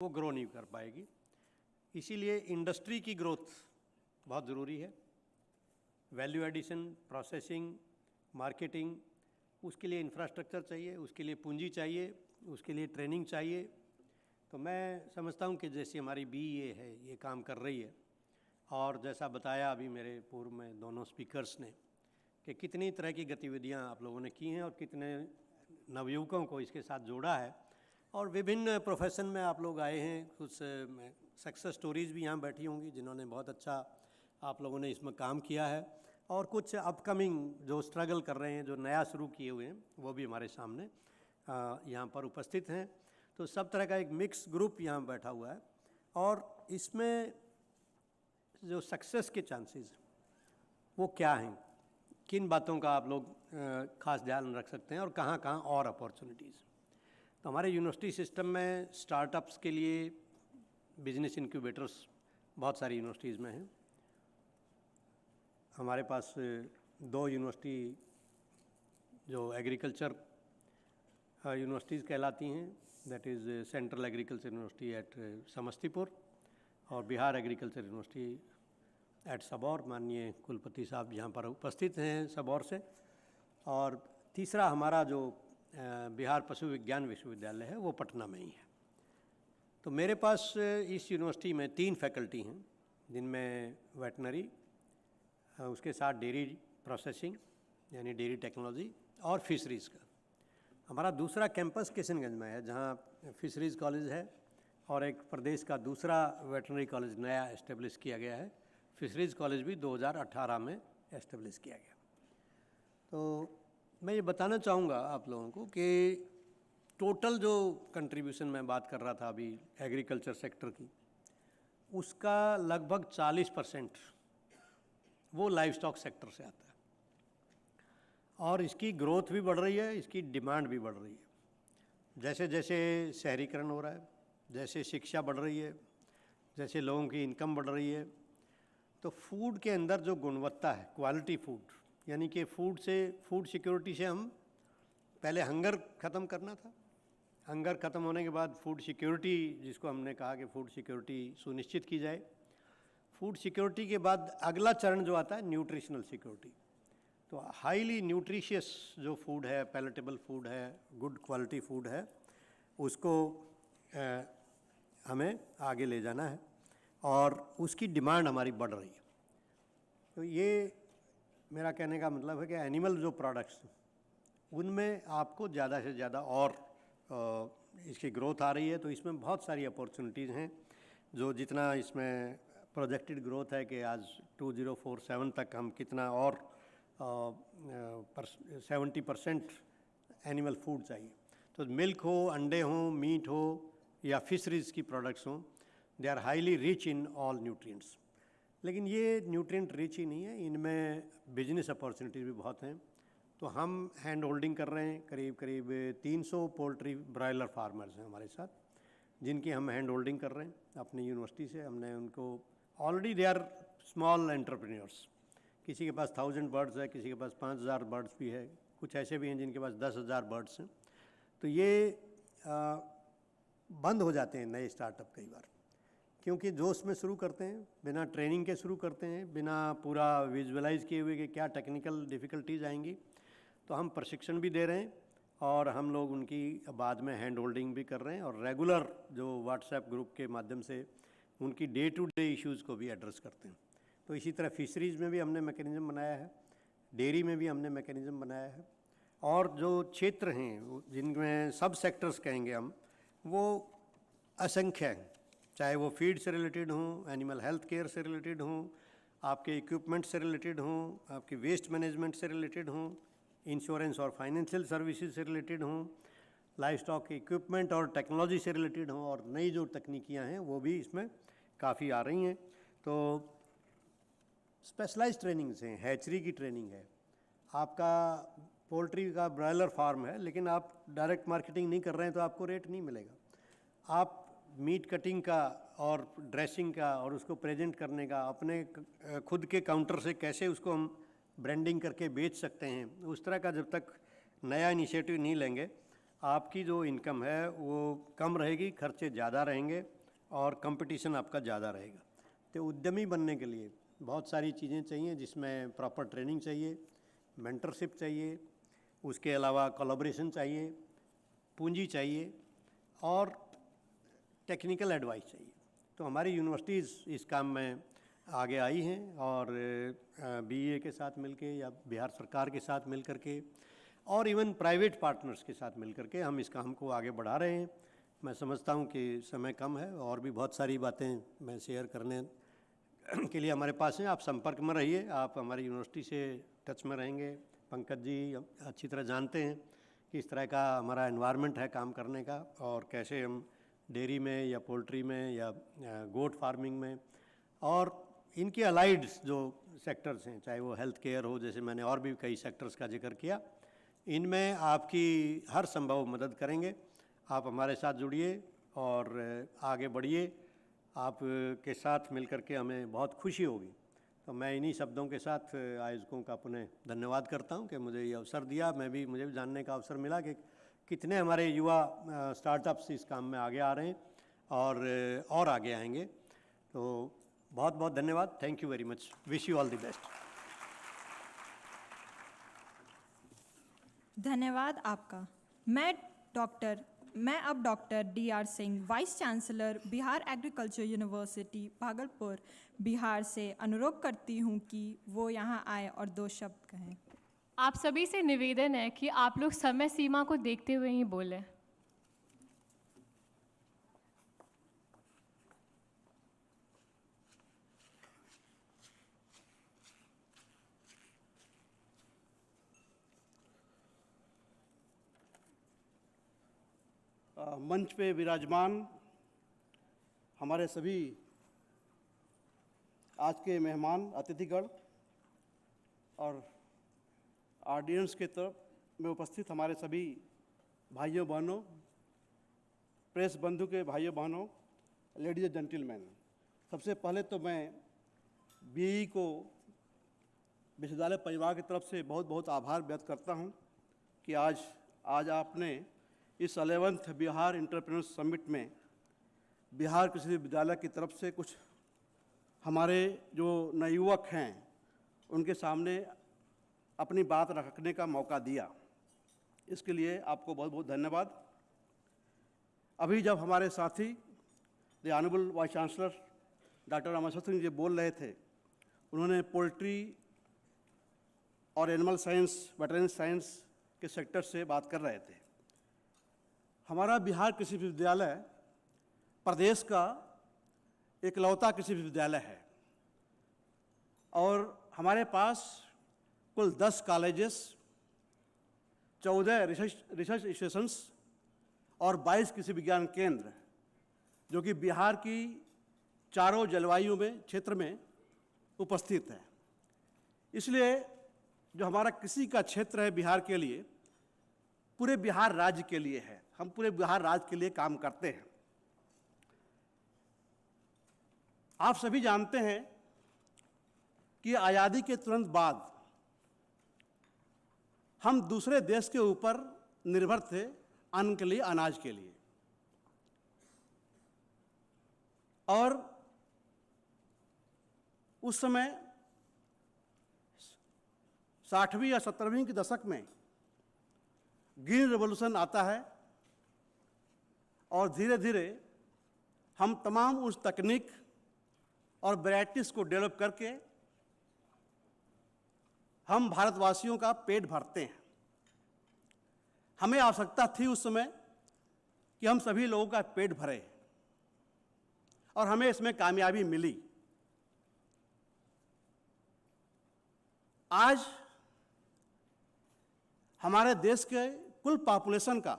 वो ग्रो नहीं कर पाएगी। इसीलिए इंडस्ट्री की ग्रोथ बहुत ज़रूरी है। वैल्यू एडिशन, प्रोसेसिंग, मार्केटिंग, उसके लिए इंफ्रास्ट्रक्चर चाहिए, उसके लिए पूंजी चाहिए, उसके लिए ट्रेनिंग चाहिए। तो मैं समझता हूँ कि जैसे हमारी BEA है ये काम कर रही है, और जैसा बताया अभी मेरे पूर्व में दोनों स्पीकर्स ने कि कितनी तरह की गतिविधियाँ आप लोगों ने की हैं और कितने नवयुवकों को इसके साथ जोड़ा है, और विभिन्न प्रोफेशन में आप लोग आए हैं। कुछ सक्सेस स्टोरीज़ भी यहाँ बैठी होंगी जिन्होंने बहुत अच्छा आप लोगों ने इसमें काम किया है, और कुछ अपकमिंग जो स्ट्रगल कर रहे हैं, जो नया शुरू किए हुए हैं, वो भी हमारे सामने यहाँ पर उपस्थित हैं। तो सब तरह का एक मिक्स ग्रुप यहाँ बैठा हुआ है, और इसमें जो सक्सेस के चांसेस वो क्या हैं, किन बातों का आप लोग खास ध्यान रख सकते हैं, और कहाँ कहाँ और अपॉर्चुनिटीज़। तो हमारे यूनिवर्सिटी सिस्टम में स्टार्टअप्स के लिए बिजनेस इंक्यूबेटर्स बहुत सारी यूनिवर्सिटीज़ में हैं। हमारे पास 2 यूनिवर्सिटी जो एग्रीकल्चर यूनिवर्सिटीज़ कहलाती हैं, that is central agriculture university at Samastipur और Bihar agriculture university at Sabour. माननीय कुलपति साहब यहाँ पर उपस्थित हैं सबौर से। और तीसरा हमारा जो बिहार पशु विज्ञान विश्वविद्यालय है वो पटना में ही है। तो मेरे पास इस यूनिवर्सिटी में 3 फैकल्टी हैं, जिनमें वेटनरी, उसके साथ डेयरी प्रोसेसिंग यानी डेयरी टेक्नोलॉजी, और फिशरीज़ का। हमारा दूसरा कैंपस किशनगंज में है, जहाँ फिशरीज़ कॉलेज है, और एक प्रदेश का दूसरा वेटनरी कॉलेज नया इस्टेब्लिश किया गया है। फिशरीज़ कॉलेज भी 2018 में इस्टेब्लिश किया गया। तो मैं ये बताना चाहूँगा आप लोगों को कि टोटल जो कंट्रीब्यूशन मैं बात कर रहा था अभी एग्रीकल्चर सेक्टर की, उसका लगभग 40% वो लाइव स्टॉक सेक्टर से आता है, और इसकी ग्रोथ भी बढ़ रही है, इसकी डिमांड भी बढ़ रही है। जैसे जैसे शहरीकरण हो रहा है, जैसे शिक्षा बढ़ रही है, जैसे लोगों की इनकम बढ़ रही है, तो फूड के अंदर जो गुणवत्ता है, क्वालिटी फूड, यानी कि फूड सिक्योरिटी से हम पहले हंगर ख़त्म करना था। हंगर ख़त्म होने के बाद फूड सिक्योरिटी, जिसको हमने कहा कि फूड सिक्योरिटी सुनिश्चित की जाए। फूड सिक्योरिटी के बाद अगला चरण जो आता है न्यूट्रिशनल सिक्योरिटी। तो हाईली न्यूट्रिशियस जो फूड है, पैलेटेबल फूड है, गुड क्वालिटी फूड है, उसको हमें आगे ले जाना है, और उसकी डिमांड हमारी बढ़ रही है। तो ये मेरा कहने का मतलब है कि एनिमल जो प्रोडक्ट्स उनमें आपको ज़्यादा से ज़्यादा और इसकी ग्रोथ आ रही है। तो इसमें बहुत सारी अपॉर्चुनिटीज़ हैं, जो जितना इसमें प्रोजेक्टेड ग्रोथ है कि आज 2047 तक हम कितना और 70% एनिमल फूड चाहिए। तो मिल्क हो, अंडे हों, मीट हो, या फिशरीज़ की प्रोडक्ट्स हों, they are highly rich in all nutrients. लेकिन ये न्यूट्रिएंट रिच ही नहीं है, इनमें बिजनेस अपॉर्चुनिटीज़ भी बहुत हैं। तो हम हैंड होल्डिंग कर रहे हैं, करीब 300 पोल्ट्री ब्रॉयलर फार्मर्स हैं हमारे साथ, जिनकी हम हैंड होल्डिंग कर रहे हैं अपनी यूनिवर्सिटी से। हमने उनको already they are small entrepreneurs, किसी के पास 1000 बर्ड्स है, किसी के पास 5000 बर्ड्स भी है, कुछ ऐसे भी हैं जिनके पास 10,000 बर्ड्स हैं। तो ये बंद हो जाते हैं नए स्टार्टअप कई बार, क्योंकि जोश में शुरू करते हैं, बिना ट्रेनिंग के शुरू करते हैं, बिना पूरा विजुअलाइज किए हुए कि क्या टेक्निकल डिफ़िकल्टीज आएंगी। तो हम प्रशिक्षण भी दे रहे हैं, और हम लोग उनकी बाद में हैंड होल्डिंग भी कर रहे हैं, और रेगुलर जो व्हाट्सएप ग्रुप के माध्यम से उनकी डे टू डे इश्यूज़ को भी एड्रेस करते हैं। तो इसी तरह फिशरीज़ में भी हमने मैकेनिज़्म बनाया है, डेयरी में भी हमने मैकेनिज़्म बनाया है, और जो क्षेत्र हैं जिनमें सब सेक्टर्स कहेंगे हम, वो असंख्य हैं, चाहे वो फीड से रिलेटेड हों, एनिमल हेल्थ केयर से रिलेटेड हों, आपके इक्विपमेंट से रिलेटेड हों, आपके वेस्ट मैनेजमेंट से रिलेटेड हों, इंश्योरेंस और फाइनेंशियल सर्विसेज से रिलेटेड हों, लाइफ स्टॉक के इक्विपमेंट और टेक्नोलॉजी से रिलेटेड हों, और नई जो तकनीकियाँ हैं वो भी इसमें काफ़ी आ रही हैं। तो स्पेशलाइज्ड ट्रेनिंग्स हैं, हैचरी की ट्रेनिंग है, आपका पोल्ट्री का ब्रॉयलर फार्म है, लेकिन आप डायरेक्ट मार्केटिंग नहीं कर रहे हैं तो आपको रेट नहीं मिलेगा। आप मीट कटिंग का और ड्रेसिंग का और उसको प्रेजेंट करने का, अपने खुद के काउंटर से कैसे उसको हम ब्रांडिंग करके बेच सकते हैं, उस तरह का जब तक नया इनिशिएटिव नहीं लेंगे आपकी जो इनकम है वो कम रहेगी, खर्चे ज़्यादा रहेंगे और कंपटीशन आपका ज़्यादा रहेगा। तो उद्यमी बनने के लिए बहुत सारी चीज़ें चाहिए, जिसमें प्रॉपर ट्रेनिंग चाहिए, मेंटरशिप चाहिए, उसके अलावा कोलैबोरेशन चाहिए, पूंजी चाहिए और टेक्निकल एडवाइस चाहिए। तो हमारी यूनिवर्सिटीज़ इस काम में आगे आई हैं और बीईए के साथ मिलके या बिहार सरकार के साथ मिल करके और इवन प्राइवेट पार्टनर्स के साथ मिल करके हम इस काम को आगे बढ़ा रहे हैं। मैं समझता हूं कि समय कम है और भी बहुत सारी बातें मैं शेयर करने के लिए हमारे पास हैं। आप संपर्क में रहिए, आप हमारी यूनिवर्सिटी से टच में रहेंगे। पंकज जी अच्छी तरह जानते हैं कि इस तरह का हमारा एनवायरनमेंट है काम करने का और कैसे हम डेयरी में या पोल्ट्री में या गोट फार्मिंग में और इनके अलाइड्स जो सेक्टर्स हैं, चाहे वो हेल्थ केयर हो, जैसे मैंने और भी कई सेक्टर्स का जिक्र किया, इनमें आपकी हर संभव मदद करेंगे। आप हमारे साथ जुड़िए और आगे बढ़िए। आप के साथ मिलकर के हमें बहुत खुशी होगी। तो मैं इन्हीं शब्दों के साथ आयोजकों का पुनः धन्यवाद करता हूं कि मुझे ये अवसर दिया। मुझे भी जानने का अवसर मिला कि कितने हमारे युवा स्टार्टअप्स इस काम में आगे आ रहे हैं और आगे आएंगे। तो बहुत बहुत धन्यवाद। Thank you very much. Wish you all the best. धन्यवाद आपका। मैं अब doctor DR Singh, vice chancellor Bihar agriculture university Bhagalpur Bihar से अनुरोध करती हूँ कि वो यहाँ आए और 2 शब्द कहें। आप सभी से निवेदन है कि आप लोग समय सीमा को देखते हुए ही बोलें। मंच पे विराजमान हमारे सभी आज के मेहमान अतिथिगण और ऑडियंस के तरफ में उपस्थित हमारे सभी भाइयों बहनों, प्रेस बंधु के भाइयों बहनों, लेडीज एंड जेंटलमैन, सबसे पहले तो मैं बीई को विश्वविद्यालय परिवार की तरफ से बहुत बहुत आभार व्यक्त करता हूं कि आज आपने इस 11th बिहार एंटरप्रेन्योर्स समिट में बिहार कृषि विश्वविद्यालय की तरफ से कुछ हमारे जो नवयुवक हैं उनके सामने अपनी बात रखने का मौका दिया। इसके लिए आपको बहुत बहुत धन्यवाद। अभी जब हमारे साथी the honourable vice chancellor doctor Rameshwar Singh ji बोल रहे थे, उन्होंने पोल्ट्री और एनिमल साइंस, वेटरनरी साइंस के सेक्टर से बात कर रहे थे। हमारा बिहार कृषि विश्वविद्यालय प्रदेश का इकलौता कृषि विश्वविद्यालय है और हमारे पास कुल 10 कॉलेजेस, 14 रिसर्च स्टेशंस और 22 कृषि विज्ञान केंद्र, जो कि बिहार की चारों जलवायु में क्षेत्र में उपस्थित है। इसलिए जो हमारा कृषि का क्षेत्र है बिहार के लिए, पूरे बिहार राज्य के लिए है। हम पूरे बिहार राज्य के लिए काम करते हैं। आप सभी जानते हैं कि आज़ादी के तुरंत बाद हम दूसरे देश के ऊपर निर्भर थे अन्न के लिए, अनाज के लिए, और उस समय 60वीं या 70वीं के दशक में ग्रीन रेवोल्यूशन आता है और धीरे धीरे हम तमाम उस तकनीक और वैराइटीज़ को डेवलप करके हम भारतवासियों का पेट भरते हैं। हमें आवश्यकता थी उस समय कि हम सभी लोगों का पेट भरें और हमें इसमें कामयाबी मिली। आज हमारे देश के कुल पॉपुलेशन का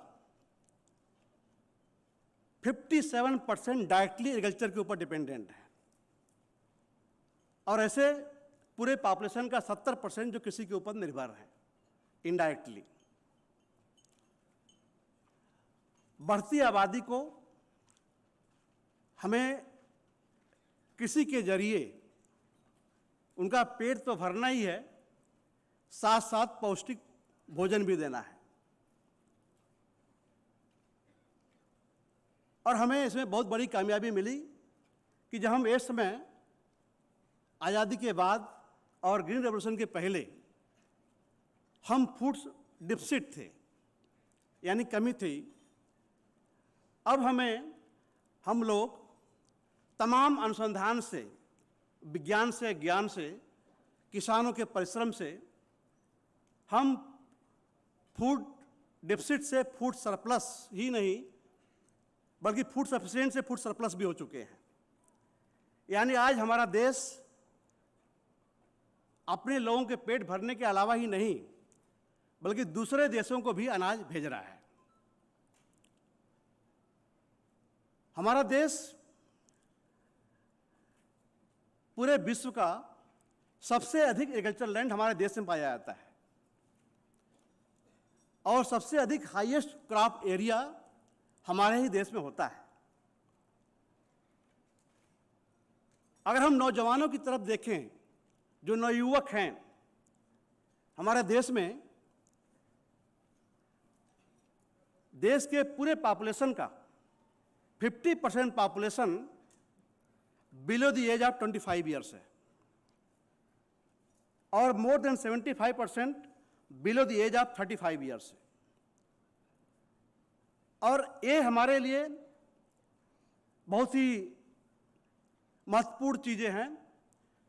57% डायरेक्टली एग्रीकल्चर के ऊपर डिपेंडेंट है और ऐसे पूरे पॉपुलेशन का 70% जो कृषि के ऊपर निर्भर है इनडायरेक्टली। बढ़ती आबादी को हमें कृषि के जरिए उनका पेट तो भरना ही है, साथ साथ पौष्टिक भोजन भी देना है। और हमें इसमें बहुत बड़ी कामयाबी मिली कि जब हम इस समय आज़ादी के बाद और ग्रीन रेवोल्यूशन के पहले हम फूड डिफिसिट थे, यानी कमी थी। अब हम लोग तमाम अनुसंधान से, विज्ञान से, ज्ञान से, किसानों के परिश्रम से हम फूड डिफिसिट से फूड सरप्लस ही नहीं बल्कि फूड सफिशिएंट से फूड सरप्लस भी हो चुके हैं। यानी आज हमारा देश अपने लोगों के पेट भरने के अलावा ही नहीं बल्कि दूसरे देशों को भी अनाज भेज रहा है। हमारा देश पूरे विश्व का सबसे अधिक एग्रीकल्चर लैंड हमारे देश में पाया जाता है और सबसे अधिक हाईएस्ट क्रॉप एरिया हमारे ही देश में होता है। अगर हम नौजवानों की तरफ देखें, जो नवयुवक हैं हमारे देश में, देश के पूरे पॉपुलेशन का 50% population below the age of 25 years है और more than 75% below the age of 35 years है। और ये हमारे लिए बहुत ही महत्वपूर्ण चीज़ें हैं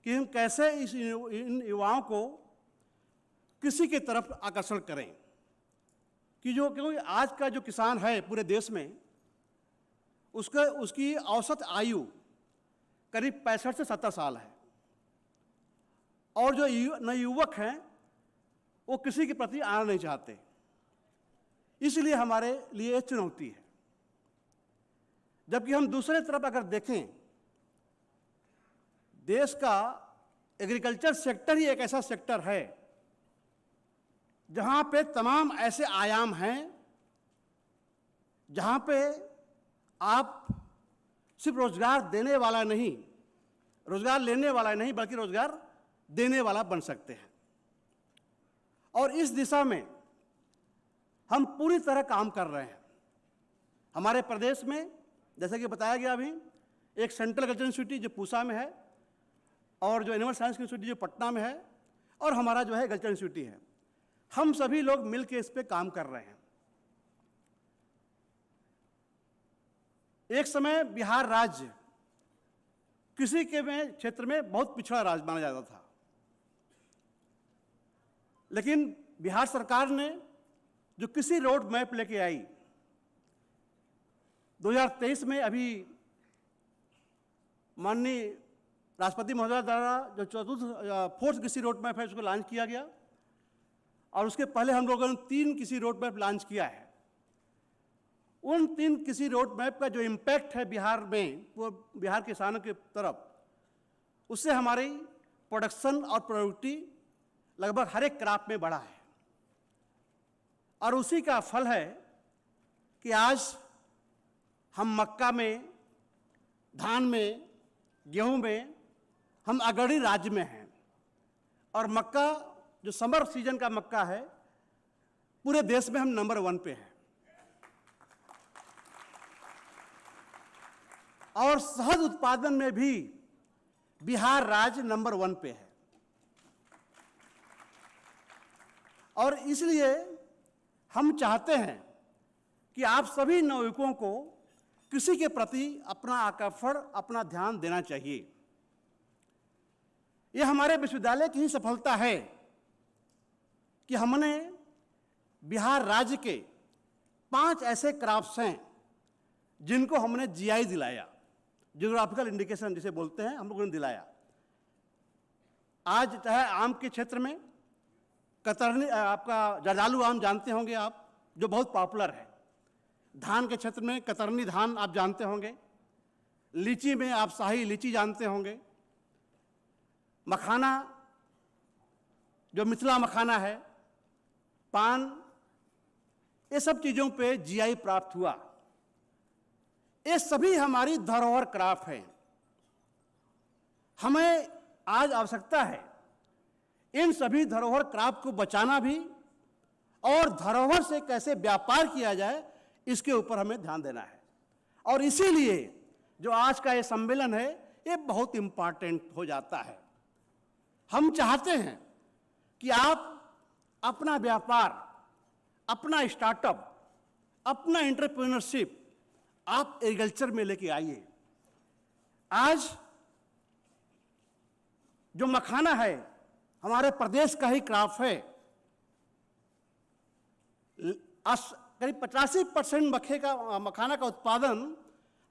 कि हम कैसे इन युवाओं को कृषि की तरफ आकर्षण करें कि क्योंकि आज का जो किसान है पूरे देश में उसकी औसत आयु करीब 65 से 70 साल है और जो नवयुवक हैं वो कृषि के प्रति आना नहीं चाहते। इसलिए हमारे लिए एक चुनौती है। जबकि हम दूसरे तरफ अगर देखें, देश का एग्रीकल्चर सेक्टर ही एक ऐसा सेक्टर है जहां पे तमाम ऐसे आयाम हैं जहां पे आप सिर्फ रोजगार लेने वाला नहीं बल्कि रोजगार देने वाला बन सकते हैं। और इस दिशा में हम पूरी तरह काम कर रहे हैं। हमारे प्रदेश में जैसे कि बताया गया अभी, एक सेंट्रल कल्चरल इंस्टीट्यूट जो पूसा में है और जो एनिमल साइंस इंस्टीट्यूट जो पटना में है और हमारा जो है कल्चरल इंस्टीट्यूट है, हम सभी लोग मिलकर इस पे काम कर रहे हैं। एक समय बिहार राज्य कृषि के क्षेत्र में बहुत पिछड़ा राज्य माना जाता था, लेकिन बिहार सरकार ने जो कृषि रोड मैप लेके आई 2023 में, अभी माननीय राष्ट्रपति महोदय द्वारा जो फोर्थ कृषि रोड मैप है उसको लॉन्च किया गया और उसके पहले हम लोगों ने 3 कृषि रोड मैप लॉन्च किया है। उन 3 कृषि रोड मैप का जो इम्पैक्ट है बिहार में, वो बिहार किसानों की तरफ, उससे हमारी प्रोडक्शन और प्रोडक्टिविटी लगभग हर एक क्रॉप में बढ़ा है और उसी का फल है कि आज हम मक्का में, धान में, गेहूं में हम अग्रणी राज्य में हैं और मक्का जो समर सीजन का मक्का है पूरे देश में हम नंबर 1 पे हैं और शहद उत्पादन में भी बिहार राज्य नंबर 1 पे है। और इसलिए हम चाहते हैं कि आप सभी नवयुवकों को कृषि के प्रति अपना आकर्षण, अपना ध्यान देना चाहिए। यह हमारे विश्वविद्यालय की ही सफलता है कि हमने बिहार राज्य के 5 ऐसे क्रॉप्स हैं जिनको हमने जीआई दिलाया, ज्योग्राफिकल इंडिकेशन जिसे बोलते हैं, हम लोगों ने दिलाया। आज चाहे आम के क्षेत्र में कतरनी, आपका जर्दालू आम जानते होंगे आप, जो बहुत पॉपुलर है। धान के क्षेत्र में कतरनी धान आप जानते होंगे। लीची में आप शाही लीची जानते होंगे। मखाना जो मिथिला मखाना है, पान, ये सब चीज़ों पे जीआई प्राप्त हुआ। ये सभी हमारी धरोहर क्रॉप है। हमें आज आवश्यकता है इन सभी धरोहर क्रॉप को बचाना भी और धरोहर से कैसे व्यापार किया जाए इसके ऊपर हमें ध्यान देना है। और इसीलिए जो आज का ये सम्मेलन है ये बहुत इम्पॉर्टेंट हो जाता है। हम चाहते हैं कि आप अपना व्यापार, अपना स्टार्टअप, अपना एंटरप्रेन्योरशिप आप एग्रीकल्चर में लेके आइए। आज जो मखाना है हमारे प्रदेश का ही क्रॉप है। करीब 85% मखाना का उत्पादन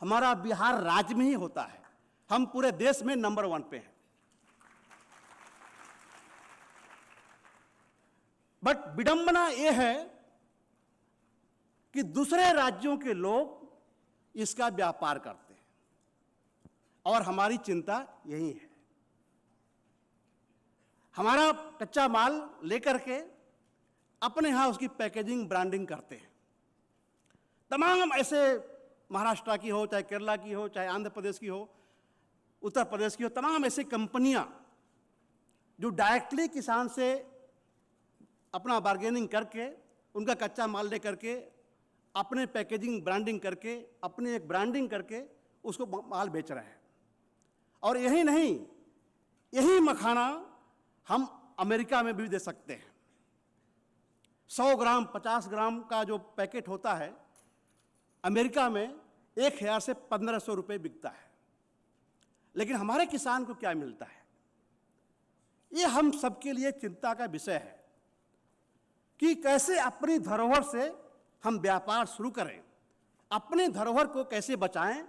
हमारा बिहार राज्य में ही होता है। हम पूरे देश में नंबर 1 पे हैं। बट विडंबना यह है कि दूसरे राज्यों के लोग इसका व्यापार करते हैं और हमारी चिंता यही है। हमारा कच्चा माल लेकर के अपने यहां उसकी पैकेजिंग ब्रांडिंग करते हैं। तमाम ऐसे महाराष्ट्र की हो, चाहे केरला की हो, चाहे आंध्र प्रदेश की हो, उत्तर प्रदेश की हो, तमाम ऐसी कंपनियां जो डायरेक्टली किसान से अपना बार्गेनिंग करके उनका कच्चा माल ले करके अपने पैकेजिंग ब्रांडिंग करके अपने एक ब्रांडिंग करके उसको माल बेच रहे हैं। और यही नहीं, यही मखाना हम अमेरिका में भी दे सकते हैं। 100 ग्राम 50 ग्राम का जो पैकेट होता है अमेरिका में 1000 से 1500 रुपये बिकता है। लेकिन हमारे किसान को क्या मिलता है? ये हम सबके लिए चिंता का विषय है कि कैसे अपनी धरोहर से हम व्यापार शुरू करें, अपनी धरोहर को कैसे बचाएं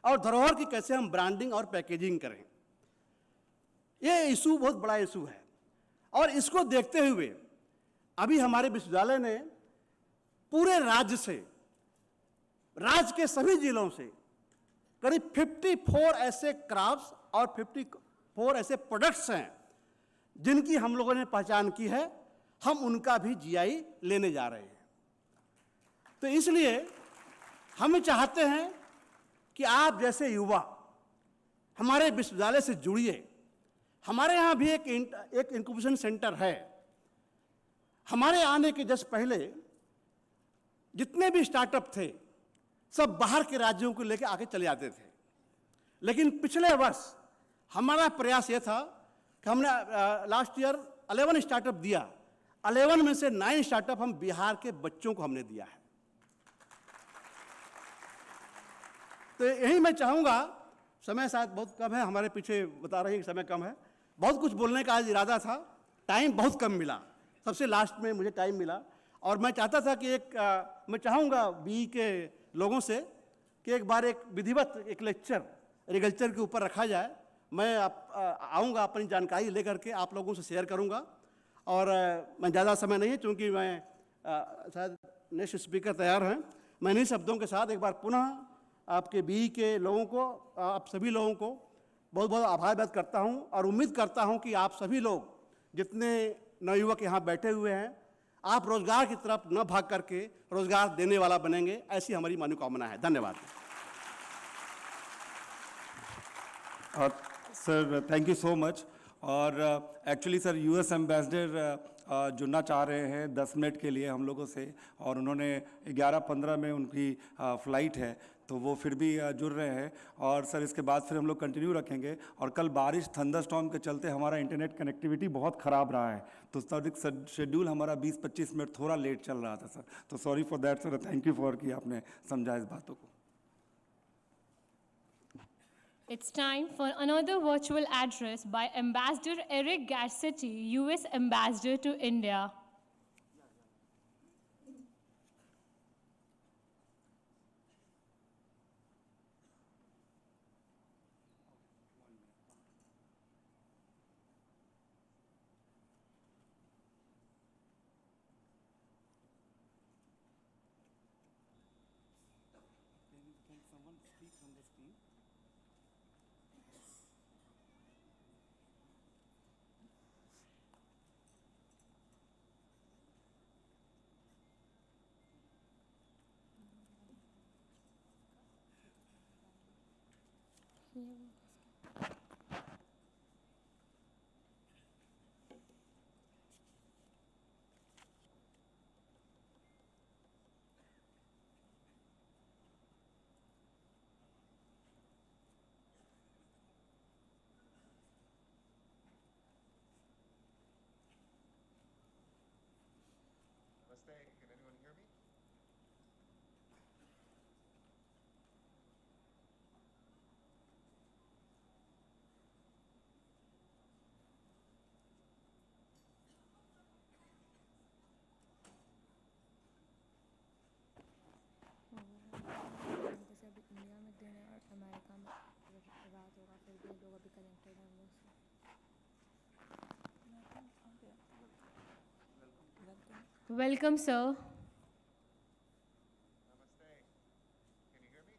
और धरोहर की कैसे हम ब्रांडिंग और पैकेजिंग करें। ये इशू बहुत बड़ा इशू है और इसको देखते हुए अभी हमारे विश्वविद्यालय ने पूरे राज्य से, राज्य के सभी जिलों से करीब 54 ऐसे क्रॉप्स और 54 ऐसे प्रोडक्ट्स हैं जिनकी हम लोगों ने पहचान की है। हम उनका भी जीआई लेने जा रहे हैं। तो इसलिए हम चाहते हैं कि आप जैसे युवा हमारे विश्वविद्यालय से जुड़िए। हमारे यहाँ भी एक इंक्यूबेशन सेंटर है। हमारे आने के जस्ट पहले जितने भी स्टार्टअप थे सब बाहर के राज्यों को लेकर आके चले जाते थे। लेकिन पिछले वर्ष हमारा प्रयास ये था कि हमने लास्ट ईयर 11 स्टार्टअप दिया। 11 में से 9 स्टार्टअप हम बिहार के बच्चों को हमने दिया है। तो यही मैं चाहूँगा, समय शायद बहुत कम है, हमारे पीछे बता रहे हैं कि समय कम है। बहुत कुछ बोलने का आज इरादा था, टाइम बहुत कम मिला। सबसे लास्ट में मुझे टाइम मिला और मैं चाहता था कि मैं चाहूँगा बी के लोगों से कि एक बार एक विधिवत एक लेक्चर एग्रीकल्चर के ऊपर रखा जाए। मैं आऊँगा, अपनी जानकारी लेकर के आप लोगों से शेयर करूँगा। और मैं ज़्यादा समय नहीं है क्योंकि मैं शायद नेक्स्ट स्पीकर तैयार हैं। मैं इन्हीं शब्दों के साथ एक बार पुनः आपके बी के लोगों को, आप सभी लोगों को बहुत बहुत आभार व्यक्त करता हूं और उम्मीद करता हूं कि आप सभी लोग जितने नवयुवक यहाँ बैठे हुए हैं आप रोजगार की तरफ न भाग करके रोजगार देने वाला बनेंगे, ऐसी हमारी मनोकामना है। धन्यवाद। Sir thank you so much. और एक्चुअली सर यूएस एम्बेसडर जुड़ना चाह रहे हैं 10 मिनट के लिए हम लोगों से, और उन्होंने 11:15 में उनकी फ़्लाइट है, तो वो फिर भी जुड़ रहे हैं। और सर इसके बाद फिर हम लोग कंटिन्यू रखेंगे। और कल बारिश थंडरस्टॉर्म के चलते हमारा इंटरनेट कनेक्टिविटी बहुत ख़राब रहा है, तो सर शेड्यूल हमारा 20-25 मिनट थोड़ा लेट चल रहा था सर। तो sorry for that sir, thank you for कि आपने समझा इस बातों को। It's time for another virtual address by Ambassador Eric Garcetti, US Ambassador to India. रात होगा फिर भी लोग अभी कनेक्टेड हैं हम लोग से। Welcome, sir. Namaste. Can you hear me?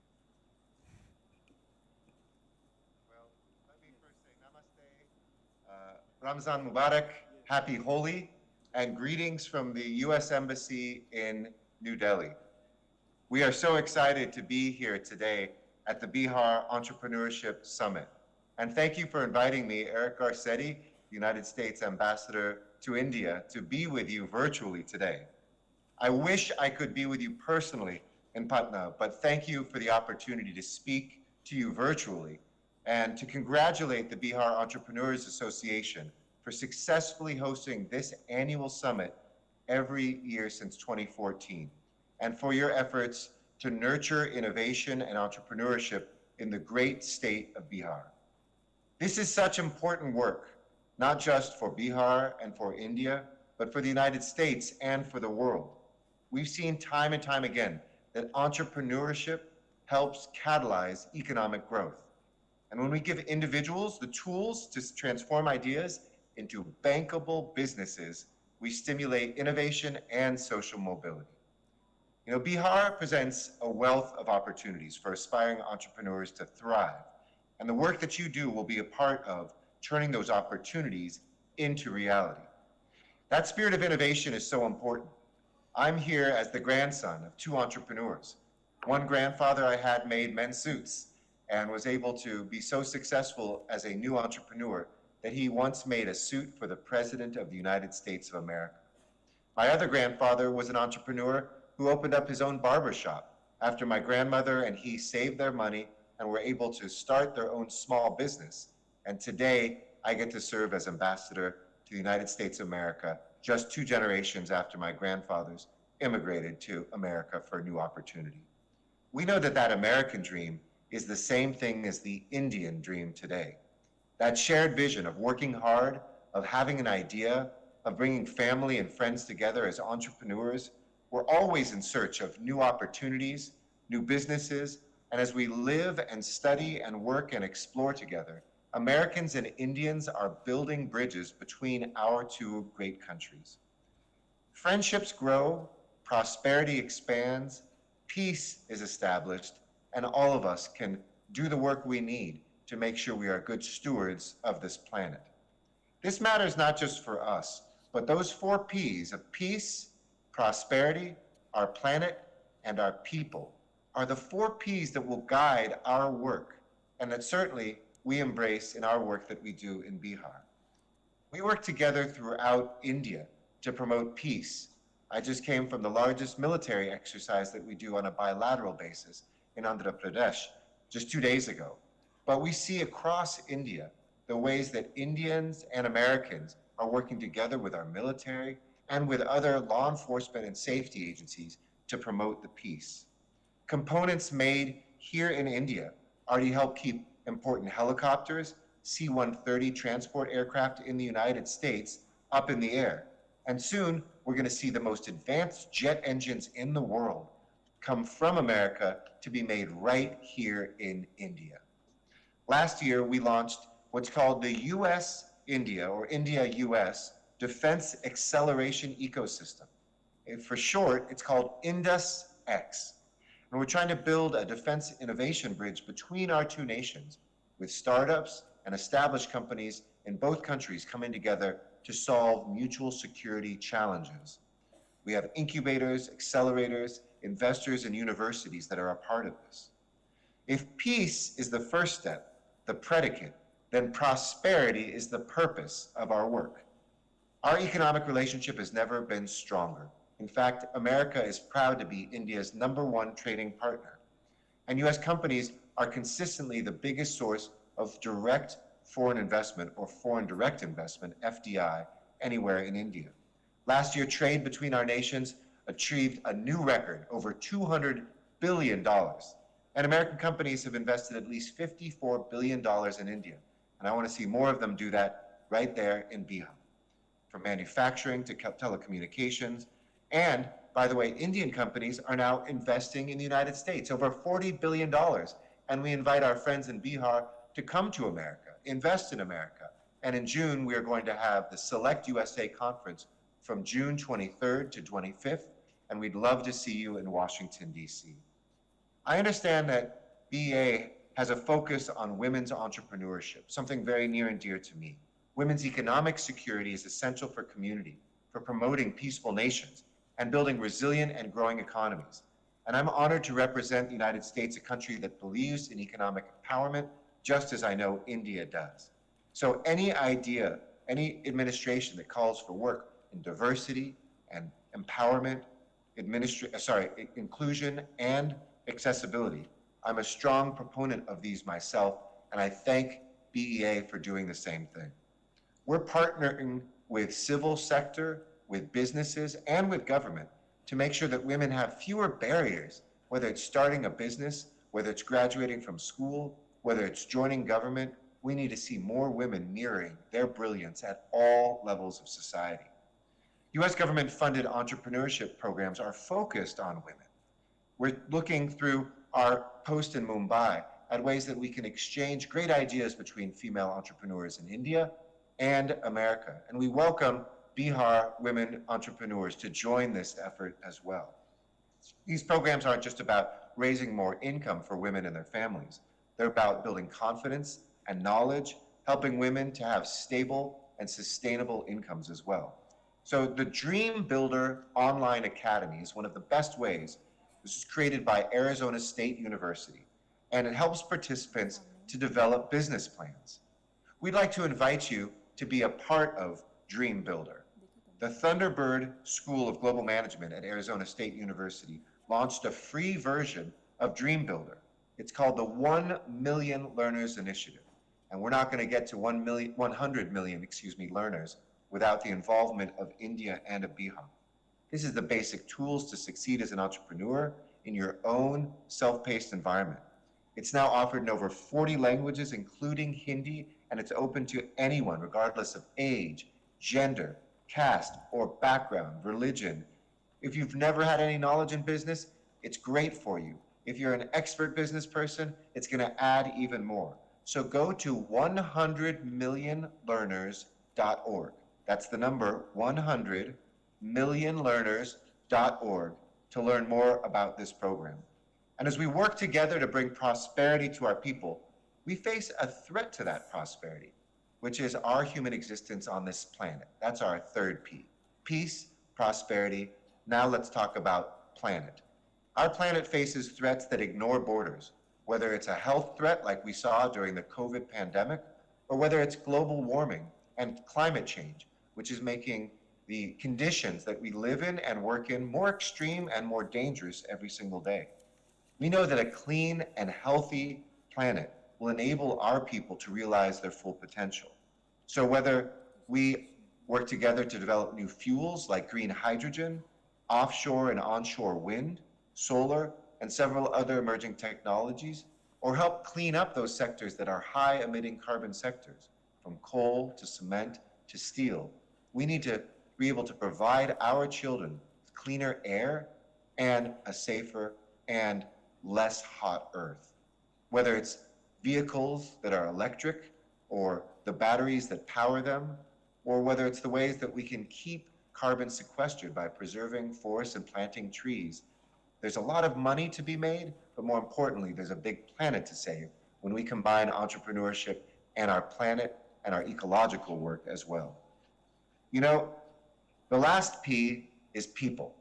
Well, let me first say namaste. Ramzan Mubarak, happy Holi, and greetings from the U.S. Embassy in New Delhi. We are so excited to be here today at the Bihar Entrepreneurship Summit. And thank you for inviting me, Eric Garcetti, United States Ambassador to India, to be with you virtually today. I wish I could be with you personally in Patna, but thank you for the opportunity to speak to you virtually and to congratulate the Bihar Entrepreneurs Association for successfully hosting this annual summit every year since 2014, and for your efforts to nurture innovation and entrepreneurship in the great state of Bihar. This is such important work, not just for Bihar and for India, but for the United States and for the world. We've seen time and time again that entrepreneurship helps catalyze economic growth. And when we give individuals the tools to transform ideas into bankable businesses, we stimulate innovation and social mobility. You know, Bihar presents a wealth of opportunities for aspiring entrepreneurs to thrive. And the work that you do will be a part of turning those opportunities into reality. That spirit of innovation is so important. I'm here as the grandson of two entrepreneurs. One grandfather I had made men's suits and was able to be so successful as a new entrepreneur that he once made a suit for the President of the United States of America. My other grandfather was an entrepreneur who opened up his own barber shop after my grandmother and he saved their money and were able to start their own small business. And today, I get to serve as ambassador to the United States of America, just 2 generations after my grandfathers immigrated to America for a new opportunity. We know that that American dream is the same thing as the Indian dream today. That shared vision of working hard, of having an idea, of bringing family and friends together as entrepreneurs. We're always in search of new opportunities, new businesses, and as we live and study and work and explore together, Americans and Indians are building bridges between our two great countries. Friendships grow, prosperity expands, peace is established, and all of us can do the work we need to make sure we are good stewards of this planet. This matters not just for us, but those 4 P's of peace, prosperity, our planet, and our people are the 4 P's that will guide our work, and that certainly we embrace in our work that we do in Bihar. We work together throughout India to promote peace. I just came from the largest military exercise that we do on a bilateral basis in Andhra Pradesh just 2 days ago. But we see across India the ways that Indians and Americans are working together with our military and with other law enforcement and safety agencies to promote the peace. Components made here in India already help keep important helicopters, C-130 transport aircraft in the United States up in the air. And soon, we're going to see the most advanced jet engines in the world come from America to be made right here in India. Last year, we launched what's called the US-India or India-US Defense Acceleration Ecosystem. For short, it's called INDUS-X. And we're trying to build a defense innovation bridge between our two nations with startups and established companies in both countries coming together to solve mutual security challenges. We have incubators, accelerators, investors, and universities that are a part of this. If peace is the first step, the predicate, then prosperity is the purpose of our work. Our economic relationship has never been stronger. In fact, America is proud to be India's #1 trading partner. And US companies are consistently the biggest source of direct foreign investment or foreign direct investment, FDI, anywhere in India. Last year, trade between our nations achieved a new record, over $200 billion. And American companies have invested at least $54 billion in India. And I want to see more of them do that right there in Bihar. From manufacturing to telecommunications. And, by the way, Indian companies are now investing in the United States, over $40 billion and we invite our friends in Bihar to come to America, invest in America. And in June, we are going to have the Select USA Conference from June 23rd to 25th, and we'd love to see you in Washington, D.C. I understand that BEA has a focus on women's entrepreneurship, something very near and dear to me. Women's economic security is essential for community, for promoting peaceful nations, and building resilient and growing economies. And I'm honored to represent the United States, a country that believes in economic empowerment, just as I know India does. So any idea, any administration that calls for work in diversity and empowerment, inclusion and accessibility, I'm a strong proponent of these myself, and I thank BEA for doing the same thing. We're partnering with civil sector, with businesses, and with government to make sure that women have fewer barriers, whether it's starting a business, whether it's graduating from school, whether it's joining government. We need to see more women mirroring their brilliance at all levels of society. US government-funded entrepreneurship programs are focused on women. We're looking through our post in Mumbai at ways that we can exchange great ideas between female entrepreneurs in India and America. And we welcome Bihar women entrepreneurs to join this effort as well. These programs aren't just about raising more income for women and their families. They're about building confidence and knowledge, helping women to have stable and sustainable incomes as well. So the Dream Builder Online Academy is one of the best ways. This is created by Arizona State University, and it helps participants to develop business plans. We'd like to invite you to be a part of Dream Builder. The Thunderbird School of Global Management at Arizona State University launched a free version of Dream Builder. It's called the 1 Million Learners Initiative. And we're not going to get to 100 million learners without the involvement of India and of Bihar. This is the basic tools to succeed as an entrepreneur in your own self-paced environment. It's now offered in over 40 languages, including Hindi, and it's open to anyone, regardless of age, gender, caste, or background, religion. If you've never had any knowledge in business, it's great for you. If you're an expert business person, it's going to add even more. So go to 100millionlearners.org. That's the number 100millionlearners.org to learn more about this program. And as we work together to bring prosperity to our people, we face a threat to that prosperity, which is our human existence on this planet. That's our third P. Peace, prosperity. Now let's talk about planet. Our planet faces threats that ignore borders, whether it's a health threat like we saw during the COVID pandemic, or whether it's global warming and climate change, which is making the conditions that we live in and work in more extreme and more dangerous every single day. We know that a clean and healthy planet will enable our people to realize their full potential. So whether we work together to develop new fuels like green hydrogen, offshore and onshore wind, solar, and several other emerging technologies, or help clean up those sectors that are high emitting carbon sectors, from coal to cement to steel, we need to be able to provide our children with cleaner air and a safer and less hot earth. Whether it's vehicles that are electric, or the batteries that power them, or whether it's the ways that we can keep carbon sequestered by preserving forests and planting trees. There's a lot of money to be made, but more importantly, there's a big planet to save when we combine entrepreneurship and our planet and our ecological work as well. You know, the last P is people,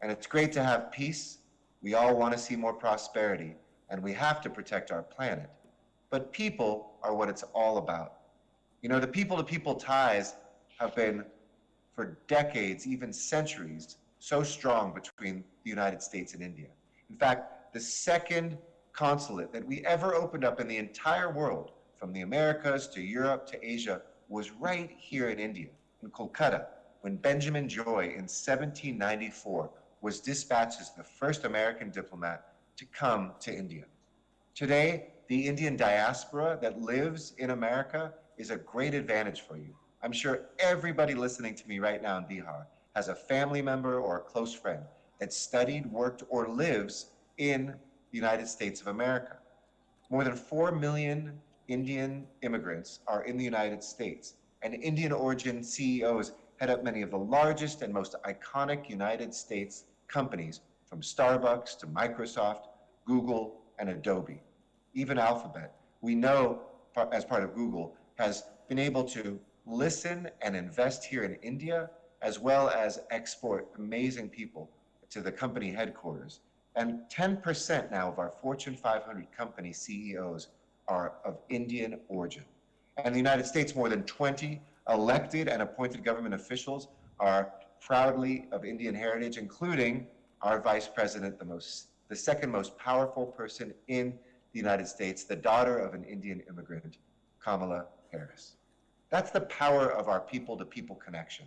and it's great to have peace. We all want to see more prosperity, and we have to protect our planet. But people are what it's all about. You know, the people-to-people ties have been, for decades, even centuries, so strong between the United States and India. In fact, the second consulate that we ever opened up in the entire world, from the Americas to Europe to Asia, was right here in India, in Kolkata, when Benjamin Joy in 1794 was dispatched as the first American diplomat to come to India. Today, the Indian diaspora that lives in America is a great advantage for you. I'm sure everybody listening to me right now in Bihar has a family member or a close friend that studied, worked, or lives in the United States of America. More than 4 million Indian immigrants are in the United States, and Indian origin CEOs head up many of the largest and most iconic United States companies, from Starbucks to Microsoft, Google, and Adobe. Even Alphabet, we know as part of Google, has been able to listen and invest here in India, as well as export amazing people to the company headquarters. And 10% now of our Fortune 500 company CEOs are of Indian origin. And in the United States, more than 20 elected and appointed government officials are proudly of Indian heritage, including our vice president, the second most powerful person in the United States, the daughter of an Indian immigrant, Kamala Harris. That's the power of our people-to-people connection.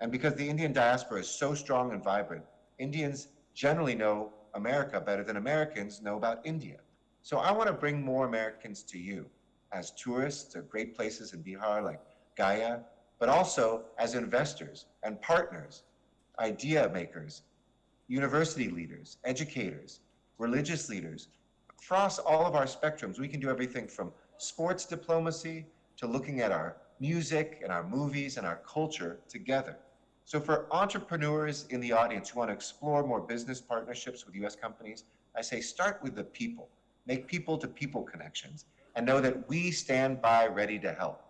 And because the Indian diaspora is so strong and vibrant, Indians generally know America better than Americans know about India. So I want to bring more Americans to you as tourists to great places in Bihar like Gaya, but also as investors and partners, idea makers, university leaders, educators, religious leaders. Across all of our spectrums, we can do everything from sports diplomacy to looking at our music and our movies and our culture together. So for entrepreneurs in the audience who want to explore more business partnerships with US companies, I say start with the people. Make people-to-people connections and know that we stand by ready to help.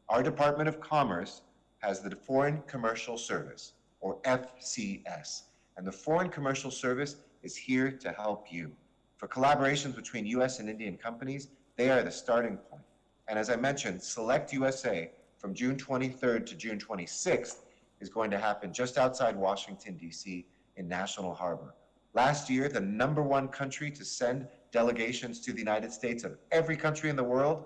Our Department of Commerce has the Foreign Commercial Service, or FCS, and the Foreign Commercial Service is here to help you. For collaborations between US and Indian companies, they are the starting point. And as I mentioned, Select USA from June 23rd to June 26th is going to happen just outside Washington, D.C. in National Harbor. Last year, the #1 country to send delegations to the United States of every country in the world,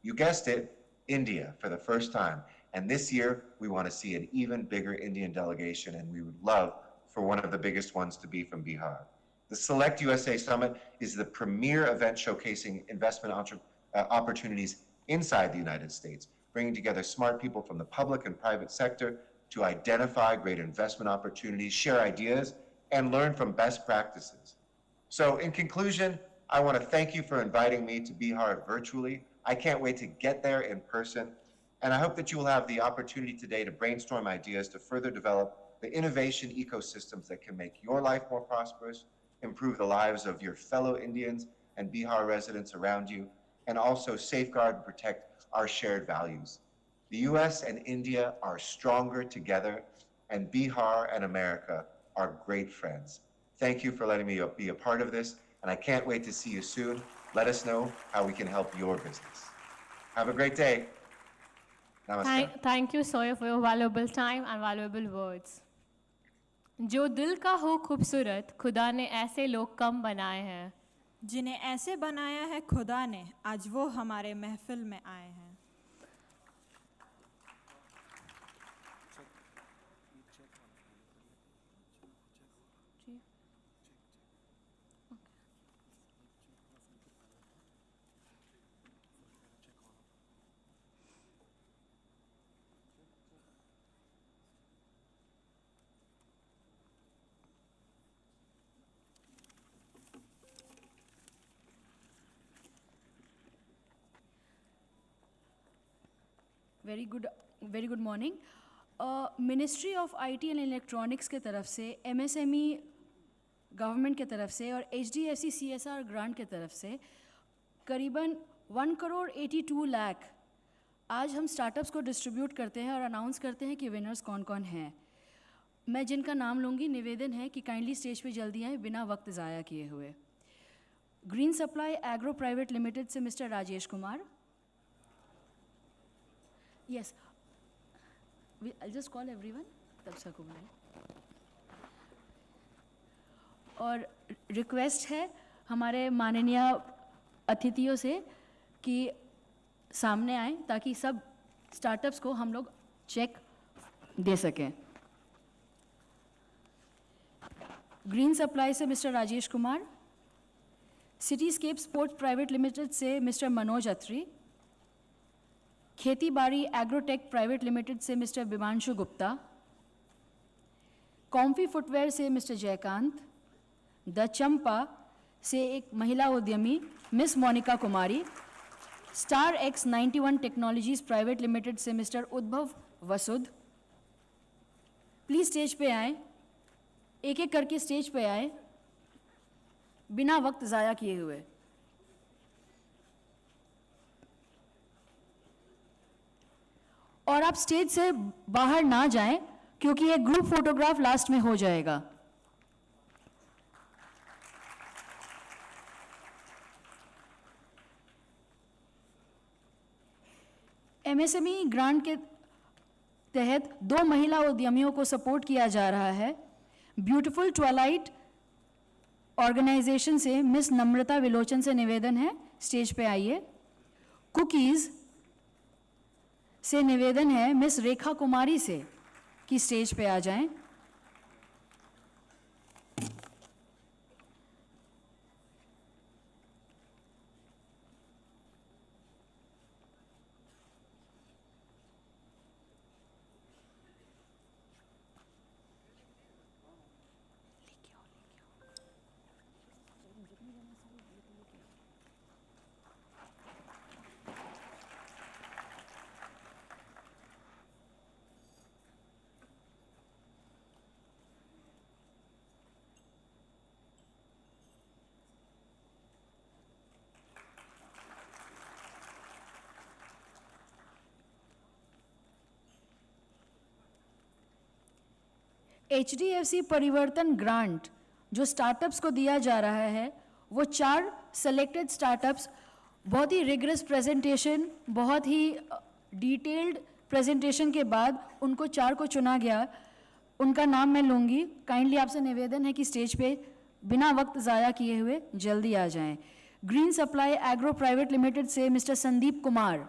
you guessed it, India for the first time. And this year, we want to see an even bigger Indian delegation, and we would love for one of the biggest ones to be from Bihar. The Select USA Summit is the premier event showcasing investment opportunities inside the United States, bringing together smart people from the public and private sector to identify great investment opportunities, share ideas, and learn from best practices. So in conclusion, I want to thank you for inviting me to Bihar virtually. I can't wait to get there in person. And I hope that you will have the opportunity today to brainstorm ideas to further develop the innovation ecosystems that can make your life more prosperous, improve the lives of your fellow Indians and Bihar residents around you, and also safeguard and protect our shared values. The US and India are stronger together, and Bihar and America are great friends. Thank you for letting me be a part of this, and I can't wait to see you soon. Let us know how we can help your business. Have a great day. Namaste. Thank you, Sawyer, for your valuable time and valuable words. जो दिल का हो खूबसूरत, खुदा ने ऐसे लोग कम बनाए हैं. जिन्हें ऐसे बनाया है खुदा ने, आज वो हमारे महफिल में आए हैं. Very good morning. Ministry of IT and electronics के तरफ से, एमएसएमई गवर्नमेंट के तरफ से और एचडीएफसी सीएसआर ग्रांट के तरफ से करीबन 1,82,00,000 आज हम स्टार्टअप्स को डिस्ट्रीब्यूट करते हैं और अनाउंस करते हैं कि विनर्स कौन कौन हैं. मैं जिनका नाम लूँगी, निवेदन है कि काइंडली स्टेज पे जल्दी आएँ बिना वक्त ज़ाया किए हुए. Green supply agro private limited से mister Rajesh Kumar. Yes, I'll just call everyone. तब सबको बुलाएं. और रिक्वेस्ट है हमारे माननीय अतिथियों से कि सामने आएं ताकि सब स्टार्टअप्स को हम लोग चेक दे सकें. ग्रीन सप्लाई से mister Rajesh Kumar. Cityscape sports private limited से mister Manoj Atri. Kheti Badi agrotech private limited से mister Vimanshu Gupta. Comfy footwear से मिस्टर जयकांत. द चंपा से एक महिला उद्यमी miss Monika Kumari, star X 91 technologies private limited से mister Udbhav Vasud. Please stage पे आए, एक एक करके स्टेज पे आए, बिना वक्त ज़ाया किए हुए। और आप स्टेज से बाहर ना जाएं, क्योंकि ये ग्रुप फोटोग्राफ लास्ट में हो जाएगा। एमएसएमई ग्रांट के तहत 2 महिला उद्यमियों को सपोर्ट किया जा रहा है। ब्यूटीफुल ट्वाइलाइट ऑर्गेनाइजेशन से मिस नम्रता विलोचन से निवेदन है, स्टेज पे आइए। कुकीज़ से निवेदन है मिस रेखा कुमारी से कि स्टेज पे आ जाएं। HDFC परिवर्तन ग्रांट जो स्टार्टअप्स को दिया जा रहा है, वो 4 सेलेक्टेड स्टार्टअप्स, बहुत ही रिगरस प्रेजेंटेशन, बहुत ही डिटेल्ड प्रेजेंटेशन के बाद उनको 4 को चुना गया। उनका नाम मैं लूँगी। काइंडली आपसे निवेदन है कि स्टेज पे बिना वक्त ज़ाया किए हुए जल्दी आ जाएं। Green supply agro private limited से मिस्टर संदीप कुमार।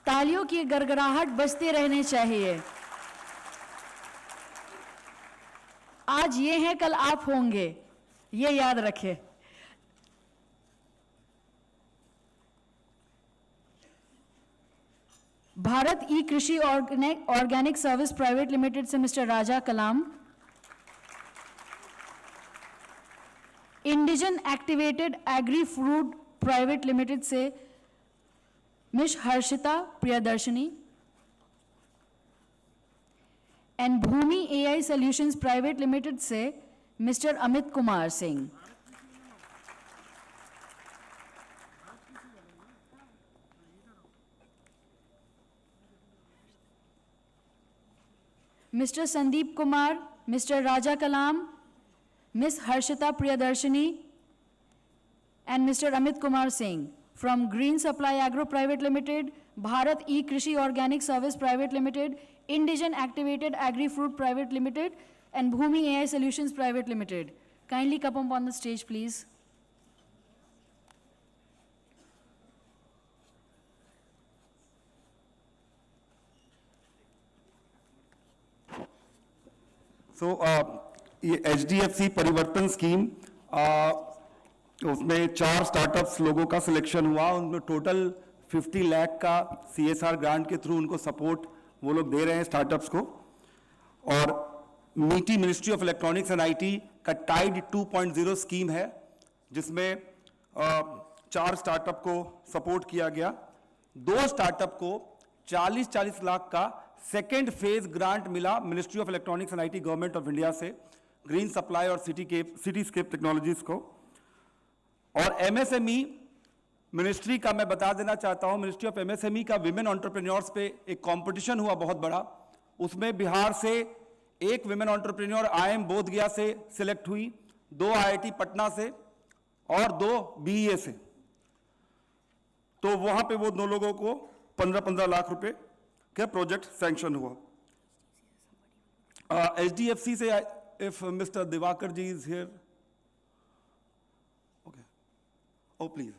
तालियों की गड़गड़ाहट बजते रहने चाहिए। आज ये हैं, कल आप होंगे, ये याद रखें। Bharat e Krishi organic service private limited से mister Raja Kalam. Indigen activated agri fruit private limited से miss Harshita Priyadarshini. And Bhoomi AI solutions private limited से mister Amit Kumar Singh. Mister Sandeep Kumar, mister Raja Kalam, miss Harshita Priyadarshini and mister Amit Kumar Singh from Green Supply Agro Private Limited, Bharat E-Krishi Organic Service Private Limited, Indigen Activated Agri-Fruit Private Limited, and Bhumi AI Solutions Private Limited. Kindly come up on the stage, please. So, ये HDFC परिवर्तन scheme, उसमें 4 startups लोगों का selection हुआ। उनमें total 50 lakh का CSR grant के through उनको सपोर्ट वो लोग दे रहे हैं स्टार्टअप्स को। और मीटी ministry of electronics and IT का टाइड 2.0 स्कीम है, जिसमें 4 स्टार्टअप को सपोर्ट किया गया। 2 स्टार्टअप को 40-40 लाख का सेकेंड फेज ग्रांट मिला ministry of electronics and IT government of India से, ग्रीन सप्लाई और सिटीस्केप टेक्नोलॉजीज को। और MSME मिनिस्ट्री का मैं बता देना चाहता हूं, मिनिस्ट्री ऑफ MSME का विमेन एंटरप्रेन्योर्स पे एक कंपटीशन हुआ बहुत बड़ा। उसमें बिहार से एक विमेन एंटरप्रेन्योर IIM बोधगया से सिलेक्ट हुई, 2 IIT पटना से और 2 BEA से। तो वहां पे वो 2 लोगों को 15-15 लाख रुपए का प्रोजेक्ट सैंक्शन हुआ। HDFC से, if mister Diwakar ji is here, okay, oh please.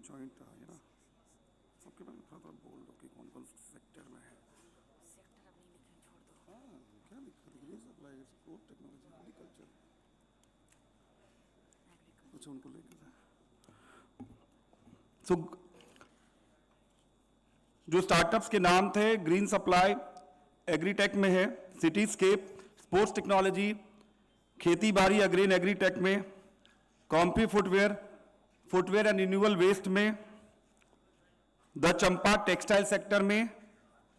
Joint सबके बारे में थोड़ा बोल दो कि कौन कौन सेक्टर में है। सेक्टर अब नहीं लिखे, छोड़ दो। हाँ, क्या लिखा? Green supply, export technology, agriculture. अच्छा, उनको लेकर जाए। सो जो स्टार्टअप्स के नाम थे, ग्रीन सप्लाई एग्रीटेक में है, सिटीस्केप स्पोर्ट्स टेक्नोलॉजी, खेती बाड़ी अग्रेन एग्रीटेक में, comfy footwear and renewable waste में, द चंपा टेक्सटाइल सेक्टर में,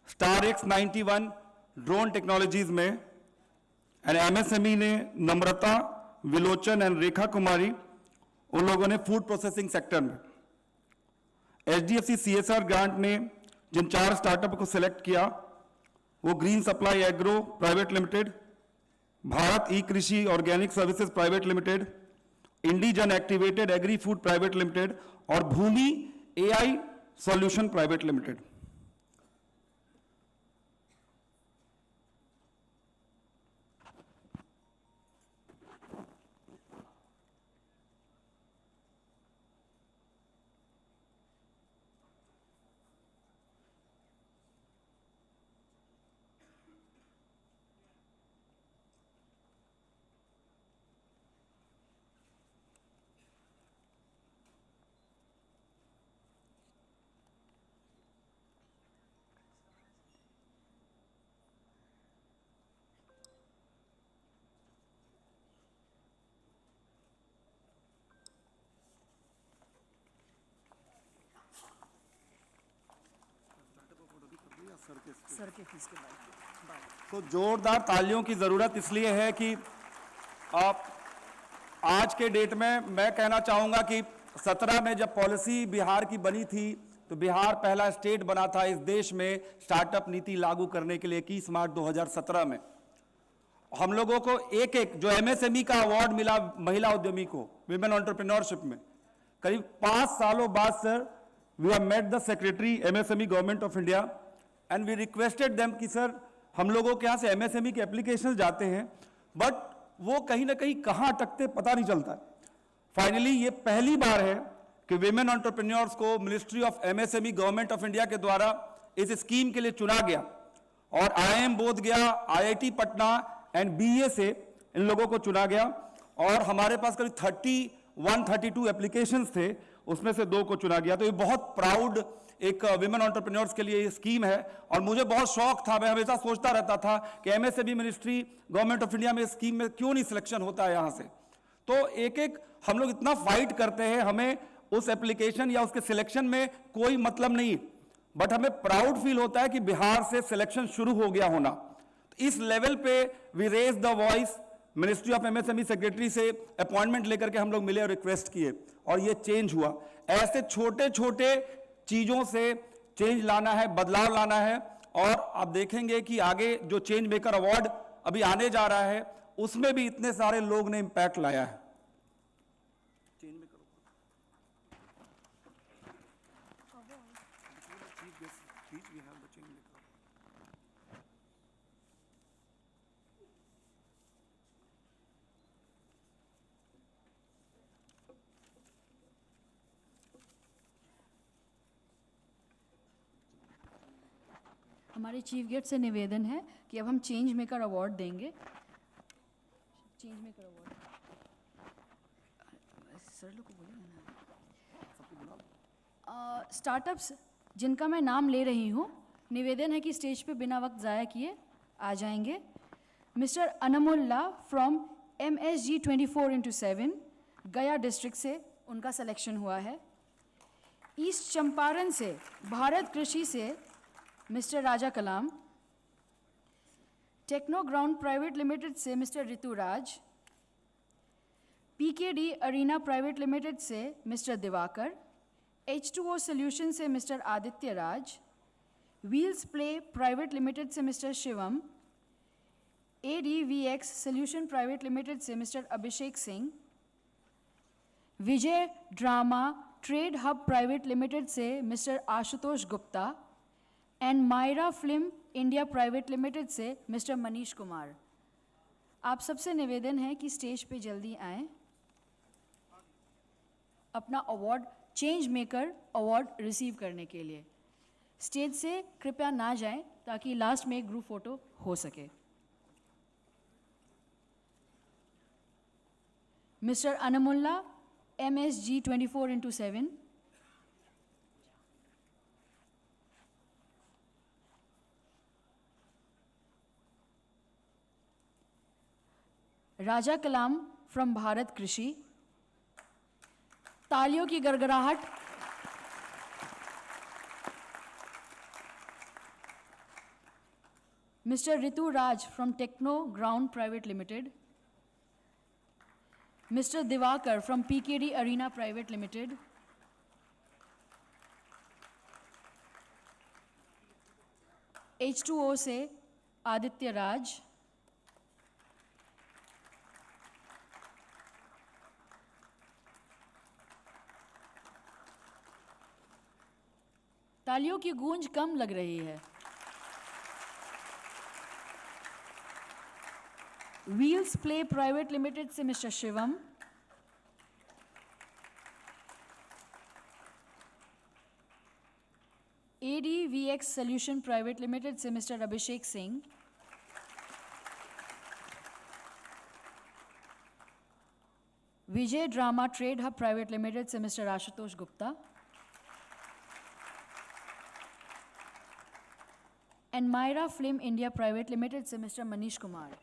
स्टार एक्स 91 ड्रोन टेक्नोलॉजीज में, एंड एमएसएमई ने नम्रता, विलोचन एंड रेखा कुमारी, उन लोगों ने फूड प्रोसेसिंग सेक्टर में। एचडीएफसी सीएसआर ग्रांट ने जिन 4 स्टार्टअप को सिलेक्ट किया वो green supply agro private limited, Bharat e Krishi organic services private limited, Indigen activated agri food private limited और Bhoomi AI solution private limited. Sir के फीस के बाद तो जोरदार तालियों की जरूरत इसलिए है कि आप आज के डेट में मैं कहना चाहूंगा कि 17 में जब पॉलिसी बिहार की बनी थी तो बिहार पहला स्टेट बना था इस देश में स्टार्टअप नीति लागू करने के लिए 21 मार्च 2017 में। हम लोगों को एक एक जो एमएसएमई का अवार्ड मिला महिला उद्यमी को विमेन एंटरप्रेन्योरशिप में, करीब 5 सालों बाद sir we have met the secretary MSME government of India and we requested them कि सर हम लोगों के यहाँ से एमएसएमई के एप्लीकेशन जाते हैं बट वो कहीं ना कहीं कहाँ अटकते पता नहीं चलता। फाइनली ये पहली बार है कि विमेन एंटरप्रेन्योर्स को ministry of MSME government of India के द्वारा इस स्कीम के लिए चुना गया और IIM Bodhgaya, IIT Patna and BA से इन लोगों को चुना गया और हमारे पास करीब 32 एप्लीकेशंस थे, उसमें से 2 को चुना गया। तो ये बहुत प्राउड एक विमेन एंटरप्रेन्योर्स के लिए ये स्कीम है और मुझे बहुत शौक था, मैं हमेशा सोचता रहता था कि MSME ministry government of India में स्कीम में क्यों नहीं सिलेक्शन होता है यहाँ से। तो एक एक हम लोग इतना फाइट करते हैं, हमें उस एप्लीकेशन या उसके सिलेक्शन में कोई मतलब नहीं, बट हमें प्राउड फील होता है कि बिहार से सिलेक्शन शुरू हो गया होना। तो इस लेवल पे we raise the voice, ministry of MSME secretary से अपॉइंटमेंट लेकर के हम लोग मिले और रिक्वेस्ट किए और ये चेंज हुआ। ऐसे छोटे छोटे चीजों से चेंज लाना है, बदलाव लाना है और आप देखेंगे कि आगे जो चेंज मेकर अवार्ड अभी आने जा रहा है उसमें भी इतने सारे लोग ने इंपैक्ट लाया है। हमारे चीफ गेस्ट से निवेदन है कि अब हम चेंज मेकर अवार्ड देंगे। चेंज मेकर अवार्ड सर लोग को बोलेंगे ना। स्टार्टअप्स जिनका मैं नाम ले रही हूँ, निवेदन है कि स्टेज पे बिना वक्त ज़ाया किए आ जाएंगे। मिस्टर अनमुल्ला फ्रॉम MSG 24x7 गया डिस्ट्रिक्ट से उनका सिलेक्शन हुआ है। ईस्ट चंपारण से भारत कृषि से mister Raja Kalam, techno ground private limited से mister Rituraj, PKD arena private limited से मिस्टर दिवाकर, H2O सोल्यूशन से mister Aditya Raj, wheels play private limited से mister Shivam, ADVX solution private limited से mister Abhishek Singh, Vijay drama trade hub private limited से mister Ashutosh Gupta and Myra film India private limited से mister Manish Kumar. आप सबसे निवेदन है कि स्टेज पे जल्दी आएं, अपना award change maker award receive करने के लिए। स्टेज से कृपया ना जाएं ताकि लास्ट में एक ग्रुप फोटो हो सके। Mister Anmulla MSG 24x7, Raja Kalam from Bharat Krishi. तालियों की गड़गड़ाहट। Mister Ritu Raj from techno ground private limited. Mister Diwakar from PKD arena private limited. H2O से आदित्य राज। तालियों की गूंज कम लग रही है। व्हील्स प्ले प्राइवेट लिमिटेड से mister Shivam. ADVX solution private limited से mister Abhishek Singh. Vijay drama trade hub private limited से mister Ashutosh Gupta. And Myra film India private limited से मिस्टर मनीष कुमार।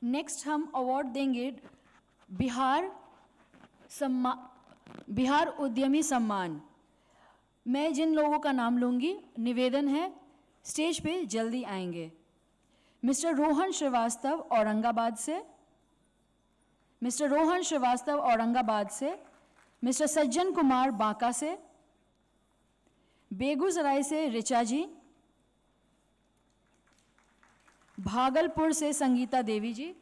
नेक्स्ट हम अवार्ड देंगे बिहार उद्यमी सम्मान। मैं जिन लोगों का नाम लूँगी, निवेदन है स्टेज पे जल्दी आएंगे। मिस्टर रोहन श्रीवास्तव औरंगाबाद से। मिस्टर रोहन श्रीवास्तव औरंगाबाद से। मिस्टर सज्जन कुमार बांका से। बेगूसराय से ऋचा जी। भागलपुर से Sangeeta Devi ji.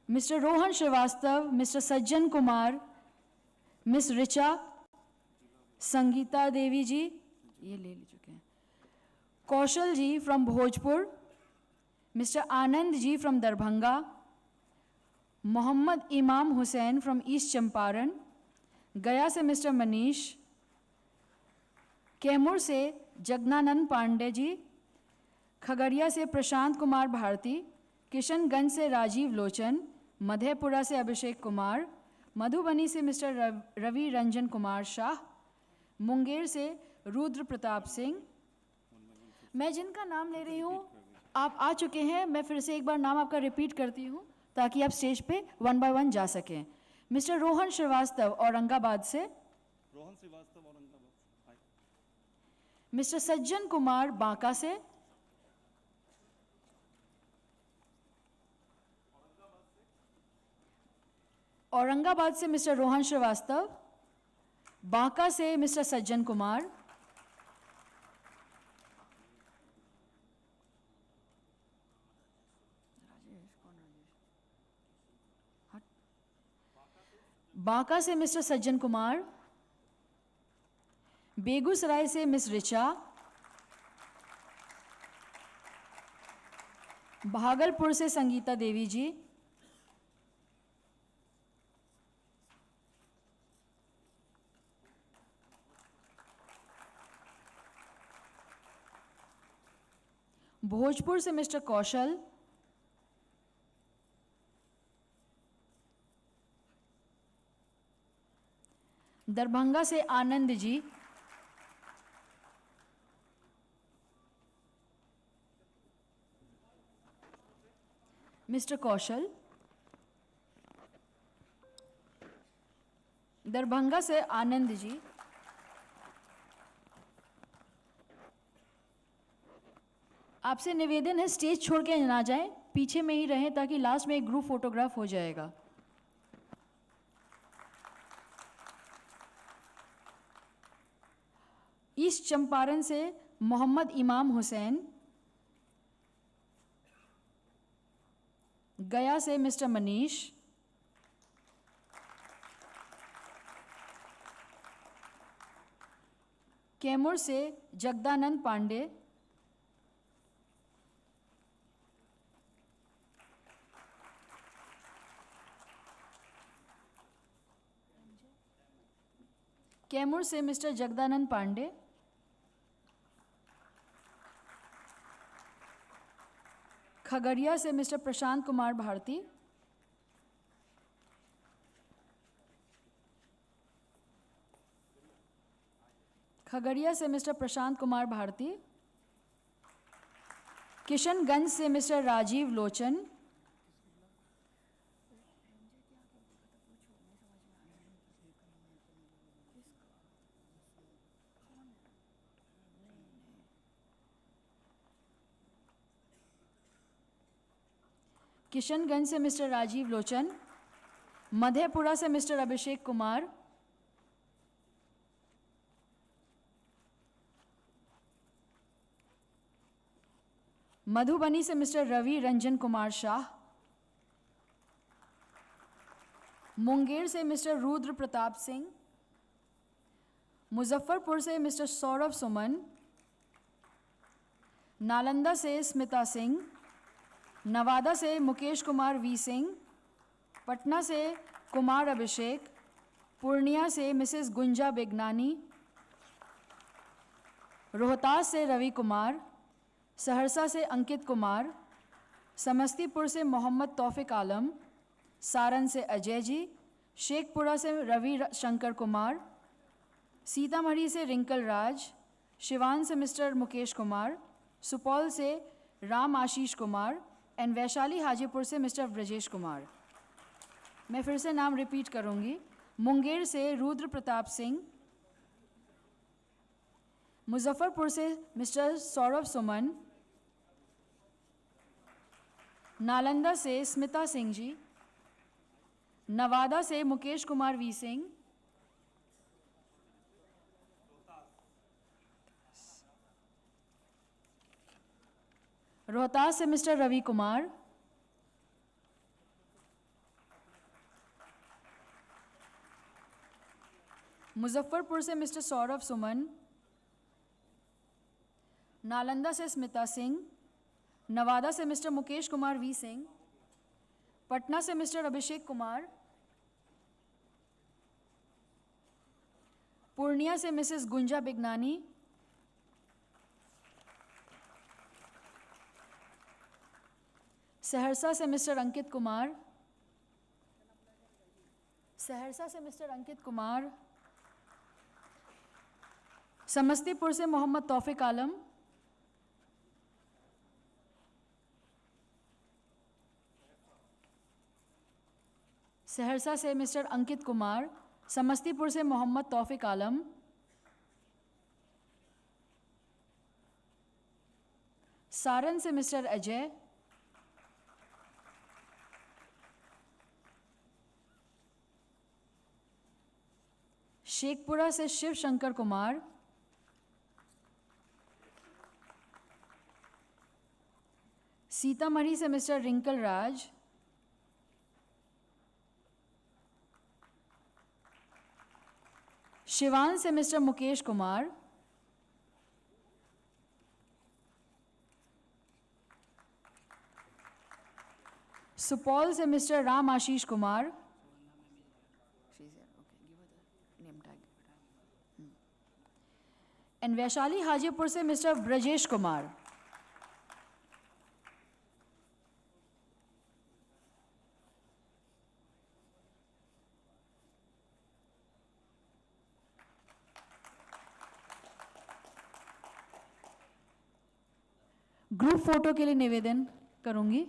Mister Rohan Srivastava, mister Sajjan Kumar, miss Richa, Sangeeta Devi ji, ये ले चुके हैं। Kaushal ji from Bhojpur. Mister Anand ji from Darbhanga. Mohammad Imam Hussain from east Champaran. गया से मिस्टर मनीष। कैमूर से जगनानंद पांडे जी। खगड़िया से प्रशांत कुमार भारती। किशनगंज से राजीव लोचन। मधेपुरा से अभिषेक कुमार। मधुबनी से मिस्टर रवि रंजन कुमार शाह। मुंगेर से रुद्र प्रताप सिंह। मैं जिनका नाम ले रही हूँ आप आ चुके हैं, मैं फिर से एक बार नाम आपका रिपीट करती हूँ ताकि आप स्टेज पे 1 बाय 1 जा सकें। मिस्टर रोहन श्रीवास्तव औरंगाबाद से। रोहन श्रीवास्तव औरंगाबाद। मिस्टर सज्जन कुमार बांका से। औरंगाबाद से मिस्टर रोहन श्रीवास्तव। बांका से मिस्टर सज्जन कुमार। बांका से मिस्टर सज्जन कुमार। बेगूसराय से मिस ऋचा। भागलपुर से संगीता देवी जी। भोजपुर से मिस्टर कौशल। दरभंगा से आनंद जी। मिस्टर कौशल। दरभंगा से आनंद जी। आपसे निवेदन है स्टेज छोड़ के ना जाएं, पीछे में ही रहें ताकि लास्ट में एक ग्रुप फोटोग्राफ हो जाएगा। ईस्ट चंपारण से मोहम्मद इमाम हुसैन। गया से मिस्टर मनीष। कैमूर से जगदानंद पांडे, कैमूर से मिस्टर जगदानंद पांडे, खगड़िया से मिस्टर प्रशांत कुमार भारती, खगड़िया से मिस्टर प्रशांत कुमार भारती, किशनगंज से मिस्टर राजीव लोचन, किशनगंज से मिस्टर राजीव लोचन, मधेपुरा से मिस्टर अभिषेक कुमार, मधुबनी से मिस्टर रवि रंजन कुमार शाह, मुंगेर से मिस्टर रुद्र प्रताप सिंह, मुजफ्फरपुर से मिस्टर सौरभ सुमन, नालंदा से स्मिता सिंह, नवादा से मुकेश कुमार वी सिंह, पटना से कुमार अभिषेक, पूर्णिया से मिसेस गुंजा बेगनानी, रोहतास से रवि कुमार, सहरसा से अंकित कुमार, समस्तीपुर से मोहम्मद तौफिक आलम, सारण से अजय जी, शेखपुरा से रवि शंकर कुमार, सीतामढ़ी से रिंकल राज, सिवान से मिस्टर मुकेश कुमार, सुपौल से राम आशीष कुमार एंड वैशाली हाजीपुर से मिस्टर ब्रजेश कुमार। मैं फिर से नाम रिपीट करूंगी। मुंगेर से रुद्र प्रताप सिंह, मुजफ्फरपुर से मिस्टर सौरभ सुमन, नालंदा से स्मिता सिंह जी, नवादा से मुकेश कुमार वी सिंह, रोहतास से मिस्टर रवि कुमार, मुजफ्फरपुर से मिस्टर सौरभ सुमन, नालंदा से स्मिता सिंह, नवादा से मिस्टर मुकेश कुमार वी सिंह, पटना से मिस्टर अभिषेक कुमार, पूर्णिया से मिसेस गुंजा बिगनानी, सहरसा से मिस्टर अंकित कुमार, समस्तीपुर से मोहम्मद तौफिक आलम, सहरसा से मिस्टर अंकित कुमार, समस्तीपुर से मोहम्मद तौफिक आलम, सारण से मिस्टर अजय, शेखपुरा से शिव शंकर कुमार, सीतामढ़ी से मिस्टर रिंकल राज, सिवान से मिस्टर मुकेश कुमार, सुपौल से मिस्टर राम आशीष कुमार, एंड वैशाली हाजीपुर से mister Brajesh Kumar. Group photo के लिए निवेदन करूंगी।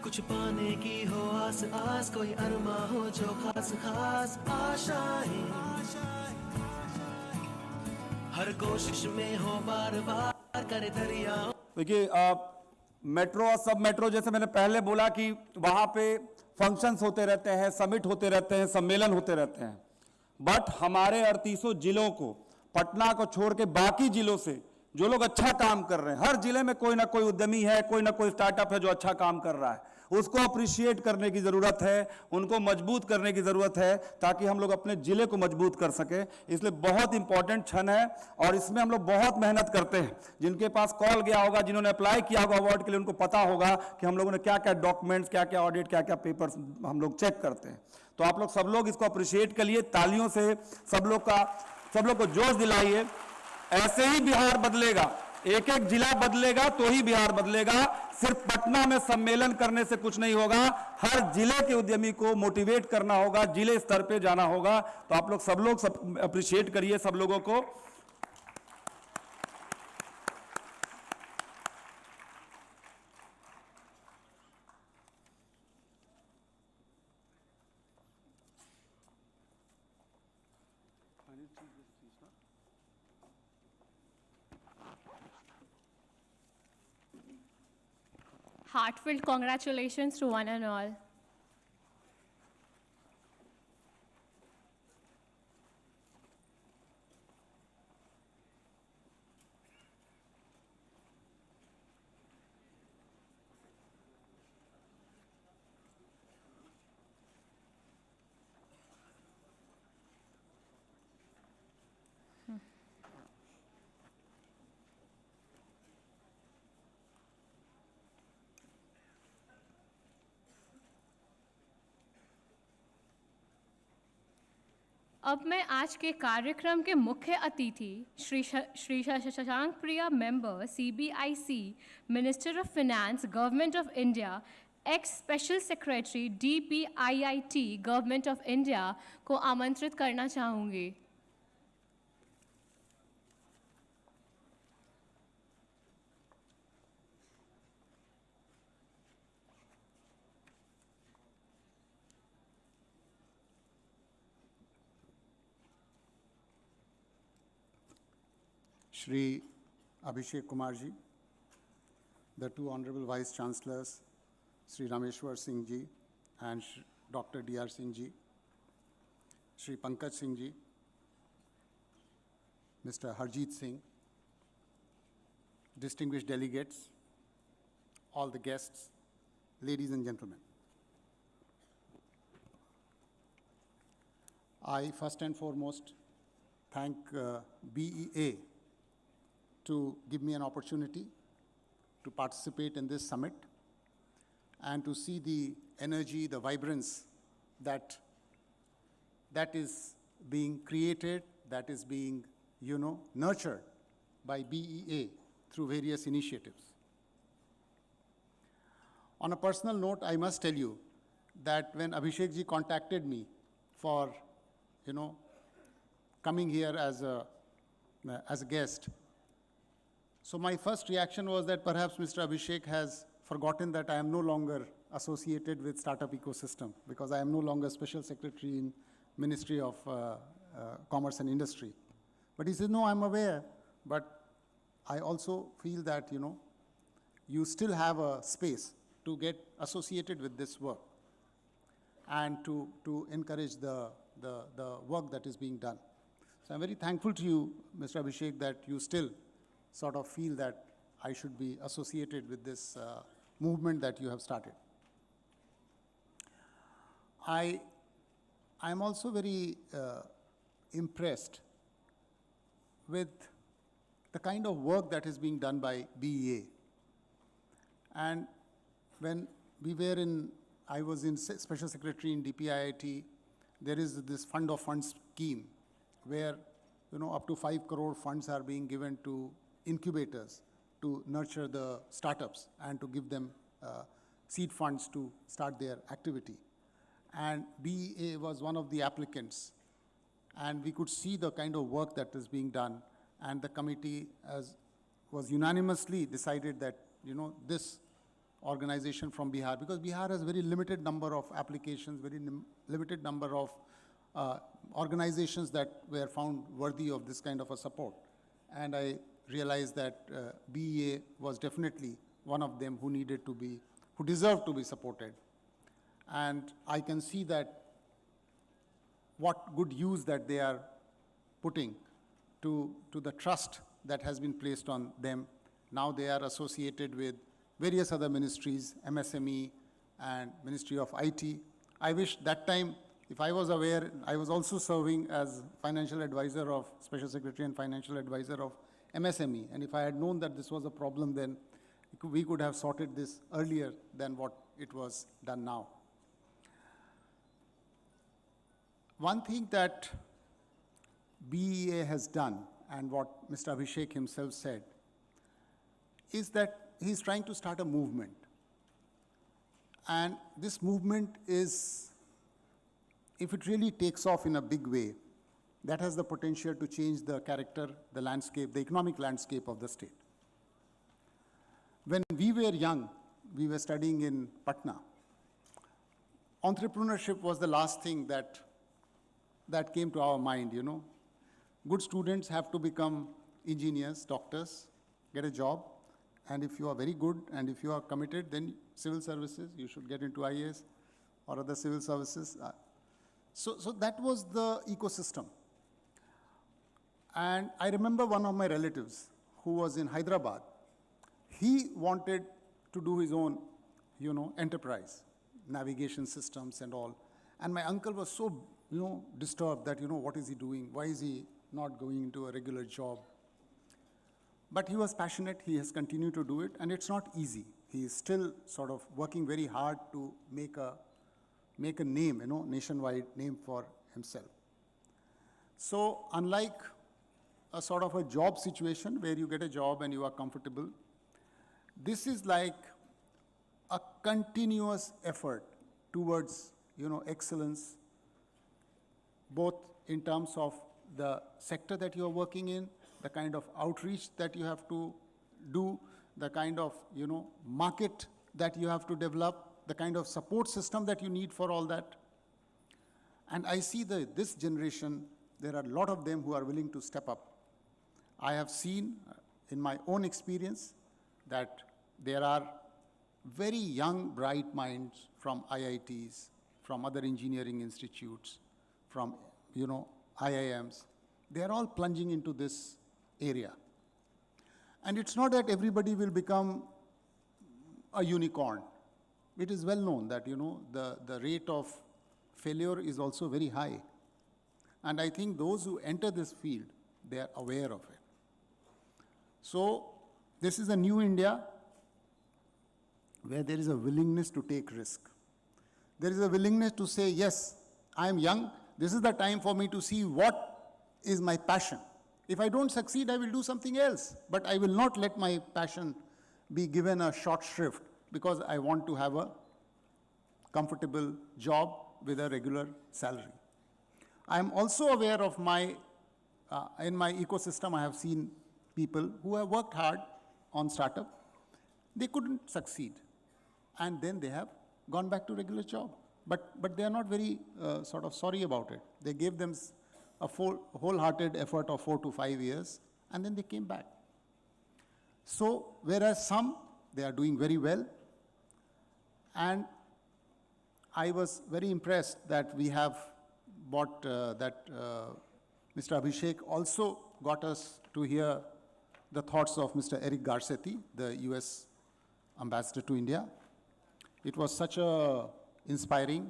कुछ पाने की हो आस आस, कोई अरमा हो जो खास खास आशाएं, हर कोशिश में हो बार बार करे दरियाओं। देखिए मेट्रो और सब मेट्रो, जैसे मैंने पहले बोला कि वहाँ पे फंक्शंस होते रहते हैं, समिट होते रहते हैं, सम्मेलन होते रहते हैं, बट हमारे 38 जिलों को, पटना को छोड़ के बाकी जिलों से जो लोग अच्छा काम कर रहे हैं, हर जिले में कोई ना कोई उद्यमी है, कोई ना कोई स्टार्टअप है जो अच्छा काम कर रहा है, उसको अप्रिशिएट करने की ज़रूरत है, उनको मजबूत करने की ज़रूरत है, ताकि हम लोग अपने ज़िले को मजबूत कर सकें। इसलिए बहुत इंपॉर्टेंट क्षण है और इसमें हम लोग बहुत मेहनत करते हैं। जिनके पास कॉल गया होगा, जिन्होंने अप्लाई किया होगा अवार्ड के लिए, उनको पता होगा कि हम लोगों ने क्या क्या डॉक्यूमेंट्स, क्या क्या ऑडिट, क्या क्या पेपर्स हम लोग चेक करते हैं। तो आप लोग सब लोग इसको अप्रिशिएट करिए, तालियों से सब लोग को जोश दिलाइए। ऐसे ही बिहार बदलेगा, एक एक जिला बदलेगा तो ही बिहार बदलेगा। सिर्फ पटना में सम्मेलन करने से कुछ नहीं होगा, हर जिले के उद्यमी को मोटिवेट करना होगा, जिले स्तर पे जाना होगा। तो आप लोग सब अप्रिशिएट करिए सब लोगों को। Heartfelt congratulations to one and all. अब मैं आज के कार्यक्रम के मुख्य अतिथि Shri Shashank Priya, member CBIC, minister of finance, government of India, ex special secretary DPIIT, government of India को आमंत्रित करना चाहूँगी। Shri Abhishek Kumar ji, the two Honorable Vice Chancellors, Shri Rameshwar Singh ji and Dr. DR Singh ji, Shri Pankaj Singh ji, Mr. Harjeet Singh, distinguished delegates, all the guests, ladies and gentlemen. I first and foremost thank BEA to give me an opportunity to participate in this summit and to see the energy, the vibrance that is being created, that is being, nurtured by BEA through various initiatives. On a personal note, I must tell you that when Abhishek ji contacted me for, coming here as a guest, so my first reaction was that perhaps Mr. Abhishek has forgotten that I am no longer associated with startup ecosystem, because I am no longer Special Secretary in Ministry of Commerce and Industry. But he said, no, I'm aware, but I also feel that, you still have a space to get associated with this work and to encourage the work that is being done. So I'm very thankful to you, Mr. Abhishek, that you still sort of feel that I should be associated with this movement that you have started. I'm also very impressed with the kind of work that is being done by BEA. And when I was in Special Secretary in DPIIT, there is this fund of funds scheme where, up to 5 crore funds are being given to incubators to nurture the startups and to give them seed funds to start their activity. And BEA was one of the applicants. And we could see the kind of work that is being done. And the committee was unanimously decided that, this organization from Bihar, because Bihar has very limited number of applications, very limited number of organizations that were found worthy of this kind of a support. And I realized that BEA was definitely one of them who needed to be, who deserved to be supported. And I can see that what good use that they are putting to the trust that has been placed on them. Now they are associated with various other ministries, MSME and Ministry of IT. I wish that time, if I was aware, I was also serving as financial advisor of, Special Secretary and financial advisor of MSME. And if I had known that this was a problem, then we could have sorted this earlier than what it was done now. One thing that BEA has done, and what Mr. Abhishek himself said, is that he's trying to start a movement. And this movement is, if it really takes off in a big way, that has the potential to change the character, the landscape, the economic landscape of the state. When we were young, we were studying in Patna. Entrepreneurship was the last thing that came to our mind, you know. Good students have to become engineers, doctors, get a job, and if you are very good and if you are committed, then civil services, you should get into IAS or other civil services. So that was the ecosystem. And I remember one of my relatives who was in Hyderabad. He wanted to do his own, you know, enterprise, navigation systems and all. And my uncle was so, you know, disturbed that, you know, what is he doing? Why is he not going into a regular job? But he was passionate. He has continued to do it, and it's not easy. He is still sort of working very hard to make a name, you know, nationwide name for himself. So unlike a sort of a job situation where you get a job and you are comfortable, this is like a continuous effort towards, you know, excellence, both in terms of the sector that you are working in, the kind of outreach that you have to do, the kind of, you know, market that you have to develop, the kind of support system that you need for all that. And I see this generation, there are a lot of them who are willing to step up. I have seen in my own experience that there are very young, bright minds from IITs, from other engineering institutes, from, you know, IIMs. They are all plunging into this area. And it's not that everybody will become a unicorn. It is well known that, you know, the rate of failure is also very high. And I think those who enter this field, they are aware of it. So this is a new India where there is a willingness to take risk. There is a willingness to say, yes, I am young. This is the time for me to see what is my passion. If I don't succeed, I will do something else. But I will not let my passion be given a short shrift because I want to have a comfortable job with a regular salary. I am also aware of in my ecosystem, I have seen people who have worked hard on startup. They couldn't succeed. And then they have gone back to regular job. But they are not very sort of sorry about it. They gave them a wholehearted effort of 4 to 5 years, and then they came back. So, whereas some, they are doing very well. And I was very impressed that we have bought Mr. Abhishek also got us to hear the thoughts of Mr. Eric Garcetti, the US ambassador to India. It was such a inspiring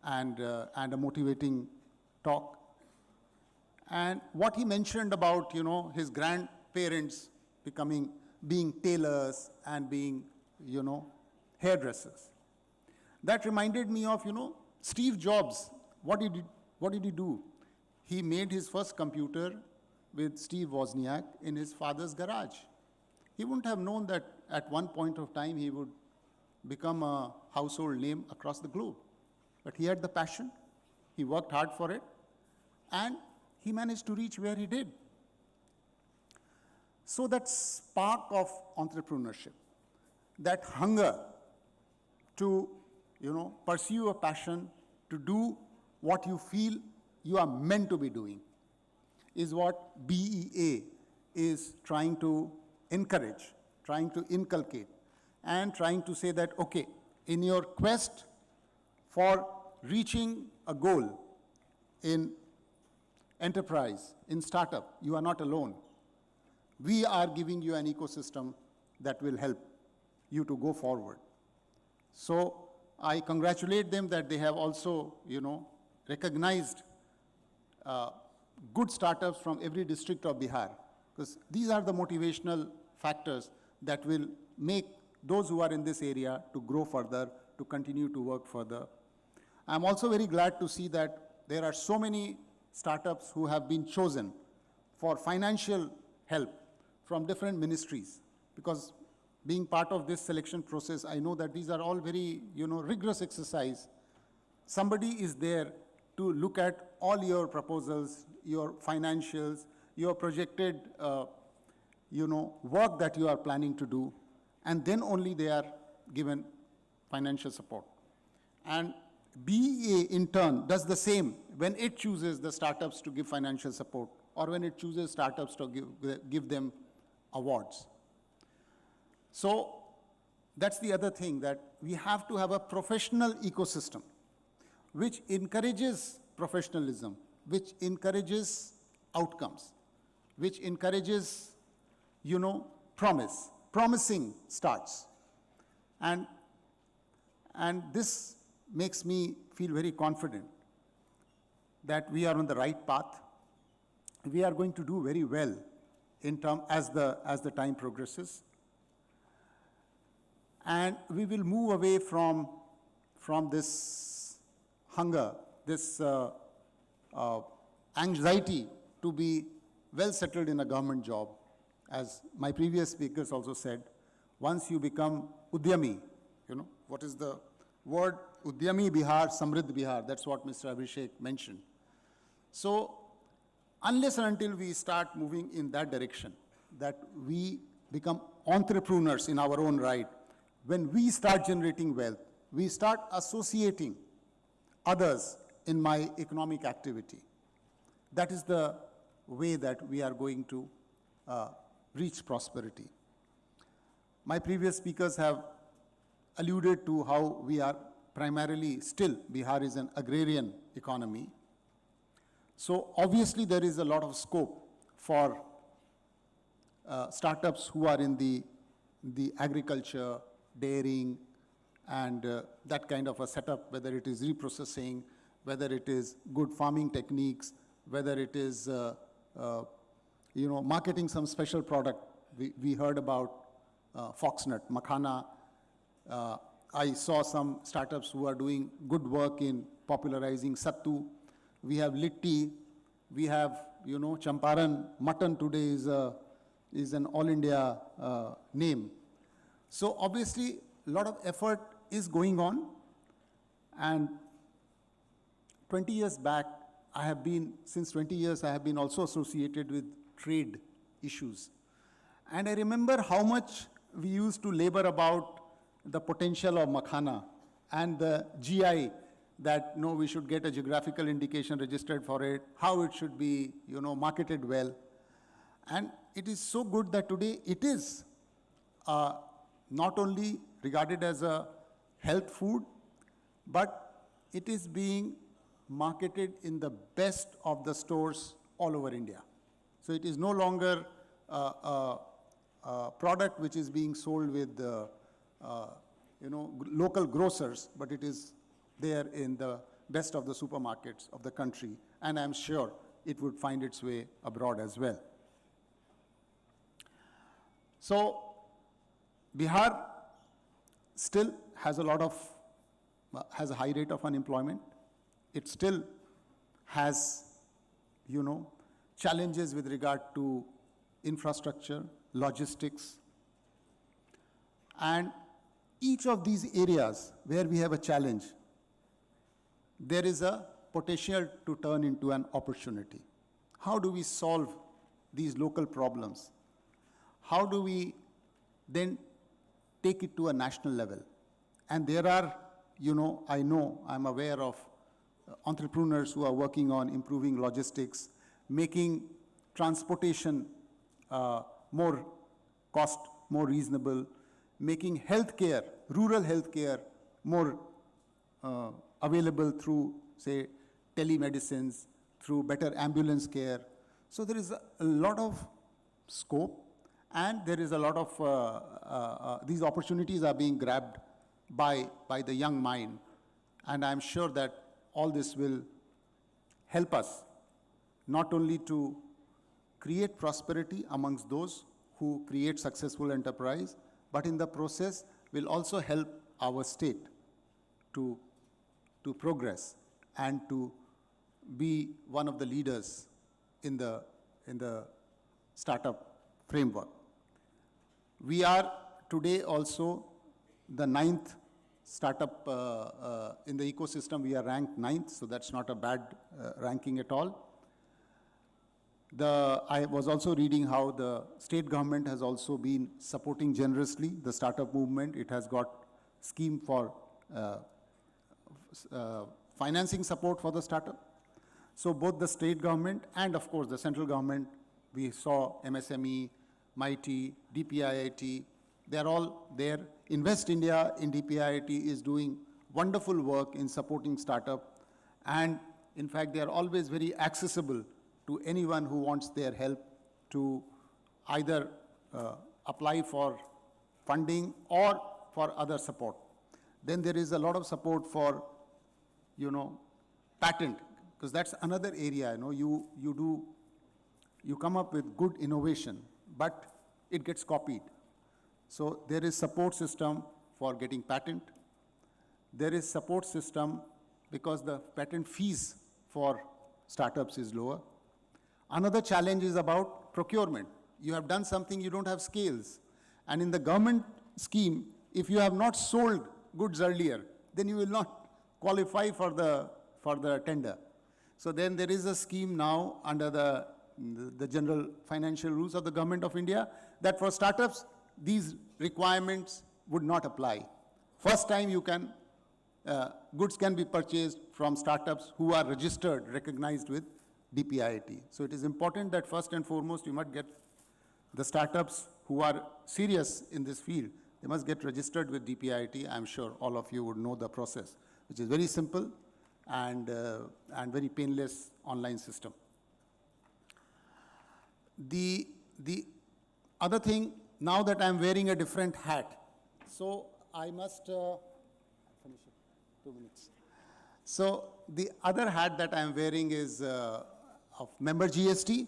and a motivating talk. And what he mentioned about, you know, his grandparents being tailors and being, you know, hairdressers. That reminded me of, you know, Steve Jobs. What did he do? He made his first computer with Steve Wozniak in his father's garage. He wouldn't have known that at one point of time he would become a household name across the globe. But he had the passion, he worked hard for it, and he managed to reach where he did. So that spark of entrepreneurship, that hunger to, pursue a passion, to do what you feel you are meant to be doing, is what BEA is trying to encourage, trying to inculcate, and trying to say that, okay, in your quest for reaching a goal in enterprise, in startup, you are not alone. We are giving you an ecosystem that will help you to go forward. So I congratulate them that they have also, recognized good startups from every district of Bihar, because these are the motivational factors that will make those who are in this area to grow further, to continue to work further. I'm also very glad to see that there are so many startups who have been chosen for financial help from different ministries, because being part of this selection process, I know that these are all very, rigorous exercise. Somebody is there to look at all your proposals, your financials, your projected, work that you are planning to do, and then only they are given financial support. And BEA, in turn, does the same when it chooses the startups to give financial support, or when it chooses startups to give them awards. So that's the other thing, that we have to have a professional ecosystem which encourages professionalism, which encourages outcomes, which encourages, promising starts. And this makes me feel very confident that we are on the right path. We are going to do very well as the time progresses. And we will move away from this hunger, this anxiety to be well settled in a government job. As my previous speakers also said, once you become Udyami, what is the word? Udyami Bihar, Samriddh Bihar, that's what Mr. Abhishek mentioned. So unless and until we start moving in that direction, that we become entrepreneurs in our own right, when we start generating wealth, we start associating others in my economic activity. That is the way that we are going to reach prosperity. My previous speakers have alluded to how we are primarily still, Bihar is an agrarian economy. So obviously there is a lot of scope for startups who are in the agriculture, dairying, and that kind of a setup, whether it is reprocessing, whether it is good farming techniques, whether it is marketing some special product. We heard about foxnut, makhana. I saw some startups who are doing good work in popularizing sattu. We have litti. We have, Champaran. Mutton today is an all India name. So obviously, a lot of effort is going on. And 20 years back, since 20 years, I have been also associated with trade issues. And I remember how much we used to labor about the potential of makhana and the GI, that we should get a geographical indication registered for it, how it should be, marketed well. And it is so good that today it is not only regarded as a health food, but it is being marketed in the best of the stores all over India. So it is no longer a product which is being sold with local grocers, but it is there in the best of the supermarkets of the country, and I'm sure it would find its way abroad as well. So Bihar still has has a high rate of unemployment. It still has, challenges with regard to infrastructure, logistics, and each of these areas where we have a challenge, there is a potential to turn into an opportunity. How do we solve these local problems? How do we then take it to a national level? And there are, I'm aware of entrepreneurs who are working on improving logistics, making transportation more reasonable, making healthcare, rural healthcare more available through, say, telemedicines, through better ambulance care. So there is a lot of scope, and there is a lot of, these opportunities are being grabbed by the young mind. And I'm sure that all this will help us not only to create prosperity amongst those who create successful enterprise, but in the process will also help our state to progress and to be one of the leaders in the startup framework. We are today also the 9th startup in the ecosystem. We are ranked 9th, so that's not a bad ranking at all. I was also reading how the state government has also been supporting generously the startup movement. It has got scheme for financing support for the startup. So both the state government and of course the central government, we saw MSME, MIT, DPIIT, they're all there. Invest India in DPIIT is doing wonderful work in supporting startup, and in fact they are always very accessible to anyone who wants their help to either apply for funding or for other support. Then there is a lot of support for, patent, because that's another area. You come up with good innovation, but it gets copied. So there is support system for getting patent. There is support system because the patent fees for startups is lower. Another challenge is about procurement. You have done something, you don't have scales. And in the government scheme, if you have not sold goods earlier, then you will not qualify for the tender. So then there is a scheme now under the general financial rules of the Government of India that for startups, these requirements would not apply. First time goods can be purchased from startups who are registered, recognized with DPIIT. So it is important that first and foremost, you must get the startups who are serious in this field, they must get registered with DPIIT. I'm sure all of you would know the process, which is very simple and very painless online system. The other thing, now that I'm wearing a different hat, so I must finish it, 2 minutes. So the other hat that I'm wearing is of member GST.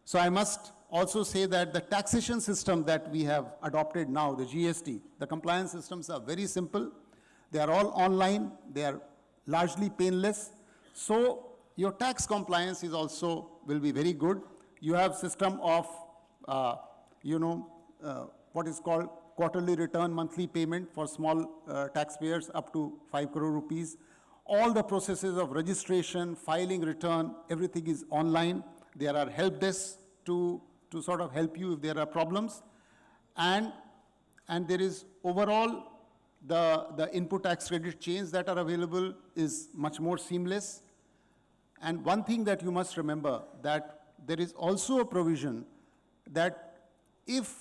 So I must also say that the taxation system that we have adopted now, the GST, the compliance systems are very simple. They are all online. They are largely painless. So your tax compliance is also will be very good. You have system of, what is called quarterly return, monthly payment for small taxpayers up to 5 crore rupees. All the processes of registration, filing return, everything is online. There are help desks to sort of help you if there are problems. And there is overall, the input tax credit chains that are available is much more seamless. And one thing that you must remember, that there is also a provision that if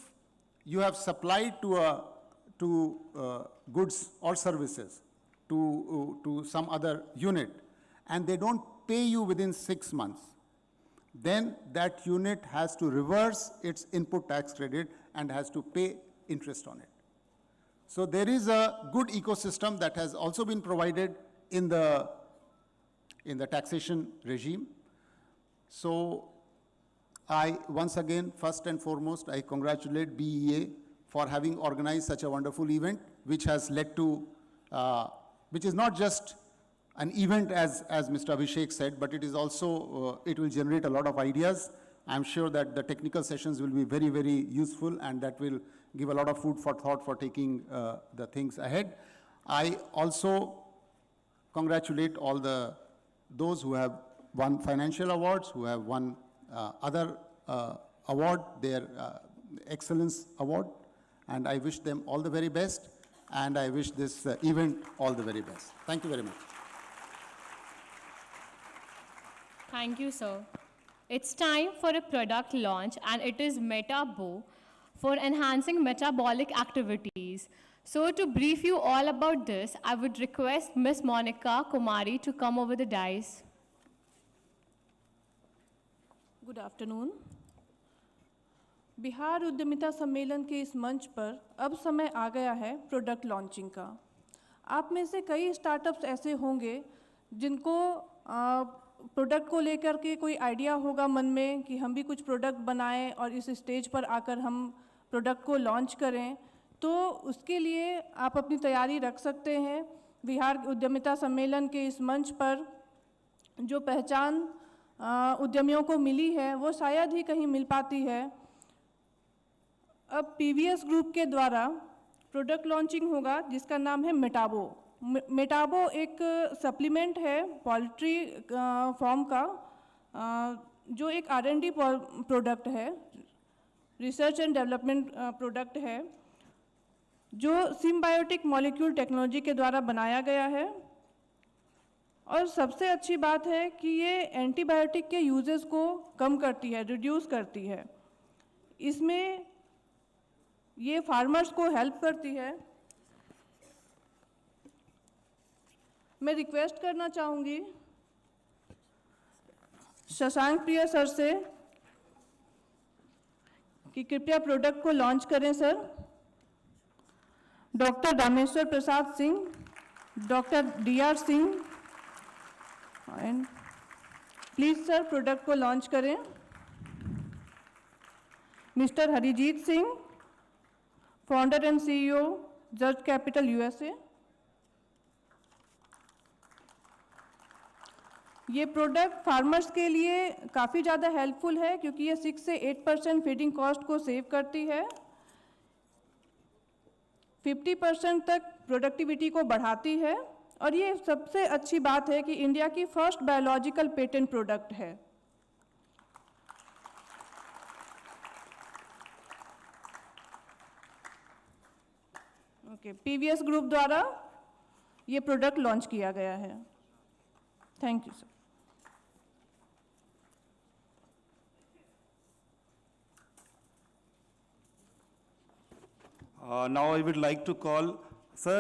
you have supplied to goods or services to some other unit and they don't pay you within 6 months, then that unit has to reverse its input tax credit and has to pay interest on it. So there is a good ecosystem that has also been provided in the taxation regime. So once again, first and foremost, I congratulate BEA for having organized such a wonderful event, which has led to, which is not just an event as Mr. Abhishek said, but it is also, it will generate a lot of ideas. I'm sure that the technical sessions will be very, very useful, and that will give a lot of food for thought for taking the things ahead. I also congratulate all those who have won financial awards, who have won other award, their excellence award, and I wish them all the very best. and I wish this event all the very best. Thank you very much. Thank you, sir. It's time for a product launch, and it is Metabo for enhancing metabolic activities. So to brief you all about this, I would request Ms. Monica Kumari to come over the dais. Good afternoon. Bihar उद्यमिता सम्मेलन के इस मंच पर अब समय आ गया है प्रोडक्ट लॉन्चिंग का। आप में से कई स्टार्टअप्स ऐसे होंगे जिनको प्रोडक्ट को लेकर के कोई आइडिया होगा मन में कि हम भी कुछ प्रोडक्ट बनाएं और इस स्टेज पर आकर हम प्रोडक्ट को लॉन्च करें। तो उसके लिए आप अपनी तैयारी रख सकते हैं। बिहार उद्यमिता सम्मेलन के इस मंच पर जो पहचान उद्यमियों को मिली है वो शायद ही कहीं मिल पाती है। अब पीवीएस ग्रुप के द्वारा प्रोडक्ट लॉन्चिंग होगा जिसका नाम है मेटाबो। मेटाबो एक सप्लीमेंट है पोल्ट्री फॉर्म का, जो एक R&D प्रोडक्ट है, रिसर्च एंड डेवलपमेंट प्रोडक्ट है, जो सिम्बायोटिक मॉलिक्यूल टेक्नोलॉजी के द्वारा बनाया गया है। और सबसे अच्छी बात है कि ये एंटीबायोटिक के यूजेस को कम करती है, रिड्यूस करती है। इसमें ये फार्मर्स को हेल्प करती है। मैं रिक्वेस्ट करना चाहूँगी शशांक प्रिया सर से कि कृपया प्रोडक्ट को लॉन्च करें sir. Doctor Rameshwar Prasad Singh, doctor DR Singh, and please sir product को लॉन्च करें। Mister Harijeet Singh, founder and CEO जज कैपिटल USA। ये प्रोडक्ट फार्मर्स के लिए काफ़ी ज़्यादा हेल्पफुल है क्योंकि ये 6 से 8% फीडिंग कॉस्ट को सेव करती है, 50% तक प्रोडक्टिविटी को बढ़ाती है, और ये सबसे अच्छी बात है कि इंडिया की फर्स्ट बायोलॉजिकल पेटेंट प्रोडक्ट है। ओके, पीवीएस ग्रुप द्वारा ये प्रोडक्ट लॉन्च किया गया है। Thank you sir. Now I would like to call, sir,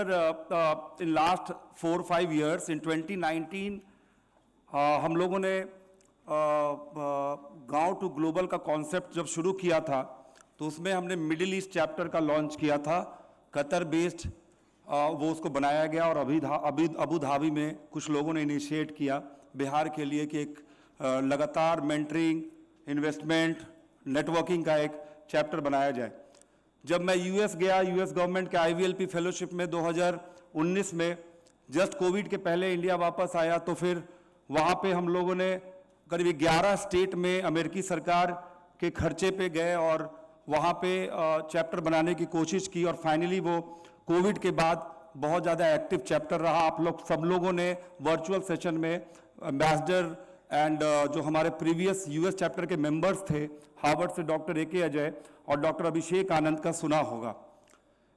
in last 4-5 years, in 2019, हम लोगों ने गांव टू ग्लोबल का कॉन्सेप्ट जब शुरू किया था तो उसमें हमने मिडिल ईस्ट चैप्टर का लॉन्च किया था, कतर बेस्ड वो उसको बनाया गया, और अभी अबू धाबी में कुछ लोगों ने इनिशिएट किया बिहार के लिए कि एक लगातार मेंटरिंग, इन्वेस्टमेंट, नेटवर्किंग का एक चैप्टर बनाया जाए। जब मैं US गया, US गवर्नमेंट के IVLP फेलोशिप में 2019 में, जस्ट कोविड के पहले इंडिया वापस आया, तो फिर वहाँ पे हम लोगों ने करीब 11 स्टेट में अमेरिकी सरकार के खर्चे पे गए और वहाँ पे चैप्टर बनाने की कोशिश की, और फाइनली वो कोविड के बाद बहुत ज़्यादा एक्टिव चैप्टर रहा। आप लोग सब लोगों ने वर्चुअल सेशन में एम्बेसडर एंड जो हमारे प्रीवियस US चैप्टर के मेंबर्स थे, हार्वर्ड से डॉक्टर AK अजय और डॉक्टर अभिषेक आनंद का सुना होगा।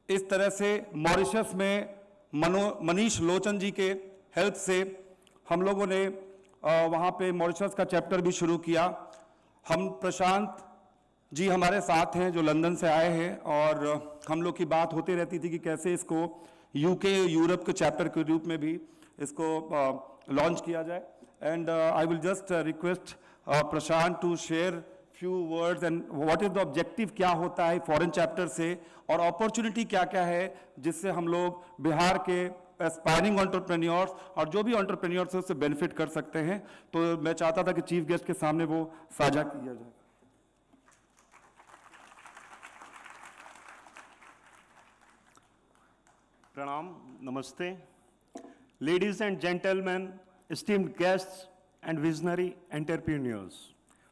इस तरह से मॉरिशस में मनीष लोचन जी के हेल्प से हम लोगों ने वहाँ पे मॉरिशस का चैप्टर भी शुरू किया। हम प्रशांत जी हमारे साथ हैं जो लंदन से आए हैं, और हम लोग की बात होती रहती थी कि कैसे इसको UK यूरोप के चैप्टर के रूप में भी इसको लॉन्च किया जाए। And I will just request Prashant to share few words and what is the objective, क्या होता है फॉरेन चैप्टर से, और अपॉर्चुनिटी क्या क्या है जिससे हम लोग बिहार के एस्पायरिंग एंटरप्रेन्योर्स और जो भी एंटरप्रेन्योर्स है उससे बेनिफिट कर सकते हैं। तो मैं चाहता था कि चीफ गेस्ट के सामने वो साझा किया जाए। Pranam, Namaste. Ladies and gentlemen, esteemed guests and visionary entrepreneurs.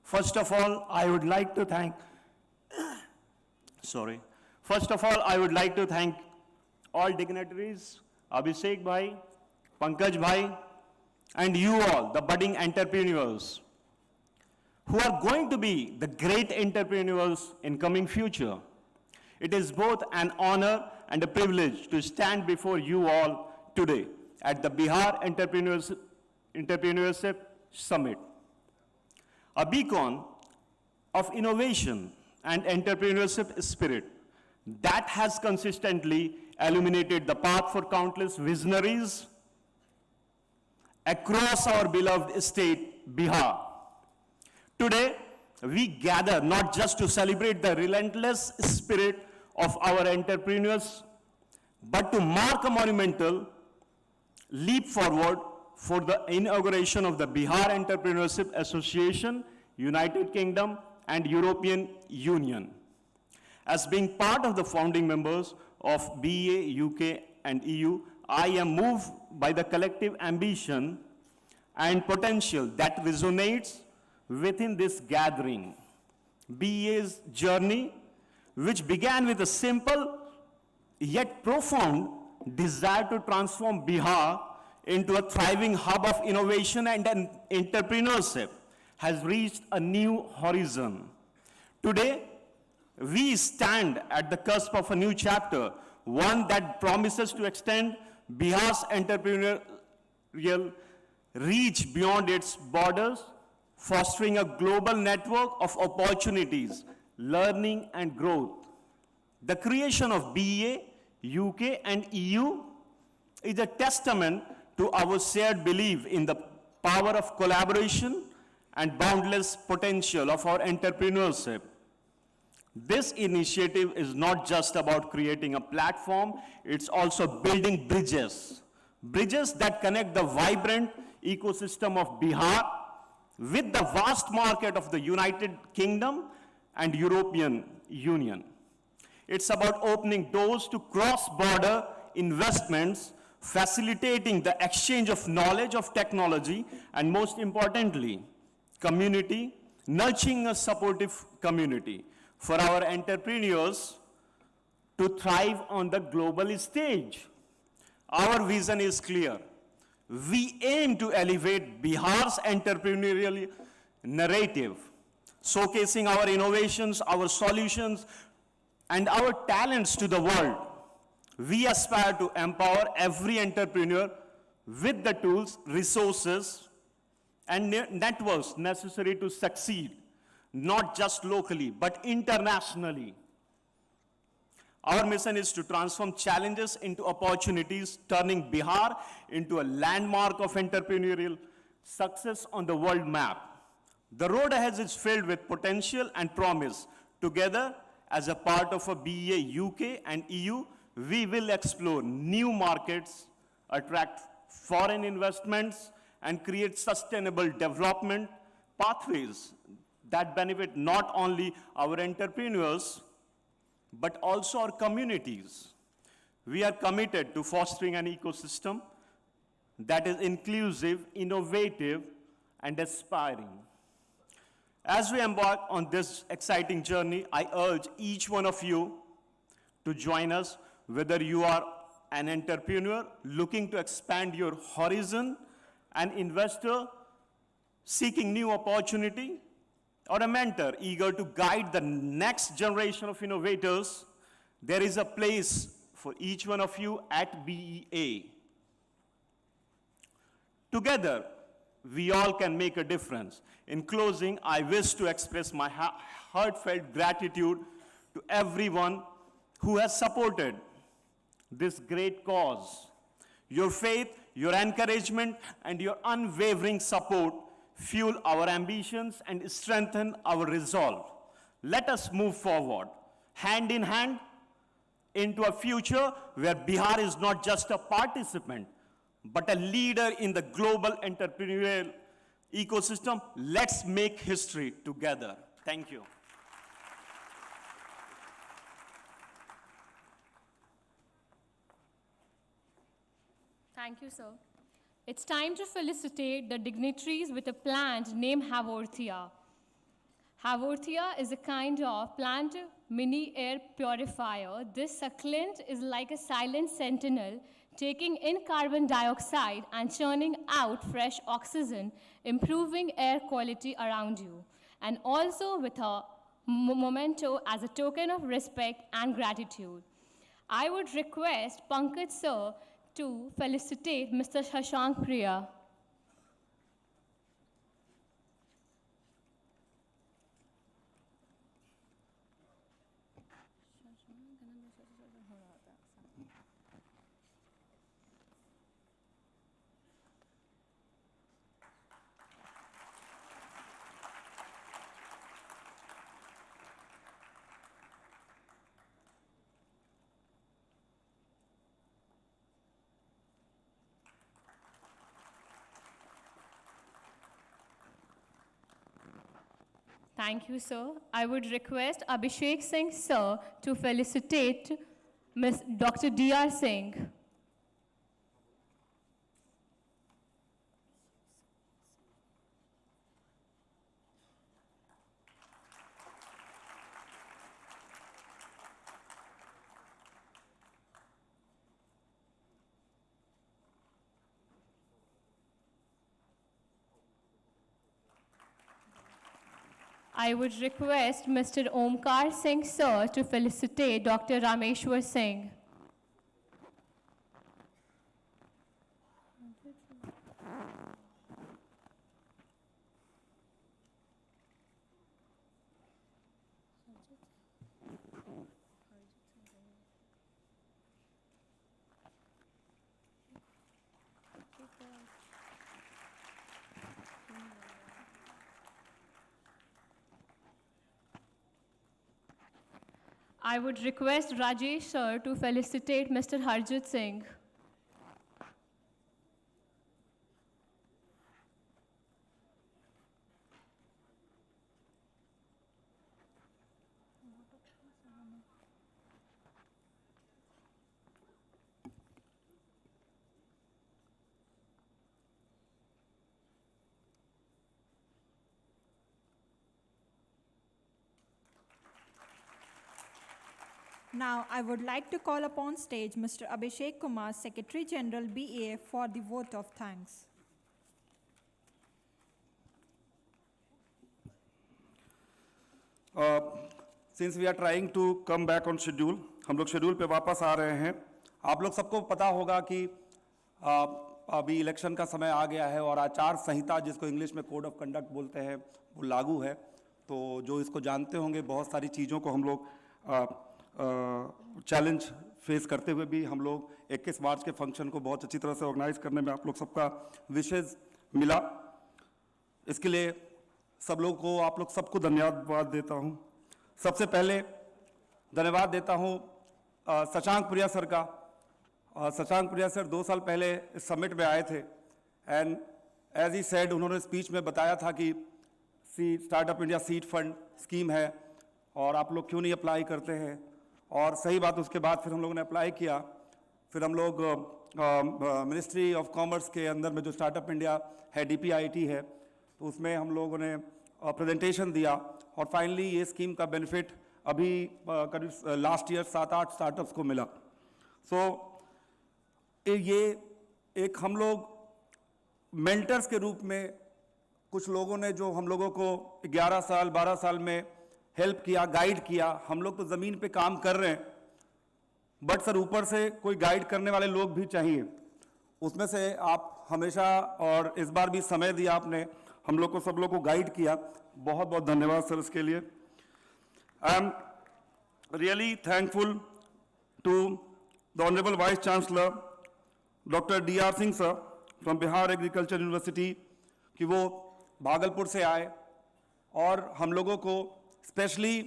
First of all, I would like to thank, all dignitaries, Abhishek Bhai, Pankaj Bhai, and you all, the budding entrepreneurs, who are going to be the great entrepreneurs in coming future. It is both an honor and a privilege to stand before you all today at the Bihar Entrepreneurship Summit, a beacon of innovation and entrepreneurship spirit that has consistently illuminated the path for countless visionaries across our beloved state, Bihar. Today, we gather not just to celebrate the relentless spirit of our entrepreneurs, but to mark a monumental leap forward for the inauguration of the Bihar Entrepreneurship Association, United Kingdom, and European Union. As being part of the founding members of BEA, UK, and EU, I am moved by the collective ambition and potential that resonates within this gathering. BEA's journey, which began with a simple yet profound desire to transform Bihar into a thriving hub of innovation and entrepreneurship, has reached a new horizon. Today, we stand at the cusp of a new chapter, one that promises to extend Bihar's entrepreneurial reach beyond its borders, fostering a global network of opportunities, learning, and growth. The creation of BEA, UK, and EU is a testament to our shared belief in the power of collaboration and boundless potential of our entrepreneurship. This initiative is not just about creating a platform, it's also building bridges. Bridges that connect the vibrant ecosystem of Bihar with the vast market of the United Kingdom and European Union. It's about opening doors to cross-border investments, facilitating the exchange of knowledge of technology, and most importantly, community, nurturing a supportive community for our entrepreneurs to thrive on the global stage. Our vision is clear. We aim to elevate Bihar's entrepreneurial narrative, showcasing our innovations, our solutions, and our talents to the world. We aspire to empower every entrepreneur with the tools, resources, and networks necessary to succeed, not just locally, but internationally. Our mission is to transform challenges into opportunities, turning Bihar into a landmark of entrepreneurial success on the world map. The road ahead is filled with potential and promise. Together, as a part of a BEA, UK, and EU, we will explore new markets, attract foreign investments, and create sustainable development pathways that benefit not only our entrepreneurs, but also our communities. We are committed to fostering an ecosystem that is inclusive, innovative, and aspiring. As we embark on this exciting journey, I urge each one of you to join us, whether you are an entrepreneur looking to expand your horizon, an investor seeking new opportunity, or a mentor eager to guide the next generation of innovators. There is a place for each one of you at BEA. Together, we all can make a difference. In closing, I wish to express my heartfelt gratitude to everyone who has supported this great cause. Your faith, your encouragement, and your unwavering support fuel our ambitions and strengthen our resolve. Let us move forward, hand in hand, into a future where Bihar is not just a participant, but a leader in the global entrepreneurial ecosystem. Let's make history together. Thank you. Thank you, sir. It's time to felicitate the dignitaries with a plant named Haworthia. Haworthia is a kind of plant mini air purifier. This succulent is like a silent sentinel, taking in carbon dioxide and churning out fresh oxygen, improving air quality around you. And also with a memento as a token of respect and gratitude. I would request Pankaj sir to felicitate Mr. Shashank Priya. Thank you, sir. I would request Abhishek Singh, sir, to felicitate Ms. Dr. D.R. Singh. I would request Mr. Omkar Singh, sir, to felicitate Dr. Rameshwar Singh. I would request Rajesh sir to felicitate Mr. Harjit Singh. Now, I would like to call upon stage Mr. Abhishek Kumar, Secretary General, BEA, for the vote of thanks. Since we are trying to come back on schedule, हम लोग schedule पे वापस आ रहे हैं. आप लोग सबको पता होगा कि अभी इलेक्शन का समय आ गया है और आचार संहिता, जिसको इंग्लिश में कोड ऑफ कंडक्ट बोलते हैं, वो लागू है. तो जो इसको जानते होंगे, बहुत सारी चीज़ों को हम लोग चैलेंज फेस करते हुए भी हम लोग 21 मार्च के फंक्शन को बहुत अच्छी तरह से ऑर्गेनाइज करने में आप लोग सबका विशेष मिला. इसके लिए सब लोग को, आप लोग सबको धन्यवाद देता हूं. सबसे पहले धन्यवाद देता हूं शशांक प्रिया सर का. शशांक प्रिया सर 2 साल पहले इस समिट में आए थे एंड एज ही सेड, उन्होंने स्पीच में बताया था कि startup India seed fund scheme है और आप लोग क्यों नहीं अप्लाई करते हैं. और सही बात, उसके बाद फिर हम लोगों ने अप्लाई किया. फिर हम लोग मिनिस्ट्री ऑफ कॉमर्स के अंदर में जो स्टार्टअप इंडिया है, DPIIT है, तो उसमें हम लोगों ने प्रेजेंटेशन दिया और फाइनली ये स्कीम का बेनिफिट अभी करीब लास्ट ईयर 7-8 स्टार्टअप्स को मिला. सो ये एक हम लोग मेंटर्स के रूप में, कुछ लोगों ने जो हम लोगों को 11 साल 12 साल में हेल्प किया, गाइड किया. हम लोग तो ज़मीन पे काम कर रहे हैं, बट सर ऊपर से कोई गाइड करने वाले लोग भी चाहिए. उसमें से आप हमेशा, और इस बार भी समय दिया आपने, हम लोग को, सब लोग को गाइड किया. बहुत बहुत धन्यवाद सर इसके लिए. I am really thankful to the honourable vice chancellor doctor D.R. Singh sir from Bihar agriculture university कि वो भागलपुर से आए और हम लोगों को स्पेशली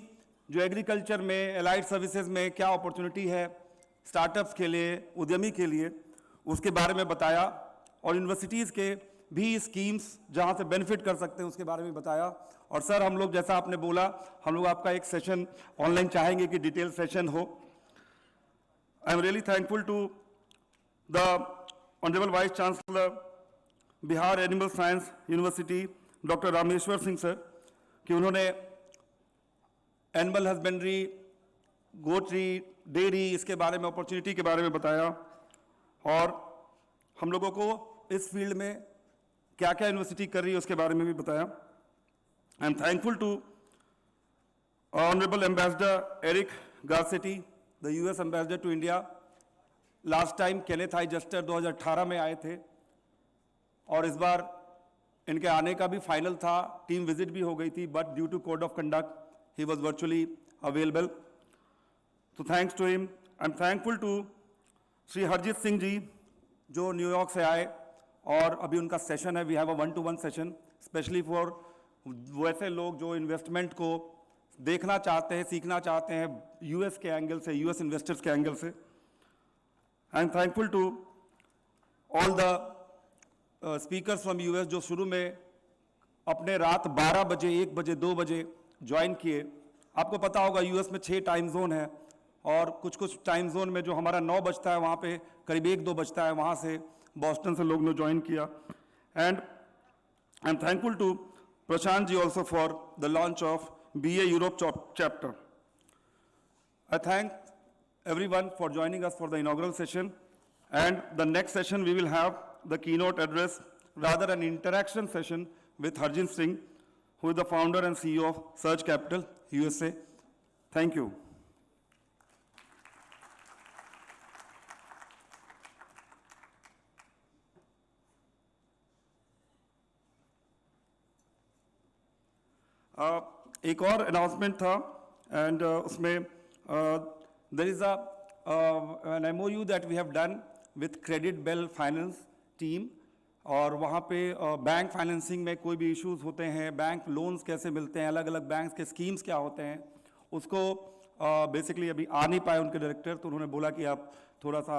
जो एग्रीकल्चर में, एलाइड सर्विसेज में क्या अपॉर्चुनिटी है स्टार्टअप्स के लिए, उद्यमी के लिए, उसके बारे में बताया. और यूनिवर्सिटीज़ के भी स्कीम्स जहां से बेनिफिट कर सकते हैं उसके बारे में बताया. और सर हम लोग, जैसा आपने बोला, हम लोग आपका एक सेशन ऑनलाइन चाहेंगे कि डिटेल सेशन हो. I am really thankful to the honourable vice chancellor Bihar animal science university doctor Rameshwar Singh sir कि उन्होंने एनिमल हस्बेंड्री, गोट्री, डेयरी, इसके बारे में, अपॉर्चुनिटी के बारे में बताया और हम लोगों को इस फील्ड में क्या क्या यूनिवर्सिटी कर रही है उसके बारे में भी बताया. I am thankful to Honorable Ambassador Eric Garcetti, the US Ambassador to India. Last time Kenneth I. Jester 2018 में आए थे और इस बार इनके आने का भी फाइनल था, टीम विजिट भी हो गई थी, but due to code of conduct he was virtually available. तो thanks to him. I am thankful to Shri Harjeet Singh ji जो न्यूयॉर्क से आए और अभी उनका सेशन है. We have a 1-to-1 session specially for वैसे लोग जो इन्वेस्टमेंट को देखना चाहते हैं, सीखना चाहते हैं यूएस के एंगल से, यूएस इन्वेस्टर्स के एंगल से. I am thankful to all the speakers from US जो शुरू में अपने रात 12 बजे, 1 बजे, 2 बजे ज्वाइन किए. आपको पता होगा यूएस में 6 टाइम जोन है और कुछ कुछ टाइम जोन में जो हमारा 9 बजता है वहाँ पे करीब 1-2 बजता है, वहाँ से बॉस्टन से लोग ने ज्वाइन किया. And I am thankful to Prashant ji also for the launch of BA Europe chapter. I thank everyone for joining us for the inaugural session, and the next session we will have the keynote address, rather an interaction session with Harjit Singh, who is the founder and CEO of Surge Capital, USA. Thank you. एक और announcement था and उसमें there is an MOU that we have done with credit bell finance team. और वहाँ पे bank financing में कोई भी इश्यूज होते हैं, बैंक लोन्स कैसे मिलते हैं, अलग अलग बैंक्स के स्कीम्स क्या होते हैं, उसको बेसिकली अभी आ नहीं पाए उनके डायरेक्टर, तो उन्होंने बोला कि आप थोड़ा सा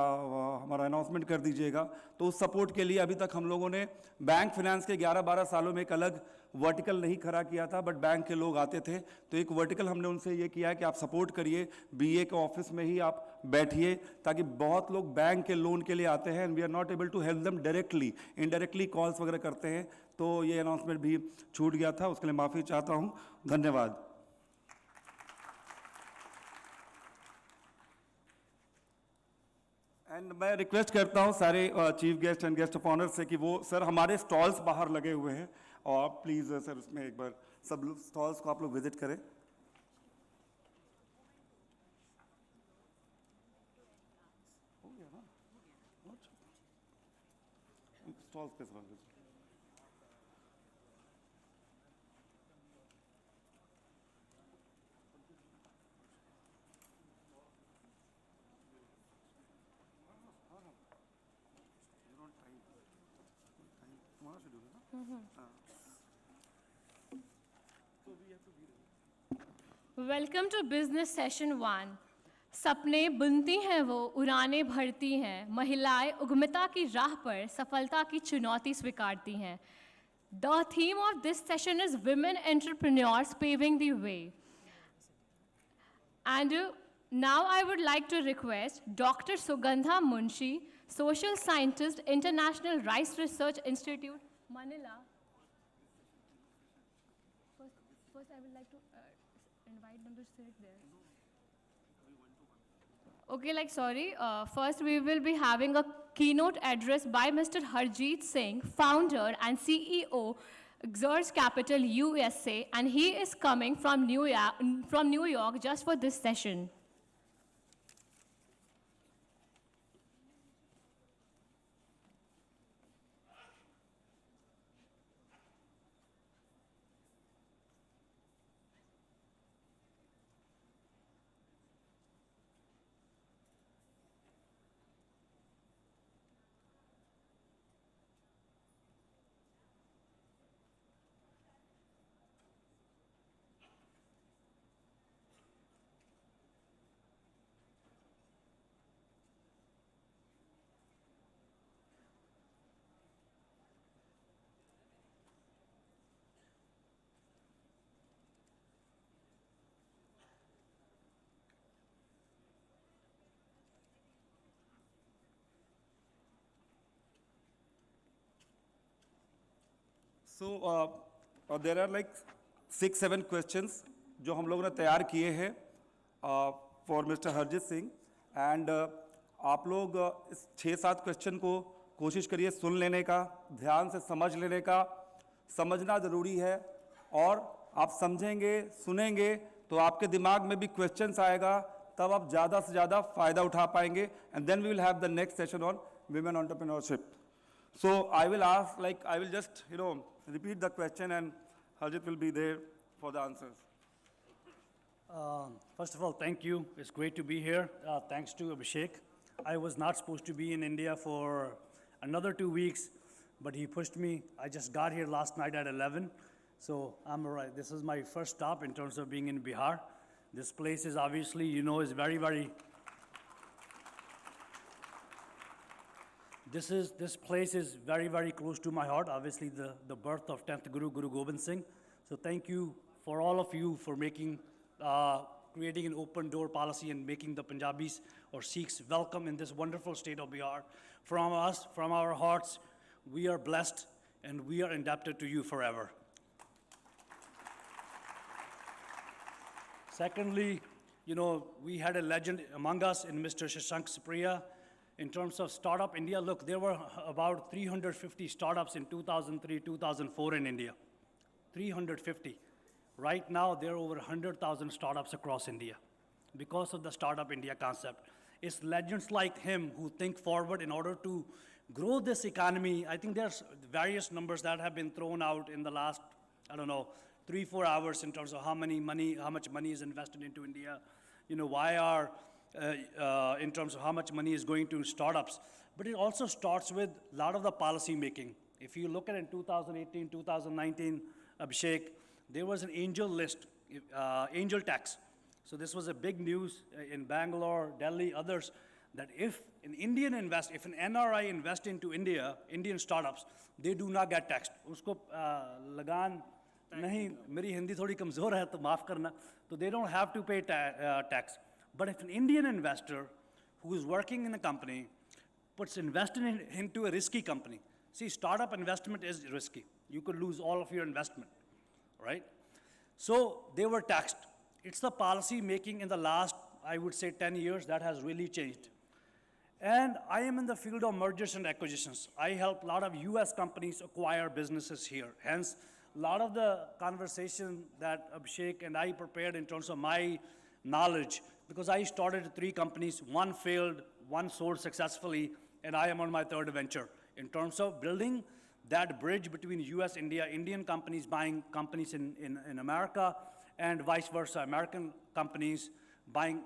हमारा अनाउंसमेंट कर दीजिएगा. तो उस सपोर्ट के लिए अभी तक हम लोगों ने बैंक फाइनेंस के 11-12 सालों में एक अलग वर्टिकल नहीं खड़ा किया था, बट बैंक के लोग आते थे, तो एक वर्टिकल हमने उनसे ये किया है कि आप सपोर्ट करिए, BA के ऑफिस में ही आप बैठिए, ताकि बहुत लोग बैंक के लोन के लिए आते हैं and we are not able to help them directly, indirectly calls वगैरह करते हैं. तो ये अनाउंसमेंट भी छूट गया था, उसके लिए माफ़ी चाहता हूँ. धन्यवाद. एंड मैं रिक्वेस्ट करता हूँ सारे chief guest and guest of honour से कि वो सर हमारे स्टॉल्स बाहर लगे हुए हैं और प्लीज़ सर उसमें एक बार सब स्टॉल्स को आप लोग विजिट करें. स्टॉल्स पे sir welcome to business session 1. सपने बुनती हैं वो, उड़ानें भरती हैं, महिलाएं उद्यमिता की राह पर सफलता की चुनौती स्वीकारती हैं. The theme of this session is women entrepreneurs paving the way. And now I would like to request doctor Sugandha Munshi, social scientist, international rice research institute, Manila. First, I would like to invite them to sit there. Okay, sorry. First, we will be having a keynote address by Mr. Harjit Singh, founder and CEO, Surge Capital USA, and he is coming from New York just for this session. So there are like 6-7 questions जो हम लोगों ने तैयार किए हैं for mister Harjeet Singh. And आप लोग इस 6-7 क्वेश्चन को कोशिश करिए सुन लेने का, ध्यान से समझ लेने का. समझना ज़रूरी है और आप समझेंगे, सुनेंगे तो आपके दिमाग में भी क्वेश्चंस आएगा, तब आप ज़्यादा से ज़्यादा फ़ायदा उठा पाएंगे. And then we will have the next session on women entrepreneurship. So I will ask, like, I will just, repeat the question and Harjit will be there for the answers. First of all, thank you. It's great to be here. Thanks to Abhishek. I was not supposed to be in India for another 2 weeks, but he pushed me. I just got here last night at 11, so I'm all right. This is my first stop in terms of being in Bihar. This place is obviously, is very, very, this place is very, very close to my heart. Obviously, the birth of 10th Guru, Guru Gobind Singh. So thank you for all of you for creating an open door policy and making the Punjabis or Sikhs welcome in this wonderful state of Bihar. From us, from our hearts, we are blessed and we are indebted to you forever. Secondly, we had a legend among us in Mr. Shashank Supriya. In terms of Startup India, look, there were about 350 startups in 2003, 2004 in India. 350. Right now, there are over 100,000 startups across India because of the Startup India concept. It's legends like him who think forward in order to grow this economy. I think there's various numbers that have been thrown out in the last, 3-4 hours in terms of how much money is invested into India. In terms of how much money is going to startups. But it also starts with a lot of the policy making. If you look at in 2018, 2019, Abhishek, there was an angel list, angel tax. So this was a big news in Bangalore, Delhi, others, that if an NRI invest into Indian startups, they do not get taxed. Usko lagan nahi, meri Hindi thodi kamzor hai, to maaf karna. So they don't have to pay tax. But if an Indian investor who is working in a company puts invested into a risky company, see, startup investment is risky. You could lose all of your investment, right? So they were taxed. It's the policy making in the last, I would say, 10 years that has really changed. And I am in the field of mergers and acquisitions. I help a lot of US companies acquire businesses here. Hence, a lot of the conversation that Abhishek and I prepared in terms of my knowledge, because I started 3 companies, 1 failed, 1 sold successfully, and I am on my 3rd venture in terms of building that bridge between US, India, Indian companies buying companies in America, and vice versa, American companies buying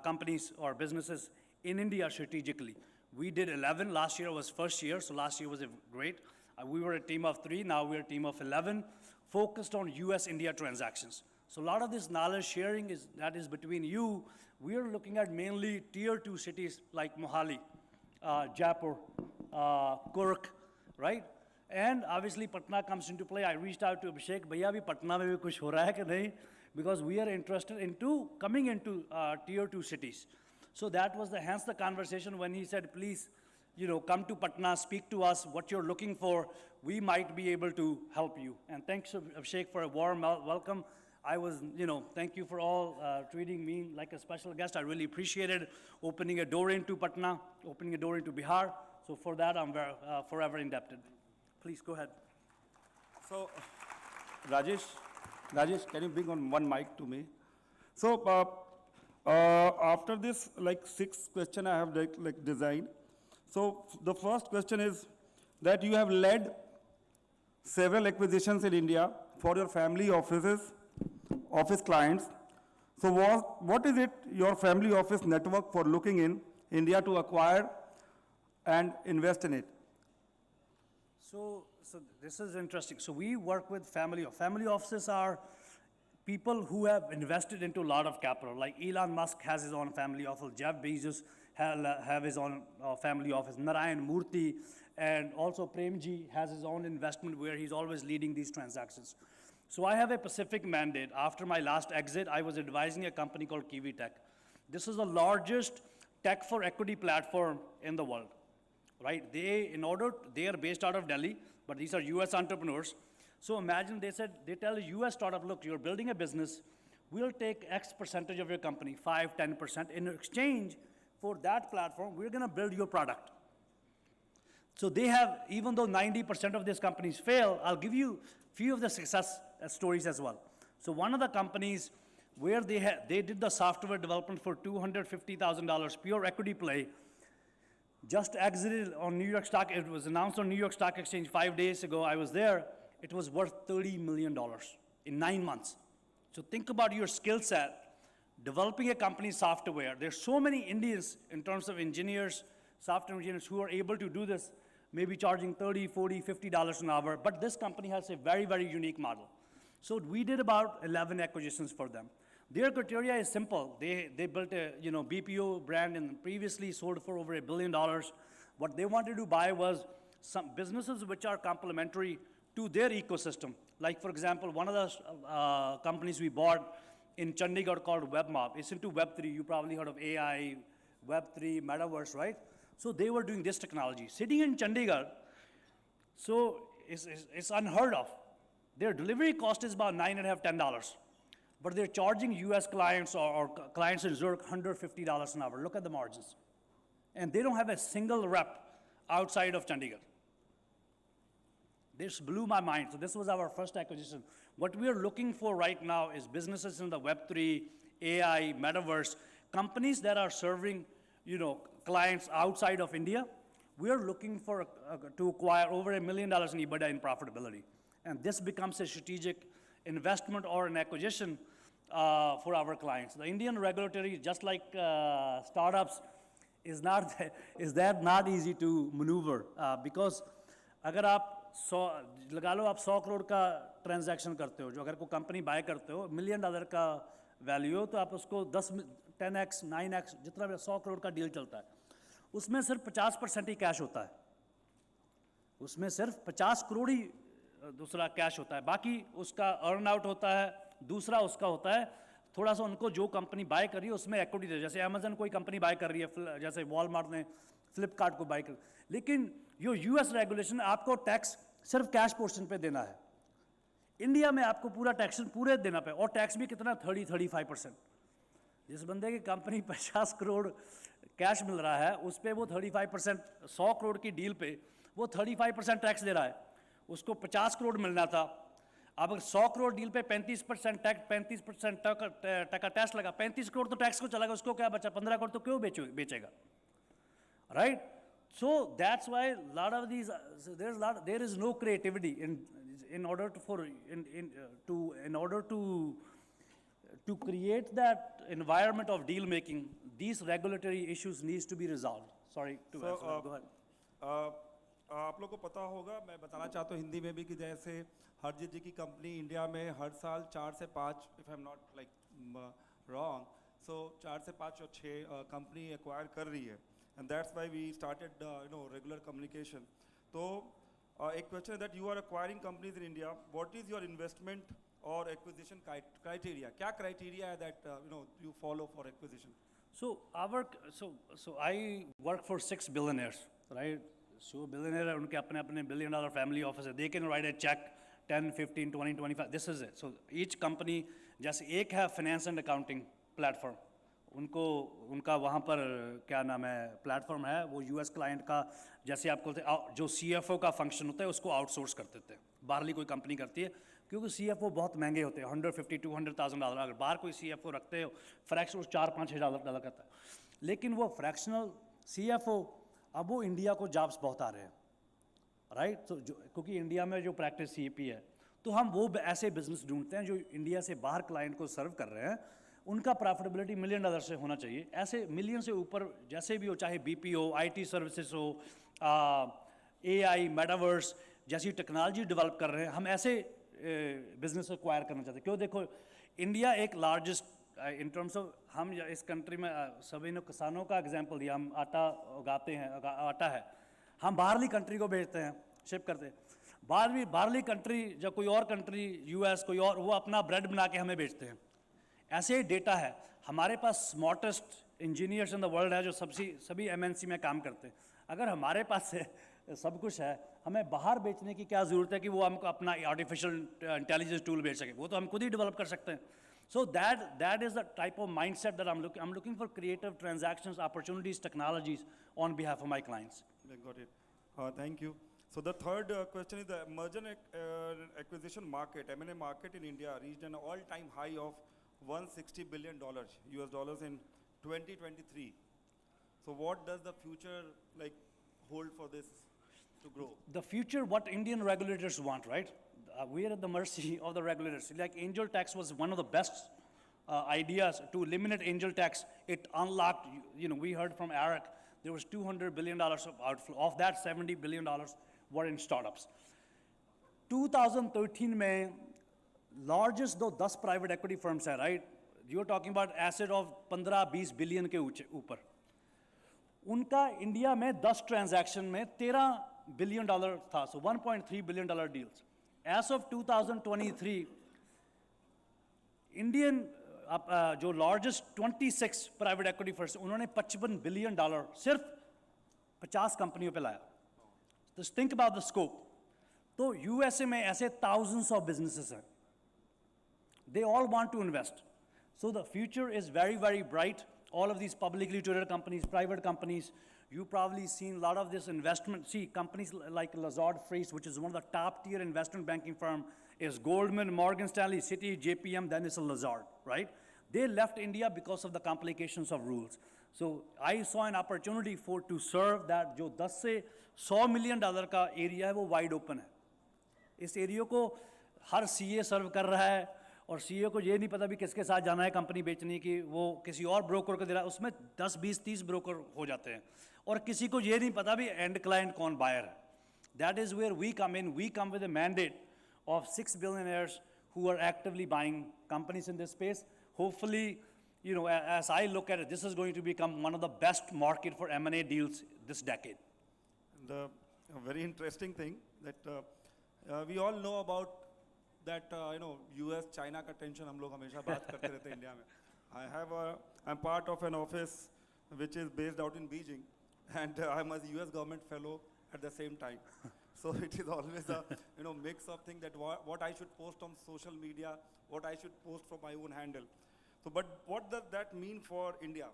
companies or businesses in India strategically. We did 11, last year was first year, so last year was great. We were a team of 3, now we're a team of 11, focused on US-India transactions. So a lot of this knowledge sharing is between you. We are looking at mainly tier 2 cities like Mohali, Jaipur, Kurk, right? And obviously Patna comes into play. I reached out to Abhishek, bhaiya bhi Patna mein bhi kuch ho raha hai ki nahi? Because we are interested into coming into tier 2 cities. So that was hence the conversation when he said, please, come to Patna, speak to us, what you're looking for. We might be able to help you. And thanks Abhishek for a warm welcome. I was, thank you for all treating me like a special guest. I really appreciated opening a door into Patna, opening a door into Bihar. So for that, I'm forever indebted. Please go ahead. So, Rajesh, can you bring on one mic to me? So, after this, 6 questions I have designed. So the first question is that you have led several acquisitions in India for your family office clients. So what is it your family office network for looking in India to acquire and invest in it? So this is interesting. So we work with family offices are people who have invested into a lot of capital. Like Elon Musk has his own family office, Jeff Bezos have his own family office, Narayan Murthy, and also Premji has his own investment where he's always leading these transactions. So I have a specific mandate. After my last exit, I was advising a company called Kiwi Tech. This is the largest tech for equity platform in the world, right? They are based out of Delhi, but these are US entrepreneurs. So imagine they tell a US startup, look, you're building a business, we'll take X percentage of your company, 5, 10%. In exchange for that platform, we're gonna build your product. So they have, even though 90% of these companies fail, I'll give you a few of the success stories as well. So one of the companies where they did the software development for $250,000, pure equity play, just exited on New York Stock. It was announced on New York Stock Exchange 5 days ago. I was there. It was worth $30 million in 9 months. So think about your skill set, developing a company software. There's so many Indians in terms of engineers, software engineers who are able to do this, maybe charging $30, $40, $50 an hour. But this company has a very, very unique model. So we did about 11 acquisitions for them. Their criteria is simple. They built a BPO brand and previously sold for over $1 billion. What they wanted to buy was some businesses which are complementary to their ecosystem. Like, for example, one of the companies we bought in Chandigarh called WebMob. It's into Web3. You probably heard of AI, Web3, Metaverse, right? So they were doing this technology. Sitting in Chandigarh, so it's unheard of. Their delivery cost is about $9.5, $10. But they're charging US clients or clients in Zurich $150 an hour. Look at the margins. And they don't have a single rep outside of Chandigarh. This blew my mind. So this was our first acquisition. What we are looking for right now is businesses in the Web3, AI, Metaverse, companies that are serving, clients outside of India. We are looking for to acquire over $1 million in EBITDA in profitability. And this becomes a strategic investment or an acquisition for our clients. The Indian regulatory, just like startups, is that not easy to maneuver because अगर आप 100 करोड़ का transaction करते हो, जो अगर कोई company by करते हो $1 मिलियन का वैल्यू हो, तो आप उसको 10x 9x जितना भी 100 करोड़ का डील चलता है, उसमें सिर्फ 50% ही कैश होता है, उसमें सिर्फ 50 करोड़ ही दूसरा कैश होता है, बाकी उसका अर्न आउट होता है, दूसरा उसका होता है थोड़ा सा उनको जो कंपनी बाय कर रही है उसमें इक्विटी दे, जैसे अमेजन कोई कंपनी बाय कर रही है, जैसे वॉलमार्ट ने फ्लिपकार्ट को बाय कर, लेकिन यो यूएस रेगुलेशन आपको टैक्स सिर्फ कैश पोर्शन पे देना है, इंडिया में आपको पूरा टैक्स पूरे देना पे, और टैक्स भी कितना 30-35%। जिस बंदे की कंपनी 50 करोड़ कैश मिल रहा है उस पर वो 35%, 100 करोड़ की डील पे वो 35% टैक्स दे रहा है, उसको 50 करोड़ मिलना था, अब 100 करोड़ डील पे 35% टैक्स, 35% टका टैक्स लगा, 35 करोड़ तो टैक्स को चला गया, उसको क्या बचा, 15 करोड़ तो क्यों बेचेगा, right? So that's why a lot of these there is no creativity in order to create that environment of deal making. These regulatory issues needs to be resolved. Sorry to answer. Go ahead. आप लोग को पता होगा, मैं बताना चाहता हूँ हिंदी में भी कि जैसे हरजीत जी की कंपनी इंडिया में हर साल 4 से 5, if I'm not wrong, so 4 से 5 और 6 कंपनी एक्वायर कर रही है, and that's why we started regular communication. तो एक क्वेश्चन है that you are acquiring companies in India. What is your investment or acquisition criteria? क्या criteria है that you follow for acquisition? So I work for 6 billionaires, right? So billionaire है, उनके अपने $1 billion family office है, they can write a check 10, 15, 20, 25. This is it. So each company, जैसे एक है finance and accounting platform, उनका वहाँ पर क्या नाम है प्लेटफॉर्म है, वो यूएस क्लाइंट का, जैसे आपको जो सीएफओ का फंक्शन होता है उसको आउटसोर्स कर देते हैं, बाहरली कोई कंपनी करती है, क्योंकि सीएफओ बहुत महंगे होते हैं, $150,000-200,000, अगर बाहर कोई सीएफओ रखते हो फ्रैक्शनल $4-5,000 करता है, लेकिन वो फ्रैक्शनल सीएफओ अब वो इंडिया को जॉब्स बहुत आ रहे हैं, राइट? तो क्योंकि इंडिया में जो प्रैक्टिस सीपी है, तो हम वो ऐसे बिजनेस ढूंढते हैं जो इंडिया से बाहर क्लाइंट को सर्व कर रहे हैं, उनका प्रॉफिटेबिलिटी $1 मिलियन से होना चाहिए, ऐसे मिलियन से ऊपर जैसे भी हो, चाहे बीपीओ, आईटी सर्विसेज हो, एआई, मेटावर्स जैसी टेक्नोलॉजी डेवलप कर रहे हैं, हम ऐसे बिजनेस एक्वायर करना चाहते हैं। क्यों, देखो इंडिया एक लार्जेस्ट इन टर्म्स ऑफ, हम इस कंट्री में सभी ने किसानों का एग्जांपल दिया, हम आटा उगाते हैं, आटा है, हम बाहरली कंट्री को भेजते हैं, शिप करते हैं, बाहरली कंट्री जब कोई और कंट्री यूएस कोई और, वो अपना ब्रेड बना के हमें बेचते हैं। ऐसे ही डेटा है, हमारे पास smartest engineers in the world है जो सभी एमएनसी में काम करते हैं, अगर हमारे पास सब कुछ है, हमें बाहर बेचने की क्या ज़रूरत है कि वो हमको अपना आर्टिफिशियल इंटेलिजेंस टूल बेच सके, वो तो हम खुद ही डेवलप कर सकते हैं। So that is the type of mindset that I'm looking for creative transactions, opportunities, technologies on behalf of my clients. Got it. Thank you. So the third question is the merger and acquisition market, M&A market in India reached an all-time high of $160 billion US dollars in 2023. So what does the future like hold for this to grow? The future, what Indian regulators want, right? We are at the mercy of the regulators. Like angel tax was one of the best ideas to eliminate angel tax. It unlocked, we heard from Eric, there was $200 billion of outflow. Of that, $70 billion were in startups. 2013 में largest दो 10 private equity firms है, right? You're talking about asset of 15-20 billion के ऊपर. उनका India में 10 transaction में $13 billion था, so $1.3 billion deals. As of 2023, Indian जो largest 26 private equity firms, उन्होंने $55 billion सिर्फ 50 कंपनियों पे लाया. Just think about the scope. तो USA में ऐसे thousands of businesses हैं. They all want to invest. So the future is very, very bright. All of these publicly traded companies, private companies, you've probably seen a lot of this investment. See, companies like Lazard Frase, which is one of the top tier investment banking firm, is Goldman, Morgan Stanley, Citi, JPM, then it's a Lazard, right? They left India because of the complications of rules. So I saw an opportunity to serve that जो 10 से $100 million का area है वो wide open है. इस area को हर CA serve कर रहा है और CEO को ये नहीं पता भी किसके साथ जाना है कंपनी बेचने की, वो किसी और ब्रोकर को दे रहा है, उसमें 10, 20, 30 ब्रोकर हो जाते हैं और किसी को ये नहीं पता भी एंड क्लाइंट कौन बायर है. That is where we come in. We come with a mandate of 6 billionaires who are actively buying companies in this space. Hopefully, as I look at it, this is going to become one of the best market for M&A deals this decade. The very interesting thing that we all know about that US China का tension हम लोग हमेशा बात करते रहते हैं India में. I'm part of an office which is based out in Beijing, and I'm a US government fellow at the same time. So it is always a mix of things that what I should post on social media, what I should post from my own handle. So, but what does that mean for India?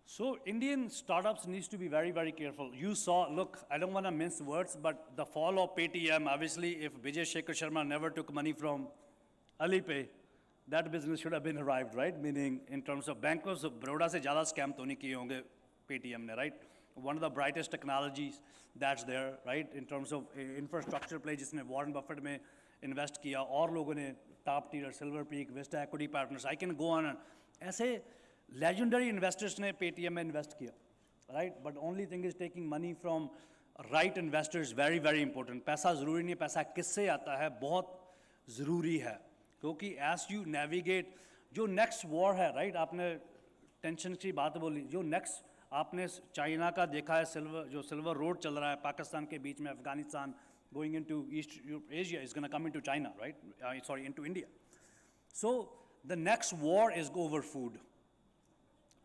So Indian startups needs to be very, very careful. You saw, look, I don't want to mince words, but the fall of Paytm, obviously, if Vijay Shekhar Sharma never took money from Alipay, that business should have been arrived, right? Meaning, in terms of Bank of Baroda se zyada scam to nahi kiye honge Paytm ne, right? One of the brightest technologies that's there, right? In terms of infrastructure play, जिसने Warren Buffett में invest किया, और लोगों ने top tier, Silver Peak, Vista Equity Partners, I can go on and ऐसे legendary investors ने Paytm में invest किया, right? But only thing is taking money from right investors, very, very important. पैसा ज़रूरी नहीं, पैसा किससे आता है, बहुत ज़रूरी है, क्योंकि as you navigate, जो next war है, right? आपने tension की बात बोली, जो next आपने चाइना का देखा है, सिल्वर रोड चल रहा है पाकिस्तान के बीच में, Afghanistan going into East Asia is going to come into China, right? Into India. So the next war is over food.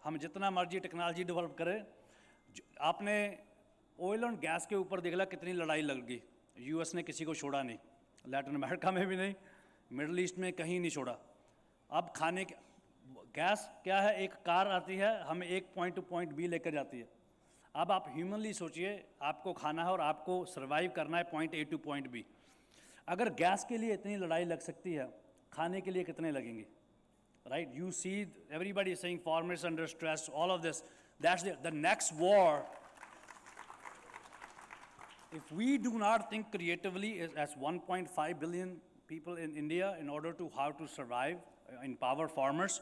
हम जितना मर्जी टेक्नोलॉजी डेवलप करें, आपने ऑयल और गैस के ऊपर देख ला कितनी लड़ाई लग गई. यूएस ने किसी को छोड़ा नहीं, लैटिन अमेरिका में भी नहीं, मिडल ईस्ट में कहीं नहीं छोड़ा. अब खाने के गैस क्या है, एक कार आती है, हमें एक पॉइंट टू पॉइंट बी लेकर जाती है. अब आप ह्यूमनली सोचिए, आपको खाना है और आपको सर्वाइव करना है point A to point B. अगर गैस के लिए इतनी लड़ाई लग सकती है, खाने के लिए कितने लगेंगे, right? You see everybody is saying farmers under stress, all of this. That's the next war. If we do not think creatively as 1.5 billion people in India in order to how to survive, empower farmers,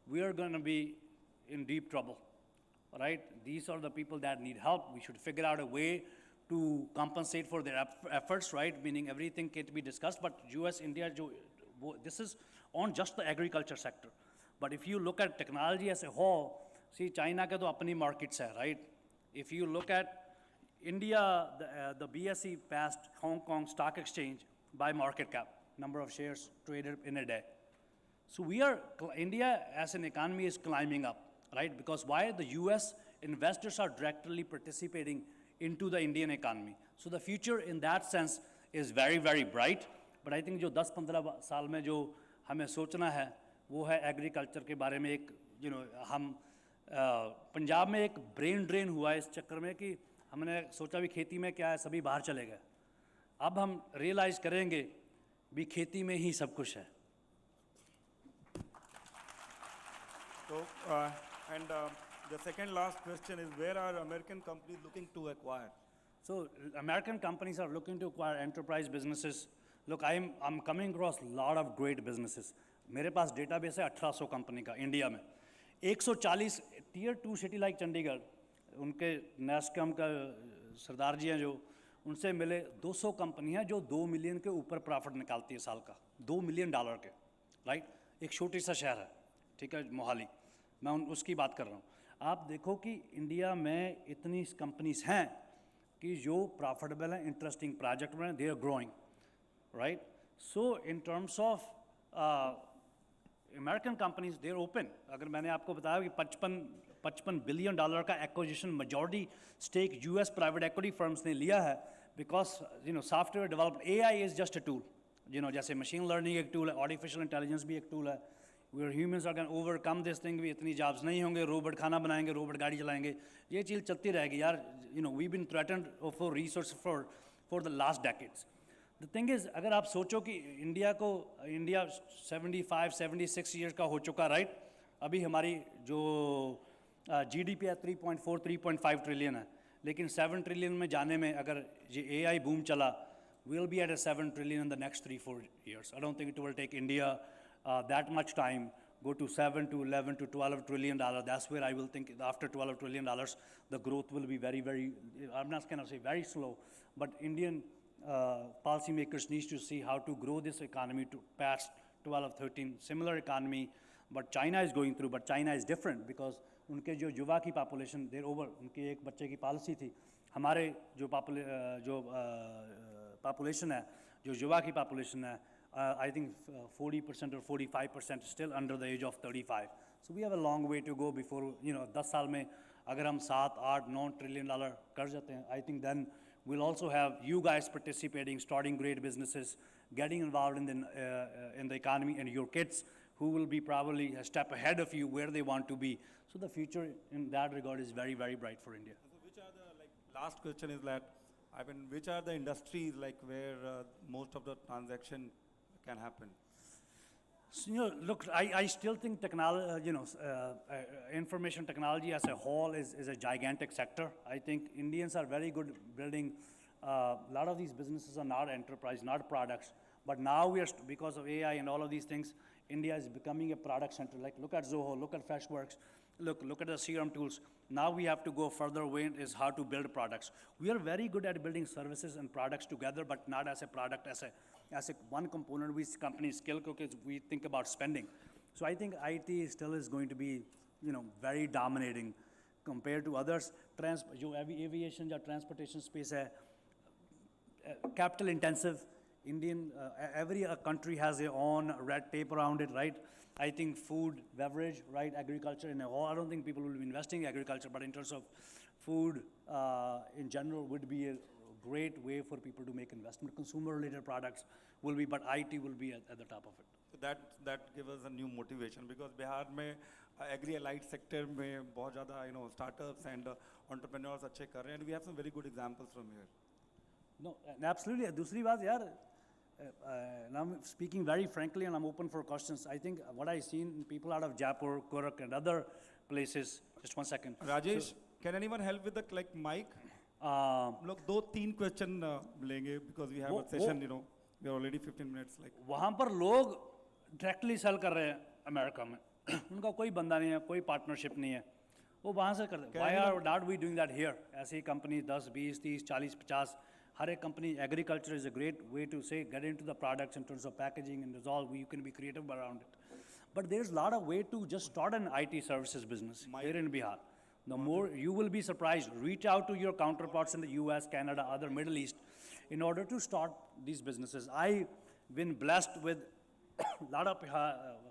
we are going to be in deep trouble, right? These are the people that need help. We should figure out a way to compensate for their efforts, right? Meaning everything can't be discussed, but US, India, this is on just the agriculture sector. But if you look at technology as a whole, see, China ke to apni markets hai, right? If you look at India, the BSE passed Hong Kong Stock Exchange by market cap, number of shares traded in a day. So India as an economy is climbing up, right? Because why? The US investors are directly participating into the Indian economy. So the future in that sense is very, very bright. But I think जो 10-15 साल में जो हमें सोचना है, वो है agriculture के बारे में. एक हम पंजाब में एक ब्रेन ड्रेन हुआ है इस चक्कर में कि हमने सोचा भी खेती में क्या है, सभी बाहर चले गए. अब हम रियलाइज़ करेंगे भी खेती में ही सब कुछ है. So, the second last question is, where are American companies looking to acquire? So American companies are looking to acquire enterprise businesses. Look, I'm coming across a lot of great businesses. मेरे पास database है 1800 company का India में 140 tier 2 city like Chandigarh उनके NASSCOM का सरदार जी हैं जो उनसे मिले 200 कंपनी हैं जो 2 मिलियन के ऊपर प्रॉफिट निकालती है साल का $2 मिलियन के राइट एक छोटी सा शहर है ठीक है मोहाली मैं उसकी बात कर रहा हूँ आप देखो कि इंडिया में इतनी कंपनीज हैं कि जो प्रॉफिटेबल हैं इंटरेस्टिंग प्रोजेक्ट में they are growing right so in terms of American companies they are open अगर मैंने आपको बताया कि $55 बिलियन का acquisition majority stake US private equity firms ने लिया है because software developed AI is just a tool जैसे मशीन लर्निंग एक टूल है आर्टिफिशियल इंटेलिजेंस भी एक टूल है where humans are can overcome this thing भी इतनी जॉब्स नहीं होंगे रोबोट खाना बनाएंगे रोबोट गाड़ी चलाएंगे ये चीज़ चलती रहेगी यार we been threatened for resource for the last decades the thing is अगर आप सोचो कि इंडिया 76 ईयर्स का हो चुका राइट अभी हमारी जो जीडीपी है 3.5 ट्रिलियन है लेकिन 7 ट्रिलियन में जाने में अगर ये एआई बूम चला we'll be at a 7 trillion in the next 3-4 years. I don't think it will take India that much time, go to 7 to 11 to 12 trillion dollar. That's where I will think after 12 trillion dollars, the growth will be very, very, I'm not going to say very slow, but Indian policymakers need to see how to grow this economy to past 12, 13, similar economy, but China is going through, but China is different because उनके जो युवा की population देर over उनकी एक बच्चे की policy थी हमारे जो पॉपुलेशन है जो युवा की पॉपुलेशन है आई थिंक 40% और 45% still under the age of 35 so we have a long way to go before 10 साल में अगर हम 7-8-9 ट्रिलियन डॉलर कर जाते हैं I think then we'll also have you guys participating, starting great businesses, getting involved in the economy, and your kids who will be probably a step ahead of you where they want to be. So the future in that regard is very, very bright for India. So which are the, last question is that, which are the industries where most of the transaction can happen? So, look, I still think technology, information technology as a whole is a gigantic sector. I think Indians are very good building. A lot of these businesses are not enterprise, not products. But now we are, because of AI and all of these things, India is becoming a product center. Like look at Zoho, look at Freshworks, look at the CRM tools. Now we have to go further way is how to build products. We are very good at building services and products together, but not as a product, as a one component we companies skill because we think about spending. So I think IT still is going to be, very dominating compared to others. जो aviation या transportation space है, capital intensive. Every country has their own red tape around it, right? I think food, beverage, right, agriculture in a whole, I don't think people will be investing in agriculture, but in terms of food in general would be a great way for people to make investment. Consumer-related products will be, but IT will be at the top of it. So that gives us a new motivation because Bihar में agri-allied sector में बहुत ज़्यादा startups and entrepreneurs अच्छे कर रहे हैं and we have some very good examples from here. No, absolutely. दूसरी बात यार, and I'm speaking very frankly and I'm open for questions. I think what I've seen people out of Jaipur, Korak and other places, just one second. Rajesh, can anyone help with the mic? लोग 2-3 question लेंगे because we have a session, we are already 15 minutes. वहाँ पर लोग directly sell कर रहे हैं America में उनका कोई बंदा नहीं है कोई पार्टनरशिप नहीं है वो वहाँ से करते हैं why are not we doing that here ऐसी कंपनी 10 20 30 40 50 हर एक company agriculture is a great way to say get into the products in terms of packaging and resolve you can be creative around it but there's a lot of way to just start an IT services business here in Bihar. The more you will be surprised, reach out to your counterparts in the US, Canada, other Middle East in order to start these businesses. I've been blessed with a lot of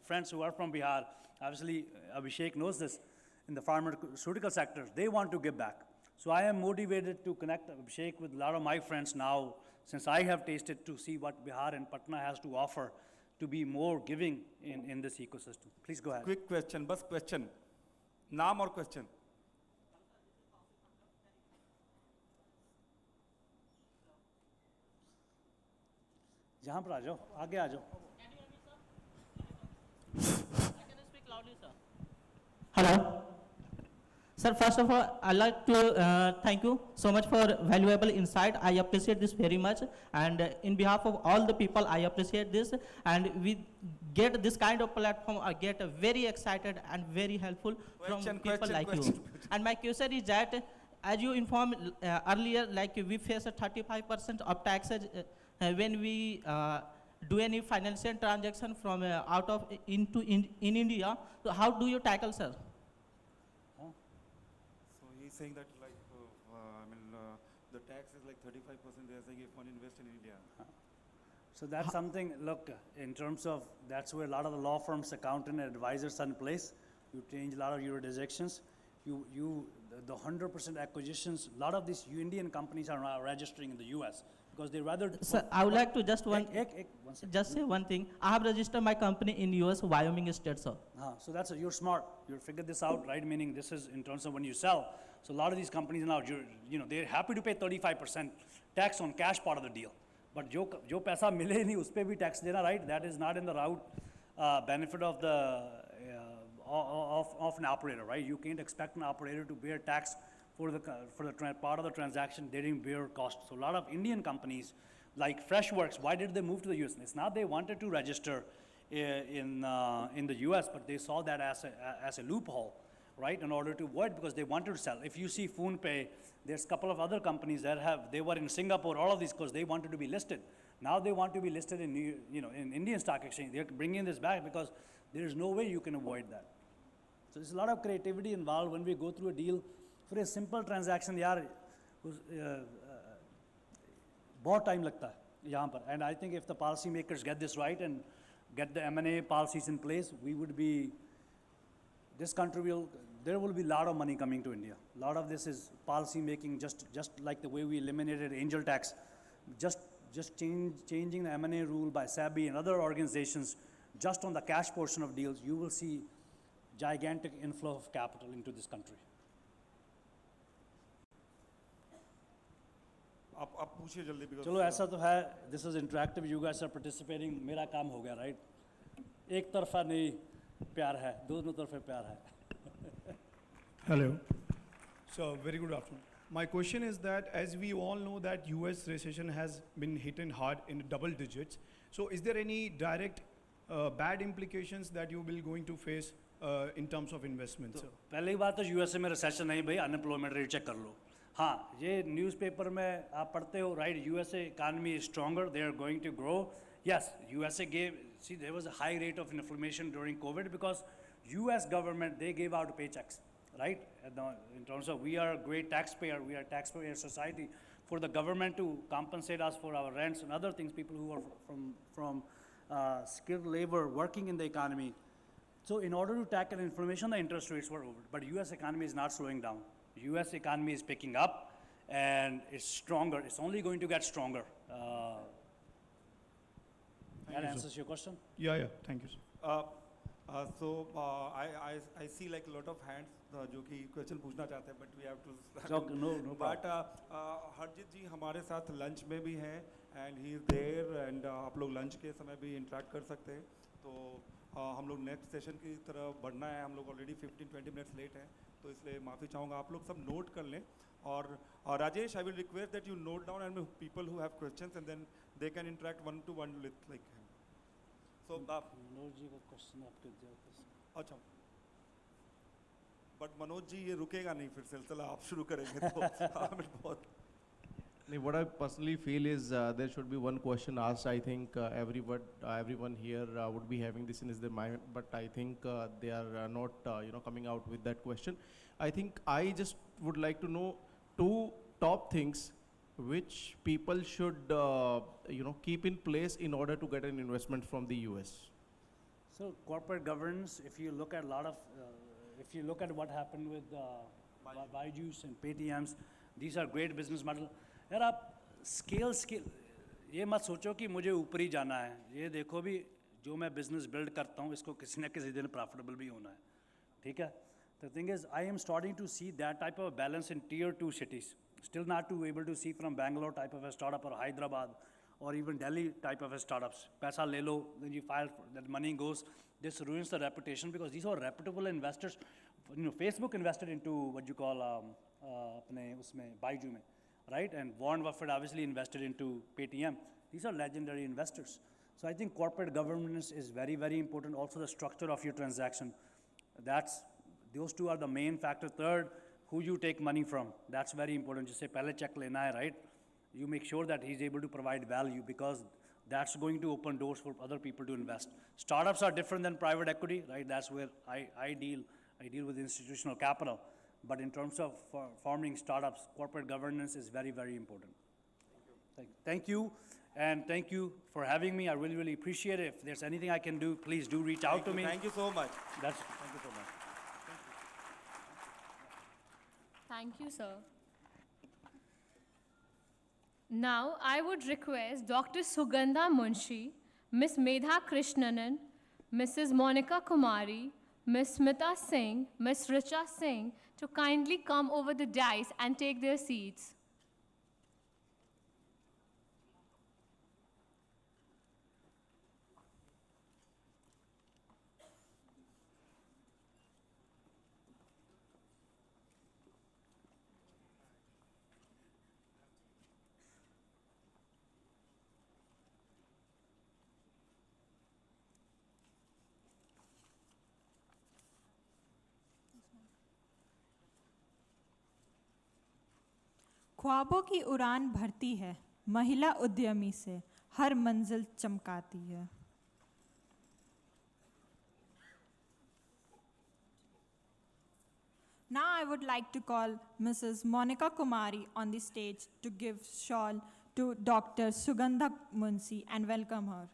friends who are from Bihar. Obviously, Abhishek knows this in the pharmaceutical sector. They want to give back. So I am motivated to connect Abhishek with a lot of my friends now since I have tasted to see what Bihar and Patna has to offer to be more giving in this ecosystem. Please go ahead. Quick question, bus question. Naam or question? जहाँ पर आ जाओ आगे आ जाओ Hello. Sir, first of all, I'd like to thank you so much for valuable insight. I appreciate this very much. And in behalf of all the people, I appreciate this. And we get this kind of platform, I get very excited and very helpful from people like you. And my question is that, as you informed earlier, like we face a 35% of taxes when we do any financial transaction from out of into in India. So how do you tackle, sir? So he's saying that like, the tax is like 35%. They're saying if one invests in India. So that's something, look, in terms of, that's where a lot of the law firms, accountant, and advisors are in place. You change a lot of jurisdictions. The 100% acquisitions, a lot of these Indian companies are now registering in the US because they rather. Sir, I would like to just one second. just say one thing. I have registered my company in US, Wyoming state, sir. So that's you're smart. You figured this out, right? Meaning this is in terms of when you sell. So a lot of these companies now, they're happy to pay 35% tax on cash part of the deal. But jo paisa mile nahi, us pe bhi tax dena, right? That is not in the route benefit of the of an operator, right? You can't expect an operator to bear tax for the part of the transaction. They didn't bear cost. So a lot of Indian companies, like Freshworks, why did they move to the US? It's not they wanted to register in the US, but they saw that as a loophole, right? In order to avoid, because they wanted to sell. If you see PhonePe, there's a couple of other companies that they were in Singapore, all of these, because they wanted to be listed. Now they want to be listed in in Indian Stock Exchange. They're bringing this back because there is no way you can avoid that. So there's a lot of creativity involved when we go through a deal. For a simple transaction, बहुत time लगता है यहाँ पर. And I think if the policymakers get this right and get the M&A policies in place, we would be, this country there will be a lot of money coming to India. A lot of this is policy making, just like the way we eliminated angel tax, just changing the M&A rule by SEBI and other organizations, just on the cash portion of deals, you will see gigantic inflow of capital into this country. आप पूछिए जल्दी because चलो ऐसा तो है, this is interactive, you guys are participating, मेरा काम हो गया, right? एक तरफा नहीं प्यार है, दोनों तरफे प्यार है. Hello. So very good afternoon. My question is that as we all know that US recession has been hitting hard in double digits. So is there any direct bad implications that you will going to face in terms of investments? तो पहली बात तो USA में recession नहीं भाई, unemployment rate check कर लो. हाँ, ये न्यूज़पेपर में आप पढ़ते हो, right? USA economy is stronger, they are going to grow. Yes, USA gave, see there was a high rate of inflammation during COVID because US government, they gave out paychecks, right? In terms of we are a great taxpayer, we are a taxpayer society. For the government to compensate us for our rents and other things, people who are from skilled labor working in the economy. So in order to tackle inflation, the interest rates were over. But US economy is not slowing down. US economy is picking up and it's stronger. It's only going to get stronger. That answers your question? Yeah, thank you, sir. So I see like a lot of hands जो कि question पूछना चाहते हैं, but we have to. No But Harjeet जी हमारे साथ lunch में भी हैं and he is there and आप लोग लंच के समय भी इंटरेक्ट कर सकते हैं. तो हम लोग नेक्स्ट सेशन की तरफ बढ़ना है. हम लोग ऑलरेडी 15-20 मिनट्स लेट हैं, तो इसलिए माफ़ी चाहूँगा. आप लोग सब नोट कर लें. और Rajesh, I will request that you note down and people who have questions and then they can interact one to one with like him. So Manoj ji का क्वेश्चन आपके दिया. अच्छा, बट मनोज जी ये रुकेगा नहीं, फिर सिलसिला आप शुरू करेंगे तो बहुत. What I personally feel is there should be one question asked. I think everyone here would be having this in their mind, but I think they are not coming out with that question. I think I just would like to know two top things which people should keep in place in order to get an investment from the US. So corporate governance, if you look at a lot of, if you look at what happened with Byju's and Paytms, these are great business model. यार आप scale ये मत सोचो कि मुझे ऊपर ही जाना है. ये देखो भी जो मैं बिजनेस बिल्ड करता हूँ इसको किसी न किसी दिन प्रॉफिटेबल भी होना है. ठीक है. The thing is, I am starting to see that type of balance in tier 2 cities. Still not too able to see from Bangalore type of a startup or Hyderabad or even Delhi type of a startups. Paisa le lo, then you file, that money goes. This ruins the reputation because these are reputable investors. Facebook invested into what you call अपने उसमें Baiju में, right? And Warren Buffett obviously invested into Paytm. These are legendary investors. So I think corporate governance is very, very important. Also the structure of your transaction. Those two are the main factor. Third, who you take money from. That's very important. Just say, pehle check lena hai, right? You make sure that he's able to provide value because that's going to open doors for other people to invest. Startups are different than private equity, right? That's where I deal with institutional capital. But in terms of forming startups, corporate governance is very, very important. Thank you. And thank you for having me. I really, really appreciate it. If there's anything I can do, please do reach out to me. Thank you so much. Thank you so much. Thank you, sir. Now, I would request Dr. Sugandha Munshi, Ms. Medha Krishnanan, Mrs. Monica Kumari, Ms. Smita Singh, Ms. Richa Singh to kindly come over the dais and take their seats. ख्वाबों की उड़ान भरती है, महिला उद्यमी से हर मंजिल चमकाती है. Now I would like to call Mrs. Monica Kumari on the stage to give shawl to Dr. Sugandha Munshi and welcome her.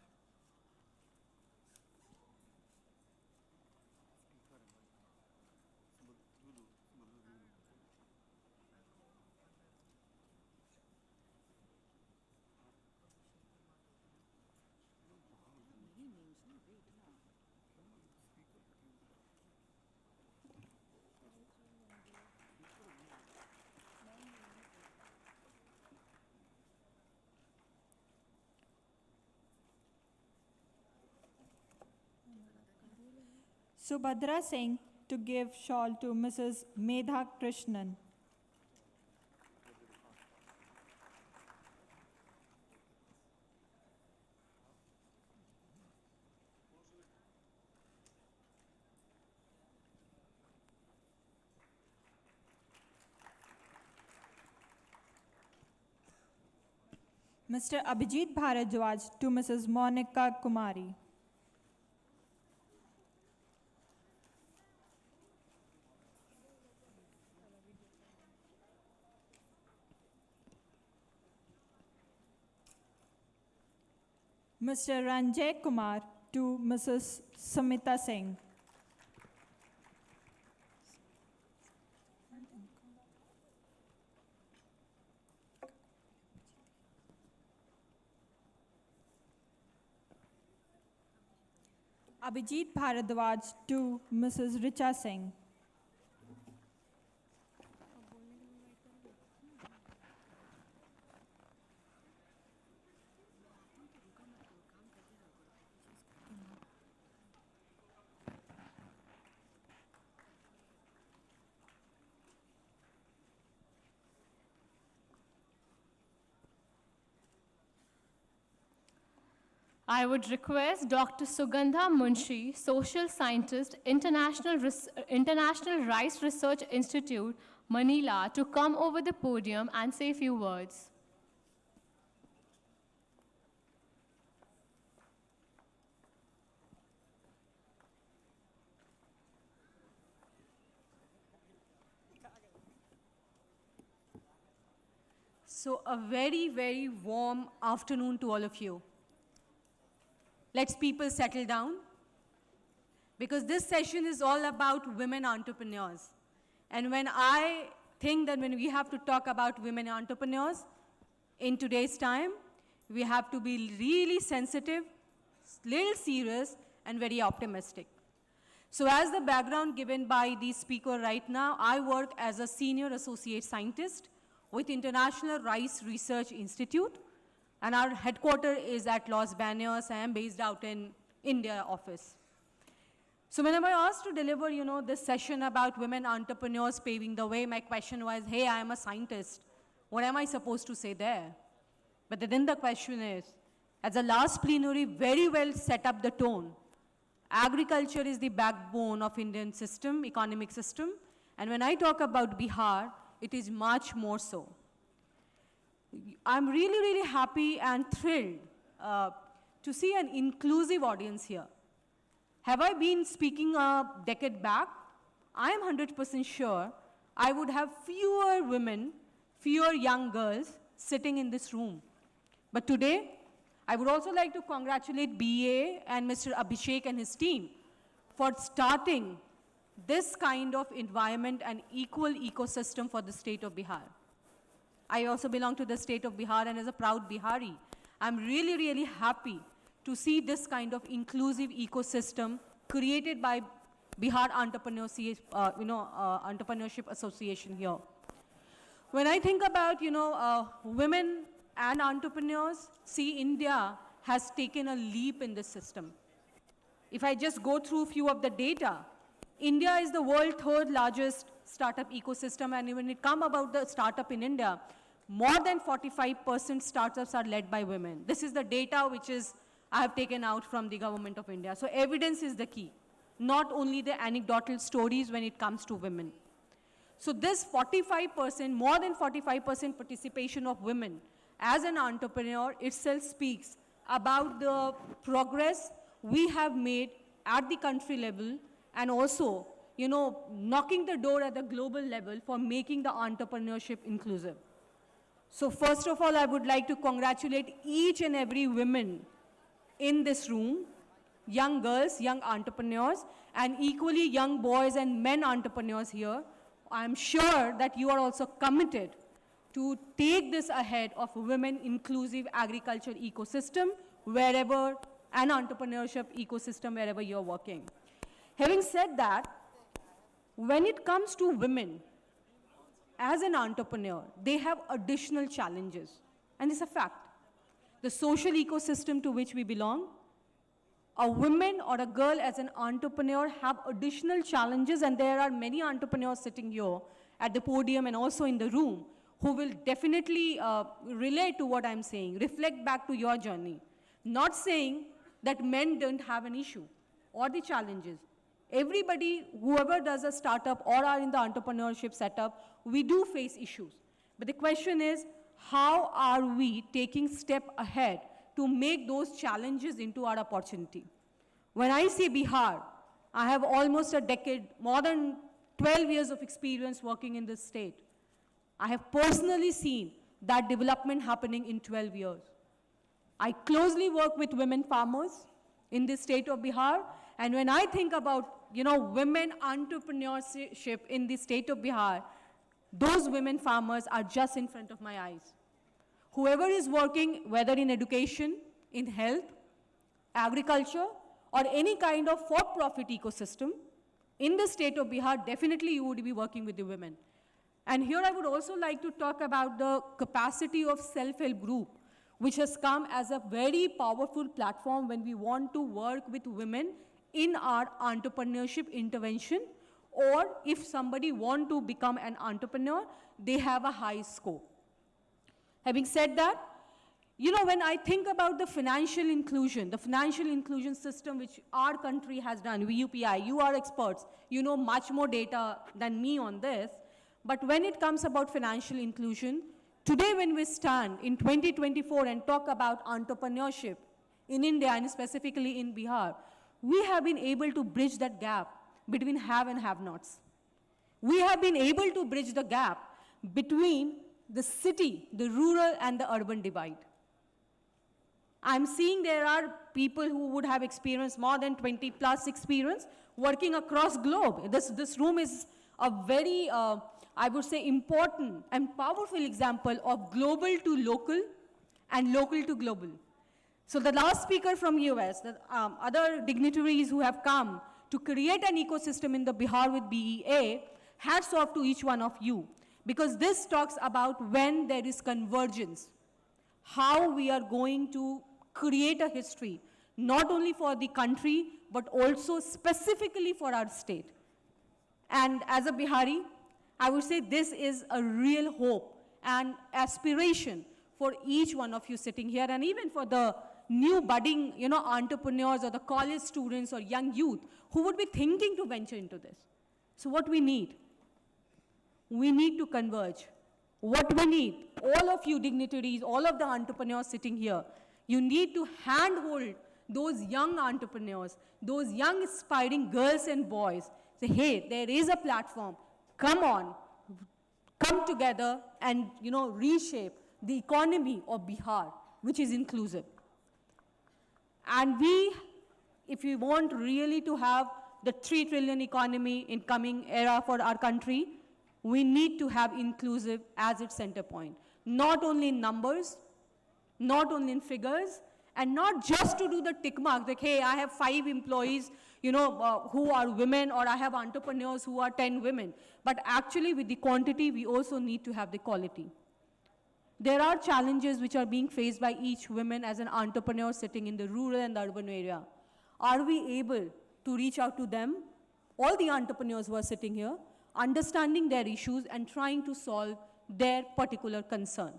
Subhadra Singh to give shawl to Mrs. Medha Krishnan. Mr. Abhijit Bharadwaj to Mrs. Monica Kumari. Mr. Ranjay Kumar to Mrs. Samita Singh. Abhijit Bharadwaj to Mrs. Richa Singh. I would request Dr. Sugandha Munshi, social scientist, International Rice Research Institute, Manila, to come over the podium and say a few words. So a very, very warm afternoon to all of you. Let's people settle down, because this session is all about women entrepreneurs. And when I think that when we have to talk about women entrepreneurs in today's time, we have to be really sensitive, little serious, and very optimistic. So as the background given by the speaker right now, I work as a senior associate scientist with International Rice Research Institute. And our headquarters is at Los Banos. I am based out in India office. So when I was asked to deliver, this session about women entrepreneurs paving the way, my question was, hey, I am a scientist. What am I supposed to say there? But then the question is, as the last plenary very well set up the tone, agriculture is the backbone of Indian system, economic system. And when I talk about Bihar, it is much more so. I'm really, really happy and thrilled to see an inclusive audience here. Have I been speaking a decade back? I am 100% sure I would have fewer women, fewer young girls sitting in this room. But today, I would also like to congratulate BA and Mr. Abhishek and his team for starting this kind of environment and equal ecosystem for the state of Bihar. I also belong to the state of Bihar, and as a proud Bihari, I'm really, really happy to see this kind of inclusive ecosystem created by Bihar Entrepreneurship Association here. When I think about, women and entrepreneurs, see, India has taken a leap in this system. If I just go through a few of the data, India is the world's third largest startup ecosystem, and when it comes about the startup in India, more than 45% startups are led by women. This is the data which I have taken out from the government of India. So evidence is the key, not only the anecdotal stories when it comes to women. So this 45%, more than 45% participation of women as an entrepreneur itself speaks about the progress we have made at the country level, and also, knocking the door at the global level for making the entrepreneurship inclusive. So first of all, I would like to congratulate each and every woman in this room, young girls, young entrepreneurs, and equally young boys and men entrepreneurs here. I'm sure that you are also committed to take this ahead of women inclusive agriculture ecosystem wherever, and entrepreneurship ecosystem wherever you're working. Having said that, when it comes to women, as an entrepreneur, they have additional challenges, and it's a fact. The social ecosystem to which we belong, a woman or a girl as an entrepreneur have additional challenges, and there are many entrepreneurs sitting here at the podium and also in the room who will definitely relate to what I'm saying, reflect back to your journey. Not saying that men don't have an issue or the challenges. Everybody, whoever does a startup or are in the entrepreneurship setup, we do face issues. But the question is, how are we taking step ahead to make those challenges into our opportunity? When I say Bihar, I have almost a decade, more than 12 years of experience working in this state. I have personally seen that development happening in 12 years. I closely work with women farmers in the state of Bihar, and when I think about, women entrepreneurship in the state of Bihar, those women farmers are just in front of my eyes. Whoever is working, whether in education, in health, agriculture, or any kind of for-profit ecosystem, in the state of Bihar, definitely you would be working with the women. And here I would also like to talk about the capacity of self-help group, which has come as a very powerful platform when we want to work with women in our entrepreneurship intervention, or if somebody want to become an entrepreneur, they have a high scope. Having said that, when I think about the financial inclusion system which our country has done, UPI, you are experts, you know much more data than me on this, but when it comes about financial inclusion, today when we stand in 2024 and talk about entrepreneurship in India and specifically in Bihar, we have been able to bridge that gap between have and have-nots. We have been able to bridge the gap between the city, the rural and the urban divide. I'm seeing there are people who would have experienced more than 20 plus experience working across globe. This room is a very, I would say, important and powerful example of global to local and local to global. So the last speaker from US, the other dignitaries who have come to create an ecosystem in the Bihar with BEA, hats off to each one of you, because this talks about when there is convergence, how we are going to create a history, not only for the country, but also specifically for our state. And as a Bihari, I would say this is a real hope and aspiration for each one of you sitting here, and even for the new budding, entrepreneurs or the college students or young youth who would be thinking to venture into this. So what we need to converge. What we need, all of you dignitaries, all of the entrepreneurs sitting here, you need to handhold those young entrepreneurs, those young aspiring girls and boys. Say, hey, there is a platform. Come on, come together and reshape the economy of Bihar, which is inclusive. And if we want really to have the 3 trillion economy in coming era for our country, we need to have inclusive as its center point. Not only in numbers, not only in figures, and not just to do the tick mark, like, hey, I have 5 employees, who are women, or I have entrepreneurs who are 10 women. But actually, with the quantity, we also need to have the quality. There are challenges which are being faced by each woman as an entrepreneur sitting in the rural and the urban area. Are we able to reach out to them, all the entrepreneurs who are sitting here, understanding their issues and trying to solve their particular concern?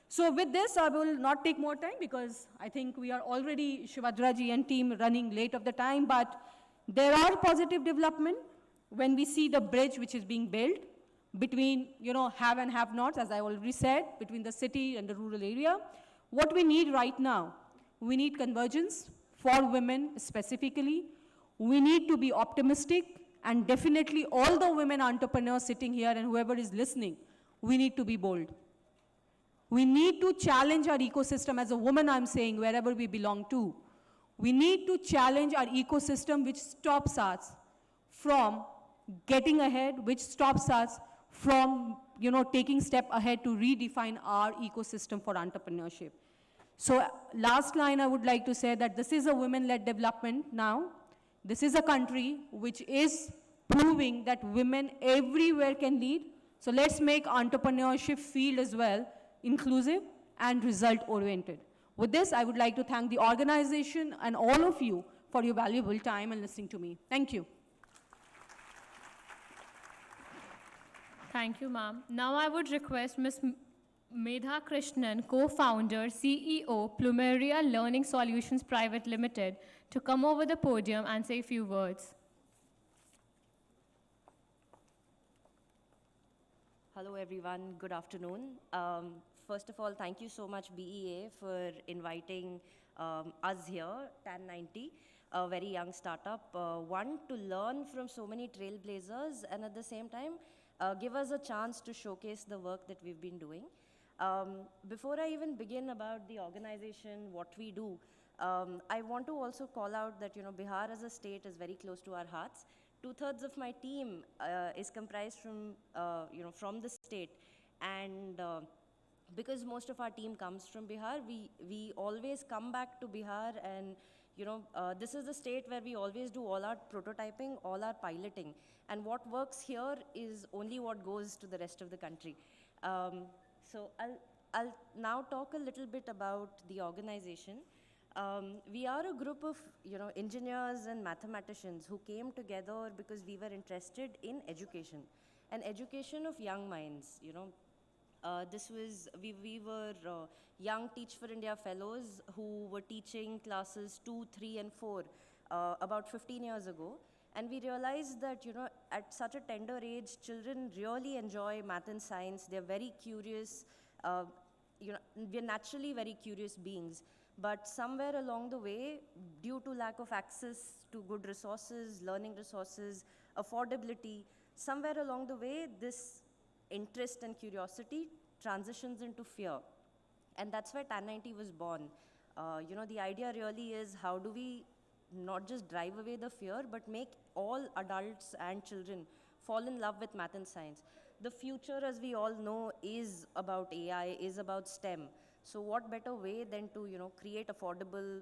So with this, I will not take more time because I think we are already, Shivadra-ji and team, running late of the time, but there are positive development when we see the bridge which is being built between, have and have-nots, as I already said, between the city and the rural area. What we need right now, we need convergence for women specifically. We need to be optimistic, and definitely all the women entrepreneurs sitting here and whoever is listening, we need to be bold. We need to challenge our ecosystem. As a woman, I'm saying, wherever we belong to, we need to challenge our ecosystem which stops us from getting ahead, which stops us from, taking step ahead to redefine our ecosystem for entrepreneurship. So last line, I would like to say that this is a women-led development now. This is a country which is proving that women everywhere can lead. So let's make entrepreneurship field as well inclusive and result-oriented. With this, I would like to thank the organization and all of you for your valuable time and listening to me. Thank you. Thank you, ma'am. Now I would request Ms. Medha Krishnan, co-founder, CEO, Plumeria Learning Solutions Private Limited, to come over the podium and say a few words. Hello, everyone. Good afternoon. First of all, thank you so much, BEA, for inviting us here, TAN90, a very young startup. One, to learn from so many trailblazers, and at the same time, give us a chance to showcase the work that we've been doing. Before I even begin about the organization, what we do, I want to also call out that, Bihar as a state is very close to our hearts. 2/3 of my team is comprised from, from the state. And because most of our team comes from Bihar, we always come back to Bihar, and, this is the state where we always do all our prototyping, all our piloting. And what works here is only what goes to the rest of the country. So I'll now talk a little bit about the organization. We are a group of, engineers and mathematicians who came together because we were interested in education, and education of young minds. We were young Teach for India fellows who were teaching classes 2, 3, and 4 about 15 years ago. And we realized that, at such a tender age, children really enjoy math and science. They're very curious. We're naturally very curious beings. But somewhere along the way, due to lack of access to good resources, learning resources, affordability, somewhere along the way, this interest and curiosity transitions into fear. And that's why TAN90 was born. The idea really is, how do we not just drive away the fear, but make all adults and children fall in love with math and science. The future, as we all know, is about AI, is about STEM. So what better way than to, create affordable,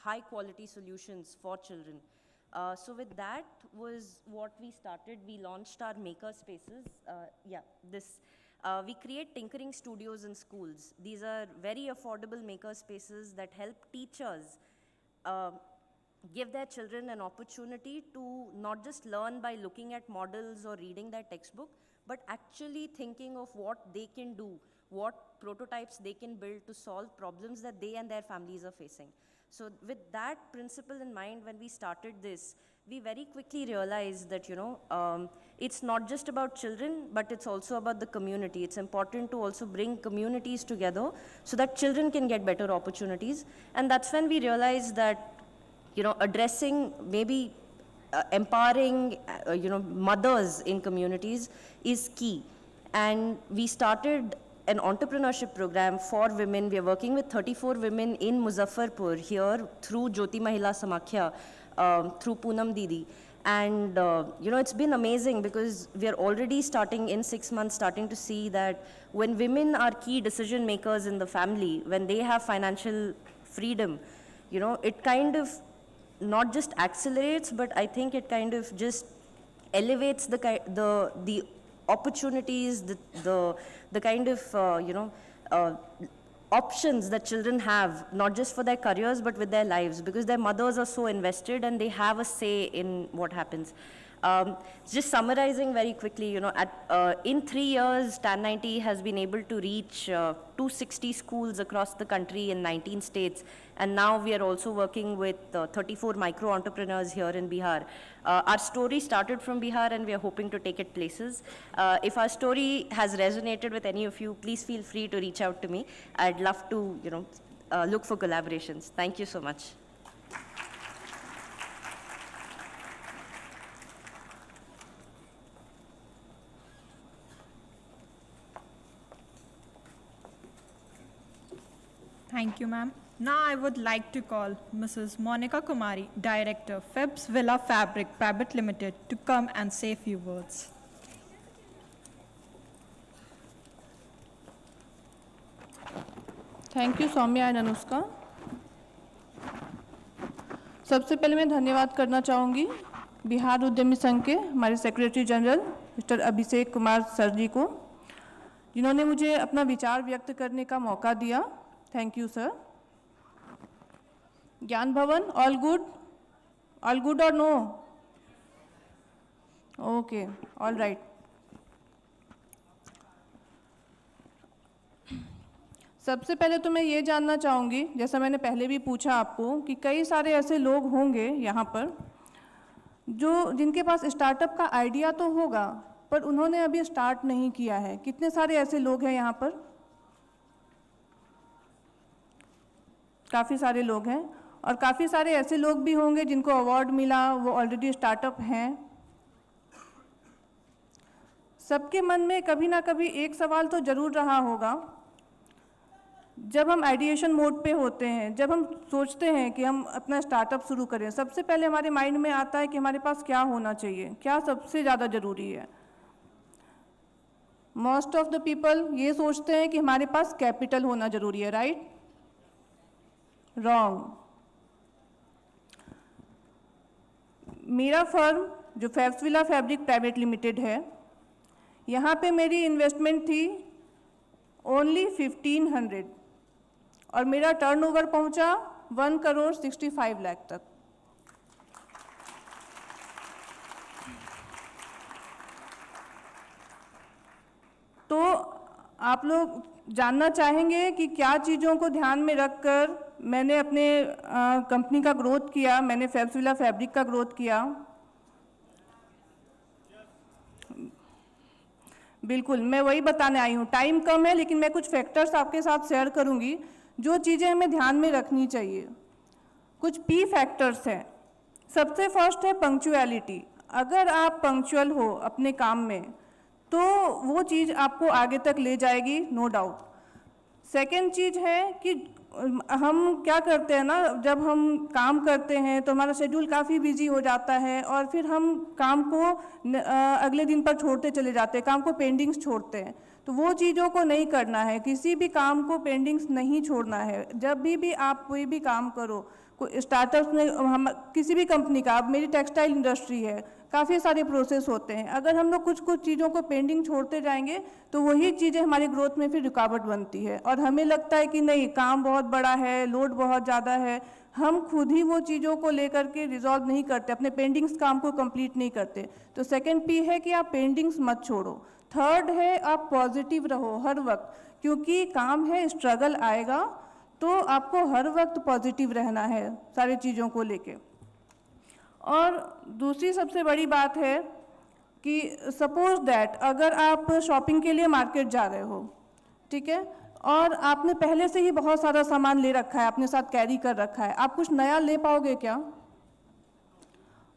high-quality solutions for children. So with that was what we started. We launched our maker spaces. We create tinkering studios in schools. These are very affordable maker spaces that help teachers give their children an opportunity to not just learn by looking at models or reading their textbook, but actually thinking of what they can do, what prototypes they can build to solve problems that they and their families are facing. So with that principle in mind, when we started this, we very quickly realized that, it's not just about children, but it's also about the community. It's important to also bring communities together so that children can get better opportunities. And that's when we realized that, addressing maybe empowering, mothers in communities is key. And we started an entrepreneurship program for women. We are working with 34 women in Muzaffarpur here through Jyoti Mahila Samakhya, through Poonam Didi. And, it's been amazing because we are already starting in 6 months, starting to see that when women are key decision makers in the family, when they have financial freedom, it kind of not just accelerates, but I think it kind of just elevates the opportunities, the kind of, options that children have, not just for their careers, but with their lives, because their mothers are so invested and they have a say in what happens. Just summarizing very quickly, in 3 years, TAN90 has been able to reach 260 schools across the country in 19 states. And now we are also working with 34 micro entrepreneurs here in Bihar. Our story started from Bihar and we are hoping to take it places. If our story has resonated with any of you, please feel free to reach out to me. I'd love to, look for collaborations. Thank you so much. Thank you, ma'am. Now I would like to call Mrs. Monica Kumari, Director, Feb's Villa Fabric Private Limited, to come and say a few words. Thank you Saumya and Anushka. सबसे पहले मैं धन्यवाद करना चाहूँगी बिहार उद्यमी संघ के हमारे secretary general mister Abhishek Kumar sir जी को, जिन्होंने मुझे अपना विचार व्यक्त करने का मौका दिया। Thank you sir. ज्ञान भवन, ऑल गुड और नो? Okay, all right. सबसे पहले तो मैं ये जानना चाहूँगी, जैसा मैंने पहले भी पूछा आपको, कि कई सारे ऐसे लोग होंगे यहाँ पर जिनके पास स्टार्टअप का आइडिया तो होगा, पर उन्होंने अभी स्टार्ट नहीं किया है। कितने सारे ऐसे लोग हैं यहाँ पर? काफ़ी सारे लोग हैं। और काफ़ी सारे ऐसे लोग भी होंगे जिनको अवार्ड मिला, वो ऑलरेडी स्टार्टअप हैं। सबके मन में कभी ना कभी एक सवाल तो ज़रूर रहा होगा, जब हम आइडिएशन मोड पे होते हैं, जब हम सोचते हैं कि हम अपना स्टार्टअप शुरू करें, सबसे पहले हमारे माइंड में आता है कि हमारे पास क्या होना चाहिए, क्या सबसे ज़्यादा ज़रूरी है। मोस्ट ऑफ द पीपल ये सोचते हैं कि हमारे पास कैपिटल होना ज़रूरी है, राइट? रॉन्ग। मेरा फर्म जो फेब्स विला फैब्रिक प्राइवेट लिमिटेड है, यहाँ पे मेरी इन्वेस्टमेंट थी ओनली 1500 और मेरा टर्नओवर पहुँचा 1,65 लाख तक। तो आप लोग जानना चाहेंगे कि क्या चीज़ों को ध्यान में रखकर मैंने अपने कंपनी का ग्रोथ किया, मैंने फेब्स विला फैब्रिक का ग्रोथ किया। बिल्कुल, मैं वही बताने आई हूँ। टाइम कम है, लेकिन मैं कुछ फैक्टर्स आपके साथ शेयर करूँगी जो चीज़ें हमें ध्यान में रखनी चाहिए। कुछ पी फैक्टर्स हैं। सबसे फर्स्ट है पंक्चुअलिटी। अगर आप पंक्चुअल हो अपने काम में, तो वो चीज़ आपको आगे तक ले जाएगी, नो डाउट। सेकेंड चीज़ है कि हम क्या करते हैं ना, जब हम काम करते हैं तो हमारा शेड्यूल काफ़ी बिजी हो जाता है और फिर हम काम को अगले दिन पर छोड़ते चले जाते हैं, काम को पेंडिंग्स छोड़ते हैं। तो वो चीज़ों को नहीं करना है, किसी भी काम को पेंडिंग्स नहीं छोड़ना है। जब भी आप कोई भी काम करो, कोई स्टार्टअप्स में हम किसी भी कंपनी का, अब मेरी टेक्सटाइल इंडस्ट्री है, काफ़ी सारे प्रोसेस होते हैं, अगर हम लोग कुछ कुछ चीज़ों को पेंडिंग छोड़ते जाएंगे तो वही चीज़ें हमारी ग्रोथ में फिर रुकावट बनती है। और हमें लगता है कि नहीं, काम बहुत बड़ा है, लोड बहुत ज़्यादा है, हम खुद ही वो चीज़ों को लेकर के रिजॉल्व नहीं करते, अपने पेंडिंग्स काम को कंप्लीट नहीं करते। तो सेकंड पी है कि आप पेंडिंग्स मत छोड़ो। थर्ड है आप पॉजिटिव रहो हर वक्त, क्योंकि काम है, स्ट्रगल आएगा, तो आपको हर वक्त पॉजिटिव रहना है सारी चीज़ों को लेके। और दूसरी सबसे बड़ी बात है कि सपोज दैट अगर आप शॉपिंग के लिए मार्केट जा रहे हो, ठीक है, और आपने पहले से ही बहुत सारा सामान ले रखा है, अपने साथ कैरी कर रखा है, आप कुछ नया ले पाओगे क्या?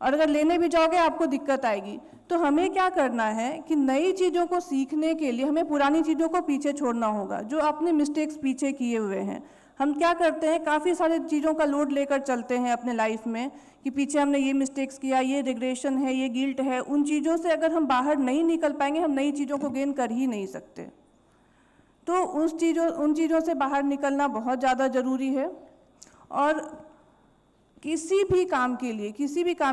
और अगर लेने भी जाओगे आपको दिक्कत आएगी। तो हमें क्या करना है कि नई चीज़ों को सीखने के लिए हमें पुरानी चीज़ों को पीछे छोड़ना होगा, जो आपने मिस्टेक्स पीछे किए हुए हैं। हम क्या करते हैं, काफ़ी सारे चीज़ों का लोड लेकर चलते हैं अपने लाइफ में कि पीछे हमने ये मिस्टेक्स किया, ये रिग्रेशन है, ये गिल्ट है। उन चीज़ों से अगर हम बाहर नहीं निकल पाएंगे, हम नई चीज़ों को गेन कर ही नहीं सकते। तो उन चीज़ों से बाहर निकलना बहुत ज़्यादा ज़रूरी है। और किसी भी काम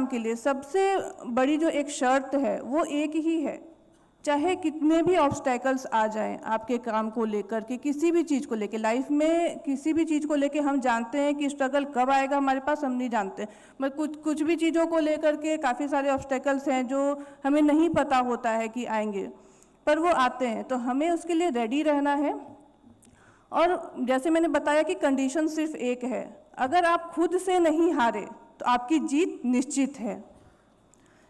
के लिए सबसे बड़ी जो एक शर्त है वो एक ही है, चाहे कितने भी ऑब्स्टेकल्स आ जाएं आपके काम को लेकर के, किसी भी चीज़ को लेके, लाइफ में किसी भी चीज़ को लेके हम जानते हैं कि स्ट्रगल कब आएगा हमारे पास, हम नहीं जानते। मगर कुछ भी चीज़ों को लेकर के काफ़ी सारे ऑब्स्टेकल्स हैं जो हमें नहीं पता होता है कि आएंगे, पर वो आते हैं, तो हमें उसके लिए रेडी रहना है। और जैसे मैंने बताया कि कंडीशन सिर्फ एक है, अगर आप खुद से नहीं हारे तो आपकी जीत निश्चित है।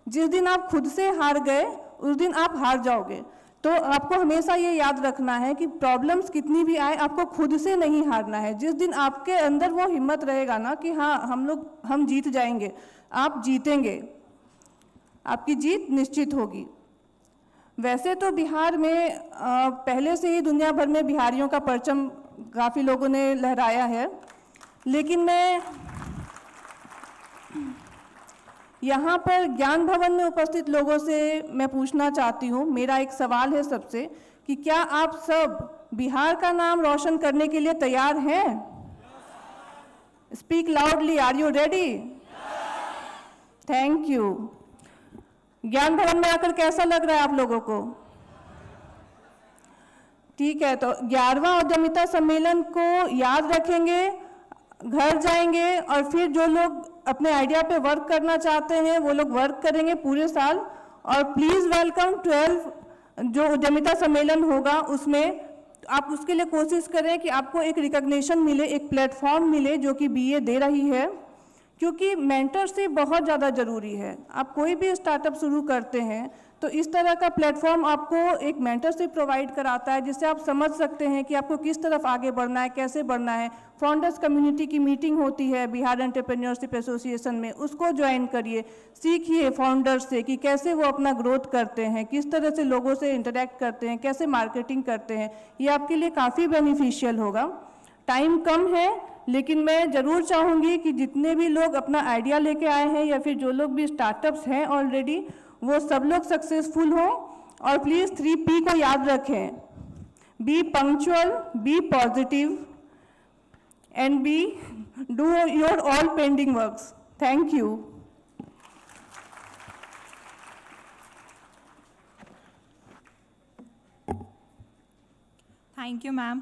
जिस दिन आप खुद से हार गए उस दिन आप हार जाओगे। तो आपको हमेशा ये याद रखना है कि प्रॉब्लम्स कितनी भी आए, आपको खुद से नहीं हारना है। जिस दिन आपके अंदर वो हिम्मत रहेगा ना कि हाँ हम जीत जाएंगे, आप जीतेंगे, आपकी जीत निश्चित होगी। वैसे तो बिहार में पहले से ही दुनिया भर में बिहारियों का परचम काफ़ी लोगों ने लहराया है, लेकिन मैं यहाँ पर ज्ञान भवन में उपस्थित लोगों से मैं पूछना चाहती हूँ, मेरा एक सवाल है सबसे, कि क्या आप सब बिहार का नाम रोशन करने के लिए तैयार हैं? Speak loudly, are you ready? Thank you. Gyan Bhawan में आकर कैसा लग रहा है आप लोगों को? ठीक है, तो 11वां उद्यमिता सम्मेलन को याद रखेंगे, घर जाएंगे और फिर जो लोग अपने आइडिया पे वर्क करना चाहते हैं वो लोग वर्क करेंगे पूरे साल। और प्लीज़ वेलकम 12 जो उद्यमिता सम्मेलन होगा उसमें आप उसके लिए कोशिश करें कि आपको एक रिकग्निशन मिले, एक प्लेटफॉर्म मिले जो कि बीए दे रही है, क्योंकि मेंटरशिप बहुत ज़्यादा ज़रूरी है। आप कोई भी स्टार्टअप शुरू करते हैं तो इस तरह का प्लेटफॉर्म आपको एक मेंटरशिप प्रोवाइड कराता है, जिससे आप समझ सकते हैं कि आपको किस तरफ आगे बढ़ना है, कैसे बढ़ना है। फाउंडर्स कम्युनिटी की मीटिंग होती है बिहार एंटरप्रेन्योरशिप एसोसिएशन में, उसको ज्वाइन करिए, सीखिए फाउंडर्स से कि कैसे वो अपना ग्रोथ करते हैं, किस तरह से लोगों से इंटरेक्ट करते हैं, कैसे मार्केटिंग करते हैं। ये आपके लिए काफ़ी बेनिफिशियल होगा। टाइम कम है, लेकिन मैं ज़रूर चाहूँगी कि जितने भी लोग अपना आइडिया लेके आए हैं या फिर जो लोग भी स्टार्टअप्स हैं ऑलरेडी, वो सब लोग सक्सेसफुल हों। और प्लीज़ 3P को याद रखें, be punctual, be positive and be do your all pending works. Thank you. Thank you ma'am.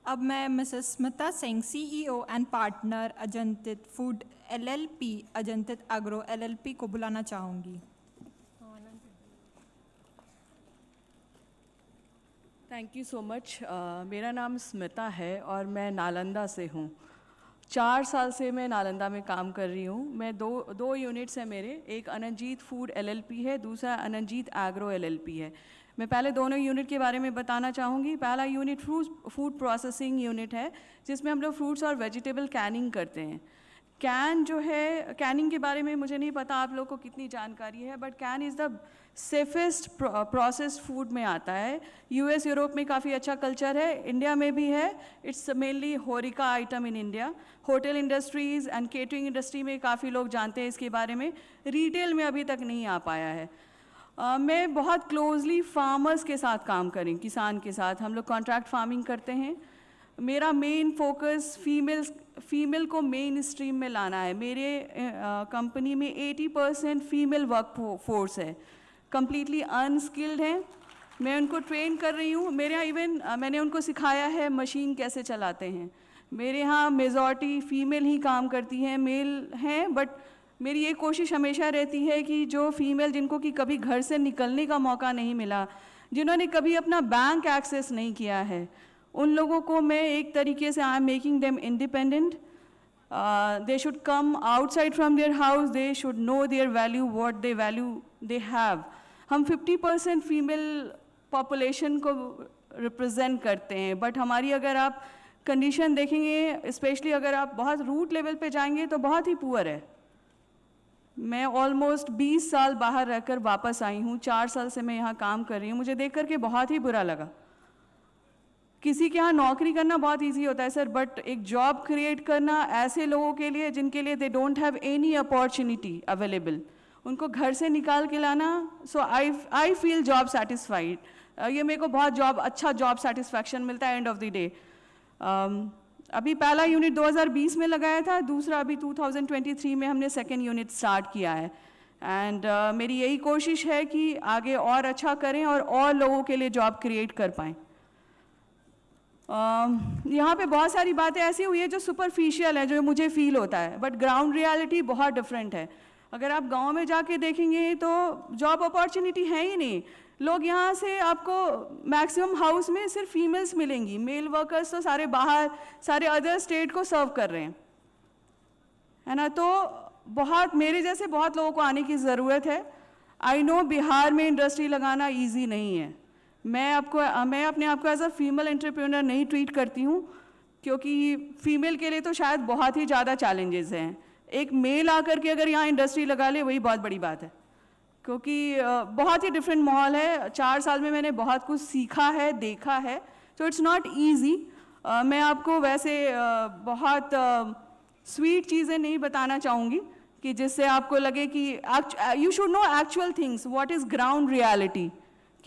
अब मैं Mrs Smita Singh, CEO and partner Ajantit food LLP, Ajantit agro LLP को बुलाना चाहूँगी। Thank you so much. मेरा नाम स्मिता है और मैं नालंदा से हूँ। 4 साल से मैं नालंदा में काम कर रही हूँ। मैं दो यूनिट्स हैं मेरे, एक अनंजीत फूड LLP है, दूसरा अनंजीत एग्रो LLP है। मैं पहले दोनों यूनिट के बारे में बताना चाहूँगी। पहला यूनिट फूड प्रोसेसिंग यूनिट है, जिसमें हम लोग फ्रूट्स और वेजिटेबल कैनिंग करते हैं। कैन जो है, कैनिंग के बारे में मुझे नहीं पता आप लोग को कितनी जानकारी है, but can is the safest processed food में आता है। US यूरोप में काफ़ी अच्छा कल्चर है, इंडिया में भी है। It's mainly horeca item in India. Hotel industries and catering industry में काफ़ी लोग जानते हैं इसके बारे में, रिटेल में अभी तक नहीं आ पाया है। मैं बहुत क्लोजली फार्मर्स के साथ काम करें, किसान के साथ। हम लोग कॉन्ट्रैक्ट फार्मिंग करते हैं। मेरा मेन फोकस फीमेल को मेन स्ट्रीम में लाना है। मेरे कंपनी में 80% फीमेल वर्क फोर्स है, कम्प्लीटली अनस्किल्ड हैं। मैं उनको ट्रेन कर रही हूँ। मेरे यहाँ इवन मैंने उनको सिखाया है मशीन कैसे चलाते हैं। मेरे यहाँ मेजॉरिटी फीमेल ही काम करती हैं, मेल हैं, बट मेरी ये कोशिश हमेशा रहती है कि जो फीमेल जिनको कि कभी घर से निकलने का मौका नहीं मिला, जिन्होंने कभी अपना बैंक एक्सेस नहीं किया है, उन लोगों को मैं एक तरीके से I am making them independent. They should come outside from their house, they should know their value, what they value they have. हम 50% फीमेल पॉपुलेशन को रिप्रेजेंट करते हैं, बट हमारी अगर आप कंडीशन देखेंगे, स्पेशली अगर आप बहुत रूट लेवल पे जाएंगे तो बहुत ही पुअर है। मैं ऑलमोस्ट 20 साल बाहर रहकर वापस आई हूँ, 4 साल से मैं यहाँ काम कर रही हूँ। मुझे देख करके बहुत ही बुरा लगा। किसी के यहाँ नौकरी करना बहुत इजी होता है सर, बट एक जॉब क्रिएट करना ऐसे लोगों के लिए जिनके लिए they don't have any opportunity available, उनको घर से निकाल के लाना। सो आई फील जॉब सेटिस्फाइड। ये मेरे को बहुत अच्छा जॉब सेटिस्फैक्शन मिलता है एंड ऑफ द डे। अभी पहला यूनिट 2020 में लगाया था, दूसरा अभी 2023 में हमने सेकेंड यूनिट स्टार्ट किया है। एंड मेरी यही कोशिश है कि आगे और अच्छा करें और लोगों के लिए जॉब क्रिएट कर पाएँ। यहाँ पे बहुत सारी बातें ऐसी हुई है जो सुपरफिशियल है, जो मुझे फील होता है, बट ग्राउंड रियलिटी बहुत डिफरेंट है। अगर आप गांव में जाके देखेंगे तो जॉब अपॉर्चुनिटी है ही नहीं। लोग यहाँ से आपको मैक्सिमम हाउस में सिर्फ फीमेल्स मिलेंगी, मेल वर्कर्स तो सारे बाहर, सारे अदर स्टेट को सर्व कर रहे हैं, है ना। तो बहुत मेरे जैसे बहुत लोगों को आने की ज़रूरत है। आई नो बिहार में इंडस्ट्री लगाना ईजी नहीं है। मैं अपने आप को एज अ फीमेल एंटरप्रेन्योर नहीं ट्रीट करती हूँ, क्योंकि फीमेल के लिए तो शायद बहुत ही ज़्यादा चैलेंजेस हैं। एक मेल आकर के अगर यहाँ इंडस्ट्री लगा ले वही बहुत बड़ी बात है, क्योंकि बहुत ही डिफरेंट माहौल है। 4 साल में मैंने बहुत कुछ सीखा है, देखा है, तो इट्स नॉट ईजी। मैं आपको वैसे बहुत स्वीट चीज़ें नहीं बताना चाहूँगी कि जिससे आपको लगे कि you should know actual things, what is ground reality,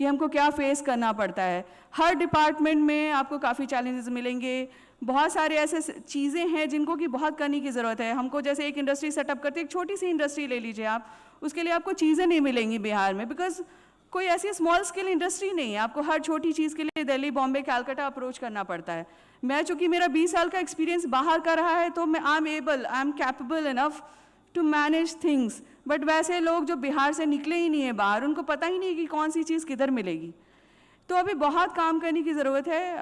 कि हमको क्या फेस करना पड़ता है। हर डिपार्टमेंट में आपको काफ़ी चैलेंजेस मिलेंगे। बहुत सारे ऐसे चीज़ें हैं जिनको कि बहुत करने की ज़रूरत है। हमको जैसे एक इंडस्ट्री सेटअप करते, एक छोटी सी इंडस्ट्री ले लीजिए आप, उसके लिए आपको चीज़ें नहीं मिलेंगी बिहार में, बिकॉज कोई ऐसी स्मॉल स्केल इंडस्ट्री नहीं है। आपको हर छोटी चीज़ के लिए दिल्ली, बॉम्बे, कैलकाटा अप्रोच करना पड़ता है। मैं चूँकि मेरा 20 साल का एक्सपीरियंस बाहर का रहा है, तो मैं I am capable enough to manage things. But वैसे लोग जो बिहार से निकले ही नहीं है बाहर, उनको पता ही नहीं कि कौन सी चीज़ किधर मिलेगी। तो अभी बहुत काम करने की ज़रूरत है।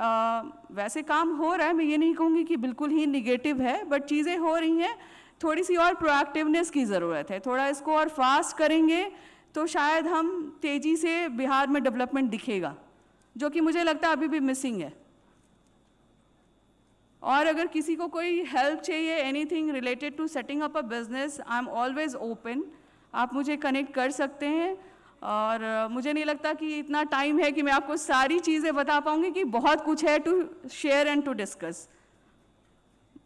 वैसे काम हो रहा है, मैं ये नहीं कहूँगी कि बिल्कुल ही निगेटिव है, बट चीज़ें हो रही हैं। थोड़ी सी और प्रोएक्टिवनेस की ज़रूरत है। थोड़ा इसको और फास्ट करेंगे तो शायद हम तेज़ी से बिहार में डेवलपमेंट दिखेगा, जो कि मुझे लगता है अभी भी मिसिंग है। और अगर किसी को कोई हेल्प चाहिए, anything related to setting up a business, I am always open. आप मुझे कनेक्ट कर सकते हैं। और मुझे नहीं लगता कि इतना टाइम है कि मैं आपको सारी चीज़ें बता पाऊँगी, कि बहुत कुछ है to share and to discuss.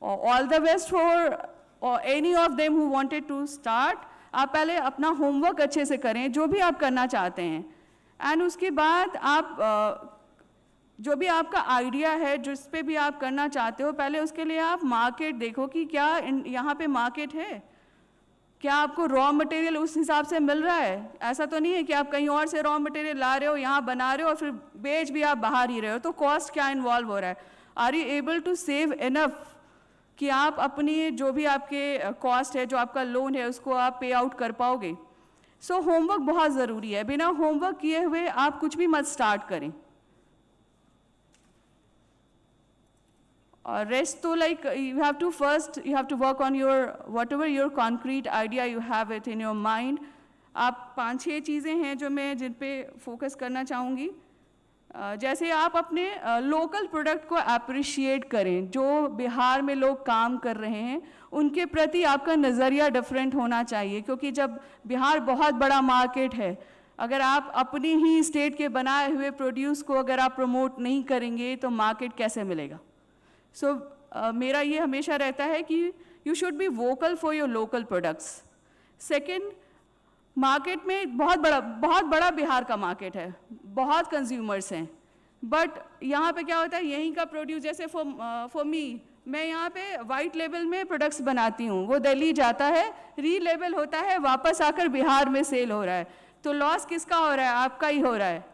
All the best for any of them who wanted to start. आप पहले अपना होमवर्क अच्छे से करें, जो भी आप करना चाहते हैं, एंड उसके बाद आप जो भी आपका आइडिया है, जिस पे भी आप करना चाहते हो, पहले उसके लिए आप मार्केट देखो कि क्या यहाँ पे मार्केट है, क्या आपको रॉ मटेरियल उस हिसाब से मिल रहा है। ऐसा तो नहीं है कि आप कहीं और से रॉ मटेरियल ला रहे हो, यहाँ बना रहे हो और फिर बेच भी आप बाहर ही रहे हो, तो कॉस्ट क्या इन्वॉल्व हो रहा है। Are you able to save enough कि आप अपनी जो भी आपके कॉस्ट है, जो आपका लोन है, उसको आप पे आउट कर पाओगे। सो होमवर्क बहुत ज़रूरी है। बिना होमवर्क किए हुए आप कुछ भी मत स्टार्ट करें। Rest तो like you have to work on your whatever your concrete idea you have it in your mind। आप 5-6 चीज़ें हैं जो मैं जिन पे फोकस करना चाहूँगी। जैसे आप अपने लोकल प्रोडक्ट को अप्रिशिएट करें। जो बिहार में लोग काम कर रहे हैं उनके प्रति आपका नज़रिया डिफरेंट होना चाहिए, क्योंकि जब बिहार बहुत बड़ा मार्केट है, अगर आप अपनी ही स्टेट के बनाए हुए प्रोड्यूस को अगर आप प्रमोट नहीं करेंगे तो मार्केट कैसे मिलेगा। सो मेरा ये हमेशा रहता है कि you should be vocal for your local products. Second, market में बहुत बड़ा बिहार का मार्केट है, बहुत कंज्यूमर्स हैं, बट यहाँ पे क्या होता है, यहीं का प्रोड्यूस, जैसे फॉर मी, मैं यहाँ पे वाइट लेबल में प्रोडक्ट्स बनाती हूँ, वो दिल्ली जाता है, री लेबल होता है, वापस आकर बिहार में सेल हो रहा है, तो लॉस किसका हो रहा है? आपका ही हो रहा है।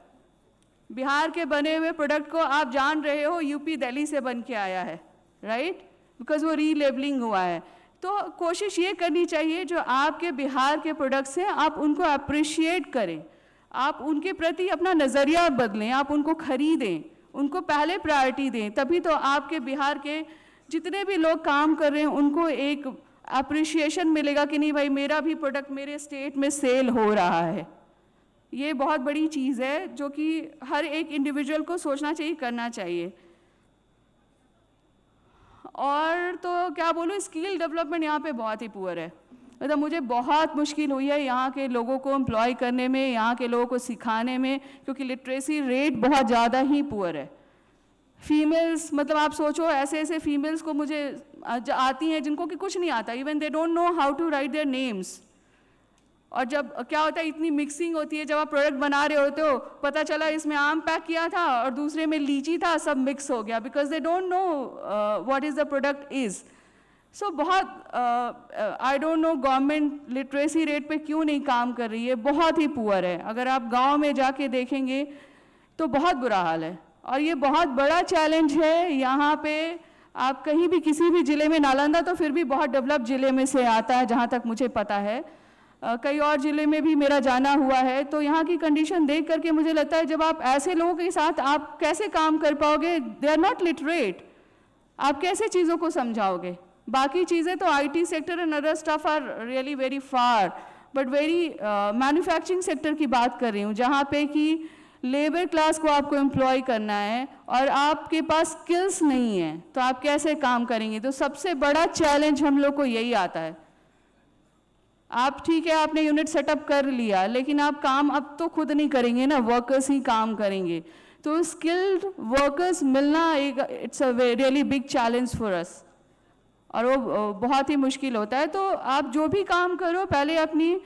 बिहार के बने हुए प्रोडक्ट को आप जान रहे हो यूपी दिल्ली से बन के आया है, राइट, बिकॉज वो री लेबलिंग हुआ है। तो कोशिश ये करनी चाहिए जो आपके बिहार के प्रोडक्ट्स हैं आप उनको अप्रिशिएट करें, आप उनके प्रति अपना नज़रिया बदलें, आप उनको खरीदें, उनको पहले प्रायोरिटी दें, तभी तो आपके बिहार के जितने भी लोग काम कर रहे हैं उनको एक अप्रिशिएशन मिलेगा कि नहीं भाई मेरा भी प्रोडक्ट मेरे स्टेट में सेल हो रहा है। ये बहुत बड़ी चीज़ है जो कि हर एक इंडिविजुअल को सोचना चाहिए, करना चाहिए। और तो क्या बोलूँ, स्किल डेवलपमेंट यहाँ पे बहुत ही पुअर है, मतलब मुझे बहुत मुश्किल हुई है यहाँ के लोगों को एम्प्लॉय करने में, यहाँ के लोगों को सिखाने में, क्योंकि लिटरेसी रेट बहुत ज़्यादा ही पुअर है। फीमेल्स, मतलब आप सोचो ऐसे ऐसे फीमेल्स को मुझे आती हैं जिनको कि कुछ नहीं आता, even they don't know how to write their names. और जब क्या होता है, इतनी मिक्सिंग होती है, जब आप प्रोडक्ट बना रहे होते हो, पता चला इसमें आम पैक किया था और दूसरे में लीची था, सब मिक्स हो गया, because they don't know what is the product is. So बहुत I don't know government literacy rate पे क्यों नहीं काम कर रही है, बहुत ही पुअर है। अगर आप गांव में जाके देखेंगे तो बहुत बुरा हाल है, और ये बहुत बड़ा चैलेंज है। यहाँ पे आप कहीं भी किसी भी ज़िले में, नालंदा तो फिर भी बहुत डेवलप ज़िले में से आता है जहाँ तक मुझे पता है, कई और ज़िले में भी मेरा जाना हुआ है, तो यहाँ की कंडीशन देख करके मुझे लगता है जब आप ऐसे लोगों के साथ आप कैसे काम कर पाओगे, दे आर नॉट लिटरेट, आप कैसे चीज़ों को समझाओगे। बाकी चीज़ें तो IT sector and other stuff are really very far, but very manufacturing sector की बात कर रही हूँ, जहाँ पे कि लेबर क्लास को आपको एम्प्लॉय करना है और आपके पास स्किल्स नहीं है, तो आप कैसे काम करेंगे। तो सबसे बड़ा चैलेंज हम लोग को यही आता है। आप ठीक है, आपने यूनिट सेटअप कर लिया, लेकिन आप काम अब तो खुद नहीं करेंगे ना, वर्कर्स ही काम करेंगे। तो स्किल्ड वर्कर्स मिलना एक it's a really big challenge for us, और वो बहुत ही मुश्किल होता है। तो आप जो भी काम करो, पहले अपनी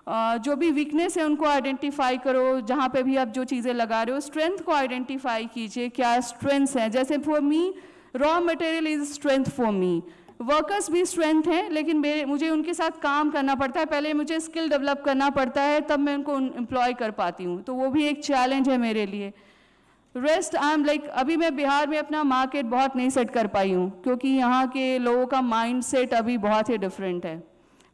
जो भी वीकनेस है उनको आइडेंटिफाई करो, जहाँ पे भी आप जो चीज़ें लगा रहे हो, स्ट्रेंथ को आइडेंटिफाई कीजिए, क्या स्ट्रेंथ्स हैं। जैसे for me raw material is strength for me, workers भी स्ट्रेंथ हैं, लेकिन मुझे उनके साथ काम करना पड़ता है, पहले मुझे स्किल डेवलप करना पड़ता है, तब मैं उनको एम्प्लॉय कर पाती हूँ, तो वो भी एक चैलेंज है मेरे लिए। रेस्ट आई एम लाइक, अभी मैं बिहार में अपना मार्केट बहुत नहीं सेट कर पाई हूँ, क्योंकि यहाँ के लोगों का माइंड सेट अभी बहुत ही डिफरेंट है।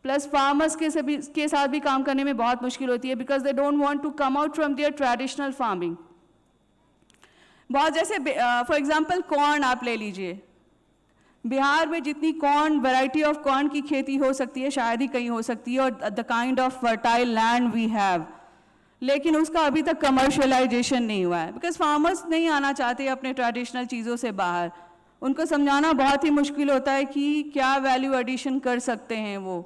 प्लस फार्मर्स के साथ भी काम करने में बहुत मुश्किल होती है, because they don't want to come out from their traditional farming. बहुत जैसे फॉर एग्जांपल कॉर्न आप ले लीजिए, बिहार में जितनी कॉर्न, वैरायटी ऑफ कॉर्न की खेती हो सकती है शायद ही कहीं हो सकती है, और the kind of fertile land we have, लेकिन उसका अभी तक कमर्शियलाइजेशन नहीं हुआ है, बिकॉज फार्मर्स नहीं आना चाहते अपने ट्रेडिशनल चीज़ों से बाहर। उनको समझाना बहुत ही मुश्किल होता है कि क्या वैल्यू एडिशन कर सकते हैं वो।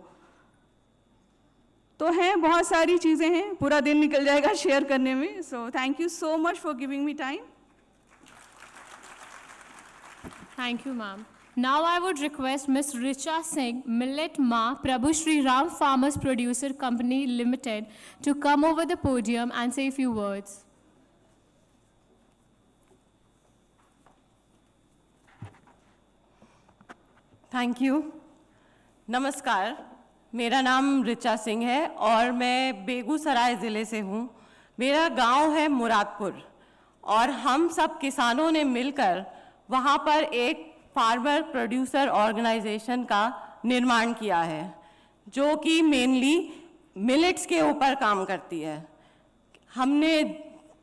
तो हैं बहुत सारी चीज़ें हैं, पूरा दिन निकल जाएगा शेयर करने में। So thank you so much for giving me time. Thank you, ma'am. Now I would request Ms. Richa Singh, Millet Ma, Prabhu Shri Ram Farmers Producer Company Limited, to come over the podium and say a few words. Thank you. नमस्कार, मेरा नाम रिचा सिंह है और मैं बेगूसराय ज़िले से हूँ। मेरा गांव है मुरादपुर, और हम सब किसानों ने मिलकर वहाँ पर एक फार्मर प्रोड्यूसर ऑर्गेनाइजेशन का निर्माण किया है, जो कि मेनली मिलेट्स के ऊपर काम करती है। हमने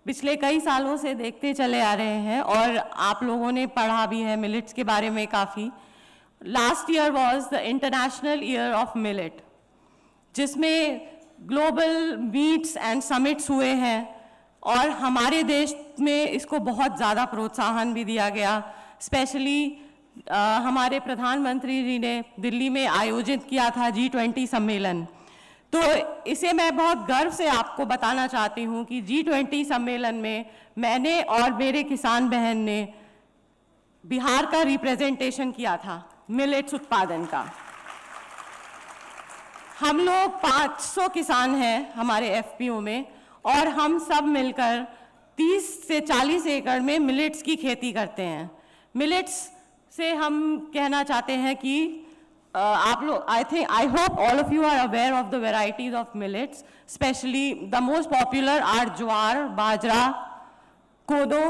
पिछले कई सालों से देखते चले आ रहे हैं, और आप लोगों ने पढ़ा भी है मिलेट्स के बारे में काफ़ी। Last year was the international year of millet, जिसमें ग्लोबल मीट्स एंड समिट्स हुए हैं, और हमारे देश में इसको बहुत ज़्यादा प्रोत्साहन भी दिया गया। स्पेशली हमारे प्रधानमंत्री जी ने दिल्ली में आयोजित किया था G20 सम्मेलन। तो इसे मैं बहुत गर्व से आपको बताना चाहती हूँ कि G20 सम्मेलन में मैंने और मेरे किसान बहन ने बिहार का रिप्रेजेंटेशन किया था मिलेट्स उत्पादन का। हम लोग 500 किसान हैं हमारे एफपीओ में, और हम सब मिलकर 30 से 40 एकड़ में मिलेट्स की खेती करते हैं। मिलेट्स से हम कहना चाहते हैं कि आप लोग, I hope all of you are aware of the varieties of millets, especially the most popular are ज्वार, बाजरा, कोदो,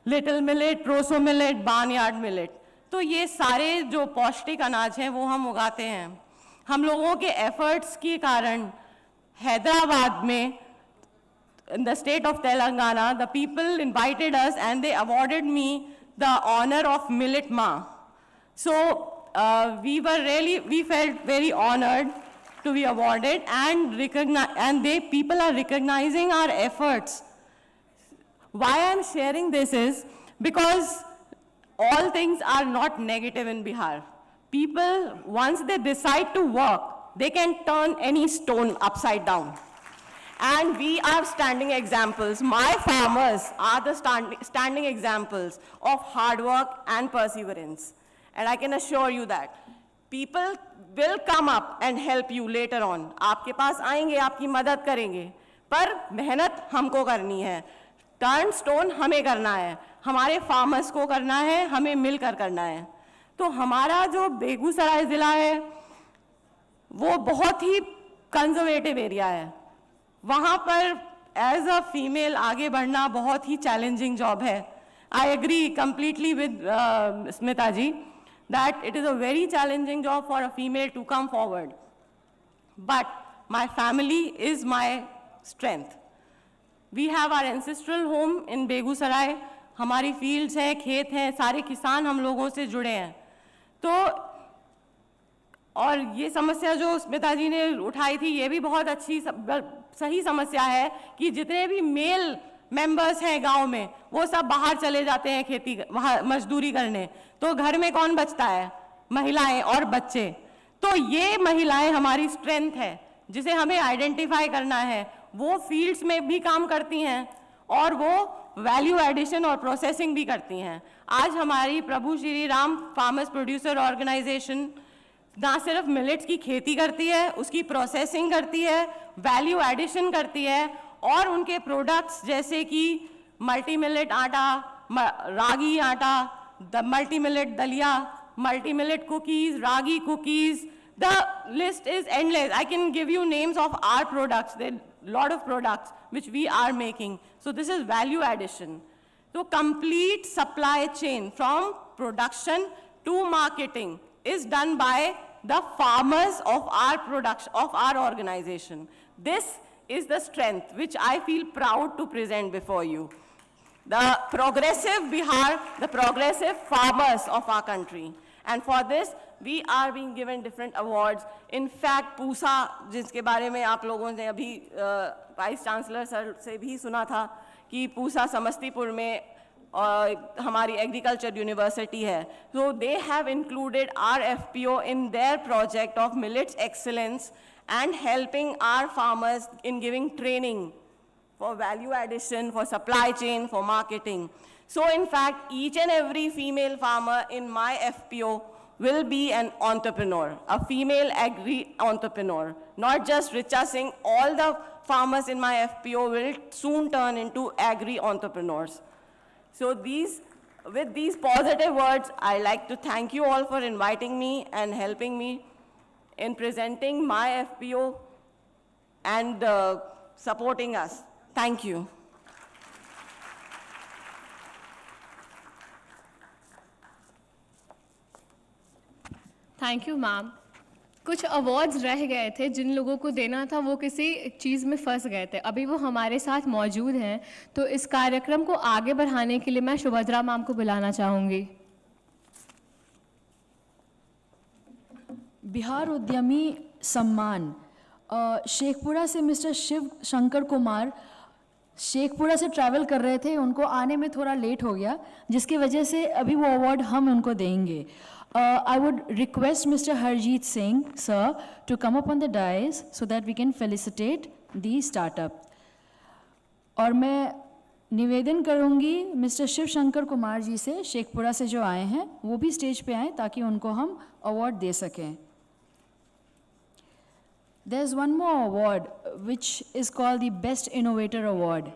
little millet, proso millet, barnyard millet. तो ये सारे जो पौष्टिक अनाज हैं वो हम उगाते हैं। हम लोगों के एफर्ट्स के कारण हैदराबाद में, in the state of Telangana, the people invited us and they awarded me the honor of Millet Ma. So we felt very honored to be awarded, and people are recognizing our efforts. Why I'm sharing this is because all things are not negative in Bihar. People, once they decide to work, they can turn any stone upside down. And we are standing examples. My farmers are the standing examples of hard work and perseverance. And I can assure you that people will come up and help you later on. आपके पास आएंगे, आपकी मदद करेंगे, पर मेहनत हमको करनी है। टर्न स्टोन हमें करना है, हमारे फार्मर्स को करना है, हमें मिलकर करना है। तो हमारा जो बेगूसराय ज़िला है वो बहुत ही कंजर्वेटिव एरिया है। वहाँ पर एज अ फीमेल आगे बढ़ना बहुत ही चैलेंजिंग जॉब है। I agree completely with Smita ji that it is a very challenging job for a female to come forward. But my family is my strength. We have our ancestral home in Begusarai, हमारी fields हैं, खेत हैं, सारे किसान हम लोगों से जुड़े हैं। तो और ये समस्या जो स्मिता जी ने उठाई थी, ये भी बहुत अच्छी सही समस्या है कि जितने भी मेल मेंबर्स हैं गांव में, वो सब बाहर चले जाते हैं खेती वहाँ मजदूरी करने, तो घर में कौन बचता है? महिलाएं और बच्चे। तो ये महिलाएं हमारी स्ट्रेंथ है जिसे हमें आइडेंटिफाई करना है। वो फील्ड्स में भी काम करती हैं और वो वैल्यू एडिशन और प्रोसेसिंग भी करती हैं। आज हमारी Prabhu Shri Ram farmers producer organisation ना सिर्फ मिलेट्स की खेती करती है, उसकी प्रोसेसिंग करती है, वैल्यू एडिशन करती है, और उनके प्रोडक्ट्स जैसे कि मल्टी मिलेट आटा, रागी आटा, द मल्टी मिलेट दलिया, multi millet cookies, ragi cookies, the list is endless. I can give you names of our products. There are a lot of products which we are making. So this is value addition. So complete supply chain from production to marketing is done by the farmers of our production, of our organization. This is the strength which I feel proud to present before you. The progressive Bihar, the progressive farmers of our country. And for this, we are being given different awards. In fact, Pusa, जिसके बारे में आप लोगों ने अभी vice chancellor sir से भी सुना था कि पूसा समस्तीपुर में हमारी एग्रीकल्चर यूनिवर्सिटी है. So they have included our FPO in their project of millets excellence and helping our farmers in giving training for value addition, for supply chain, for marketing. So in fact, each and every female farmer in my FPO will be an entrepreneur, a female agri-entrepreneur. Not just Richa Singh, all the farmers in my FPO will soon turn into agri-entrepreneurs. So with these positive words, I like to thank you all for inviting me and helping me in presenting my FPO and supporting us. Thank you. Thank you ma'am. कुछ awards रह गए थे, जिन लोगों को देना था वो किसी चीज़ में फंस गए थे, अभी वो हमारे साथ मौजूद हैं। तो इस कार्यक्रम को आगे बढ़ाने के लिए मैं सुभद्रा मैम को बुलाना चाहूँगी। बिहार उद्यमी सम्मान शेखपुरा से मिस्टर शिव शंकर कुमार शेखपुरा से ट्रैवल कर रहे थे, उनको आने में थोड़ा लेट हो गया, जिसकी वजह से अभी वो अवार्ड हम उनको देंगे। I would request Mr. Harjeet Singh, sir, to come up on the dais so that we can felicitate the startup. और मैं निवेदन करूँगी मिस्टर शिव शंकर कुमार जी से, शेखपुरा से जो आए हैं, वो भी स्टेज पे आएँ ताकि उनको हम अवार्ड दे सकें। There's one more award, which is called the Best Innovator Award.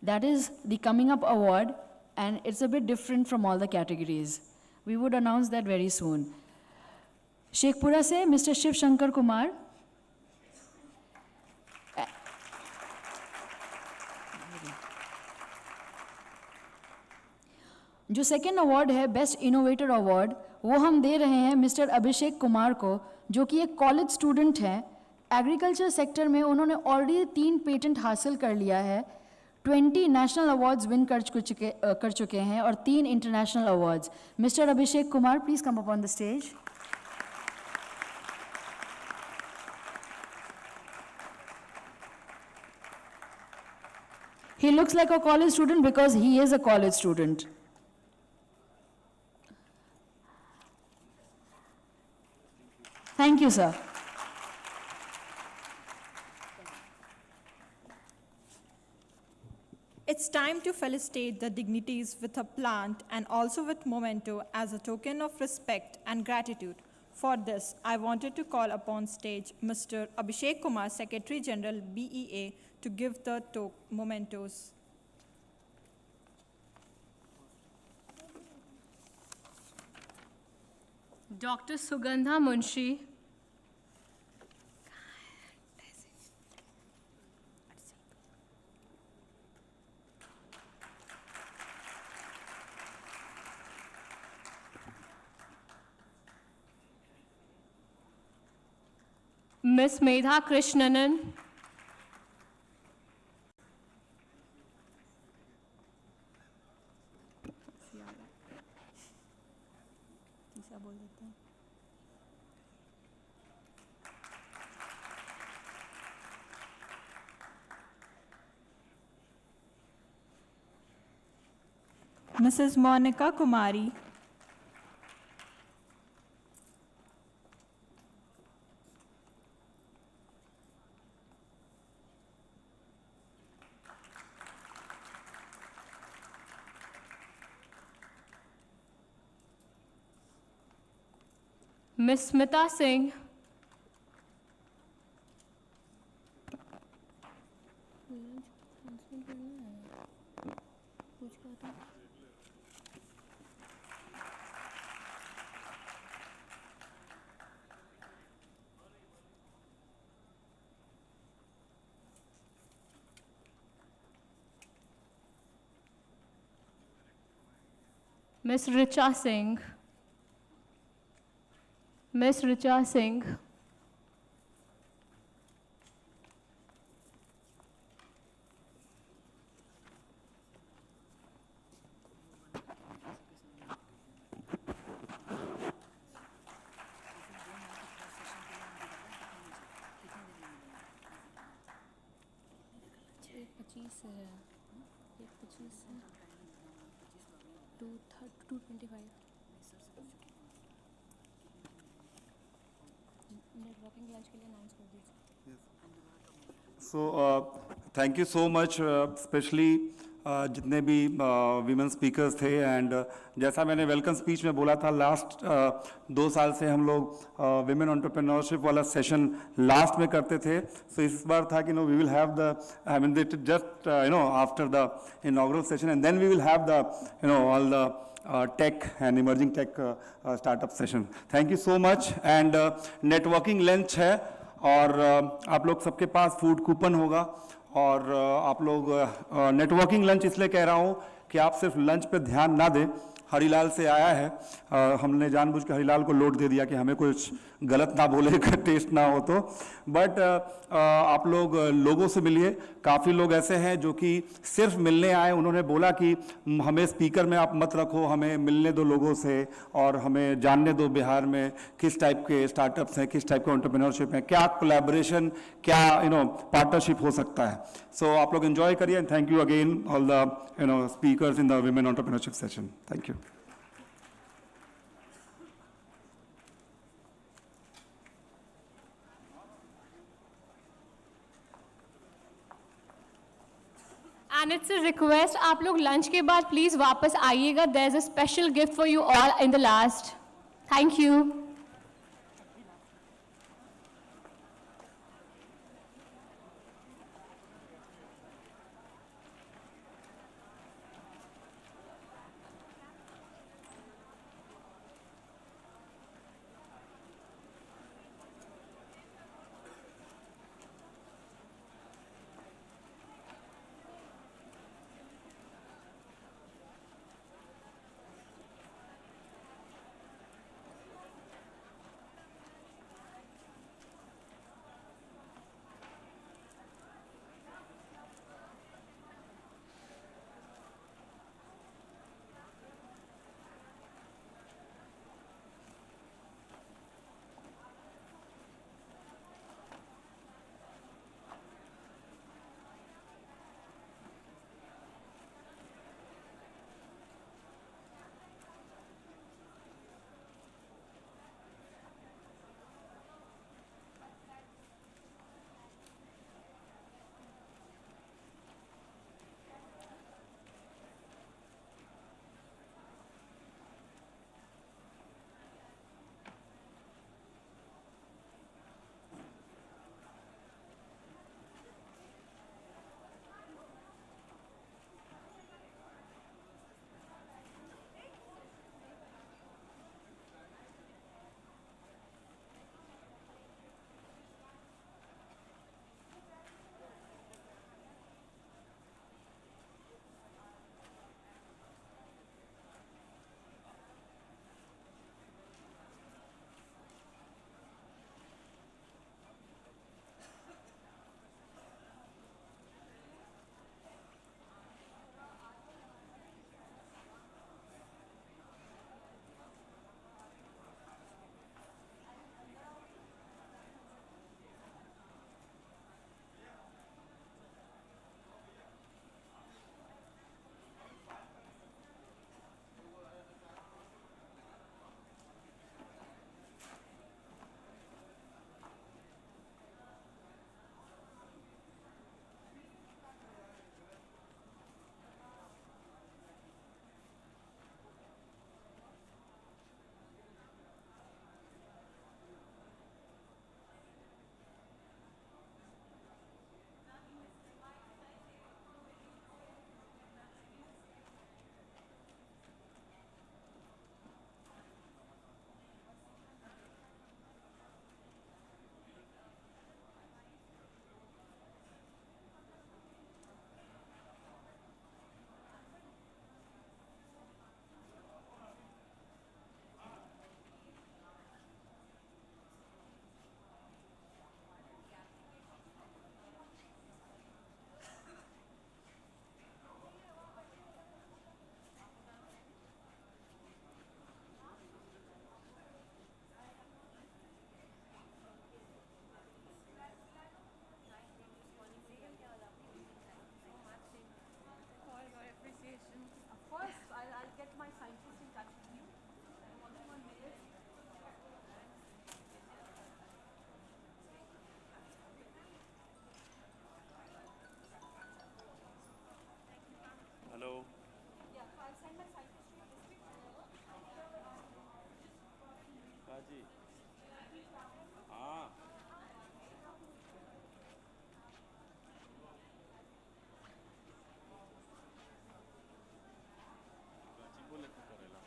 That is the Coming Up Award, and it's a bit different from all the categories. We would announce that very soon. Shekhpura se Mr. Shiv Shankar Kumar. जो second award है best innovator award, वो हम दे रहे हैं mister Abhishek Kumar को, जो कि एक कॉलेज स्टूडेंट हैं. एग्रीकल्चर सेक्टर में उन्होंने ऑलरेडी 3 पेटेंट हासिल कर लिया है, 20 नेशनल अवार्ड्स विन कर चुके हैं और 3 international awards. Mister Abhishek Kumar, please come up on the stage. He looks like a college student because he is a college student. Thank you, sir. It's time to felicitate the dignitaries with a plant and also with memento as a token of respect and gratitude. For this, I wanted to call upon stage Mr. Abhishek Kumar, Secretary General, BEA, to give the mementos. Dr. Sugandha Munshi. Miss Medha Krishnanan. Mrs. Monica Kumari. Miss Smita Singh. Miss Richa Singh. Miss Richa Singh. So, thank you so much, especially जितने भी women speakers थे. And जैसा मैंने welcome speech में बोला था, last 2 साल से हम लोग वीमेन एंटरप्रेन्योरशिप वाला सेशन लास्ट में करते थे. सो इस बार था कि we will have the, I mean just after the inaugural session, and then we will have the all the tech and emerging tech startup session. Thank you so much. And networking lunch है, और आप लोग सबके पास food coupon होगा, और आप लोग networking lunch इसलिए कह रहा हूँ कि आप सिर्फ लंच पे ध्यान ना दें. हरीलाल से आया है, हमने जानबूझ के हरीलाल को लोड दे दिया कि हमें कुछ गलत ना बोले, टेस्ट ना हो तो. बट आप लोग लोगों से मिलिए. काफ़ी लोग ऐसे हैं जो कि सिर्फ मिलने आए. उन्होंने बोला कि हमें स्पीकर में आप मत रखो, हमें मिलने दो लोगों से, और हमें जानने दो बिहार में किस टाइप के स्टार्टअप्स हैं, किस टाइप के एंटरप्रेन्योरशिप हैं, क्या कोलैबोरेशन, क्या पार्टनरशिप हो सकता है. सो आप लोग एंजॉय करिए. And thank you again all the speakers in the women entrepreneurship session. Thank you. And it's a request, आप लोग लंच के बाद प्लीज वापस आइएगा. There's a special gift for you all in the last. Thank you. Hello. काजी हाँ काजी बोले तू करेला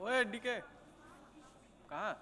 ओए डीके कहाँ?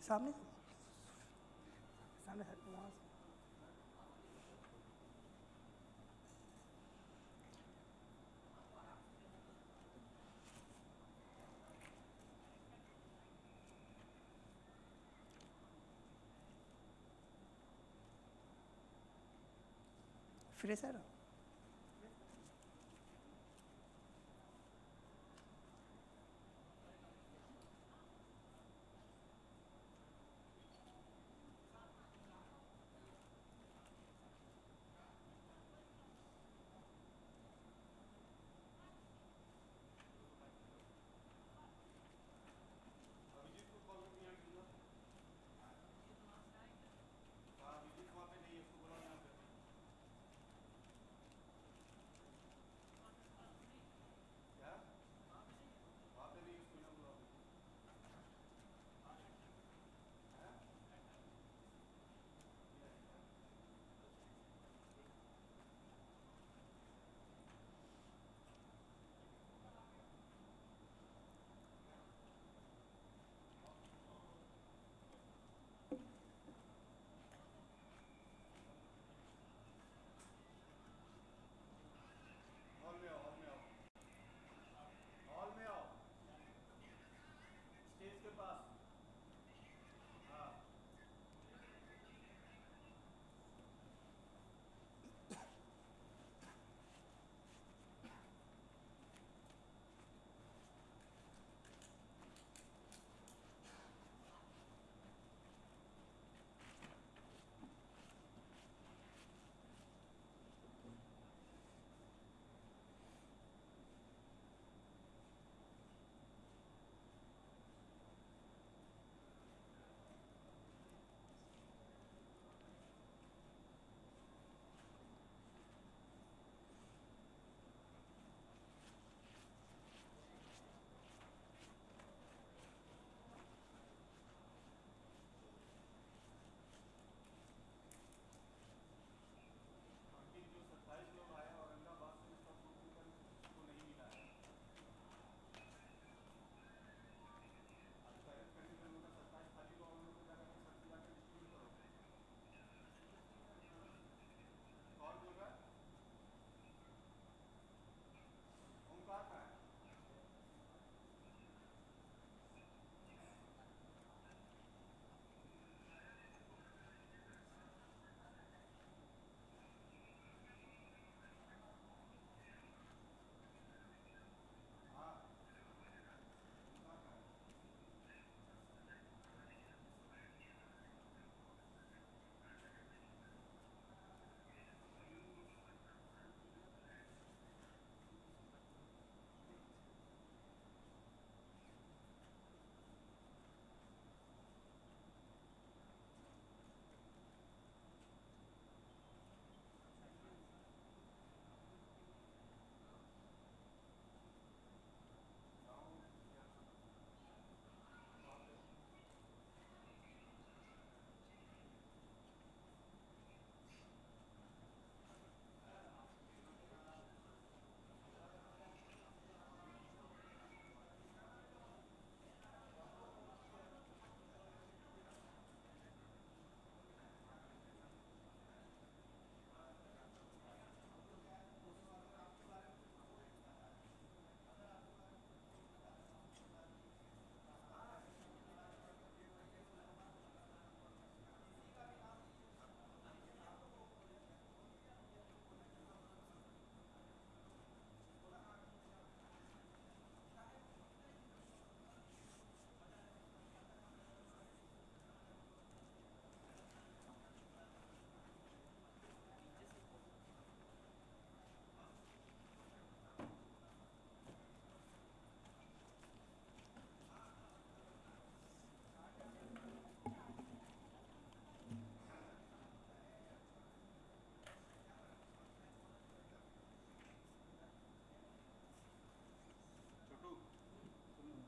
सामने सामने वहाँ से। फ्रेशर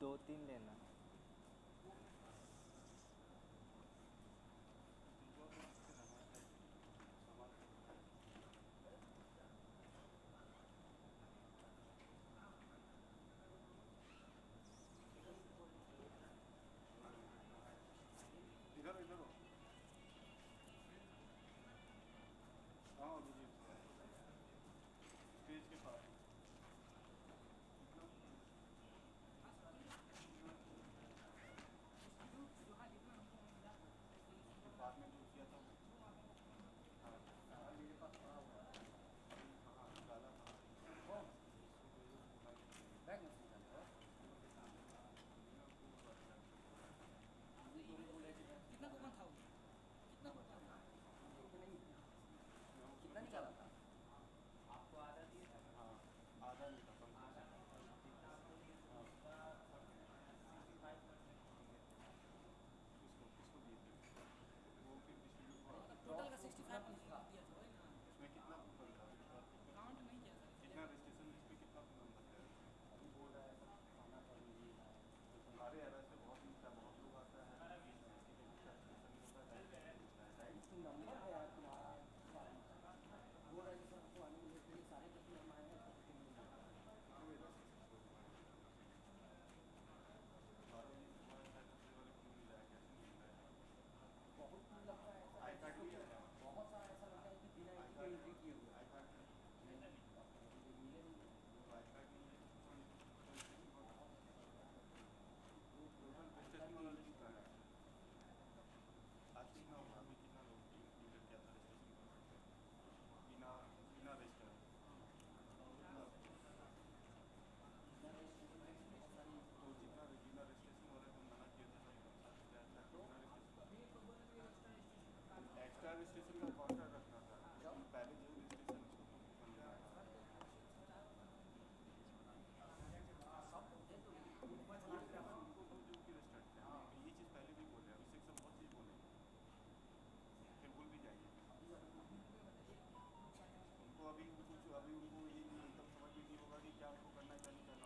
दो तीन लेना।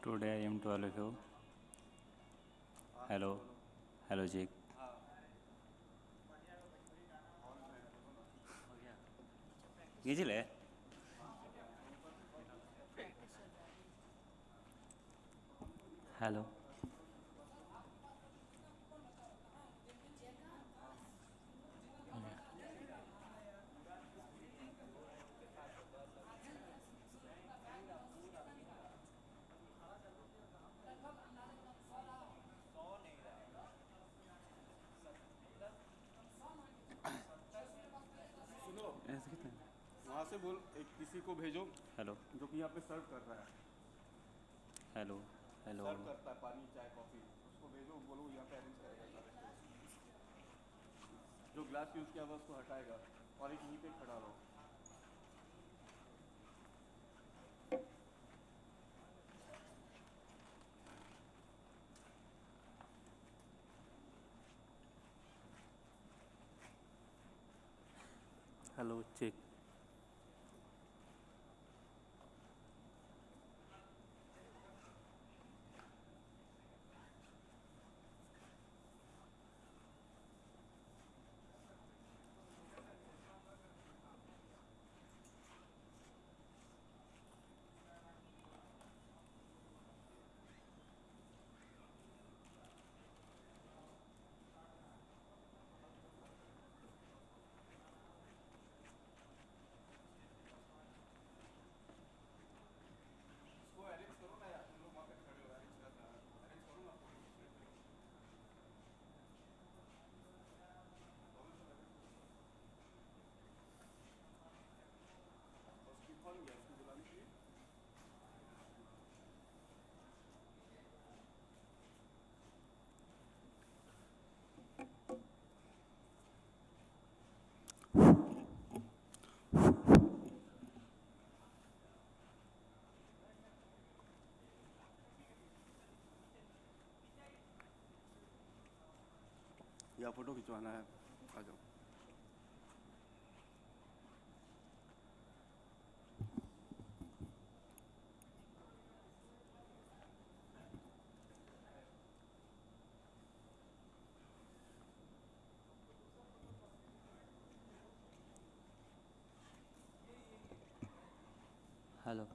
Today I am to all of you. Hello. Hello, Jake. Gijile? Hello. वहाँ से बोल एक किसी को भेजो हेलो जो कि यहाँ पे सर्व कर रहा है हेलो हेलो सर्व करता है पानी चाय कॉफ़ी उसको भेजो बोलो यहाँ पे अरेंज करेगा सारे जो ग्लास यूज़ किया हुआ उसको हटाएगा और एक यहीं पे खड़ा रहो हेलो चेक या फोटो खिंचवाना है आ जाओ हेलो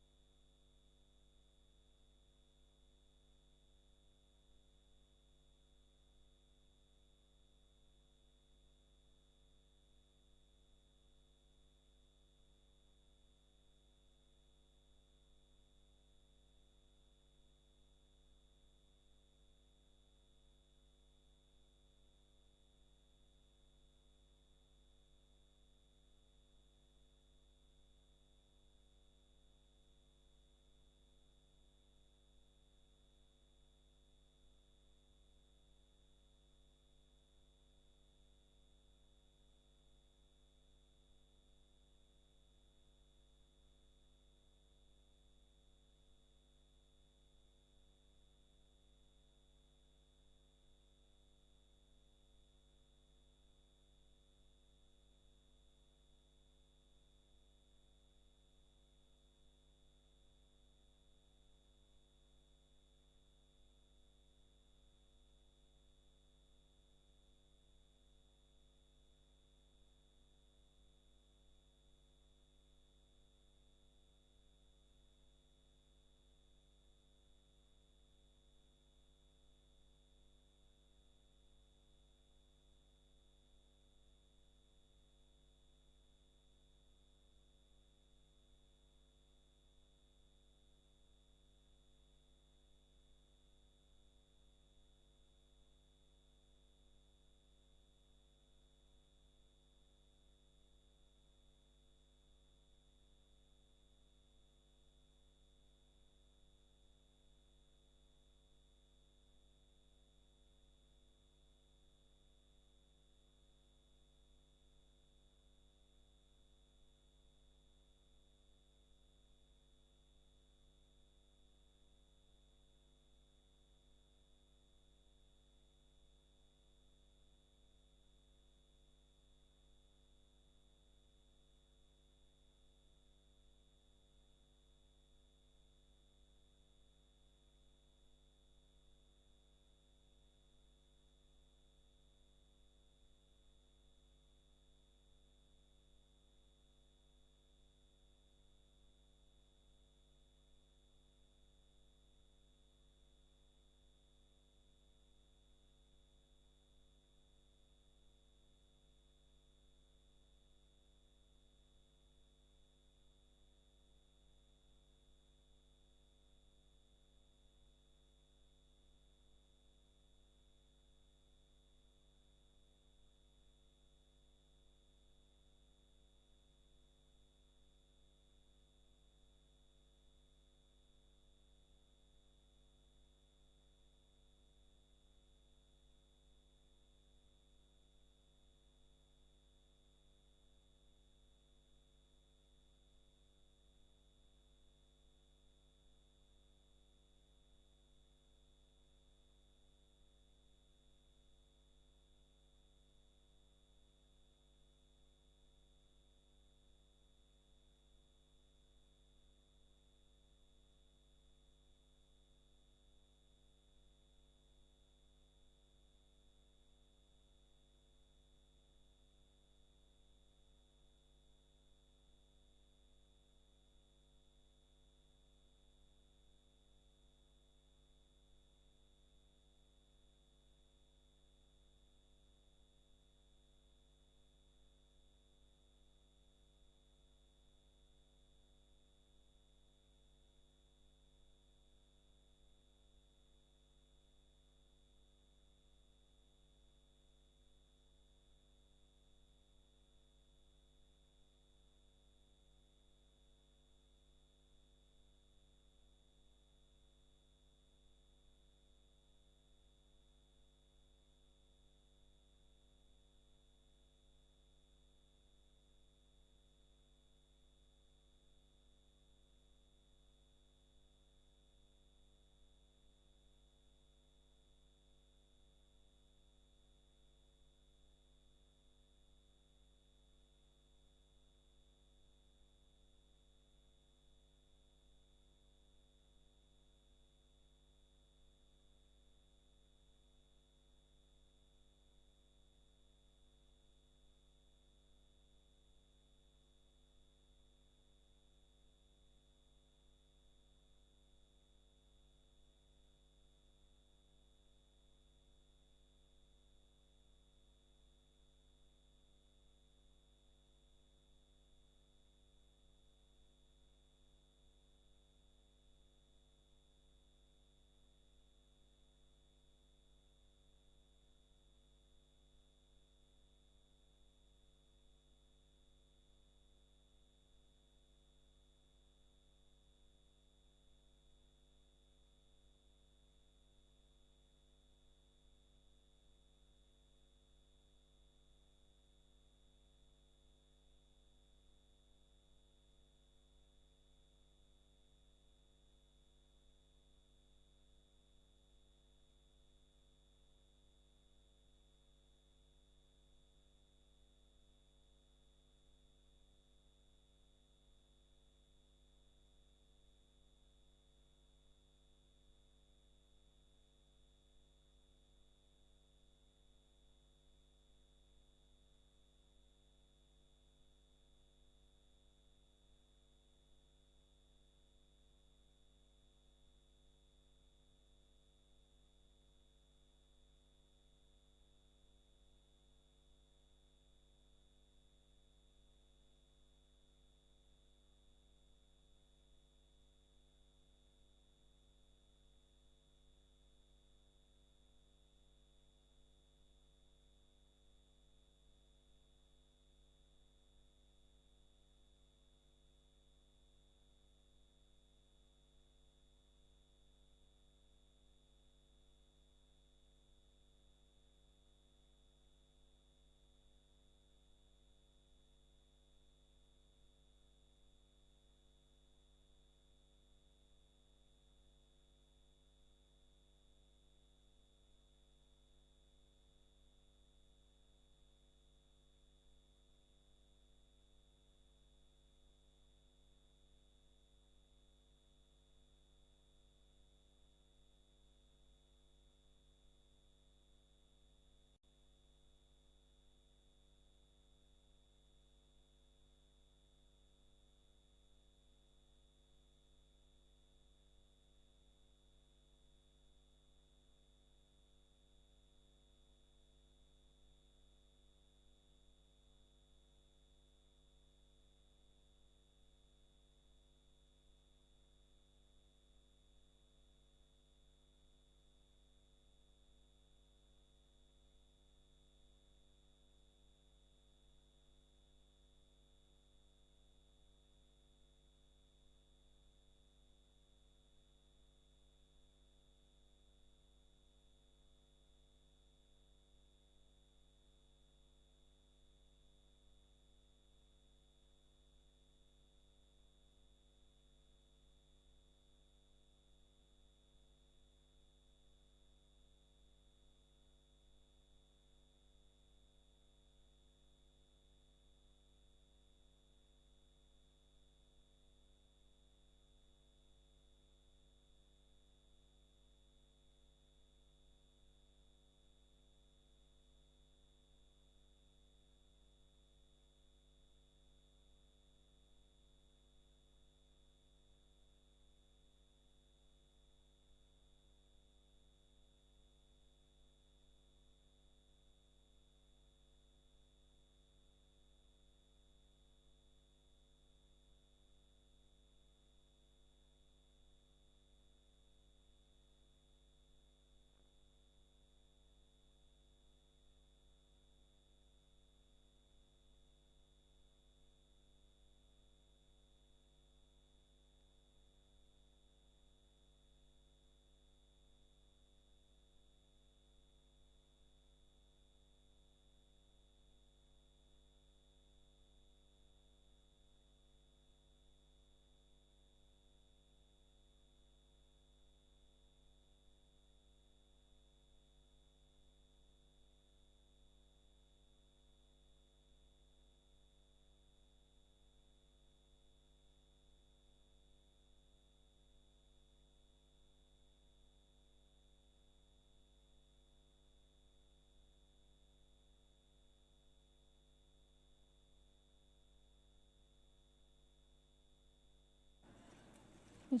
अगर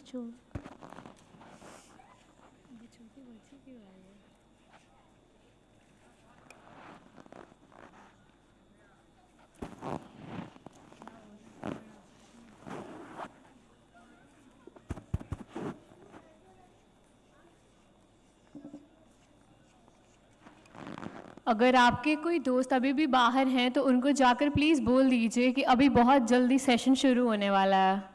आपके कोई दोस्त अभी भी बाहर हैं तो उनको जाकर प्लीज़ बोल दीजिए कि अभी बहुत जल्दी सेशन शुरू होने वाला है.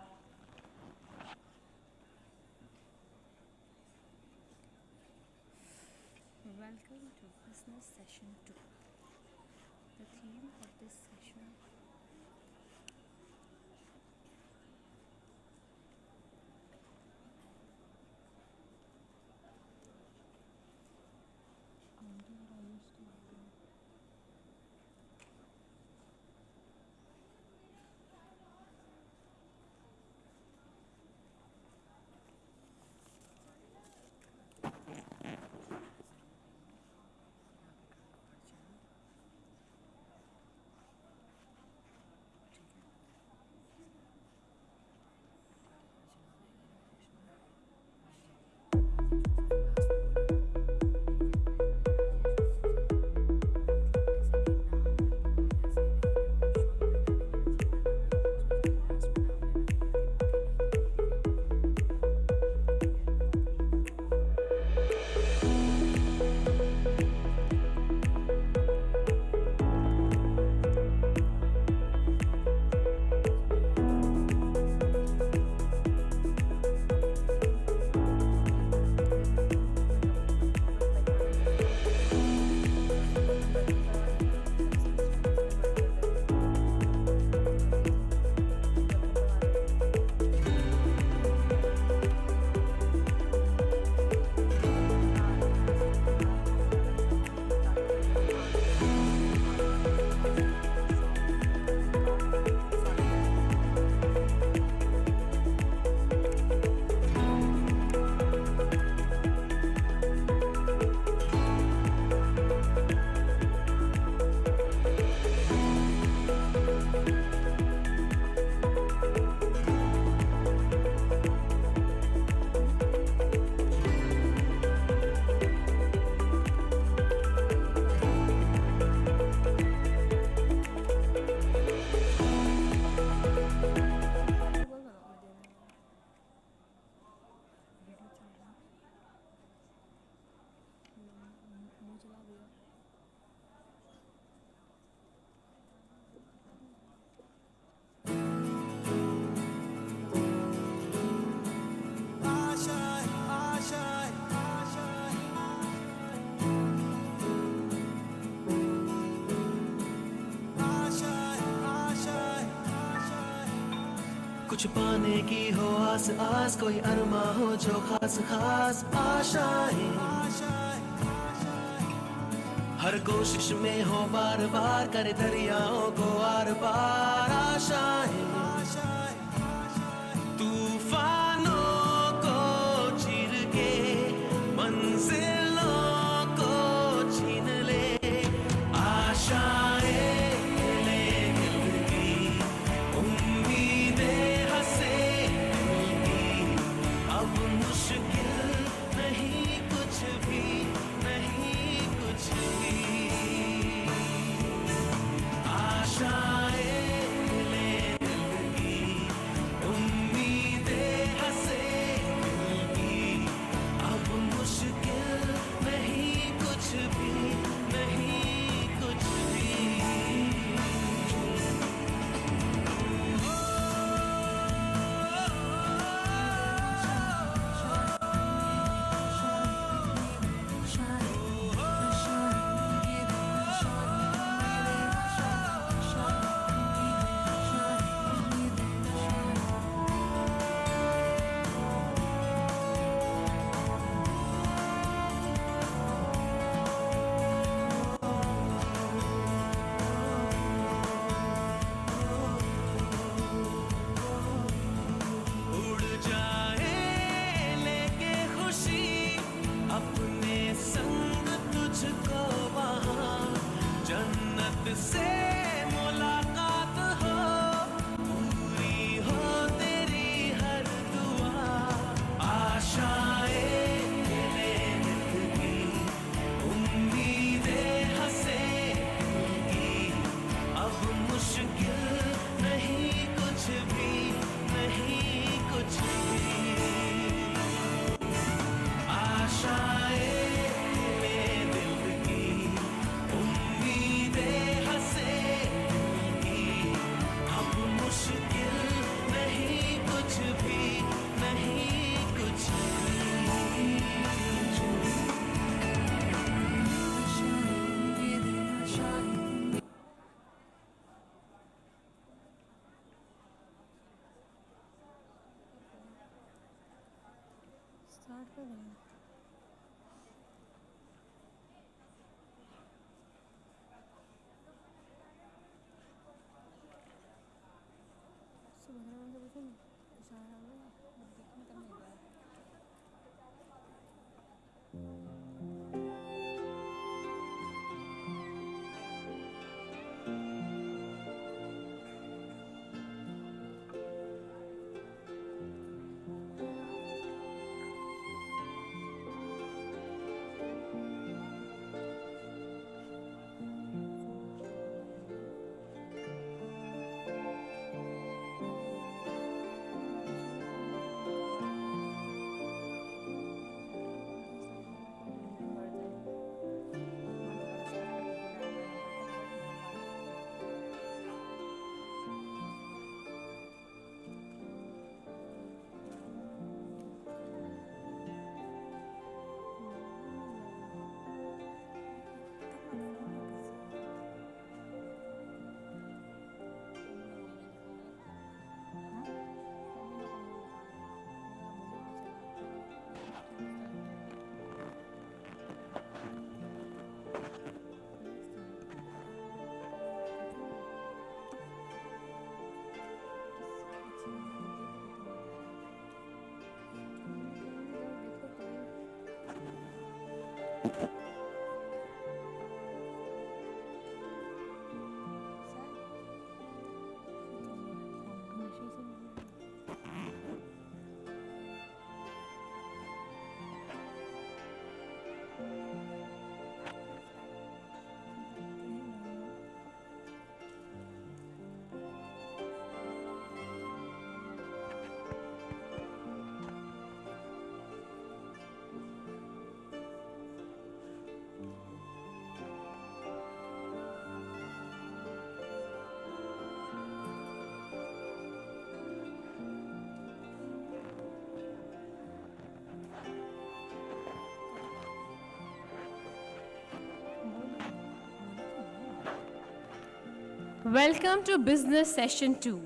Welcome to Business Session 2. The theme of this session कुछ पाने की हो आस आस, कोई अरमा हो जो खास खास आशाएं, हर कोशिश में हो बार बार, करे दरियाओं को आर पार आशाएं, तूफानों को चीर के मंजिलों को छीन ले आशाएं, ले दिल की उम्मीदें हंसे दिल की, अब मुश्किल नहीं कुछ भी, नहीं कुछ भी, आशाएं ले Welcome to Business Session 2.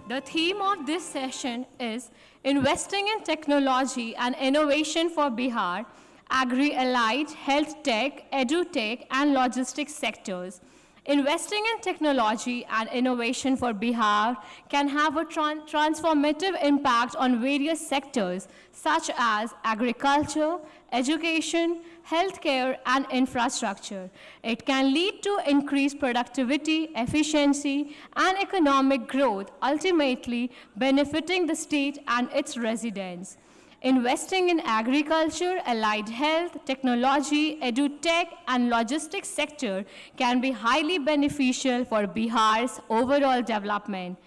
The theme of this session is Investing in Technology and Innovation for Bihar, Agri-Allied, Health Tech, Edu-Tech, and Logistics sectors. Investing in technology and innovation for Bihar can have a transformative impact on various sectors such as agriculture, education, healthcare, and infrastructure. It can lead to increased productivity, efficiency, and economic growth, ultimately benefiting the state and its residents. Investing in agriculture, allied health, technology, edu-tech, and logistics sector can be highly beneficial for Bihar's overall development.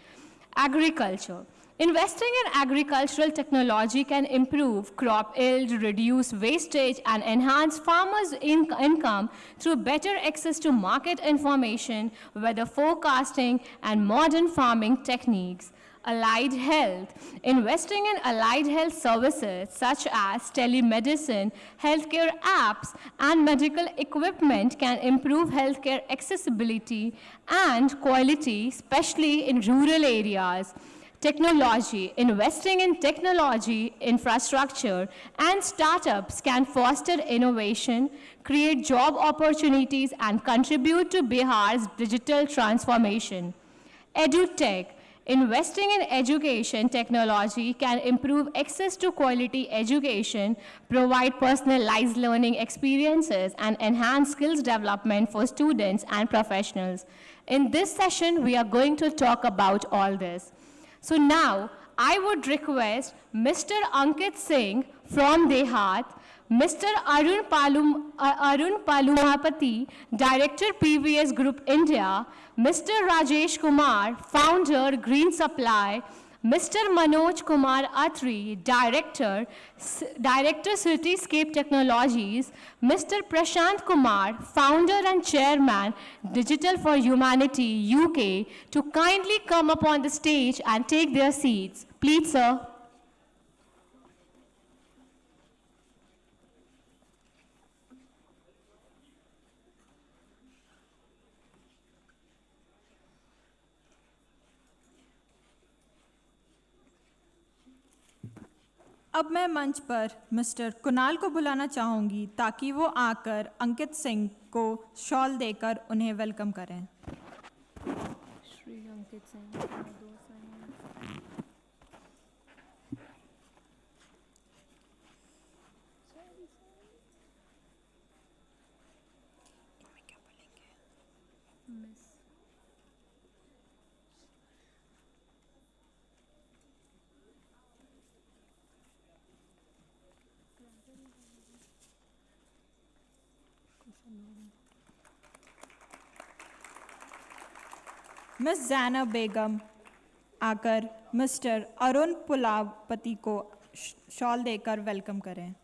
Agriculture. Investing in agricultural technology can improve crop yield, reduce wastage, and enhance farmers' income through better access to market information, weather forecasting, and modern farming techniques. Allied health. Investing in allied health services such as telemedicine, healthcare apps, and medical equipment can improve healthcare accessibility and quality, especially in rural areas. Technology. Investing in technology, infrastructure, and startups can foster innovation, create job opportunities, and contribute to Bihar's digital transformation. EduTech. Investing in education technology can improve access to quality education, provide personalized learning experiences, and enhance skills development for students and professionals. In this session, we are going to talk about all this. So now, I would request Mr. Ankit Singh from Dehat, Mr. Arun Palumapati, Director PVS Group India, Mr. Rajesh Kumar, Founder Green Supply, Mr. Manoj Kumar Atri, Director Cityscape Technologies, Mr. Prashant Kumar, Founder and Chairman Digital for Humanity UK, to kindly come up on the stage and take their seats. Please, sir. अब मैं मंच पर mister Kunal को बुलाना चाहूँगी ताकि वो आकर अंकित सिंह को शॉल देकर उन्हें वेलकम करें। श्री अंकित सिंह मिस जैनब बेगम आकर मिस्टर अरुण पुलावपति को शॉल देकर वेलकम करें।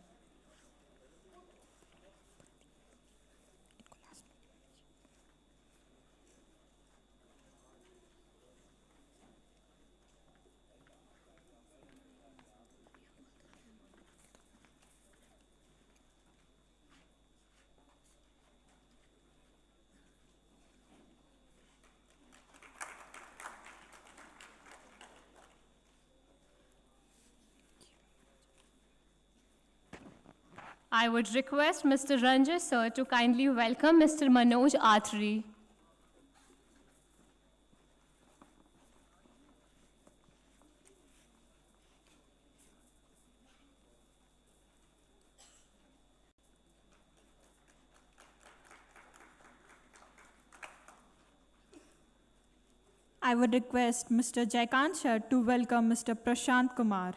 I would request Mr. Ranjit sir to kindly welcome Mr. Manoj Athri. I would request Mr. Jaikant sir to welcome Mr. Prashant Kumar.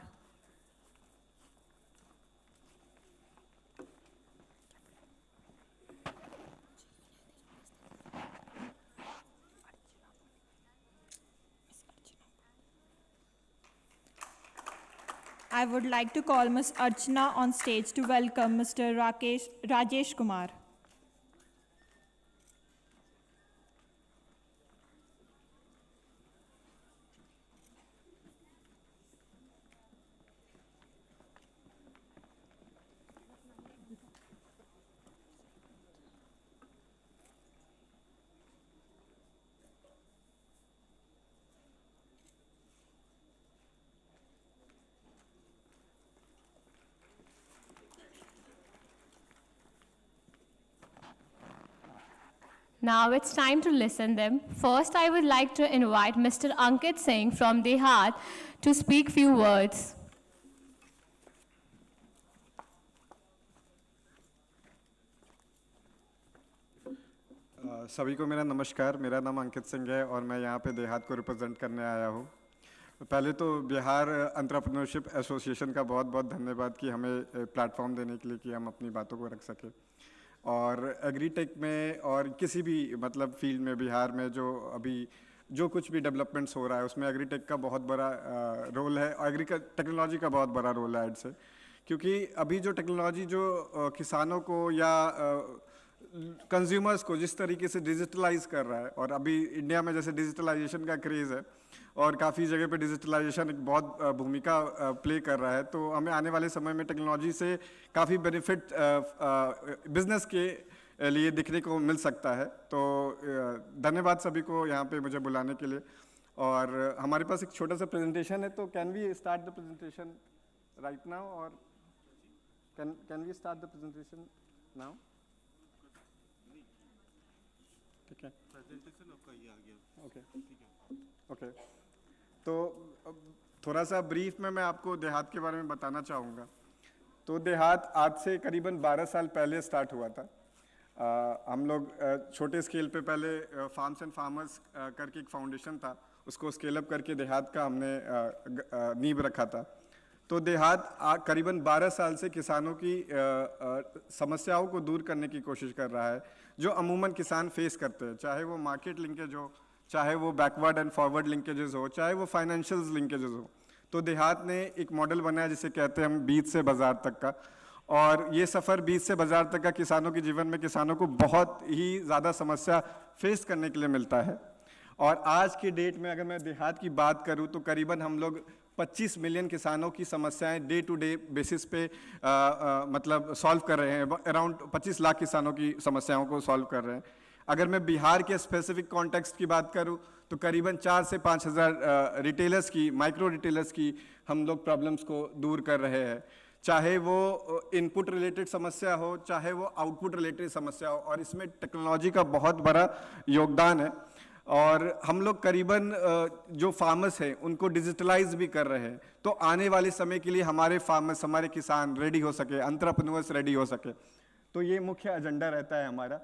I would like to call Ms. Archana on stage to welcome Mr. Rajesh Kumar. Now it's time to listen them. First, I would like to invite Mr. Ankit Singh from Dehat to speak few words. सभी को मेरा नमस्कार। मेरा नाम अंकित सिंह है और मैं यहाँ पे देहात को रिप्रेजेंट करने आया हूँ। पहले तो बिहार एंटरप्रेन्योरशिप एसोसिएशन का बहुत बहुत धन्यवाद कि हमें प्लेटफॉर्म देने के लिए कि हम अपनी बातों को रख सकें। और एग्रीटेक में और किसी भी मतलब फील्ड में बिहार में जो कुछ भी डेवलपमेंट्स हो रहा है उसमें एग्रीटेक का बहुत बड़ा रोल है और टेक्नोलॉजी का बहुत बड़ा रोल है ऐसे, क्योंकि अभी जो टेक्नोलॉजी जो किसानों को या कंज्यूमर्स को जिस तरीके से डिजिटलाइज कर रहा है, और अभी इंडिया में जैसे डिजिटलाइजेशन का क्रेज़ है और काफ़ी जगह पे डिजिटलाइजेशन एक बहुत भूमिका प्ले कर रहा है, तो हमें आने वाले समय में टेक्नोलॉजी से काफ़ी बेनिफिट बिजनेस के लिए दिखने को मिल सकता है। तो धन्यवाद सभी को यहाँ पे मुझे बुलाने के लिए। और हमारे पास एक छोटा सा प्रेजेंटेशन है, तो can we start the presentation right now, और can we start the presentation now? ठीक है, प्रेजेंटेशन आपका ये आ गया। ओके, ठीक है, ओके। तो थोड़ा सा ब्रीफ में मैं आपको देहात के बारे में बताना चाहूँगा। तो देहात आज से करीबन 12 साल पहले स्टार्ट हुआ था। हम लोग छोटे स्केल पे पहले फार्म्स एंड फार्मर्स करके एक फाउंडेशन था, उसको स्केल अप करके देहात का हमने नींव रखा था। तो देहात करीबन 12 साल से किसानों की समस्याओं को दूर करने की कोशिश कर रहा है जो अमूमन किसान फेस करते हैं, चाहे वो मार्केट लिंकेज हो, चाहे वो बैकवर्ड एंड फॉरवर्ड लिंकेजेस हो, चाहे वो फाइनेंशियल लिंकेजेस हो। तो देहात ने एक मॉडल बनाया जिसे कहते हैं हम बीज से बाजार तक का, और ये सफ़र बीज से बाजार तक का किसानों के जीवन में किसानों को बहुत ही ज़्यादा समस्या फेस करने के लिए मिलता है। और आज की डेट में अगर मैं देहात की बात करूं तो करीबन हम लोग 25 मिलियन किसानों की समस्याएं डे टू डे बेसिस पे मतलब सॉल्व कर रहे हैं। अराउंड 25 लाख किसानों की समस्याओं को सॉल्व कर रहे हैं। अगर मैं बिहार के स्पेसिफिक कॉन्टेक्स्ट की बात करूं तो करीबन 4 से 5 हज़ार रिटेलर्स की, माइक्रो रिटेलर्स की हम लोग प्रॉब्लम्स को दूर कर रहे हैं, चाहे वो इनपुट रिलेटेड समस्या हो, चाहे वो आउटपुट रिलेटेड समस्या हो, और इसमें टेक्नोलॉजी का बहुत बड़ा योगदान है। और हम लोग करीबन जो फार्मर्स हैं उनको डिजिटलाइज भी कर रहे हैं, तो आने वाले समय के लिए हमारे फार्मर्स, हमारे किसान रेडी हो सके, एंटरप्रेन्योर्स रेडी हो सके, तो ये मुख्य एजेंडा रहता है हमारा।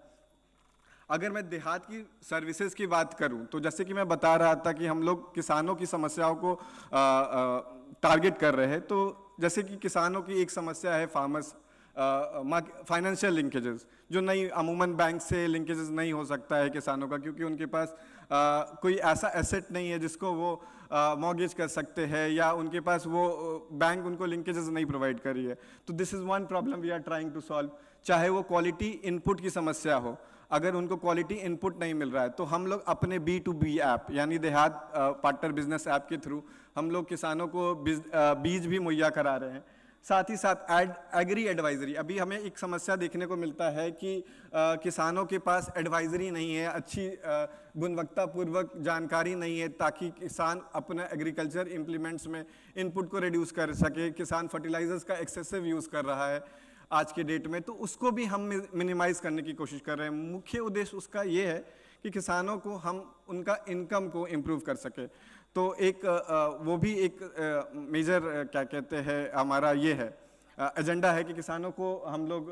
अगर मैं देहात की सर्विसेज की बात करूं, तो जैसे कि मैं बता रहा था कि हम लोग किसानों की समस्याओं को टारगेट कर रहे हैं, तो जैसे कि किसानों की एक समस्या है फार्मर्स फाइनेंशियल लिंकेजेस, जो नहीं, अमूमन बैंक से लिंकेजेस नहीं हो सकता है किसानों का, क्योंकि उनके पास कोई ऐसा एसेट नहीं है जिसको वो मॉर्गेज कर सकते हैं, या उनके पास वो बैंक उनको लिंकेजेस नहीं प्रोवाइड कर रही है। तो this is one problem we are trying to solve. चाहे वो क्वालिटी इनपुट की समस्या हो, अगर उनको क्वालिटी इनपुट नहीं मिल रहा है, तो हम लोग अपने B2B ऐप यानी देहात पार्टनर बिजनेस ऐप के थ्रू हम लोग किसानों को बीज भी मुहैया करा रहे हैं। साथ ही साथ एग्री एडवाइजरी, अभी हमें एक समस्या देखने को मिलता है कि किसानों के पास एडवाइजरी नहीं है, अच्छी गुणवत्तापूर्वक जानकारी नहीं है, ताकि किसान अपना एग्रीकल्चर इम्प्लीमेंट्स में इनपुट को रिड्यूस कर सके। किसान फर्टिलाइजर्स का एक्सेसिव यूज़ कर रहा है आज के डेट में, तो उसको भी हम मिनिमाइज़ करने की कोशिश कर रहे हैं। मुख्य उद्देश्य उसका ये है कि किसानों को हम उनका इनकम को इम्प्रूव कर सके। तो एक वो भी एक मेजर क्या कहते हैं हमारा ये है एजेंडा है कि किसानों को हम लोग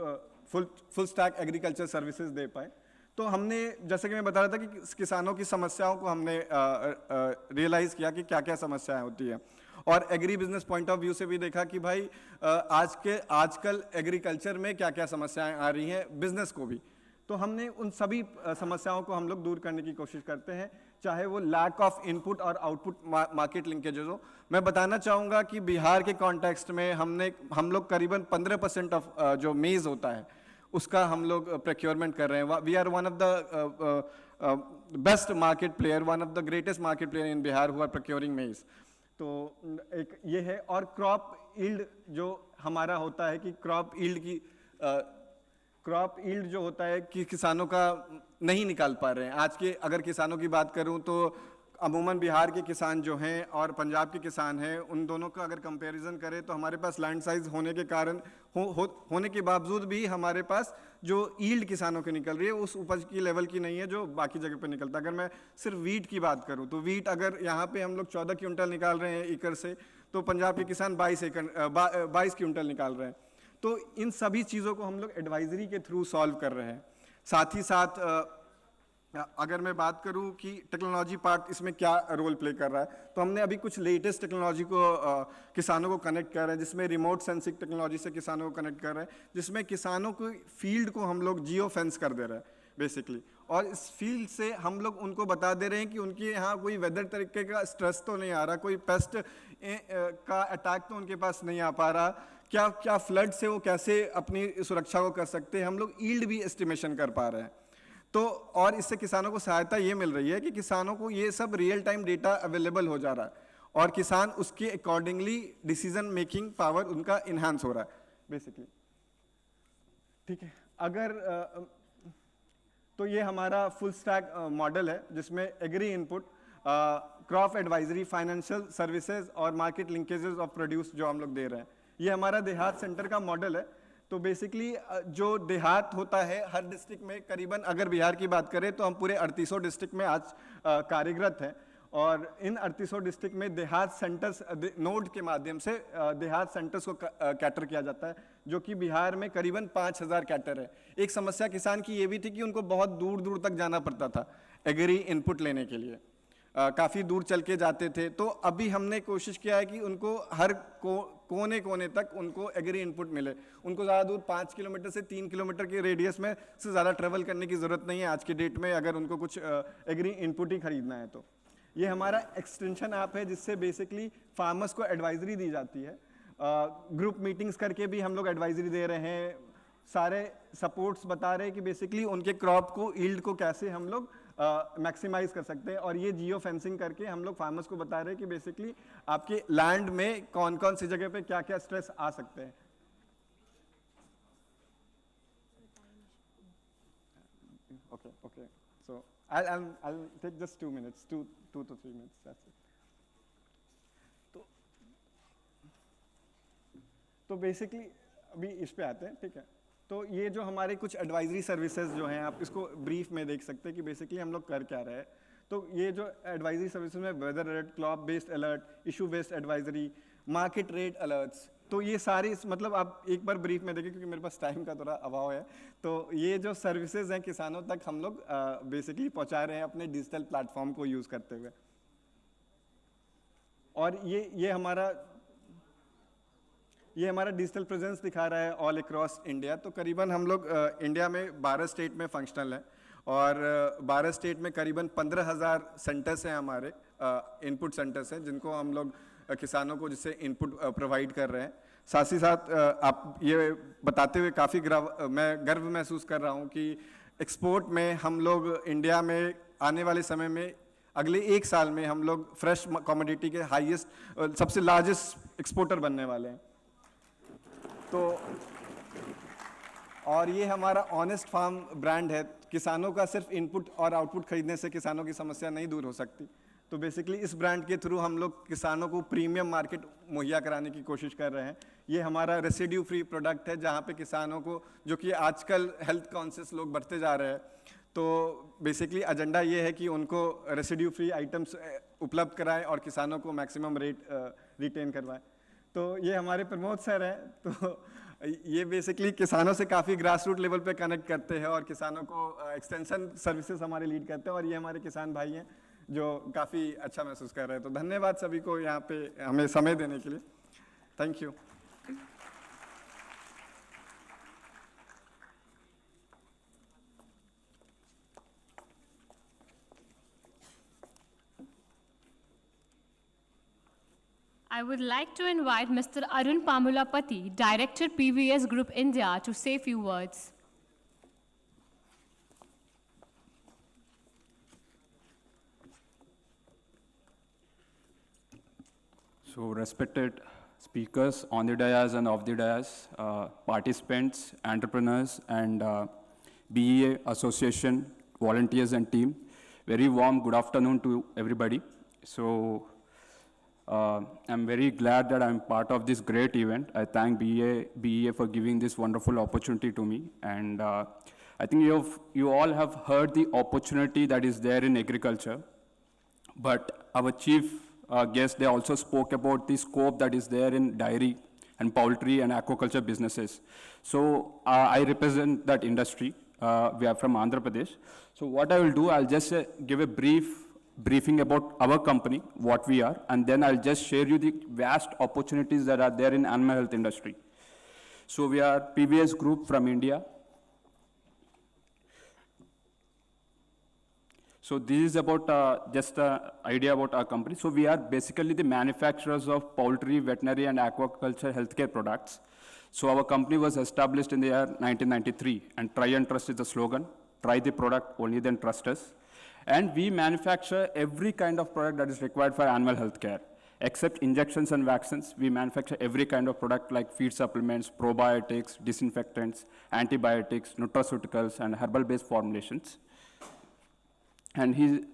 फुल स्टैक एग्रीकल्चर सर्विसेज दे पाए। तो हमने, जैसे कि मैं बता रहा था कि किसानों की समस्याओं को हमने रियलाइज़ किया कि क्या क्या समस्याएं होती हैं, और agri business point of view से भी देखा कि भाई आजकल एग्रीकल्चर में क्या क्या समस्याएं आ रही हैं, बिजनेस को भी। तो हमने उन सभी समस्याओं को हम लोग दूर करने की कोशिश करते हैं, चाहे वो लैक ऑफ इनपुट और आउटपुट मार्केट लिंकेजेस हो। मैं बताना चाहूँगा कि बिहार के कॉन्टेक्स्ट में हम लोग करीबन 15% ऑफ जो मेज़ होता है उसका हम लोग प्रोक्योरमेंट कर रहे हैं। We are one of the best market player, one of the greatest market player in Bihar who are procuring maize. तो एक ये है, और क्रॉप ईल्ड जो हमारा होता है कि क्रॉप ईल्ड जो होता है कि किसानों का नहीं निकाल पा रहे हैं। आज के अगर किसानों की बात करूं तो अमूमन बिहार के किसान जो हैं और पंजाब के किसान हैं, उन दोनों का अगर कंपैरिजन करें तो हमारे पास लैंड साइज होने के कारण होने के बावजूद भी हमारे पास जो ईल्ड किसानों की निकल रही है उस उपज की लेवल की नहीं है जो बाकी जगह पे निकलता है। अगर मैं सिर्फ वीट की बात करूं तो वीट अगर यहाँ पे हम लोग 14 क्विंटल निकाल रहे हैं एकड़ से, तो पंजाब के किसान 22 क्विंटल निकाल रहे हैं। तो इन सभी चीज़ों को हम लोग एडवाइजरी के थ्रू सॉल्व कर रहे हैं। साथ ही साथ अगर मैं बात करूं कि टेक्नोलॉजी पार्ट इसमें क्या रोल प्ले कर रहा है, तो हमने अभी कुछ लेटेस्ट टेक्नोलॉजी को किसानों को कनेक्ट कर रहे हैं, जिसमें रिमोट सेंसिंग टेक्नोलॉजी से किसानों को कनेक्ट कर रहे हैं, जिसमें किसानों को फील्ड को हम लोग जियो फेंस कर दे रहे हैं बेसिकली। और इस फील्ड से हम लोग उनको बता दे रहे हैं कि उनके यहाँ कोई वेदर तरीके का स्ट्रेस तो नहीं आ रहा, कोई पेस्ट का अटैक तो उनके पास नहीं आ पा रहा, क्या फ्लड से वो कैसे अपनी सुरक्षा को कर सकते हैं, हम लोग ईल्ड भी एस्टिमेशन कर पा रहे हैं। तो और इससे किसानों को सहायता ये मिल रही है कि किसानों को ये सब रियल टाइम डेटा अवेलेबल हो जा रहा है, और किसान उसके अकॉर्डिंगली डिसीजन मेकिंग पावर उनका इन्हांस हो रहा है बेसिकली। ठीक है, अगर तो ये हमारा फुल स्टैक मॉडल है, जिसमें agri input, crop advisory, financial services और मार्केट लिंकेजेस ऑफ प्रोड्यूस जो हम लोग दे रहे हैं। ये हमारा देहात सेंटर का मॉडल है। तो बेसिकली जो देहात होता है हर डिस्ट्रिक्ट में, करीबन अगर बिहार की बात करें तो हम पूरे 3800 डिस्ट्रिक्ट में आज कार्यरत हैं, और इन 3800 डिस्ट्रिक्ट में देहात सेंटर्स नोड के माध्यम से देहात सेंटर्स को कैटर किया जाता है, जो कि बिहार में करीबन 5000 कैटर है। एक समस्या किसान की ये भी थी कि उनको बहुत दूर दूर तक जाना पड़ता था एग्री इनपुट लेने के लिए, काफ़ी दूर चल के जाते थे। तो अभी हमने कोशिश किया है कि उनको हर कोने कोने तक उनको एग्री इनपुट मिले। उनको ज़्यादा दूर 5 किलोमीटर से 3 किलोमीटर के रेडियस में से ज़्यादा ट्रेवल करने की ज़रूरत नहीं है आज के डेट में, अगर उनको कुछ एग्री इनपुट ही खरीदना है तो। ये हमारा एक्सटेंशन ऐप है, जिससे बेसिकली फार्मर्स को एडवाइजरी दी जाती है। ग्रुप मीटिंग्स करके भी हम लोग एडवाइजरी दे रहे हैं, सारे सपोर्ट्स बता रहे हैं कि बेसिकली उनके क्रॉप को, ईल्ड को कैसे हम लोग मैक्सिमाइज कर सकते हैं। और ये जियो फेंसिंग करके हम लोग फार्मर्स को बता रहे हैं कि बेसिकली आपके लैंड में कौन कौन सी जगह पे क्या क्या स्ट्रेस आ सकते हैं। Okay, So I'll take just 2 minutes, two to 3 minutes, that's it. तो बेसिकली अभी इस पे आते हैं, ठीक है। तो ये जो हमारे कुछ एडवाइजरी सर्विसेज जो हैं, आप इसको ब्रीफ में देख सकते हैं कि बेसिकली हम लोग कर क्या रहे हैं। तो ये जो एडवाइजरी सर्विसेज में weather alert, clock based alert, issue based advisory, market rate alerts, तो ये सारी मतलब आप एक बार ब्रीफ में देखें क्योंकि मेरे पास टाइम का थोड़ा अभाव है। तो ये जो सर्विसेज हैं किसानों तक हम लोग बेसिकली पहुंचा रहे हैं अपने डिजिटल प्लेटफॉर्म को यूज़ करते हुए। और ये हमारा डिजिटल प्रेजेंस दिखा रहा है ऑल अक्रॉस इंडिया। तो करीबन हम लोग इंडिया में 12 स्टेट में फंक्शनल हैं और 12 स्टेट में करीबन 15,000 सेंटर्स हैं हमारे, इनपुट सेंटर्स हैं जिनको हम लोग किसानों को जिससे इनपुट प्रोवाइड कर रहे हैं। साथ ही साथ आप ये बताते हुए काफ़ी मैं गर्व महसूस कर रहा हूँ कि एक्सपोर्ट में हम लोग इंडिया में आने वाले समय में अगले 1 साल में हम लोग फ्रेश कमोडिटी के हाईएस्ट सबसे लार्जेस्ट एक्सपोर्टर बनने वाले हैं। तो और ये हमारा ऑनेस्ट फार्म ब्रांड है। किसानों का सिर्फ इनपुट और आउटपुट खरीदने से किसानों की समस्या नहीं दूर हो सकती। तो बेसिकली इस ब्रांड के थ्रू हम लोग किसानों को प्रीमियम मार्केट मुहैया कराने की कोशिश कर रहे हैं। ये हमारा रेसिड्यू फ्री प्रोडक्ट है जहाँ पे किसानों को, जो कि आजकल हेल्थ कॉन्शियस लोग बढ़ते जा रहे हैं, तो बेसिकली एजेंडा ये है कि उनको रेसिड्यू फ्री आइटम्स उपलब्ध कराएं और किसानों को मैक्सिमम रेट रिटेन करवाएं। तो ये हमारे प्रमोद सर हैं, तो ये बेसिकली किसानों से काफ़ी ग्रास रूट लेवल पे कनेक्ट करते हैं और किसानों को एक्सटेंशन सर्विसेज हमारे लीड करते हैं और ये हमारे किसान भाई हैं जो काफ़ी अच्छा महसूस कर रहे हैं। तो धन्यवाद सभी को यहाँ पे हमें समय देने के लिए। Thank you. I would like to invite Mr. Arun Pamulapati, Director PVS Group India, to say a few words. So respected speakers on the dais and off the dais, participants, entrepreneurs, and BEA Association, volunteers and team, very warm good afternoon to everybody. So I'm very glad that I'm part of this great event. I thank BEA for giving this wonderful opportunity to me. And I think you all have heard the opportunity that is there in agriculture. But our chief guest, they also spoke about the scope that is there in dairy and poultry and aquaculture businesses. So I represent that industry. We are from Andhra Pradesh. So what I will do, I'll just give a briefing about our company, what we are, and then I'll just share you the vast opportunities that are there in animal health industry. So we are PVS Group from India. So this is about just an idea about our company. So we are basically the manufacturers of poultry, veterinary, and aquaculture healthcare products. So our company was established in the year 1993, and try and trust is the slogan. Try the product, only then trust us. And we manufacture every kind of product that is required for animal health care. Except injections and vaccines, we manufacture every kind of product like feed supplements, probiotics, disinfectants, antibiotics, nutraceuticals, and herbal-based formulations. And he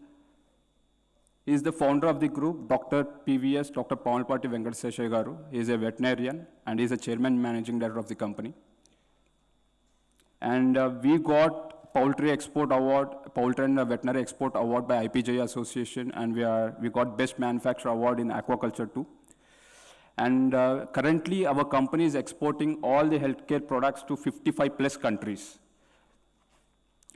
is the founder of the group, Dr. PVS, Dr. Pamulapati Venkateswara Garu. He is a veterinarian, and he is a chairman and managing director of the company. And we got Poultry Export Award, Poultry and Veterinary Export Award by IPJ Association, and we got Best Manufacturer Award in Aquaculture too. And currently, our company is exporting all the healthcare products to 55 plus countries.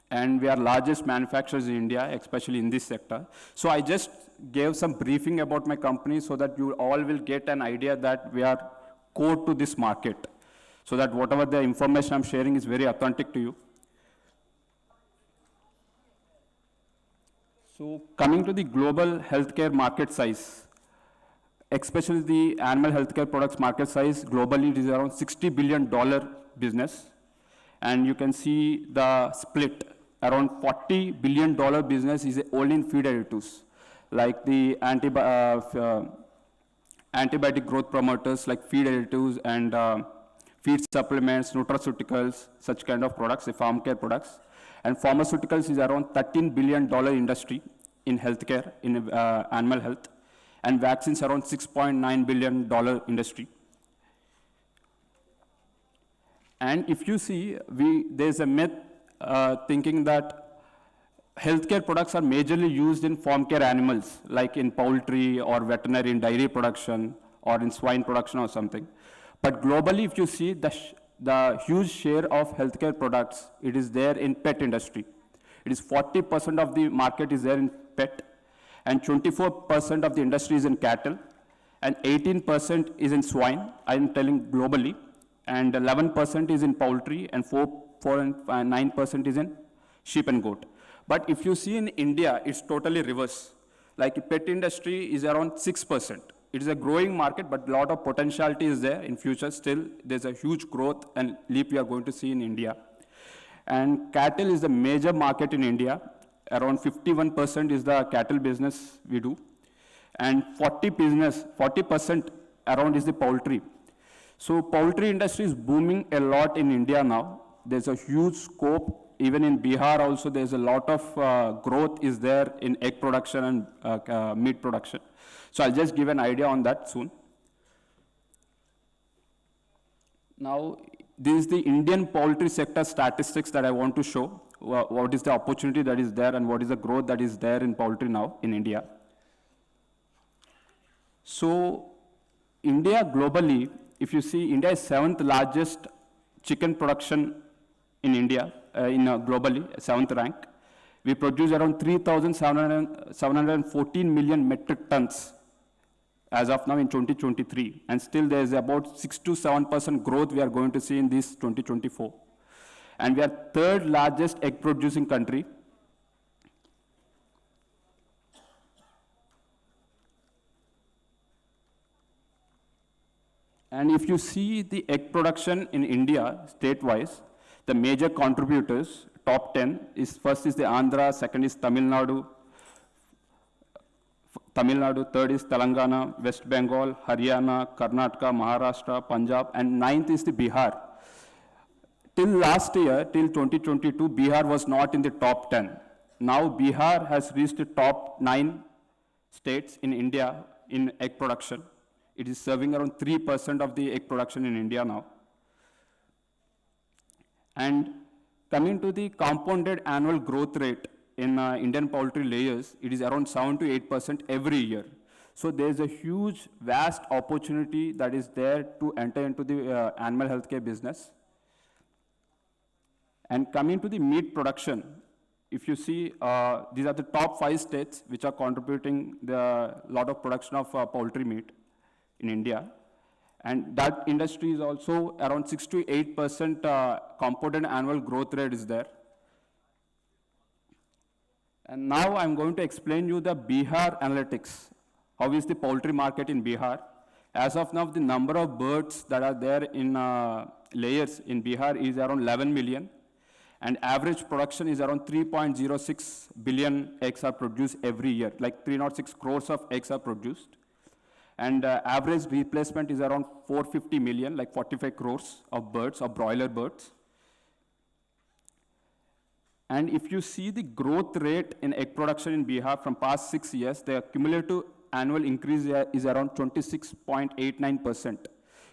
And we are largest manufacturers in India, especially in this sector. So I just gave some briefing about my company so that you all will get an idea that we are core to this market, so that whatever the information I'm sharing is very authentic to you. So coming to the global healthcare market size, especially the animal healthcare products market size, globally it is around $60 billion business. And you can see the split, around $40 billion business is only in feed additives, like the antibiotic growth promoters like feed additives and feed supplements, nutraceuticals, such kind of products, the farm care products. And pharmaceuticals is around $13 billion industry in healthcare, in animal health. And vaccines around $6.9 billion industry. And if you see, there's a myth thinking that healthcare products are majorly used in farm care animals, like in poultry or veterinary in dairy production or in swine production or something. But globally, if you see the huge share of healthcare products, it is there in pet industry. It is 40% of the market is there in pet, and 24% of the industry is in cattle, and 18% is in swine, I'm telling globally, and 11% is in poultry, and 9% is in sheep and goat. But if you see in India, it's totally reverse. Like pet industry is around 6%. It is a growing market, but a lot of potentiality is there in future. Still, there's a huge growth and leap we are going to see in India. And cattle is the major market in India. Around 51% is the cattle business we do. And 40% around is the poultry. So poultry industry is booming a lot in India now. There's a huge scope. Even in Bihar also, there's a lot of growth is there in egg production and meat production. So I'll just give an idea on that soon. Now, this is the Indian poultry sector statistics that I want to show. What is the opportunity that is there and what is the growth that is there in poultry now in India. So India globally, if you see, India is 7th largest chicken production in India, globally, 7th rank. We produce around 3,714 million metric tons as of now in 2023. And still there is about 6 to 7% growth we are going to see in this 2024. And we are 3rd largest egg producing country. And if you see the egg production in India, state-wise, the major contributors, top 10, first is the Andhra, second is Tamil Nadu, third is Telangana, West Bengal, Haryana, Karnataka, Maharashtra, Punjab, and 9th is the Bihar. Till last year, till 2022, Bihar was not in the top 10. Now Bihar has reached the top 9 states in India in egg production. It is serving around 3% of the egg production in India now. And coming to the compounded annual growth rate in Indian poultry layers, it is around 7 to 8% every year. So there is a huge, vast opportunity that is there to enter into the animal healthcare business. And coming to the meat production, if you see, these are the top 5 states which are contributing the lot of production of poultry meat in India. And that industry is also around 6 to 8% compounded annual growth rate is there. And now I'm going to explain you the Bihar analytics. How is the poultry market in Bihar? As of now, the number of birds that are there in layers in Bihar is around 11 million. And average production is around 3.06 billion eggs are produced every year, like 306 crores of eggs are produced. And average replacement is around 450 million, like 45 crores of birds, of broiler birds. And if you see the growth rate in egg production in Bihar from past 6 years, the cumulative annual increase is around 26.89%.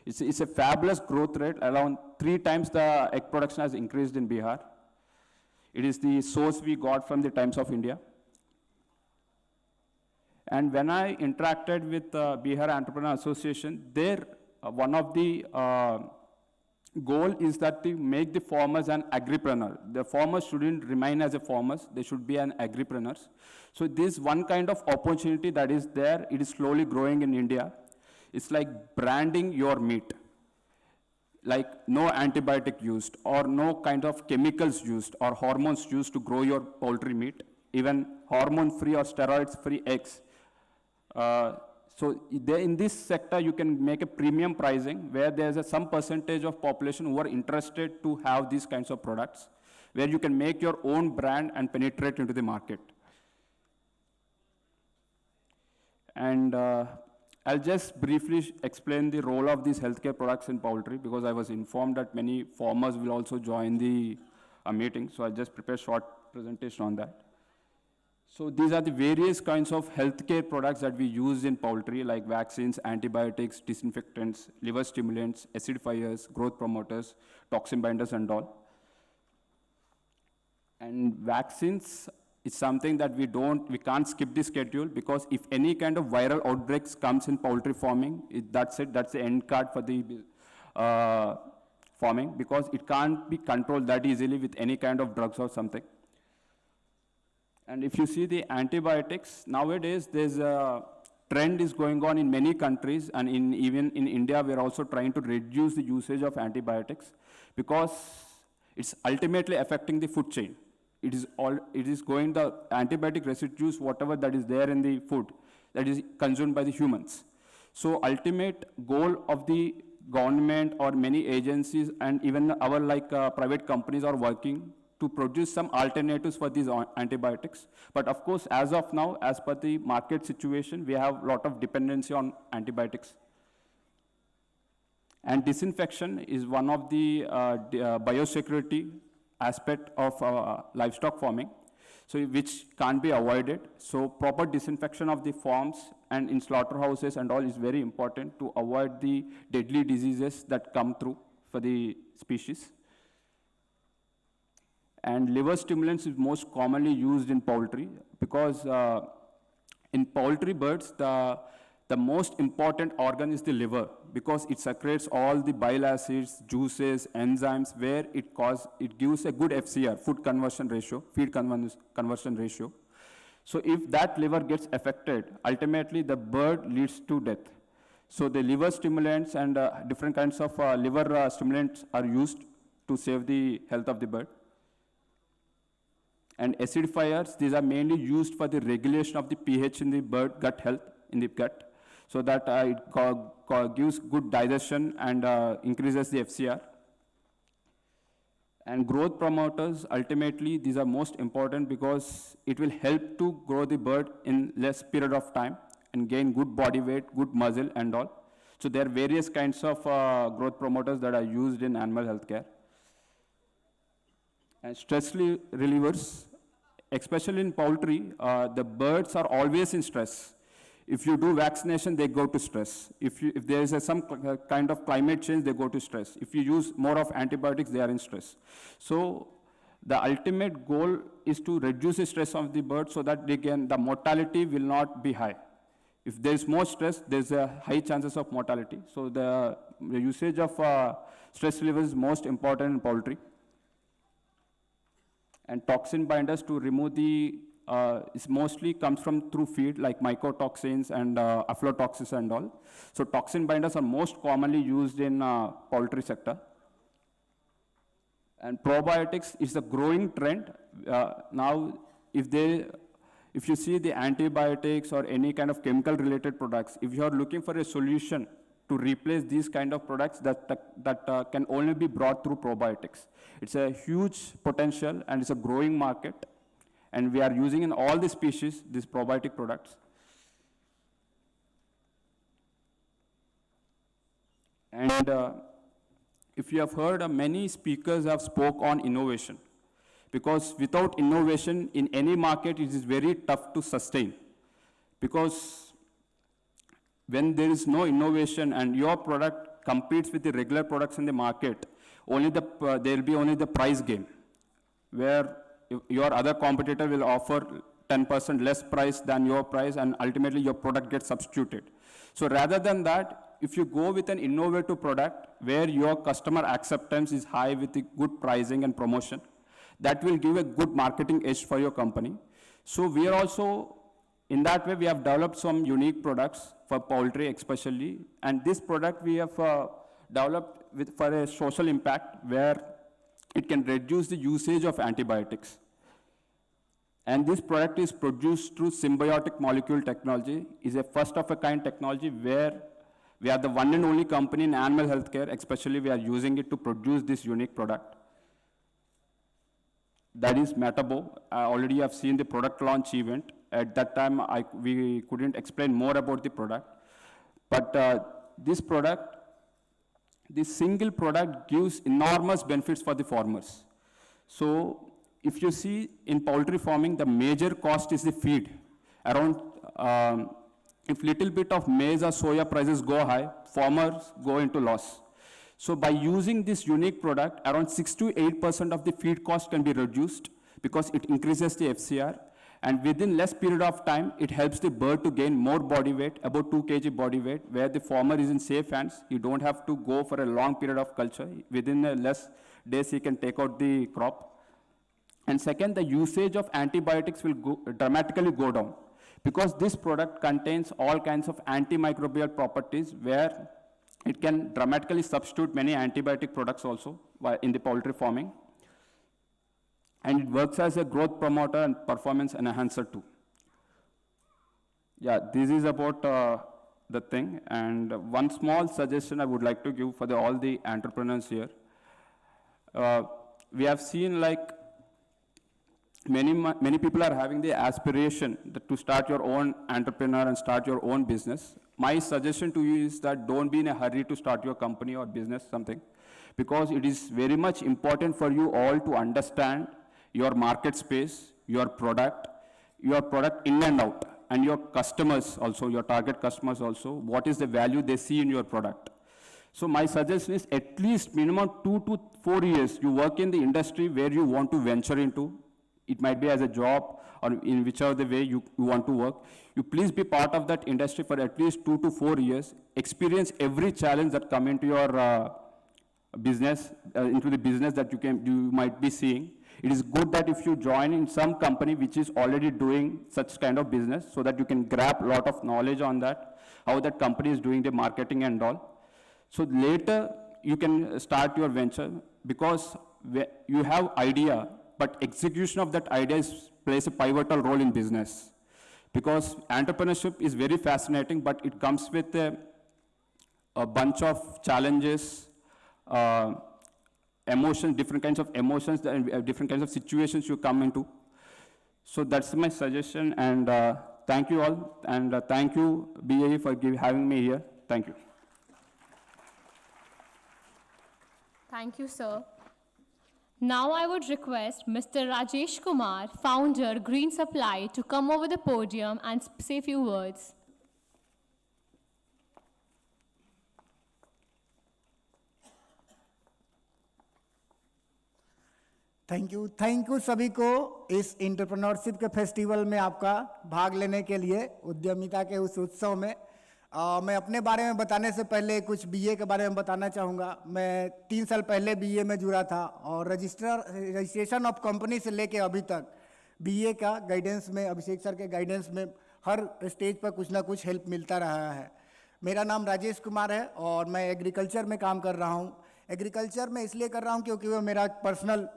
It's a fabulous growth rate, around 3 times the egg production has increased in Bihar. It is the source we got from the Times of India. And when I interacted with Bihar Entrepreneur Association, one of the goal is that to make the farmers an agripreneur. The farmers shouldn't remain as a farmers, they should be an agripreneurs. So this one kind of opportunity that is there, it is slowly growing in India. It's like branding your meat. Like no antibiotic used, or no kind of chemicals used, or hormones used to grow your poultry meat, even hormone-free or steroids-free eggs. So in this sector, you can make a premium pricing where there's some percentage of population who are interested to have these kinds of products, where you can make your own brand and penetrate into the market. And I'll just briefly explain the role of these healthcare products in poultry, because I was informed that many farmers will also join the a meeting, so I just prepared short presentation on that. So these are the various kinds of healthcare products that we use in poultry, like vaccines, antibiotics, disinfectants, liver stimulants, acidifiers, growth promoters, toxin binders, and all. And vaccines is something that we can't skip the schedule, because if any kind of viral outbreaks comes in poultry farming, that's it, that's the end card for the farming, because it can't be controlled that easily with any kind of drugs or something. And if you see the antibiotics, nowadays there's a trend is going on in many countries, and even in India, we're also trying to reduce the usage of antibiotics, because it's ultimately affecting the food chain. It is going the antibiotic residues, whatever that is there in the food, that is consumed by the humans. So ultimate goal of the government or many agencies and even our private companies are working to produce some alternatives for these antibiotics. But of course, as of now, as per the market situation, we have a lot of dependency on antibiotics. And disinfection is one of the biosecurity aspect of livestock farming, so which can't be avoided. So proper disinfection of the farms and in slaughterhouses and all is very important to avoid the deadly diseases that come through for the species. And liver stimulants is most commonly used in poultry, because in poultry birds, the most important organ is the liver, because it secretes all the bile acids, juices, enzymes, where it gives a good FCR, food conversion ratio, feed conversion ratio. So if that liver gets affected, ultimately the bird leads to death. So the liver stimulants and different kinds of liver stimulants are used to save the health of the bird. And acidifiers, these are mainly used for the regulation of the pH in the bird gut health, in the gut, so that it gives good digestion and increases the FCR. And growth promoters, ultimately, these are most important because it will help to grow the bird in less period of time and gain good body weight, good muscle and all. So there are various kinds of growth promoters that are used in animal healthcare. And stress relievers, especially in poultry, the birds are always in stress. If you do vaccination, they go to stress. If there is some kind of climate change, they go to stress. If you use more of antibiotics, they are in stress. So the ultimate goal is to reduce the stress of the bird so that the mortality will not be high. If there is more stress, there's a high chances of mortality. So the usage of stress relievers is most important in poultry. And toxin binders to remove the it mostly comes from through feed, like mycotoxins and aflatoxins and all. So toxin binders are most commonly used in poultry sector. And probiotics is a growing trend. Now, if you see the antibiotics or any kind of chemical related products, if you are looking for a solution to replace these kind of products, that can only be brought through probiotics. It's a huge potential and it's a growing market. And we are using in all the species these probiotic products. And if you have heard, many speakers have spoke on innovation. Because without innovation in any market, it is very tough to sustain. Because when there is no innovation and your product competes with the regular products in the market, there will be only the price game, where your other competitor will offer 10% less price than your price, and ultimately your product gets substituted. So rather than that, if you go with an innovative product where your customer acceptance is high with the good pricing and promotion, that will give a good marketing edge for your company. So we are also, in that way, we have developed some unique products for poultry especially, and this product we have developed for a social impact where it can reduce the usage of antibiotics. And this product is produced through symbiotic molecule technology. Is a first of a kind technology where we are the one and only company in animal healthcare, especially we are using it to produce this unique product. That is Metabo. I already have seen the product launch event. At that time, we couldn't explain more about the product. But this single product gives enormous benefits for the farmers. So if you see in poultry farming, the major cost is the feed. Around, if little bit of maize or soya prices go high, farmers go into loss. So by using this unique product, around 6 to 8% of the feed cost can be reduced because it increases the FCR. And within less period of time, it helps the bird to gain more body weight, about 2 kg body weight, where the farmer is in safe hands. You don't have to go for a long period of culture. Within less days, he can take out the crop. And second, the usage of antibiotics will dramatically go down because this product contains all kinds of antimicrobial properties where it can dramatically substitute many antibiotic products also in the poultry farming. And it works as a growth promoter and performance enhancer too. Yeah, this is about the thing. And one small suggestion I would like to give for all the entrepreneurs here. We have seen like many people are having the aspiration to start your own entrepreneur and start your own business. My suggestion to you is that don't be in a hurry to start your company or business, something, because it is very much important for you all to understand your market space, your product in and out, and your customers also, your target customers also, what is the value they see in your product. So my suggestion is at least minimum 2 to 4 years, you work in the industry where you want to venture into. It might be as a job or in whichever the way you want to work. You please be part of that industry for at least 2 to 4 years. Experience every challenge that come into your business, into the business that you might be seeing. It is good that if you join in some company which is already doing such kind of business so that you can grab a lot of knowledge on that, how that company is doing the marketing and all. So later you can start your venture because you have idea, but execution of that idea plays a pivotal role in business. Because entrepreneurship is very fascinating, but it comes with a bunch of challenges, emotions, different kinds of emotions, different kinds of situations you come into. So that's my suggestion, and thank you all, and thank you, BAE, for having me here. Thank you. Thank you, sir. Now I would request Mr. Rajesh Kumar, founder, Green Supply, to come over the podium and say a few words. Thank you सभी को इस entrepreneurship के festival में आपका भाग लेने के लिए, उद्यमिता के उस उत्सव में। मैं अपने बारे में बताने से पहले कुछ बीए के बारे में बताना चाहूँगा। मैं 3 साल पहले बीए में जुड़ा था और रजिस्ट्रेशन ऑफ कंपनी से लेके अभी तक बीए का गाइडेंस में, अभिषेक सर के गाइडेंस में हर स्टेज पर कुछ ना कुछ हेल्प मिलता रहा है। मेरा नाम राजेश कुमार है और मैं एग्रीकल्चर में काम कर रहा हूँ। एग्रीकल्चर में इसलिए कर रहा हूँ क्योंकि वो मेरा पर्सनल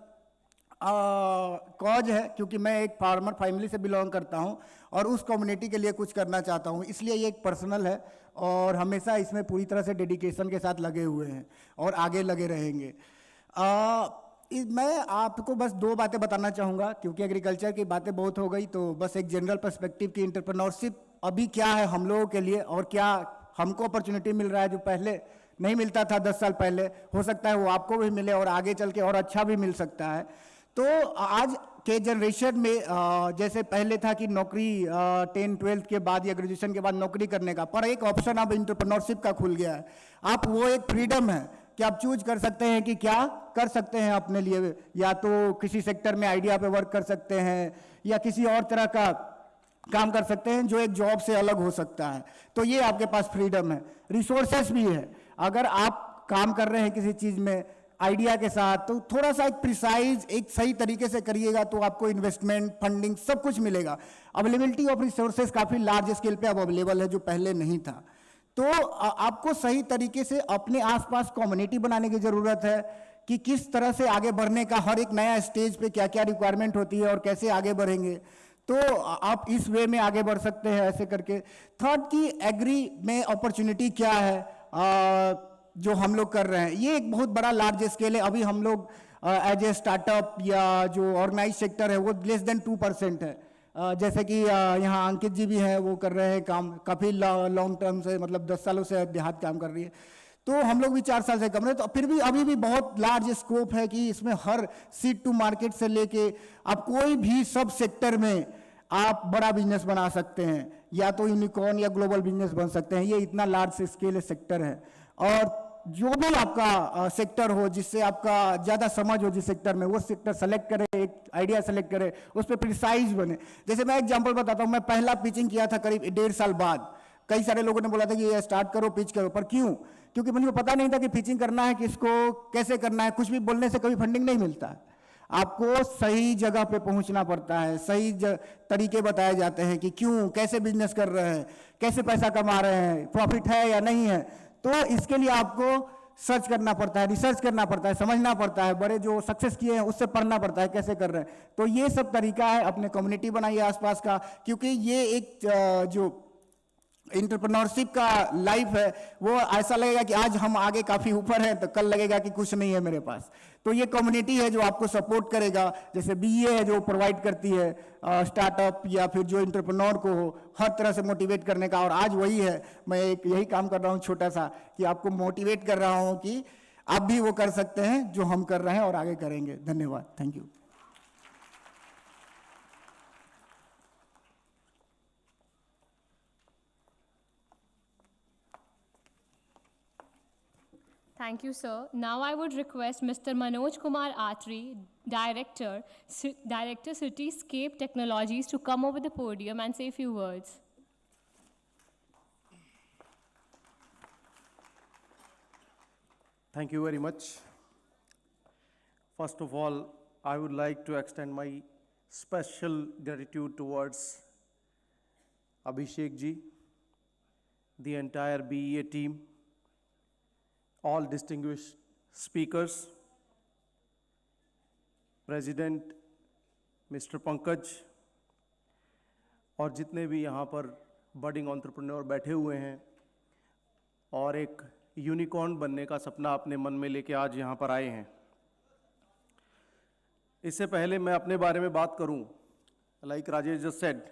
कॉज है, क्योंकि मैं एक फार्मर फैमिली से बिलोंग करता हूं और उस कम्युनिटी के लिए कुछ करना चाहता हूं, इसलिए ये एक पर्सनल है और हमेशा इसमें पूरी तरह से डेडिकेशन के साथ लगे हुए हैं और आगे लगे रहेंगे। मैं आपको बस 2 बातें बताना चाहूँगा, क्योंकि एग्रीकल्चर की बातें बहुत हो गई, तो बस एक जनरल पर्सपेक्टिव की एंटरप्रेन्योरशिप अभी क्या है हम लोगों के लिए और क्या हमको अपॉर्चुनिटी मिल रहा है जो पहले नहीं मिलता था 10 साल पहले। हो सकता है वो आपको भी मिले और आगे चल के और अच्छा भी मिल सकता है। तो आज के जनरेशन में जैसे पहले था कि नौकरी 10-12 के बाद या ग्रेजुएशन के बाद नौकरी करने का, पर एक ऑप्शन अब एंटरप्रेन्योरशिप का खुल गया है। आप वो एक फ्रीडम है कि आप चूज कर सकते हैं कि क्या कर सकते हैं अपने लिए, या तो किसी सेक्टर में आइडिया पे वर्क कर सकते हैं या किसी और तरह का काम कर सकते हैं जो एक जॉब से अलग हो सकता है। तो ये आपके पास फ्रीडम है। रिसोर्सेस भी है, अगर आप काम कर रहे हैं किसी चीज़ में आइडिया के साथ, तो थोड़ा सा एक प्रिसाइज, एक सही तरीके से करिएगा तो आपको इन्वेस्टमेंट, फंडिंग सब कुछ मिलेगा। अवेलेबिलिटी ऑफ रिसोर्सेज काफ़ी लार्ज स्केल पे अब अवेलेबल है जो पहले नहीं था। तो आपको सही तरीके से अपने आसपास कम्युनिटी बनाने की ज़रूरत है कि किस तरह से आगे बढ़ने का, हर एक नया स्टेज पे क्या क्या रिक्वायरमेंट होती है और कैसे आगे बढ़ेंगे, तो आप इस वे में आगे बढ़ सकते हैं ऐसे करके। थर्ड की एग्री में अपॉर्चुनिटी क्या है जो हम लोग कर रहे हैं, ये एक बहुत बड़ा लार्ज स्केल है। अभी हम लोग एज ए स्टार्टअप या जो ऑर्गेनाइज सेक्टर है वो लेस देन 2% है। जैसे कि यहाँ अंकित जी भी हैं, वो कर रहे हैं काम काफ़ी लॉन्ग टर्म से, मतलब 10 सालों से देहात काम कर रही है। तो हम लोग भी 4 साल से कम रहे, तो फिर भी अभी भी बहुत लार्ज स्कोप है कि इसमें हर सीड टू मार्केट से लेके आप कोई भी सब सेक्टर में आप बड़ा बिजनेस बना सकते हैं, या तो यूनिकॉर्न या ग्लोबल बिजनेस बन सकते हैं। ये इतना लार्ज स्केल सेक्टर है, और जो भी आपका सेक्टर हो, जिससे आपका ज़्यादा समझ हो जिस सेक्टर में, वो सेक्टर सेलेक्ट करें, एक आइडिया सेलेक्ट करें, उस पर प्रिसाइज बने। जैसे मैं एग्जांपल बताता हूँ, मैं पहला पिचिंग किया था करीब 1.5 साल बाद। कई सारे लोगों ने बोला था कि ये स्टार्ट करो, पिच करो, पर क्यों? क्योंकि मुझे पता नहीं था कि पिचिंग करना है किसको, कैसे करना है। कुछ भी बोलने से कभी फंडिंग नहीं मिलता है, आपको सही जगह पे पहुंचना पड़ता है, सही तरीके बताए जाते हैं कि क्यों, कैसे बिजनेस कर रहे हैं, कैसे पैसा कमा रहे हैं, प्रॉफिट है या नहीं है। तो इसके लिए आपको सर्च करना पड़ता है, रिसर्च करना पड़ता है, समझना पड़ता है, बड़े जो सक्सेस किए हैं उससे पढ़ना पड़ता है कैसे कर रहे हैं। तो ये सब तरीका है, अपने कम्युनिटी बनाइए आसपास का, क्योंकि ये एक जो एंटरप्रेन्योरशिप का लाइफ है, वो ऐसा लगेगा कि आज हम आगे काफ़ी ऊपर हैं, तो कल लगेगा कि कुछ नहीं है मेरे पास। तो ये कम्युनिटी है जो आपको सपोर्ट करेगा, जैसे बीए है जो प्रोवाइड करती है स्टार्टअप या फिर जो एंटरप्रेन्योर को हर तरह से मोटिवेट करने का। और आज वही है, मैं एक यही काम कर रहा हूँ छोटा सा, कि आपको मोटिवेट कर रहा हूँ कि आप भी वो कर सकते हैं जो हम कर रहे हैं, और आगे करेंगे। धन्यवाद, thank you. Thank you, sir. Now I would request Mr. Manoj Kumar Atri, Director, Cityscape Technologies, to come over the podium and say a few words. Thank you very much. First of all, I would like to extend my special gratitude towards Abhishek ji, the entire BEA team, all distinguished speakers, President Mr. Pankaj, और जितने भी यहाँ पर budding entrepreneur बैठे हुए हैं और एक यूनिकॉर्न बनने का सपना अपने मन में लेके आज यहाँ पर आए हैं। इससे पहले मैं अपने बारे में बात करूँ, like Rajesh just said,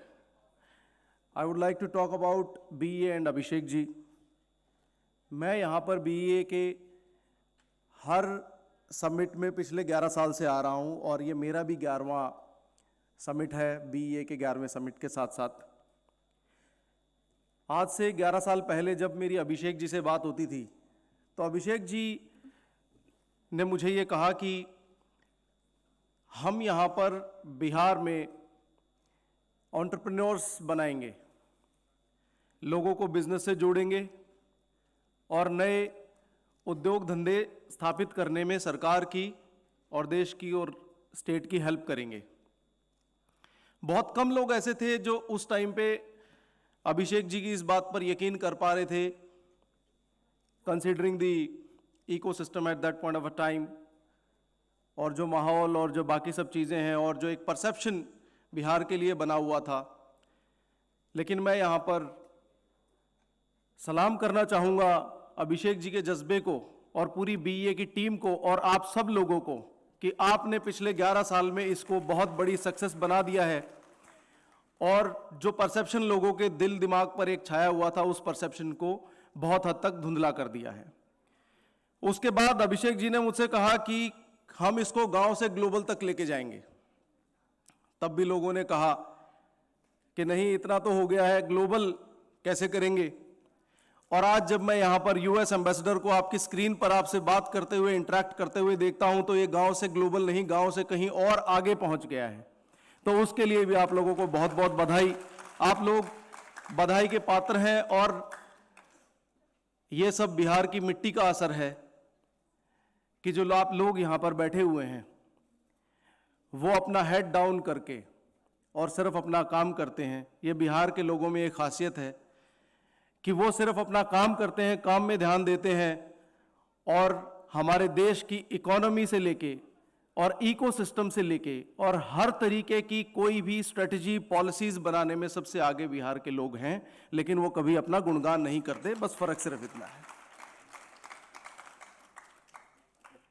I would like to talk about BEA and Abhishek ji. मैं यहाँ पर BEA के हर समिट में पिछले 11 साल से आ रहा हूँ, और ये मेरा भी 11वां समिट है BEA के 11वें समिट के साथ साथ। आज से 11 साल पहले जब मेरी अभिषेक जी से बात होती थी, तो अभिषेक जी ने मुझे ये कहा कि हम यहाँ पर बिहार में एंटरप्रेन्योर्स बनाएंगे, लोगों को बिजनेस से जोड़ेंगे और नए उद्योग धंधे स्थापित करने में सरकार की और देश की और स्टेट की हेल्प करेंगे। बहुत कम लोग ऐसे थे जो उस टाइम पे अभिषेक जी की इस बात पर यकीन कर पा रहे थे, considering the ecosystem at that point of a time, और जो माहौल और जो बाकी सब चीज़ें हैं, और जो एक परसेप्शन बिहार के लिए बना हुआ था। लेकिन मैं यहाँ पर सलाम करना चाहूँगा अभिषेक जी के जज्बे को और पूरी BEA की टीम को और आप सब लोगों को, कि आपने पिछले 11 साल में इसको बहुत बड़ी सक्सेस बना दिया है, और जो परसेप्शन लोगों के दिल दिमाग पर एक छाया हुआ था, उस परसेप्शन को बहुत हद तक धुंधला कर दिया है। उसके बाद अभिषेक जी ने मुझसे कहा कि हम इसको गांव से ग्लोबल तक लेके जाएंगे। तब भी लोगों ने कहा कि नहीं, इतना तो हो गया है, ग्लोबल कैसे करेंगे। और आज जब मैं यहाँ पर US एम्बेसडर को आपकी स्क्रीन पर आपसे बात करते हुए, इंटरेक्ट करते हुए देखता हूँ, तो ये गांव से ग्लोबल नहीं, गांव से कहीं और आगे पहुँच गया है। तो उसके लिए भी आप लोगों को बहुत बहुत बधाई। आप लोग बधाई के पात्र हैं, और ये सब बिहार की मिट्टी का असर है कि जो आप लोग यहाँ पर बैठे हुए हैं वो अपना हेड डाउन करके और सिर्फ अपना काम करते हैं। ये बिहार के लोगों में एक खासियत है कि वो सिर्फ अपना काम करते हैं, काम में ध्यान देते हैं, और हमारे देश की इकोनॉमी से लेके और इकोसिस्टम से लेके और हर तरीके की कोई भी स्ट्रेटजी, पॉलिसीज बनाने में सबसे आगे बिहार के लोग हैं। लेकिन वो कभी अपना गुणगान नहीं करते, बस फर्क सिर्फ इतना है।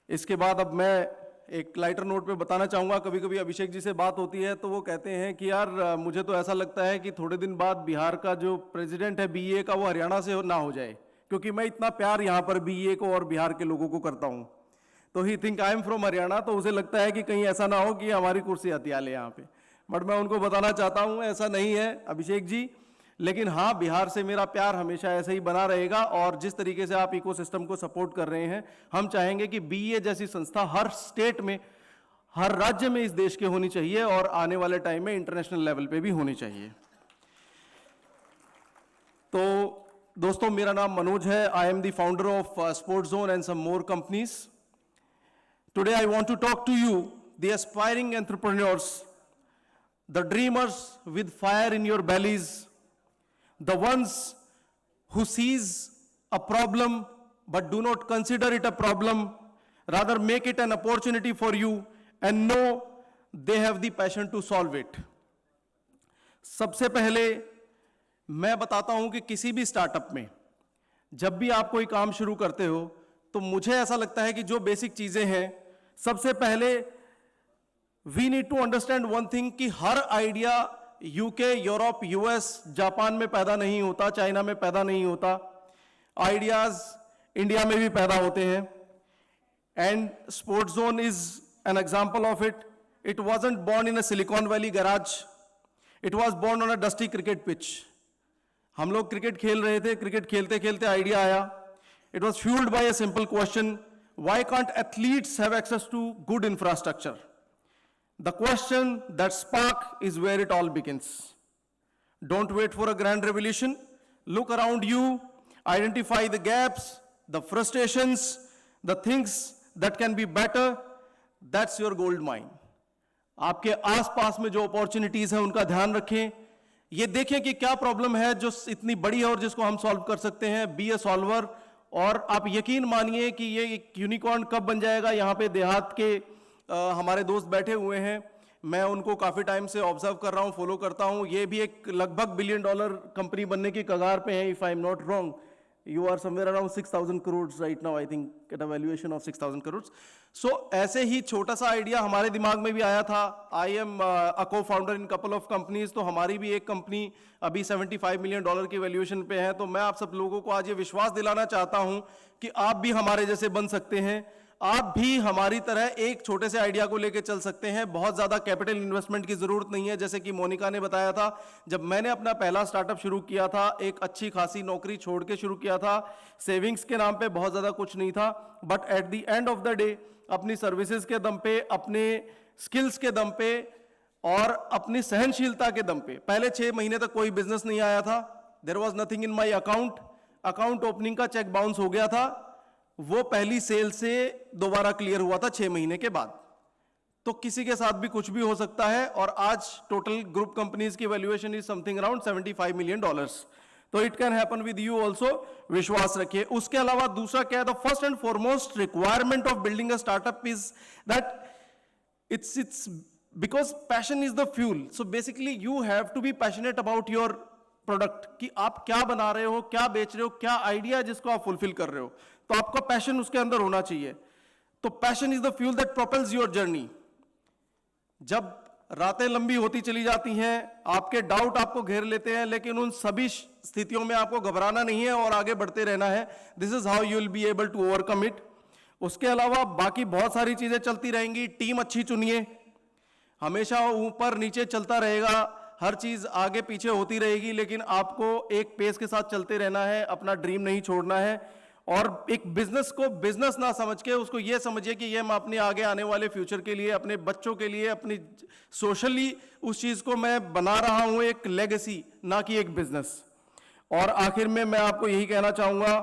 इसके बाद अब मैं एक लाइटर नोट पे बताना चाहूँगा, कभी कभी अभिषेक जी से बात होती है तो वो कहते हैं कि यार मुझे तो ऐसा लगता है कि थोड़े दिन बाद बिहार का जो प्रेसिडेंट है BEA का, वो हरियाणा से ना हो जाए, क्योंकि मैं इतना प्यार यहाँ पर बीए को और बिहार के लोगों को करता हूँ। तो he think I am from Haryana, तो उसे लगता है कि कहीं ऐसा ना हो कि हमारी कुर्सी हथियाले यहाँ पे। बट मैं उनको बताना चाहता हूँ ऐसा नहीं है अभिषेक जी, लेकिन हाँ, बिहार से मेरा प्यार हमेशा ऐसे ही बना रहेगा। और जिस तरीके से आप इकोसिस्टम को सपोर्ट कर रहे हैं, हम चाहेंगे कि बीए जैसी संस्था हर स्टेट में, हर राज्य में इस देश के होनी चाहिए और आने वाले टाइम में इंटरनेशनल लेवल पे भी होनी चाहिए। तो दोस्तों, मेरा नाम मनोज है। I am the founder of Sports Zone and some more companies. Today I want to talk to you the aspiring entrepreneurs, the dreamers with fire in your bellies, the ones who sees a problem but do not consider it a problem, rather make it an opportunity for you and know they have the passion to solve it. सबसे पहले मैं बताता हूं कि किसी भी startup में जब भी आप कोई काम शुरू करते हो तो मुझे ऐसा लगता है कि जो बेसिक चीजें हैं, सबसे पहले we need to understand one thing कि हर idea UK, Europe, US, Japan में पैदा नहीं होता, चाइना में पैदा नहीं होता। आइडियाज इंडिया में भी पैदा होते हैं। And Sports Zone is an example of it. It wasn't born in a Silicon Valley garage, it was born on a dusty cricket pitch. हम लोग क्रिकेट खेल रहे थे, क्रिकेट खेलते खेलते आइडिया आया। It was fuelled by a simple question, why can't athletes have access to good infrastructure? The question, that spark, is where it all begins. Don't wait for a grand revolution. Look around you, identify the gaps, the frustrations, the things that can be better. That's your gold mine. आपके आसपास में जो opportunities हैं उनका ध्यान रखें। ये देखें कि क्या प्रॉब्लम है जो इतनी बड़ी है और जिसको हम सॉल्व कर सकते हैं। बी ए सॉल्वर। और आप यकीन मानिए कि ये एक यूनिकॉर्न कब बन जाएगा। यहाँ पे देहात के हमारे दोस्त बैठे हुए हैं, मैं उनको काफ़ी टाइम से ऑब्जर्व कर रहा हूँ, फॉलो करता हूँ। ये भी एक लगभग $1 बिलियन कंपनी बनने की कगार पे है। If I am not wrong, you are somewhere around 6,000 crore right now, I think at a valuation of 6,000 crore. So ऐसे ही छोटा सा आइडिया हमारे दिमाग में भी आया था। आई एम अ को founder in couple of companies. तो हमारी भी एक कंपनी अभी $75 मिलियन की वैल्यूएशन पे है। तो मैं आप सब लोगों को आज ये विश्वास दिलाना चाहता हूँ कि आप भी हमारे जैसे बन सकते हैं। आप भी हमारी तरह एक छोटे से आइडिया को लेकर चल सकते हैं। बहुत ज्यादा कैपिटल इन्वेस्टमेंट की जरूरत नहीं है। जैसे कि मोनिका ने बताया था, जब मैंने अपना पहला स्टार्टअप शुरू किया था, एक अच्छी खासी नौकरी छोड़ के शुरू किया था। सेविंग्स के नाम पे बहुत ज्यादा कुछ नहीं था, but at the end of the day अपनी सर्विसेज के दम पे, अपने स्किल्स के दम पे और अपनी सहनशीलता के दम पे पहले 6 महीने तक कोई बिजनेस नहीं आया था। There was nothing in my account opening का चेक बाउंस हो गया था। वो पहली सेल से दोबारा क्लियर हुआ था 6 महीने के बाद। तो किसी के साथ भी कुछ भी हो सकता है। और आज टोटल ग्रुप कंपनीज की valuation is something around $75 million. तो it can happen with you also, विश्वास रखिए। उसके अलावा दूसरा क्या है, the first and foremost requirement of building a startup is that it's because passion is the fuel. So basically you have to be passionate about your product, कि आप क्या बना रहे हो, क्या बेच रहे हो, क्या आइडिया जिसको आप फुलफिल कर रहे हो। तो आपका पैशन उसके अंदर होना चाहिए। तो passion is the fuel that propels your journey. जब रातें लंबी होती चली जाती हैं, आपके डाउट आपको घेर लेते हैं, लेकिन उन सभी स्थितियों में आपको घबराना नहीं है और आगे बढ़ते रहना है। This is how you will be able to overcome it. उसके अलावा बाकी बहुत सारी चीजें चलती रहेंगी। टीम अच्छी चुनिए, हमेशा ऊपर नीचे चलता रहेगा, हर चीज आगे पीछे होती रहेगी, लेकिन आपको एक पेस के साथ चलते रहना है, अपना ड्रीम नहीं छोड़ना है। और एक बिजनेस को बिजनेस ना समझ के उसको ये समझिए कि ये मैं अपने आगे आने वाले फ्यूचर के लिए, अपने बच्चों के लिए, अपनी सोशली उस चीज को मैं बना रहा हूं, एक लेगेसी, ना कि एक बिजनेस। और आखिर में मैं आपको यही कहना चाहूंगा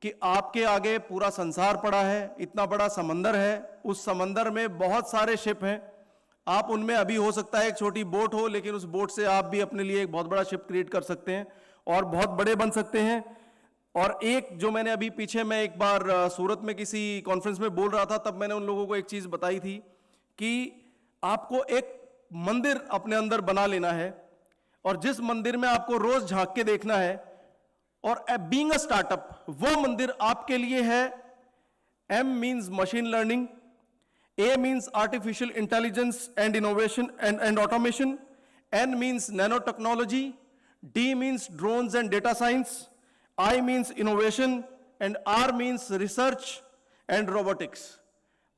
कि आपके आगे पूरा संसार पड़ा है, इतना बड़ा समंदर है। उस समंदर में बहुत सारे शिप हैं। आप उनमें अभी हो सकता है एक छोटी बोट हो, लेकिन उस बोट से आप भी अपने लिए एक बहुत बड़ा शिप क्रिएट कर सकते हैं और बहुत बड़े बन सकते हैं। और एक जो मैंने अभी पीछे, मैं एक बार सूरत में किसी कॉन्फ्रेंस में बोल रहा था, तब मैंने उन लोगों को एक चीज बताई थी कि आपको एक मंदिर अपने अंदर बना लेना है और जिस मंदिर में आपको रोज झांक के देखना है, और बीइंग अ स्टार्टअप वो मंदिर आपके लिए है। M means machine learning, A means artificial intelligence and innovation and automation, N means nanotechnology, D means drones and data science, I means innovation and R means research and robotics.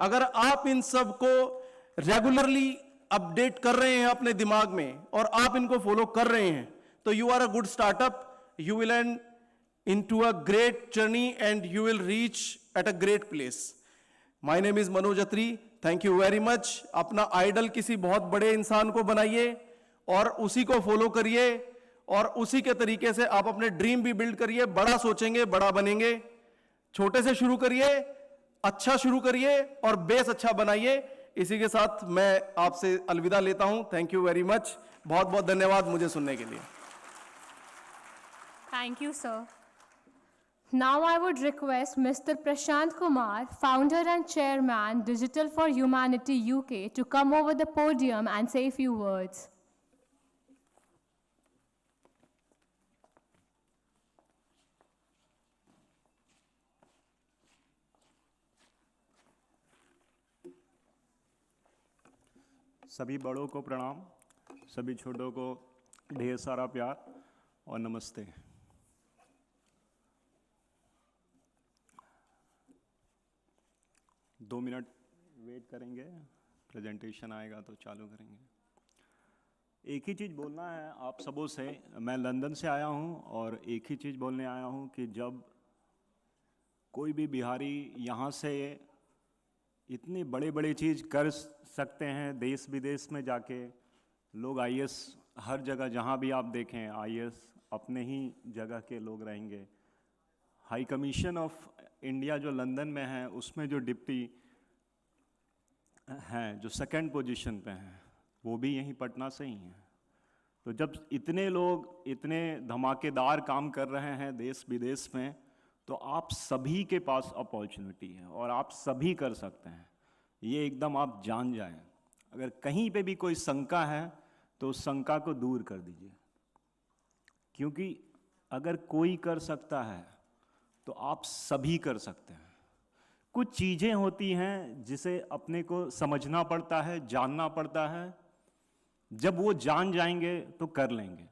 अगर आप इन सब को regularly update कर रहे हैं अपने दिमाग में और आप इनको फॉलो कर रहे हैं, तो you are a good startup, you will end into a great journey and you will reach at a great place. My name is Manoj Atri. Thank you very much. अपना आइडल किसी बहुत बड़े इंसान को बनाइए और उसी को फॉलो करिए और उसी के तरीके से आप अपने ड्रीम भी बिल्ड करिए. बड़ा सोचेंगे बड़ा बनेंगे. छोटे से शुरू करिए, अच्छा शुरू करिए और बेस अच्छा बनाइए. इसी के साथ मैं आपसे अलविदा लेता हूं. Thank you very much. बहुत बहुत धन्यवाद मुझे सुनने के लिए. Thank you, sir. Now I would request Mr. Prashant Kumar, founder and chairman, Digital for Humanity UK, to come over the podium and say a few words. सभी बड़ों को प्रणाम, सभी छोटों को ढेर सारा प्यार और नमस्ते. दो मिनट वेट करेंगे, प्रेजेंटेशन आएगा तो चालू करेंगे. एक ही चीज़ बोलना है आप सबों से. मैं लंदन से आया हूँ और एक ही चीज़ बोलने आया हूँ कि जब कोई भी बिहारी यहाँ से इतनी बड़े बड़े चीज़ कर सकते हैं, देश विदेश में जाके लोग IAS हर जगह जहाँ भी आप देखें IAS अपने ही जगह के लोग रहेंगे. हाई कमीशन ऑफ इंडिया जो लंदन में है उसमें जो डिप्टी हैं जो सेकंड पोजीशन पे हैं वो भी यहीं पटना से ही हैं. तो जब इतने लोग इतने धमाकेदार काम कर रहे हैं देश विदेश में, तो आप सभी के पास अपॉर्चुनिटी है और आप सभी कर सकते हैं. ये एकदम आप जान जाएं. अगर कहीं पे भी कोई शंका है तो उस शंका को दूर कर दीजिए, क्योंकि अगर कोई कर सकता है तो आप सभी कर सकते हैं. कुछ चीज़ें होती हैं जिसे अपने को समझना पड़ता है, जानना पड़ता है. जब वो जान जाएंगे तो कर लेंगे.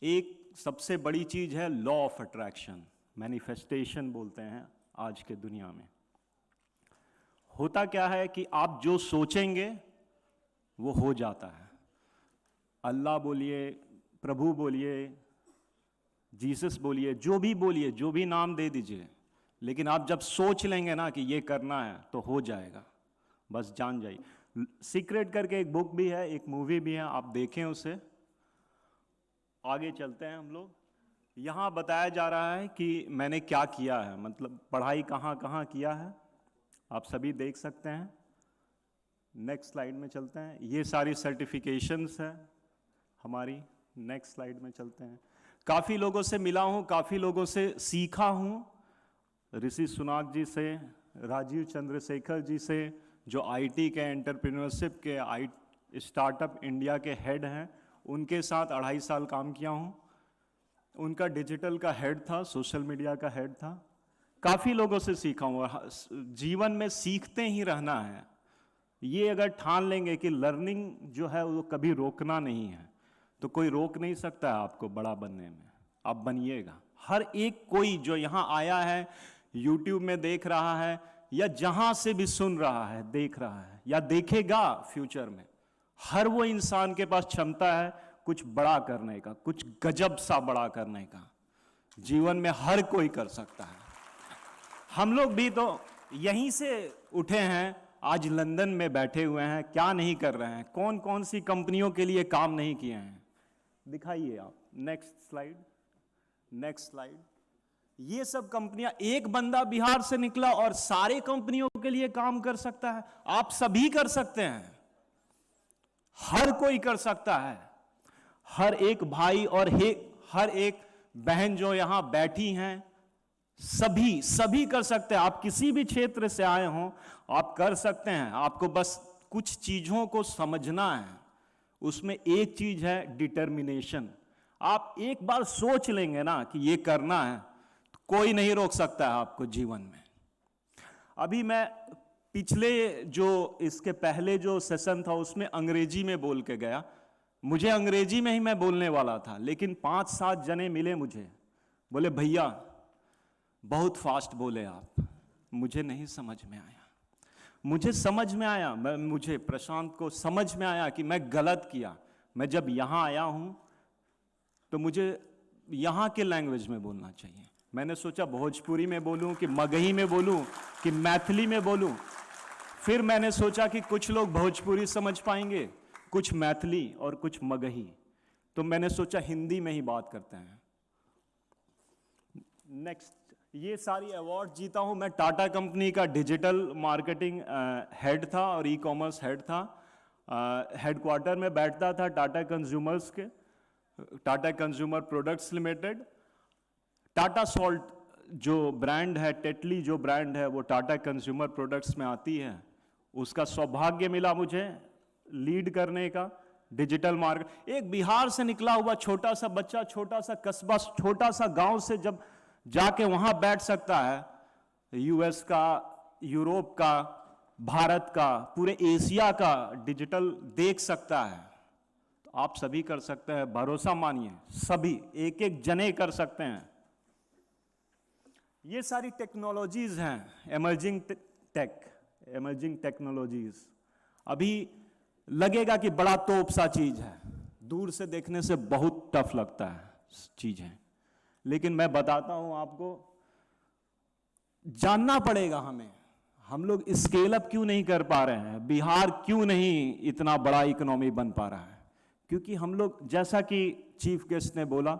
एक सबसे बड़ी चीज़ है लॉ ऑफ अट्रैक्शन, मैनिफेस्टेशन बोलते हैं आज के दुनिया में. होता क्या है कि आप जो सोचेंगे वो हो जाता है. अल्लाह बोलिए, प्रभु बोलिए, जीसस बोलिए, जो भी बोलिए, जो भी नाम दे दीजिए, लेकिन आप जब सोच लेंगे ना कि ये करना है तो हो जाएगा. बस जान जाइए. सीक्रेट करके एक बुक भी है, एक मूवी भी है, आप देखें उसे. आगे चलते हैं हम लोग. यहाँ बताया जा रहा है कि मैंने क्या किया है, मतलब पढ़ाई कहाँ कहाँ किया है, आप सभी देख सकते हैं. नेक्स्ट स्लाइड में चलते हैं. ये सारी सर्टिफिकेशंस हैं हमारी. नेक्स्ट स्लाइड में चलते हैं. काफ़ी लोगों से मिला हूँ, काफ़ी लोगों से सीखा हूँ. ऋषि सुनाक जी से, राजीव चंद्रशेखर जी से, जो IT के एंटरप्रेन्योरशिप के स्टार्टअप इंडिया के हेड हैं, उनके साथ 2.5 साल काम किया हूँ. उनका डिजिटल का हेड था, सोशल मीडिया का हेड था. काफ़ी लोगों से सीखा हूँ. जीवन में सीखते ही रहना है. ये अगर ठान लेंगे कि लर्निंग जो है वो कभी रोकना नहीं है, तो कोई रोक नहीं सकता है आपको बड़ा बनने में. आप बनिएगा. हर एक कोई जो यहाँ आया है, YouTube में देख रहा है या जहाँ से भी सुन रहा है, देख रहा है या देखेगा फ्यूचर में, हर वो इंसान के पास क्षमता है कुछ बड़ा करने का, कुछ गजब सा बड़ा करने का. जीवन में हर कोई कर सकता है. हम लोग भी तो यहीं से उठे हैं, आज लंदन में बैठे हुए हैं. क्या नहीं कर रहे हैं, कौन कौन सी कंपनियों के लिए काम नहीं किए हैं, दिखाइए आप. Next slide. Next slide. ये सब कंपनियां, एक बंदा बिहार से निकला और सारे कंपनियों के लिए काम कर सकता है. आप सभी कर सकते हैं, हर कोई कर सकता है. हर एक भाई और हर एक बहन जो यहां बैठी हैं, सभी कर सकते हैं. आप किसी भी क्षेत्र से आए हों, आप कर सकते हैं. आपको बस कुछ चीजों को समझना है. उसमें एक चीज है डिटर्मिनेशन. आप एक बार सोच लेंगे ना कि ये करना है, तो कोई नहीं रोक सकता है आपको जीवन में. अभी मैं पिछले जो इसके पहले जो सेशन था उसमें अंग्रेजी में बोल के गया. मुझे अंग्रेजी में ही मैं बोलने वाला था, लेकिन 5-7 जने मिले मुझे बोले भैया बहुत फास्ट बोले आप, मुझे नहीं समझ में आया। मुझे समझ में आया, मुझे प्रशांत को समझ में आया कि मैं गलत किया। मैं जब यहाँ आया हूँ तो मुझे यहाँ के लैंग्वेज में बोलना चाहिए। मैंने सोचा भोजपुरी में बोलूँ कि मगही में बोलूँ कि मैथिली में बोलूँ। फिर मैंने सोचा कि कुछ लोग भोजपुरी समझ पाएंगे, कुछ मैथिली और कुछ मगही, तो मैंने सोचा हिंदी में ही बात करते हैं। नेक्स्ट, ये सारी अवार्ड जीता हूँ मैं। टाटा कंपनी का डिजिटल मार्केटिंग हेड था और ई कॉमर्स हेड था। हेडक्वार्टर में बैठता था टाटा कंज्यूमर्स के, Tata consumer products limited. Tata salt जो ब्रांड है, टेटली जो ब्रांड है, वो टाटा कंज्यूमर प्रोडक्ट्स में आती है। उसका सौभाग्य मिला मुझे लीड करने का डिजिटल मार्केट। एक बिहार से निकला हुआ छोटा सा बच्चा, छोटा सा कस्बा, छोटा सा गांव से जब जाके वहां बैठ सकता है, यूएस का, यूरोप का, भारत का, पूरे एशिया का डिजिटल देख सकता है, तो आप सभी कर सकते हैं। भरोसा मानिए, सभी एक एक जने कर सकते हैं। ये सारी टेक्नोलॉजीज हैं, एमर्जिंग टेक, एमर्जिंग टेक्नोलॉजीज। अभी लगेगा कि बड़ा तोप सा चीज है, दूर से देखने से बहुत टफ लगता है चीज है, लेकिन मैं बताता हूं आपको, जानना पड़ेगा हमें। हम लोग स्केल अप क्यों नहीं कर पा रहे हैं? बिहार क्यों नहीं इतना बड़ा इकोनॉमी बन पा रहा है? क्योंकि हम लोग, जैसा कि चीफ गेस्ट ने बोला,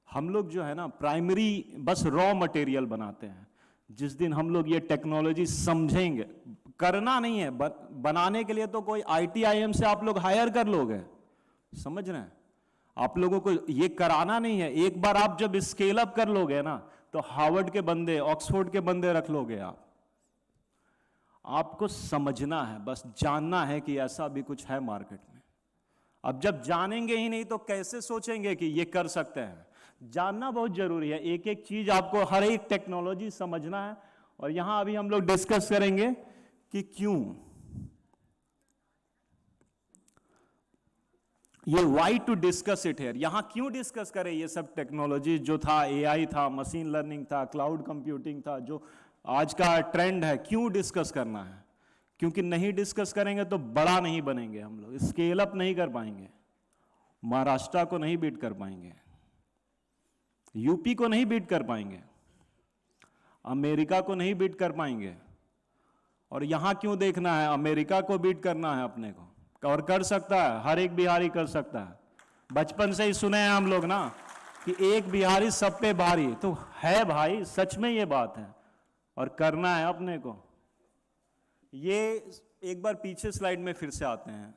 हम लोग जो है ना प्राइमरी बस रॉ मटेरियल बनाते हैं। जिस दिन हम लोग ये टेक्नोलॉजी समझेंगे, करना नहीं है, बनाने के लिए तो कोई IIM से आप लोग हायर कर लोगे, समझ रहे हैं? आप लोगों को ये कराना नहीं है। एक बार आप जब स्केल अप कर लोगे ना, तो हार्वर्ड के बंदे, ऑक्सफोर्ड के बंदे रख लोगे आप। आपको समझना है, बस जानना है कि ऐसा भी कुछ है मार्केट में। अब जब जानेंगे ही नहीं तो कैसे सोचेंगे कि ये कर सकते हैं? जानना बहुत जरूरी है। एक एक चीज आपको, हर एक टेक्नोलॉजी समझना है। और यहां अभी हम लोग डिस्कस करेंगे कि क्यों ये, why to discuss it here. यहां क्यों डिस्कस करें ये सब टेक्नोलॉजी? जो था AI था, मशीन लर्निंग था, क्लाउड कंप्यूटिंग था, जो आज का ट्रेंड है, क्यों डिस्कस करना है? क्योंकि नहीं डिस्कस करेंगे तो बड़ा नहीं बनेंगे हम लोग, स्केल अप नहीं कर पाएंगे, महाराष्ट्र को नहीं बीट कर पाएंगे, यूपी को नहीं बीट कर पाएंगे, अमेरिका को नहीं बीट कर पाएंगे। और यहां क्यों देखना है? अमेरिका को बीट करना है अपने को, और कर सकता है, हर एक बिहारी कर सकता है। बचपन से ही सुने हैं हम लोग ना कि एक बिहारी सब पे भारी, तो है भाई, सच में ये बात है, और करना है अपने को। ये एक बार पीछे स्लाइड में फिर से आते हैं,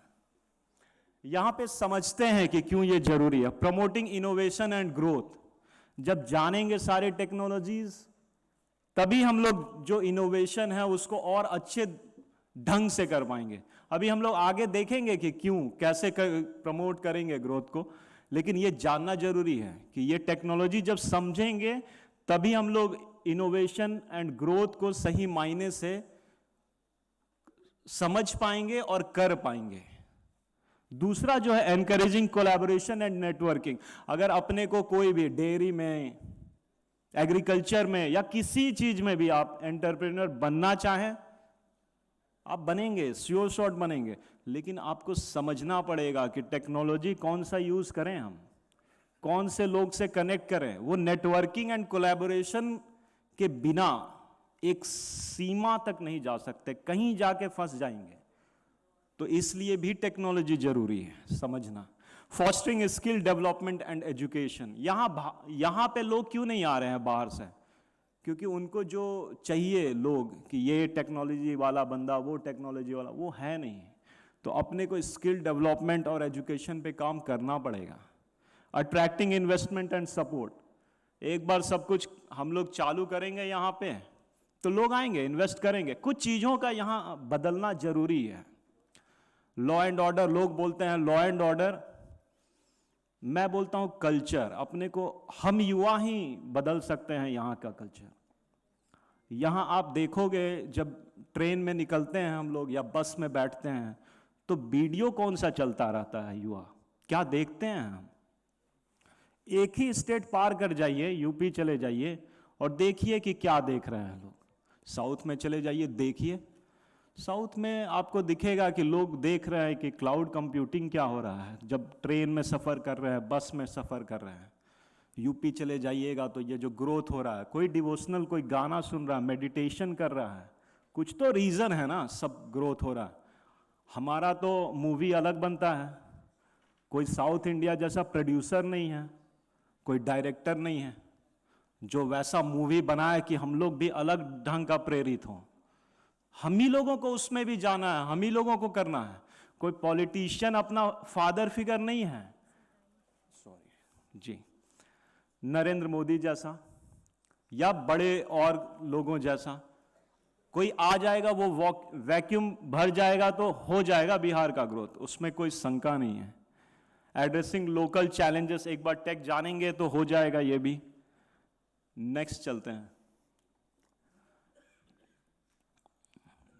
यहां पे समझते हैं कि क्यों ये जरूरी है। Promoting innovation and growth. जब जानेंगे सारे टेक्नोलॉजीज, तभी हम लोग जो इनोवेशन है उसको और अच्छे ढंग से कर पाएंगे। अभी हम लोग आगे देखेंगे कि क्यों, कैसे प्रमोट करेंगे ग्रोथ को, लेकिन ये जानना जरूरी है कि ये टेक्नोलॉजी जब समझेंगे तभी हम लोग इनोवेशन एंड ग्रोथ को सही मायने से समझ पाएंगे और कर पाएंगे। दूसरा जो है एनकरेजिंग कोलैबोरेशन एंड नेटवर्किंग। अगर अपने को कोई भी डेयरी में, एग्रीकल्चर में या किसी चीज में भी आप एंटरप्रेन्योर बनना चाहें, आप बनेंगे, श्योर शॉट बनेंगे, लेकिन आपको समझना पड़ेगा कि टेक्नोलॉजी कौन सा यूज करें, हम कौन से लोग से कनेक्ट करें। वो नेटवर्किंग एंड कोलैबोरेशन के बिना एक सीमा तक नहीं जा सकते, कहीं जाके फंस जाएंगे। तो इसलिए भी टेक्नोलॉजी जरूरी है समझना। Fostering skill development and education. यहां पे लोग क्यों नहीं आ रहे हैं बाहर से? क्योंकि उनको जो चाहिए लोग कि ये टेक्नोलॉजी वाला बंदा, वो टेक्नोलॉजी वाला, वो है नहीं। तो अपने को स्किल डेवलपमेंट और एजुकेशन पे काम करना पड़ेगा। Attracting investment and support. एक बार सब कुछ हम लोग चालू करेंगे यहाँ पे, तो लोग आएंगे, इन्वेस्ट करेंगे। कुछ चीज़ों का यहाँ बदलना जरूरी है। लॉ एंड ऑर्डर, लोग बोलते हैं लॉ एंड ऑर्डर, मैं बोलता हूं कल्चर। अपने को, हम युवा ही बदल सकते हैं यहाँ का कल्चर। यहाँ आप देखोगे जब ट्रेन में निकलते हैं हम लोग या बस में बैठते हैं, तो वीडियो कौन सा चलता रहता है? युवा क्या देखते हैं हम? एक ही स्टेट पार कर जाइए, यूपी चले जाइए और देखिए कि क्या देख रहे हैं लोग। साउथ में चले जाइए, देखिए साउथ में आपको दिखेगा कि लोग देख रहे हैं कि क्लाउड कंप्यूटिंग क्या हो रहा है जब ट्रेन में सफ़र कर रहे हैं, बस में सफ़र कर रहे हैं। यूपी चले जाइएगा तो ये जो ग्रोथ हो रहा है, कोई डिवोशनल, कोई गाना सुन रहा है, मेडिटेशन कर रहा है, कुछ तो रीज़न है ना, सब ग्रोथ हो रहा है। हमारा तो मूवी अलग बनता है, कोई साउथ इंडिया जैसा प्रोड्यूसर नहीं है, कोई डायरेक्टर नहीं है जो वैसा मूवी बनाए कि हम लोग भी अलग ढंग का प्रेरित हों। हम ही लोगों को उसमें भी जाना है, हम ही लोगों को करना है। कोई पॉलिटिशियन अपना फादर फिगर नहीं है, सॉरी जी, नरेंद्र मोदी जैसा या बड़े और लोगों जैसा कोई आ जाएगा, वो वैक्यूम भर जाएगा तो हो जाएगा बिहार का ग्रोथ, उसमें कोई शंका नहीं है। एड्रेसिंग लोकल चैलेंजेस, एक बार टेक जानेंगे तो हो जाएगा ये भी। नेक्स्ट चलते हैं।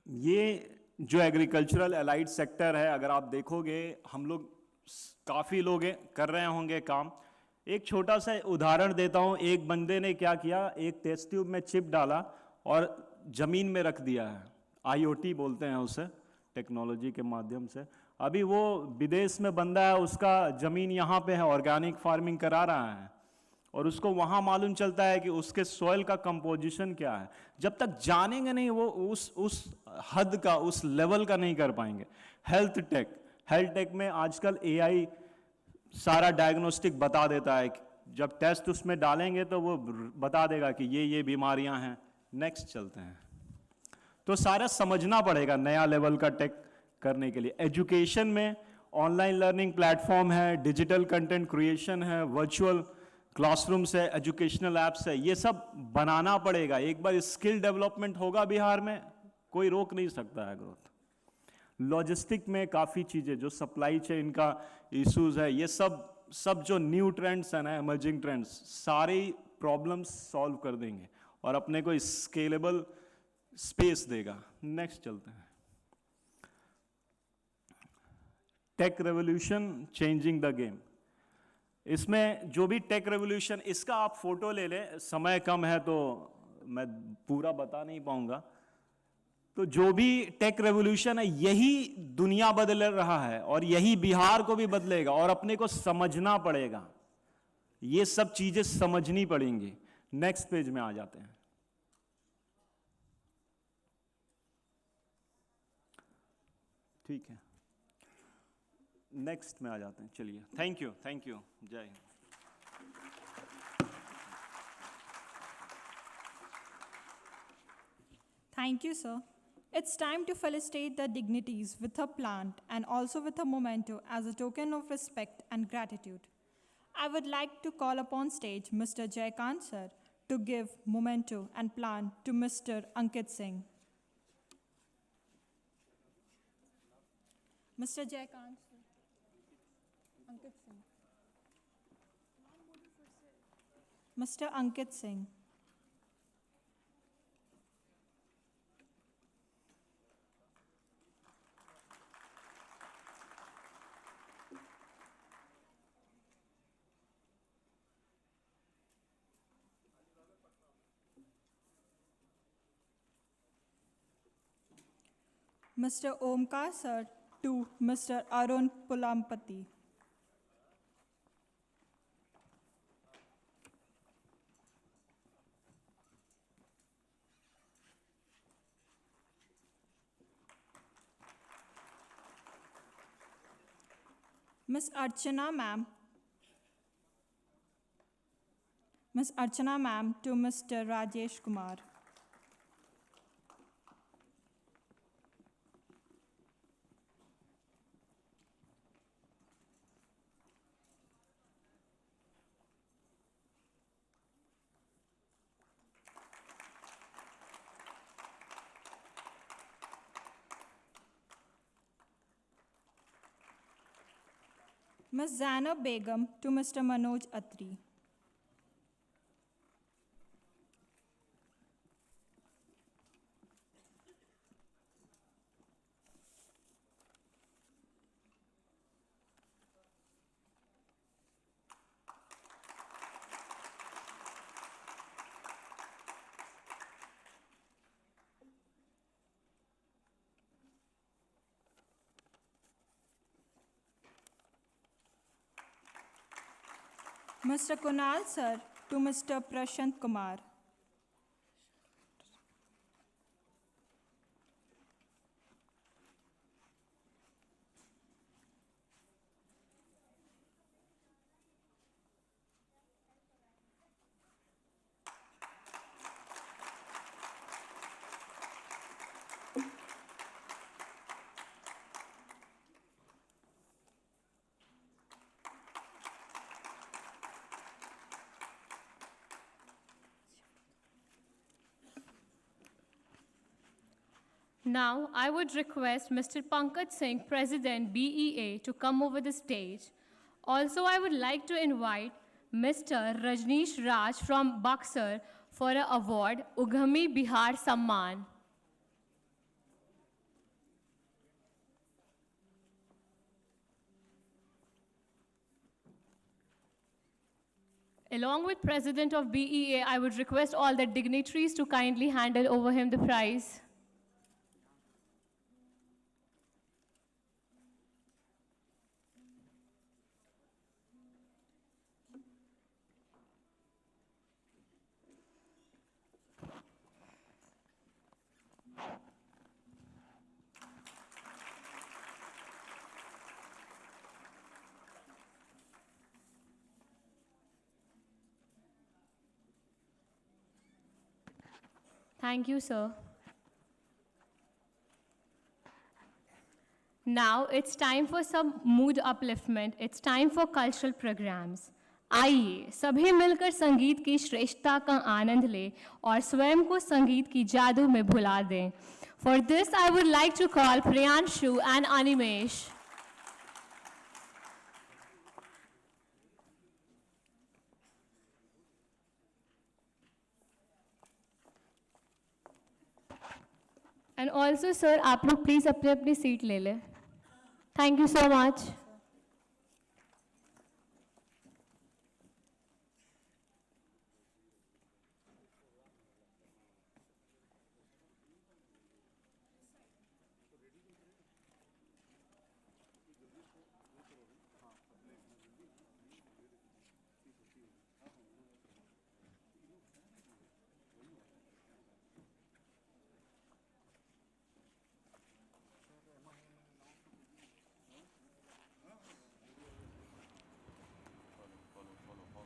ये जो एग्रीकल्चरल एलाइड सेक्टर है, अगर आप देखोगे हम लोग काफ़ी लोग कर रहे होंगे काम। एक छोटा सा उदाहरण देता हूँ। एक बंदे ने क्या किया, एक टेस्ट ट्यूब में चिप डाला और ज़मीन में रख दिया है। IoT बोलते हैं उसे, टेक्नोलॉजी के माध्यम से। अभी वो विदेश में बंदा है, उसका ज़मीन यहाँ पे है, ऑर्गेनिक फार्मिंग करा रहा है और उसको वहाँ मालूम चलता है कि उसके सॉइल का कंपोजिशन क्या है। जब तक जानेंगे नहीं वो उस हद का, उस लेवल का नहीं कर पाएंगे। हेल्थ टेक में आजकल AI सारा डायग्नोस्टिक बता देता है। जब टेस्ट उसमें डालेंगे तो वो बता देगा कि ये बीमारियां हैं। नेक्स्ट चलते हैं। तो सारा समझना पड़ेगा नया लेवल का टेक करने के लिए। एजुकेशन में ऑनलाइन लर्निंग प्लेटफॉर्म है, डिजिटल कंटेंट क्रिएशन है, वर्चुअल क्लासरूम्स है, एजुकेशनल ऐप्स है, ये सब बनाना पड़ेगा। एक बार स्किल डेवलपमेंट होगा बिहार में, कोई रोक नहीं सकता है ग्रोथ। लॉजिस्टिक में काफ़ी चीज़ें, जो सप्लाई चेन का इश्यूज है, ये सब जो न्यू ट्रेंड्स हैं ना, इमर्जिंग ट्रेंड्स, सारी प्रॉब्लम्स सॉल्व कर देंगे और अपने को स्केलेबल स्पेस देगा। नेक्स्ट चलते हैं। Tech revolution changing the game. इसमें जो भी टेक रेवोल्यूशन, इसका आप फोटो ले लें, समय कम है तो मैं पूरा बता नहीं पाऊंगा। तो जो भी टेक रेवोल्यूशन है, यही दुनिया बदल रहा है और यही बिहार को भी बदलेगा और अपने को समझना पड़ेगा। ये सब चीजें समझनी पड़ेंगी। नेक्स्ट पेज में आ जाते हैं। ठीक है, नेक्स्ट में आ जाते हैं। चलिए, थैंक यू, जय Hind. Thank you, sir. It's time to felicitate the dignitaries with a plant and also with a memento as a token of respect and gratitude. I would like to call upon stage Mr. Jaykant sir to give memento and plant to Mr. Ankit Singh. Mr. Jaykant sir. Ankit Singh. Mr. Ankit Singh. Mr. Omkar sir to Mr. Arun Pulampati. Miss Archana ma'am. Miss Archana ma'am to Mr. Rajesh Kumar. Ms. Zainab Begum to Mr. Manoj Atri. Mr. Kunal sir to Mr. Prashant Kumar. Now, I would request Mr. Pankaj Singh, President BEA, to come over the stage. Also, I would like to invite Mr. Rajneesh Raj from Buxar for an award, Ugami Bihar Samman. Along with President of BEA, I would request all the dignitaries to kindly handle over him the prize. Thank you, sir. Now it's time for some mood upliftment. It's time for cultural programs. आइए सभी मिलकर संगीत की श्रेष्ठता का आनंद लें और स्वयं को संगीत की जादू में भुला दें. For this, I would like to call Priyanshu and Animesh. And also, sir, आप लोग please अपनी अपनी सीट ले लें. Thank you so much.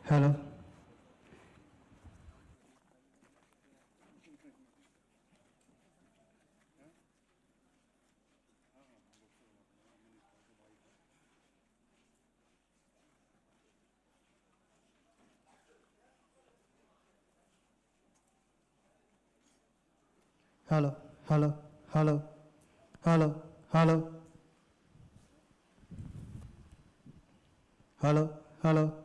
Hello. Hello, hello, hello, hello, hello, hello, hello.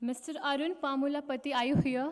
Mr. Arun Pamulapati, are you here?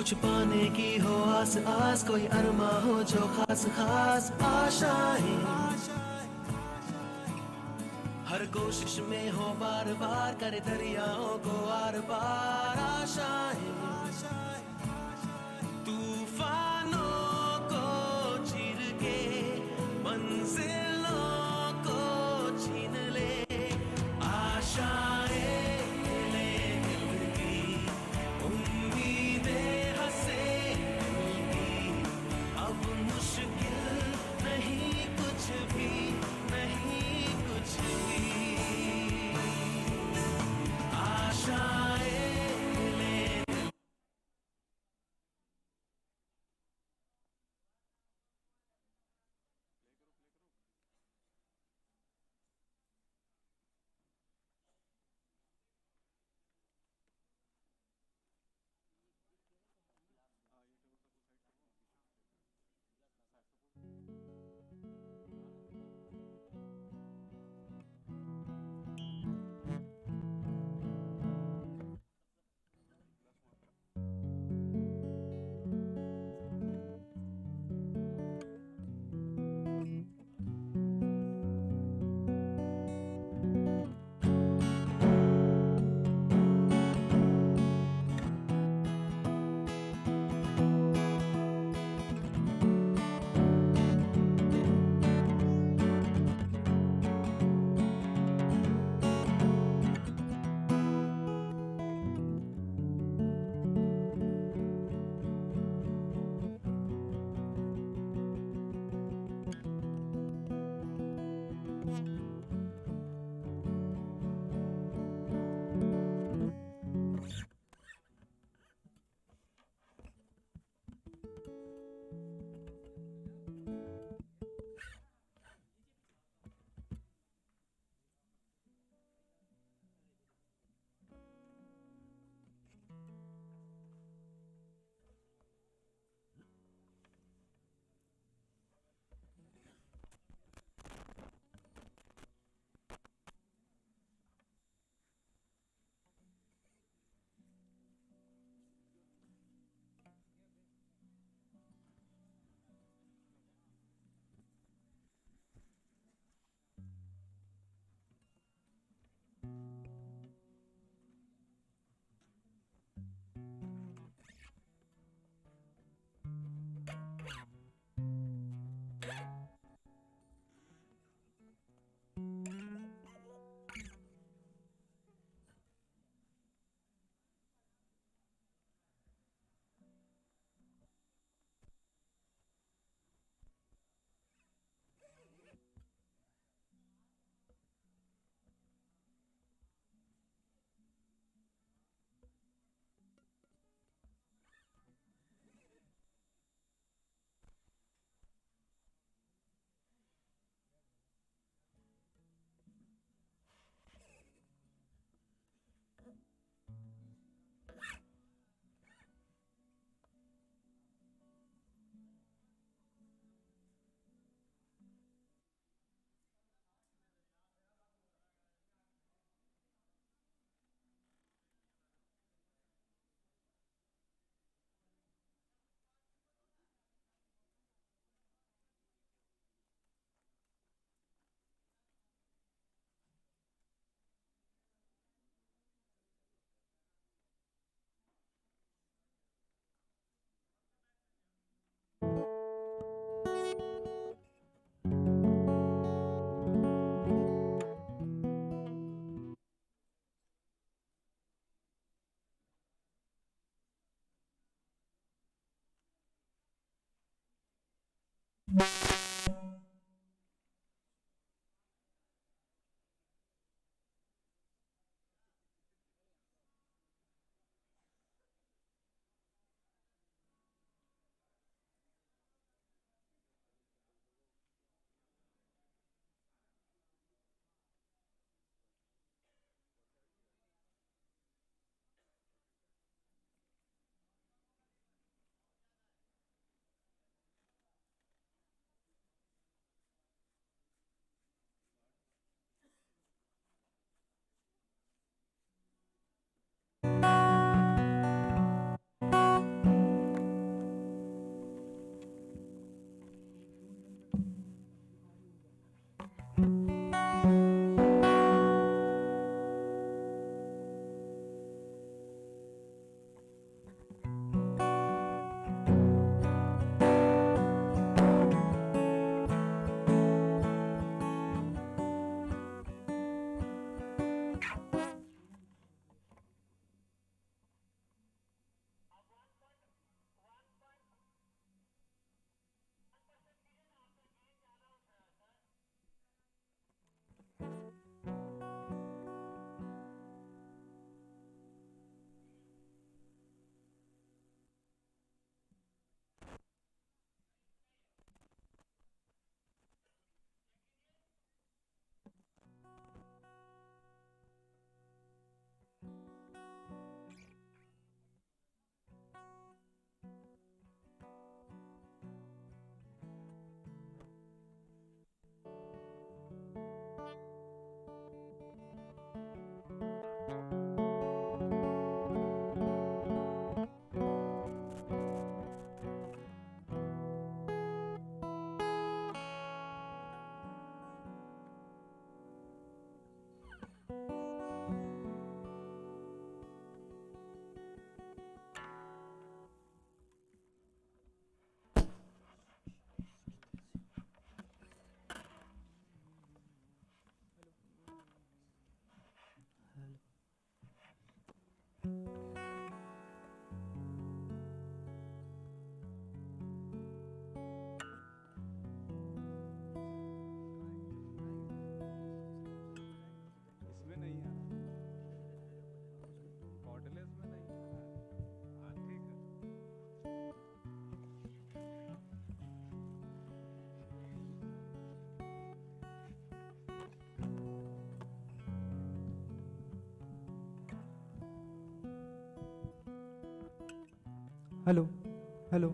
कुछ पाने की हो आस आस, कोई अरमा हो जो खास खास आशाएं, हर कोशिश में हो बार बार, करे दरियाओं को आर पार आशाएं, तूफानों को चीर के मंजिलों को छीन ले, आशाएं ले दिल की, उम्मीदें हंसे दिल की, अब मुश्किल नहीं कुछ भी, नहीं कुछ भी, आशाएं ले हेलो हेलो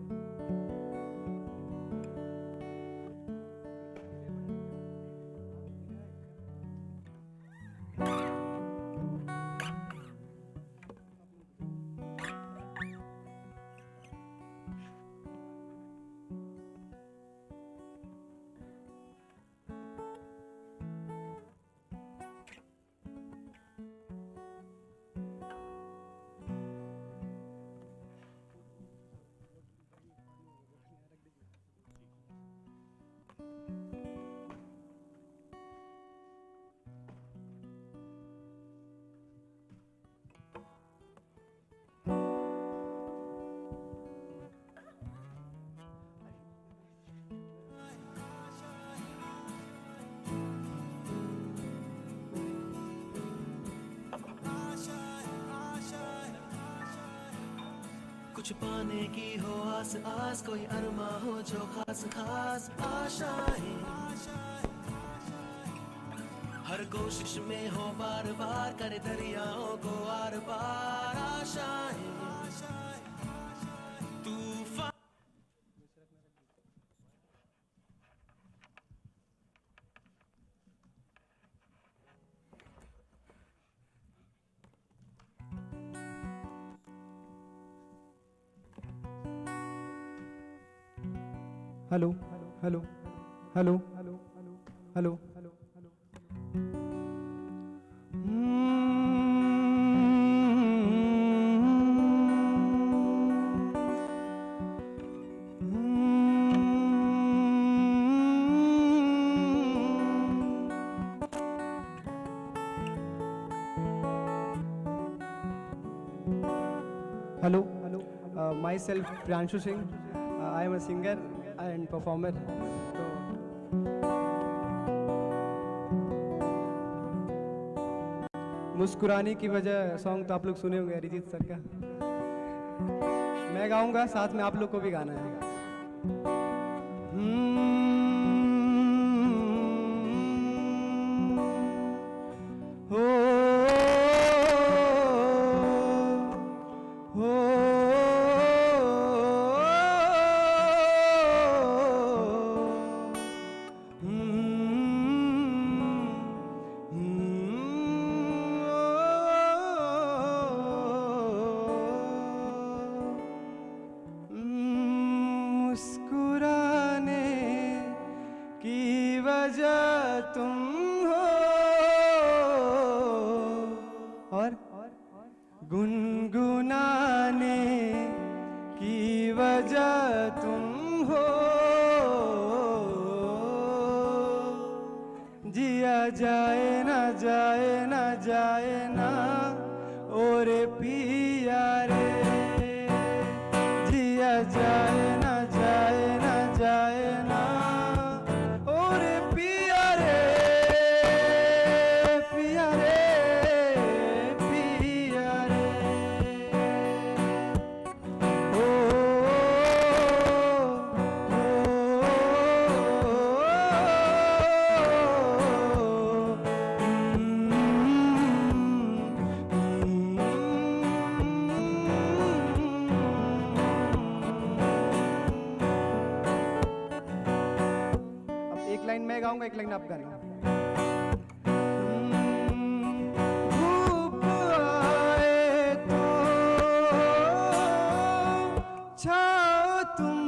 कुछ पाने की हो आस आस, कोई अरमा हो जो खास खास आशाएं, हर कोशिश में हो बार बार, करे दरियाओं को आर पार आशाएं, तूफान। Hello hello hello hello Hello, myself Priyanshu Singh. I am a singer and performer. मुस्कुराने की वजह सॉन्ग तो आप लोग सुने होंगे अरिजीत सर का। मैं गाऊंगा, साथ में आप लोग को भी गाना है। मुस्कुराने की वजह तुम हो और गुनगुनाने की वजह तुम हो, जिया जाए ना जाए ना जाए ना और पिया रे, जिया जाए ना जाए ना जाए ना और पिया रे, पिया रे, पिया रे। ओ, अब एक लाइन मैं गाऊंगा, एक लाइन आप गाना। धूप आए तो छाओ तुम,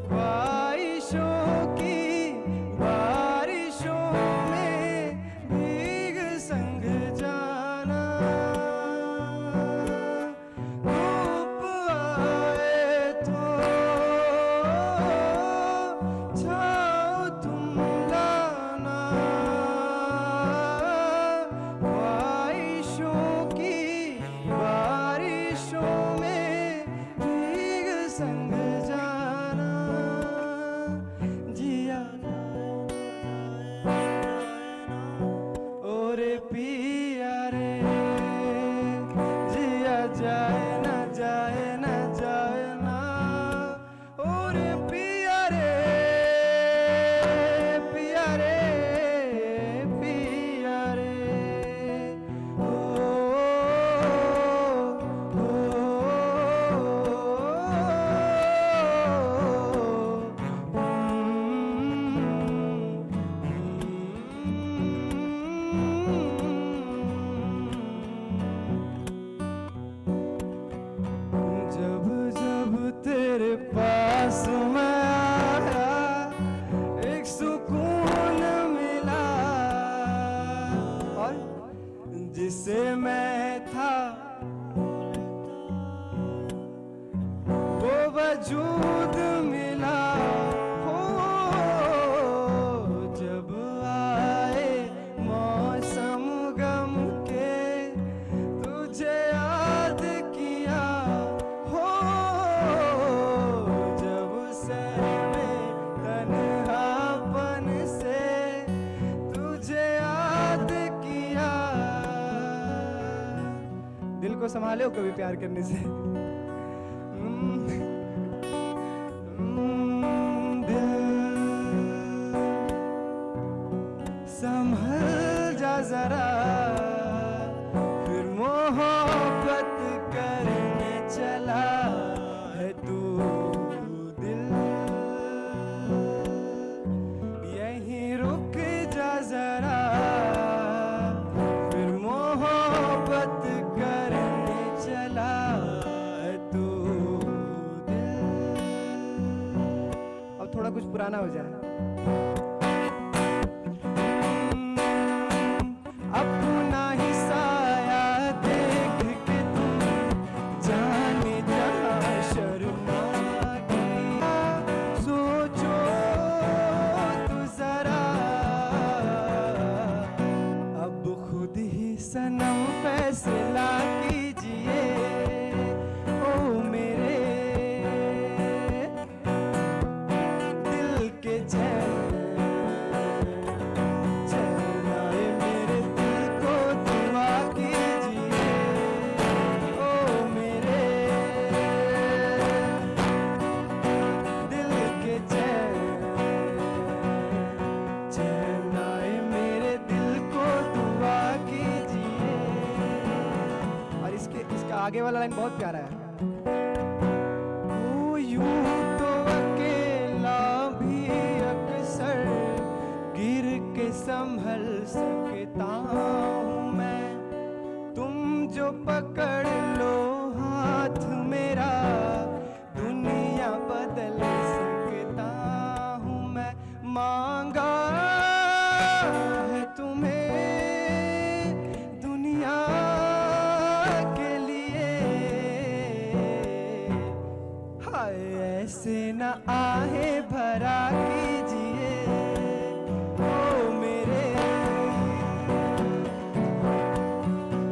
ख्वाहिशों की बारिशों में भीग संग जाना, धूप आए तो को संभाले हो कभी प्यार करने से? संभल जा जरा, फिर मोहब्बत करने चला है तू दिल, यहीं रुक जा जरा, फिर मोहब्बत करने चला है तू दिल। अब थोड़ा कुछ पुराना हो जाए। अपना ही साया देख के तुम जाने जहाँ शर्मा गया, सोचो तो जरा, अब खुद ही सनम फैसला कीजिए ओ मेरे दिल के चैन। आगे वाला लाइन बहुत प्यारा है। ओ यूं तो अकेला भी अक्सर गिर के संभल सकता हूँ मैं, तुम जो पकड़ लो हाथ मेरा दुनिया बदल सकता हूँ मैं। मांगा है तुम्हें दुनिया ऐसे न आहे भरा कीजिए ओ मेरे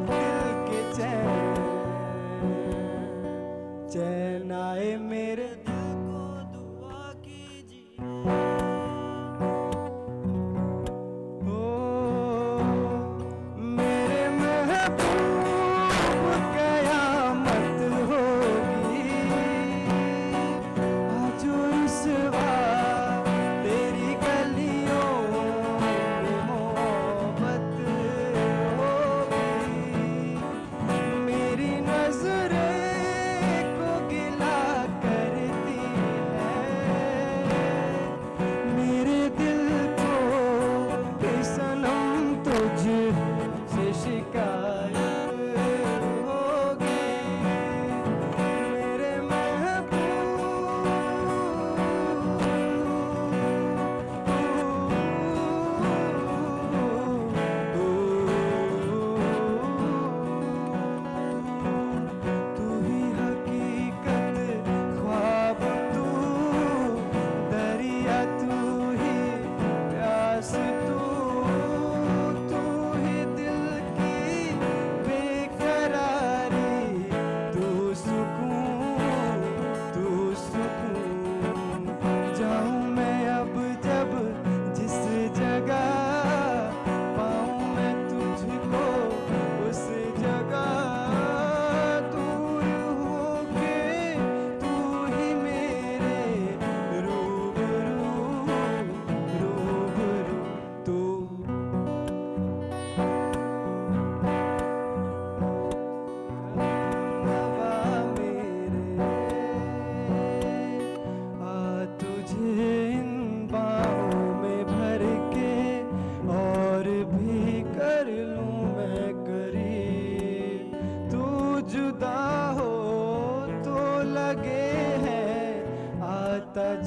दिल के चैन, चैन आए मेरे दिल को दुआ कीजिए ओ मेरे महबूब, कयामत होगी तेरी गलियों में मोहब्बत होगी, मेरी नजरें को गिला करती है, मेरे दिल को सनम तुझसे शिकायत होगी, मेरे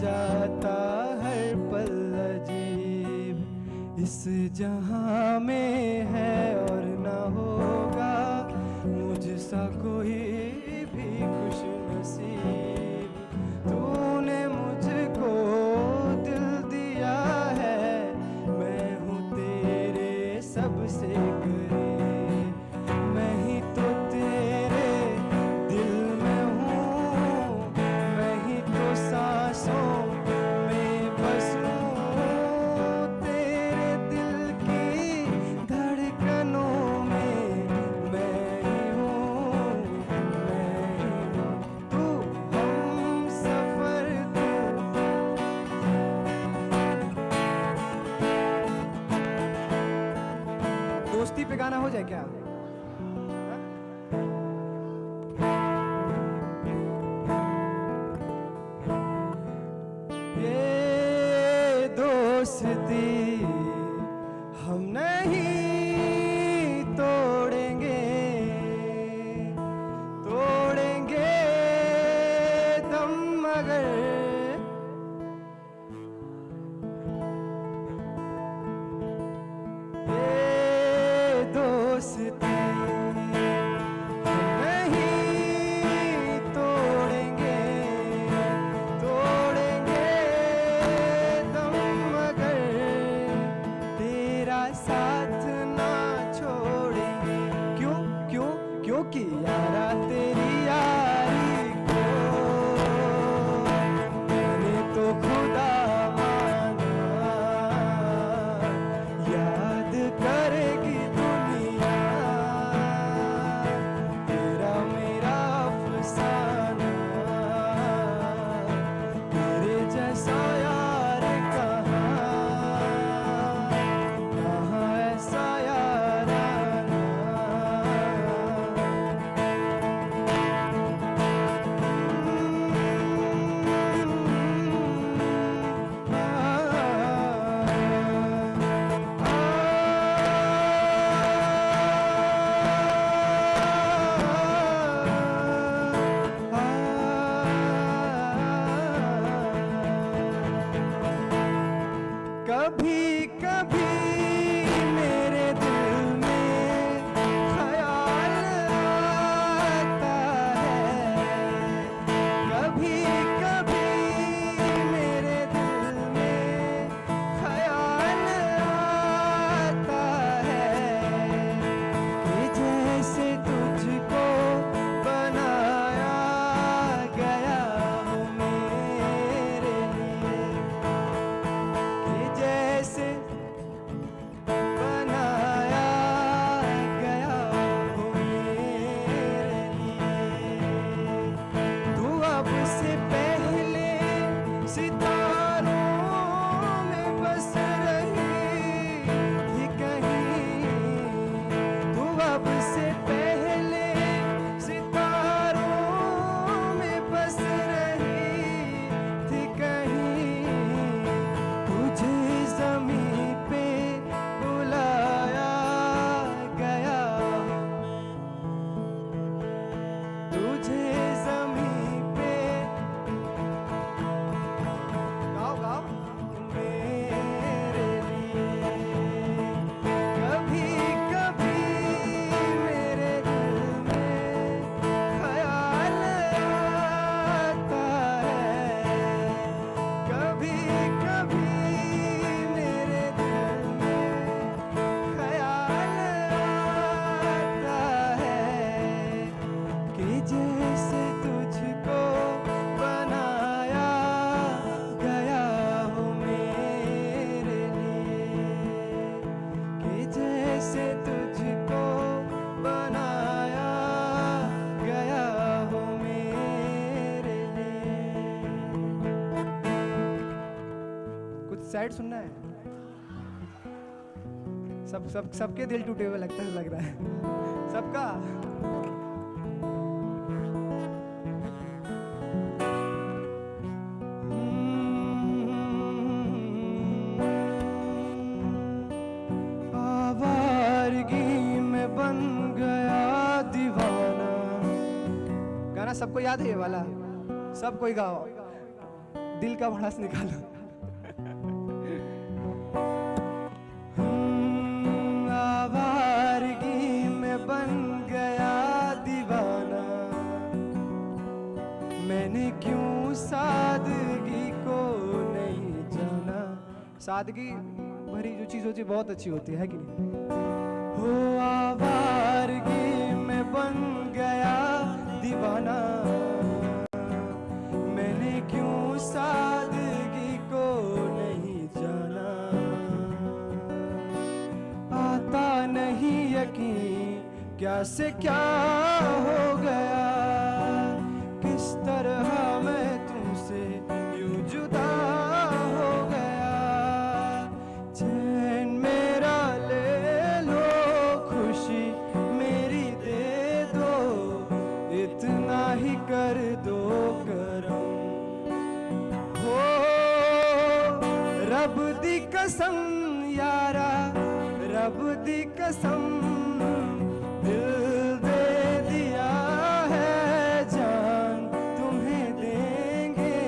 जाता हर पल अजीब, इस जहां में है और न होगा मुझसा कोई भी खुश नसीब। तूने मुझको दिल दिया है, मैं हूँ तेरे सबसे करीब, मैं ही तो तेरे दिल में हूँ, मैं ही तो सांसों में बसूं, तेरे दिल की धड़कनों में मैं ही हूँ, पे गाना हो जाए क्या? ये दोस्ती हम नहीं तोड़ेंगे, तोड़ेंगे दम मगर ये दोस्ती हम नहीं तोड़ेंगे, तोड़ेंगे दम मगर तेरा साथ ना छोड़ेंगे। क्यों क्यों क्योंकि यारा तेरी यारी को मैंने तो खुदा माना, याद करेगी दुनिया तेरा मेरा अफसाना, तेरे जैसा यार कहाँ, कहाँ ऐसा यार आना। कभी कभी मेरे दिल में ख्याल आता है, कभी कभी मेरे दिल में ख्याल आता है कि जैसे तुझको बनाया गया हो मेरे लिए, कि जैसे बनाया गया हो मेरे लिए। तू अब से पहले सितारों में बस रही थी कहीं, तू अब से पहले सितारों में बस रही थी कहीं, तुझे ज़मीं पे बुलाया गया हो, तुझे ज़मीं पे गाओ गाओ मेरे लिए। कभी कभी मेरे दिल में ख्याल आता है, कभी कभी मेरे दिल में ख्याल आता है कि जैसे तुझको बनाया गया हो मेरे लिए, कि जैसे तुझको बनाया गया हो मेरे लिए। कुछ सैड सुनना है? सबके दिल टूटे हुए लगता है, लग रहा है सबका। आवारगी में बन गया दीवाना। गाना सबको याद है ये वाला? सब कोई गाओ, दिल का भड़ास निकालो। आवारगी में बन गया दीवाना, मैंने क्यों सादगी को नहीं जाना। सादगी भरी जो चीज होती है बहुत अच्छी होती है कि नहीं? हो आवारगी में बन गया दीवाना, मैंने क्यों सादगी को नहीं जाना। आता नहीं यकीन क्या से क्या हो गया, किस तरह मैं तुमसे यूं जुदा हो गया। चैन मेरा ले लो खुद यारा रब दी कसम दिल दे दिया है जान तुम्हें देंगे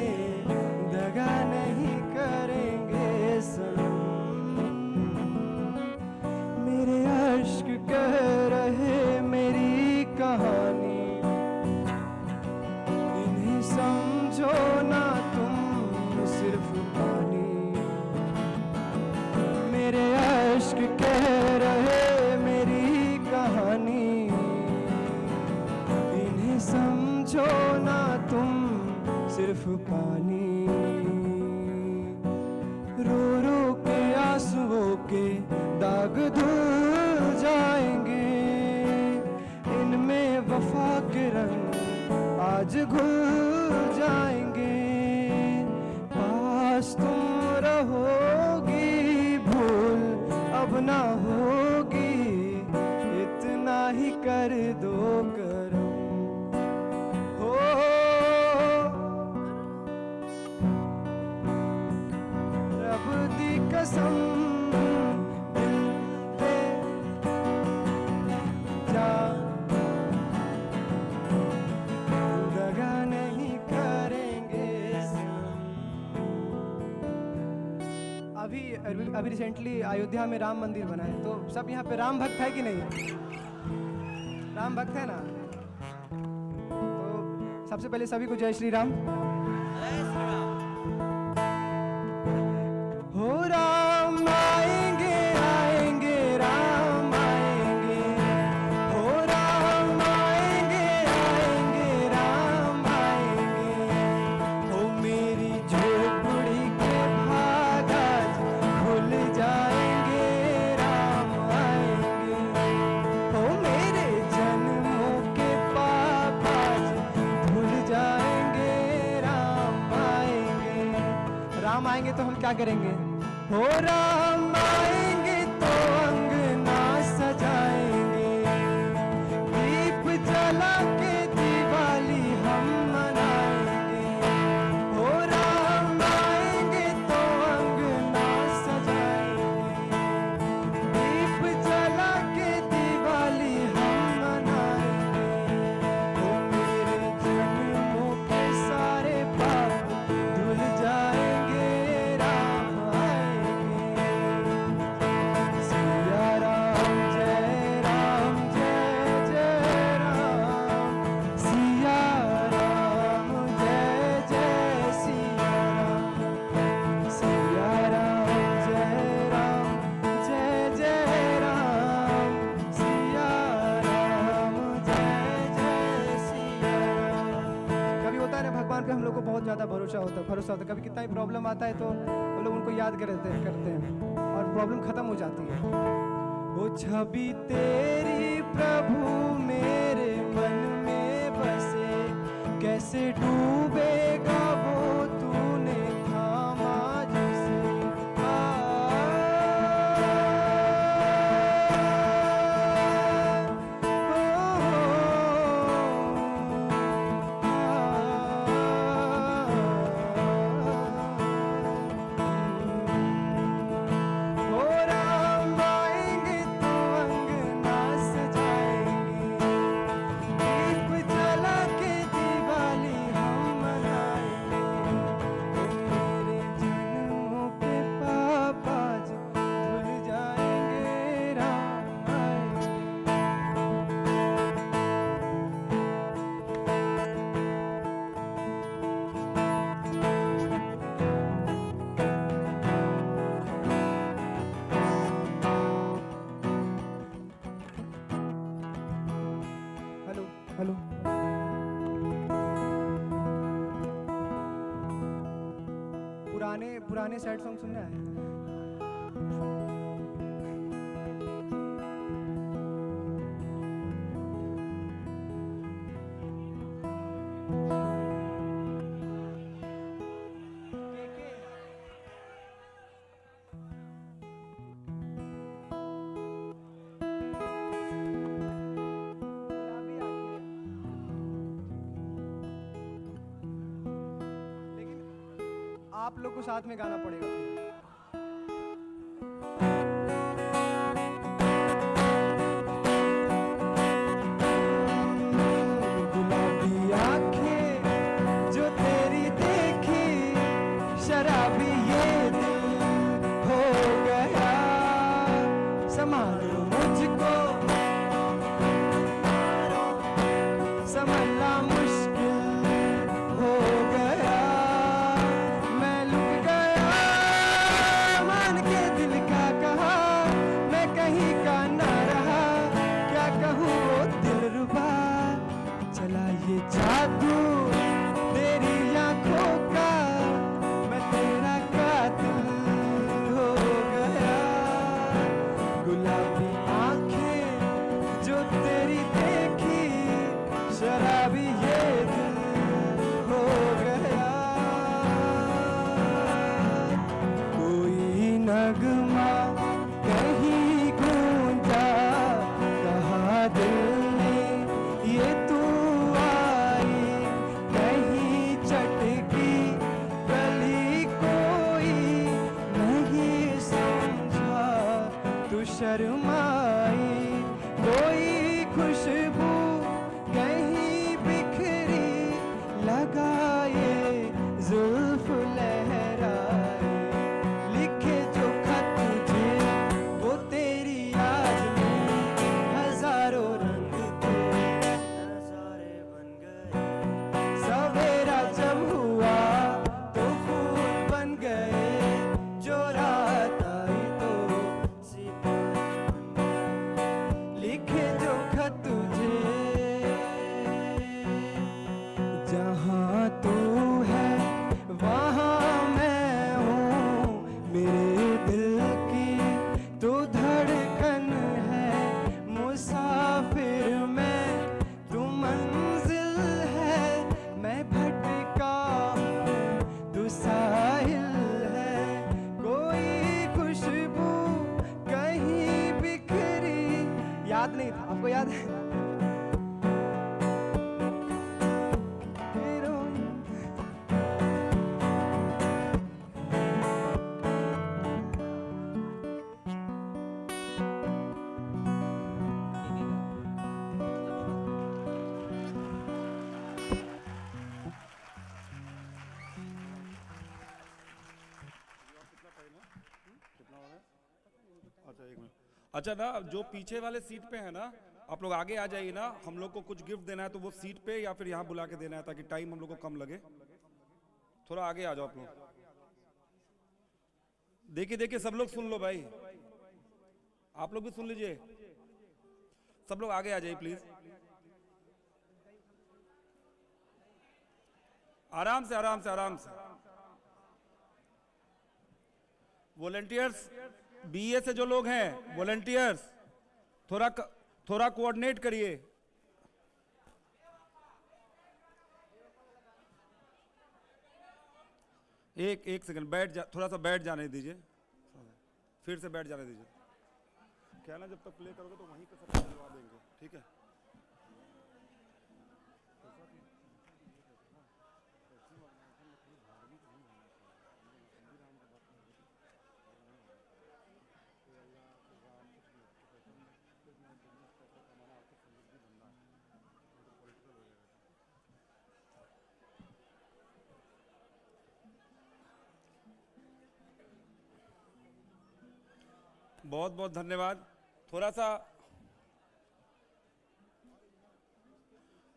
दगा नहीं करेंगे सनम मेरे अश्क कह रहे मेरी कहानी इन्हें समझो ना तुम सिर्फ पानी मेरे अश्क कह रहे मेरी कहानी इन्हें समझो ना तुम सिर्फ पानी रो रो के आंसुओं के दाग धुल जाएंगे इनमें वफा के रंग आज घुल जाएंगे पास तुम रहोगी भूल अब ना होगी इतना ही कर दो करम हो रब दी कसम दिल दे जा दगा नहीं करेंगे अभी रिसेंटली अयोध्या में राम मंदिर बना है तो सब यहाँ पे राम भक्त है कि नहीं राम भक्त है ना तो सबसे पहले सभी को जय श्री राम हो राम आएंगे आएंगे राम आएंगे हो राम आएंगे आएंगे राम आएंगे हो मेरी झोपड़ी के भाग आज खुल जाएंगे राम आएंगे हो मेरे जन्मों के पाप आज भूल जाएंगे राम आएंगे तो हम क्या करेंगे हो राम आएंगे तो अंगना सजाएंगे दीप जला के दिवाली हम मनाएंगे हो राम आएंगे तो अंगना सजाएंगे दीप जला के दिवाली हम मनाएंगे हो मेरे जन्मों के सारे पाप धुल जाएंगे राम आएंगे सिया राम जय राम जय जय राम सिया राम जय जय सिया राम सिया राम जय राम सिया राम जय जय सिया राम कभी होता है ना भगवान पे हम लोग को बहुत ज़्यादा भरोसा होता है कभी कितना भी प्रॉब्लम आता है तो हम लोग उनको याद करते हैं और प्रॉब्लम खत्म हो जाती है वो छवि तेरी प्रभु मेरे मन में बसे कैसे डूबेगा वो तूने थामा जिसे हो राम आएंगे तो अंगना सजाएंगे दीप जला के दिवाली हम मनाएंगे हो मेरे जन्मों के पाप आज धुल जाएंगे राम आएंगे हेलो हेलो पुराने सैड सॉन्ग सुनना है आप लोग को साथ में गाना पड़ेगा जादू तेरी आंखों का, मैं तेरा कातिल हो गया। गुलाबी आंखें जो तेरी देखी, शराबी ये दिल हो गया। कोई नगमा कहीं गूंजा, कहा दिल ने ये तू आई, कहीं चटकी गली कोई नहीं समझा, तू शर्माई। कोई खुशबू कहीं बिखरी, लगाए जुल्फ लहराए, लिखे जो खत तुझे वो तेरी याद में, हजारों रंग थे नजारे बन गए। सवेरा जब हुआ तो फूल बन गए, जो रात आई तो सितारे बन गए, लिखे जो खत तुझे। जहाँ तू है वहाँ मैं हूँ, मेरे दिल की तू धड़कन है, मुसाफिर मैं तू मंजिल है, मैं भटका हूँ तू साहिल है। कोई खुशबू कहीं बिखरी, याद नहीं था आपको, याद है? अच्छा एक मिनट। अच्छा ना, जो पीछे वाले सीट पे है ना, आप लोग आगे आ जाइए ना। हम लोग को कुछ गिफ्ट देना है तो वो सीट पे या फिर यहाँ बुला के देना है, ताकि टाइम हम लोग को कम लगे। थोड़ा आगे आ जाओ आप लोग। देखिए देखिए, सब लोग सुन लो भाई, आप लोग भी सुन लीजिए। सब लोग आगे आ जाइए प्लीज, आराम से आराम से आराम से। वॉलंटियर्स, बीए से जो लोग हैं वॉलंटियर्स, थोड़ा कोऑर्डिनेट करिए। एक सेकंड, थोड़ा सा बैठ जाने दीजिए, फिर से बैठ जाने दीजिए। क्या ना, जब तक प्ले करोगे तो वहीं पे सब करवा देंगे, ठीक है? बहुत बहुत धन्यवाद। थोड़ा सा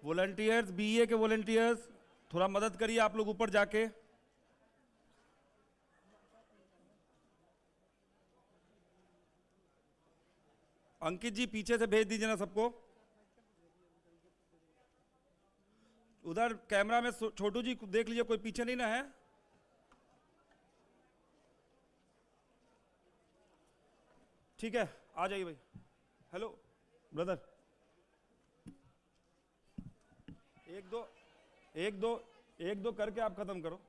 वॉलंटियर्स, बीए के वॉलंटियर्स, थोड़ा मदद करिए आप लोग ऊपर जाके। अंकित जी पीछे से भेज दीजिए ना सबको। उधर कैमरा में छोटू जी देख लीजिए, कोई पीछे नहीं ना है। ठीक है, आ जाइए भाई। हेलो ब्रदर, एक दो करके आप खत्म करो।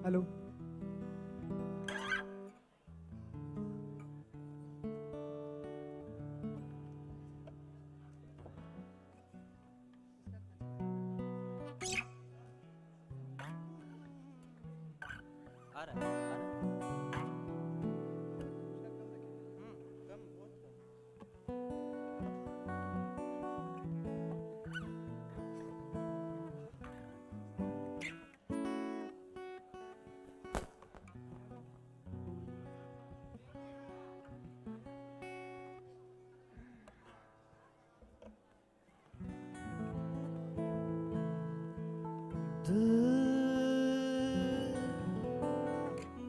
हेलो आ रहा है, आ रहा है।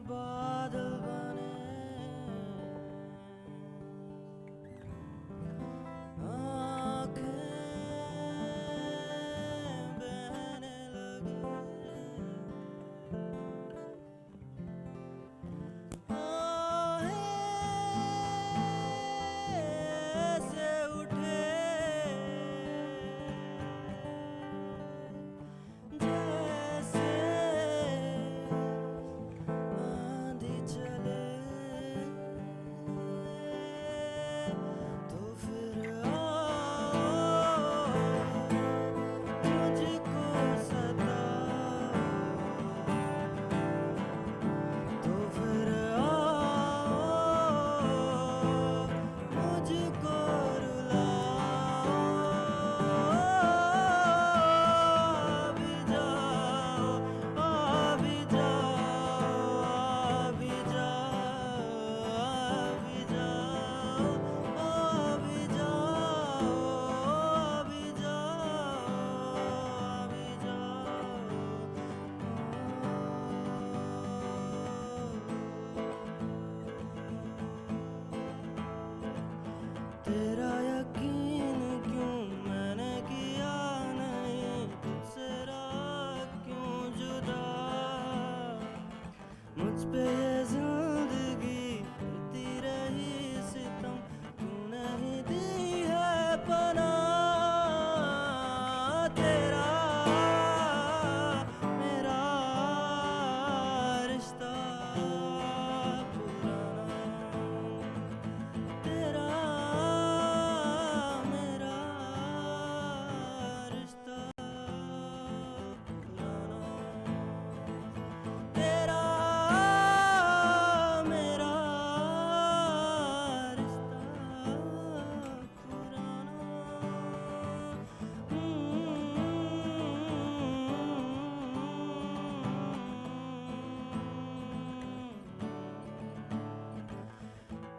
बादल बने आँखें बहने लगे आहें से उठे जैसे आंधी चले तो फिर आओ मुझको सताओ तो फिर आओ मुझको रुलाओ भी जाओ भी जाओ भी जाओ भी जाओ भी जाओ भी जाओ भी तेरा यकीन क्यों मैंने किया नहीं तुझसे रहा क्यों जुदा मुझ पे ये जिंदगी करती रही सितम क्यों नहीं दी है पनाह तेरा मेरा रिश्ता पुराना तेरा मेरा रिश्ता पुराना तेरा मेरा रिश्ता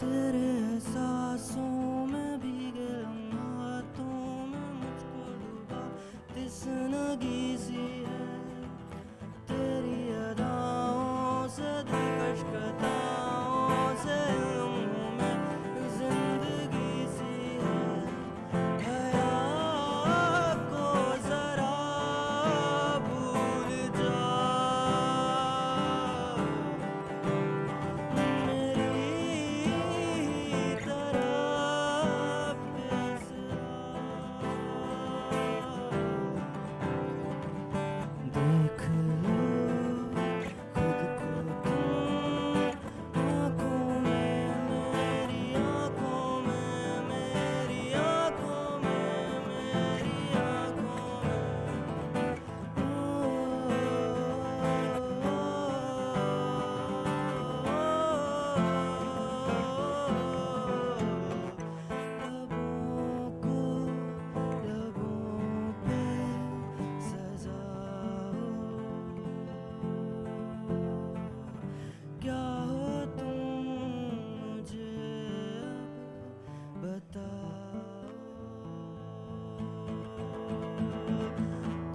तेरे एहसासों में भीगे लम्हातों में मुझको डूबा तिसनगी सी है तेरी अदाओं से दिलकश कथाओं से लम्हों में जिंदगी सी है हया को जरा भूल जा मेरी तरह पेश देख लो खुद को तुम आँखों में मेरी आँखों में मेरी आँखों में मेरी आँखों लबों को लबों पे सजाओ क्या हो तुम मुझे अब बताओ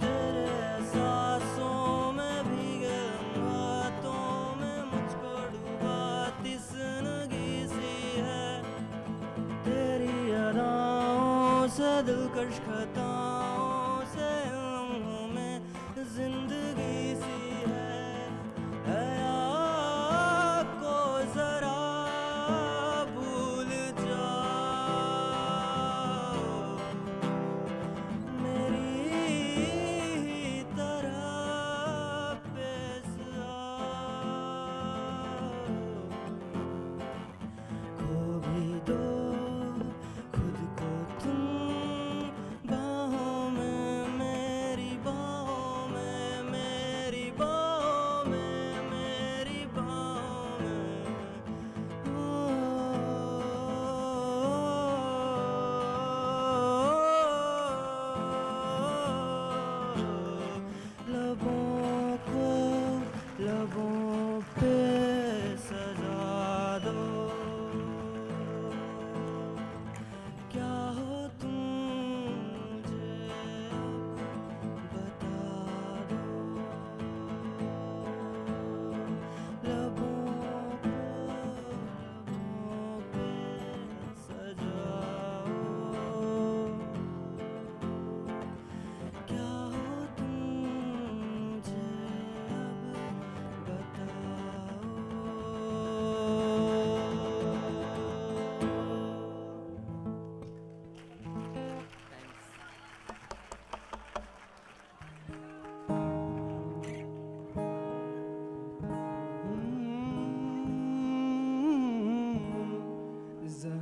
तेरे एहसासों में भीगे लम्हातों में मुझको डूबा तिसनगी सी है तेरी अदाओं से दिलकश खताओं से लम्हों में जिंदगी सी है हया को जरा भूल जाओ मेरी तरह पेश आओ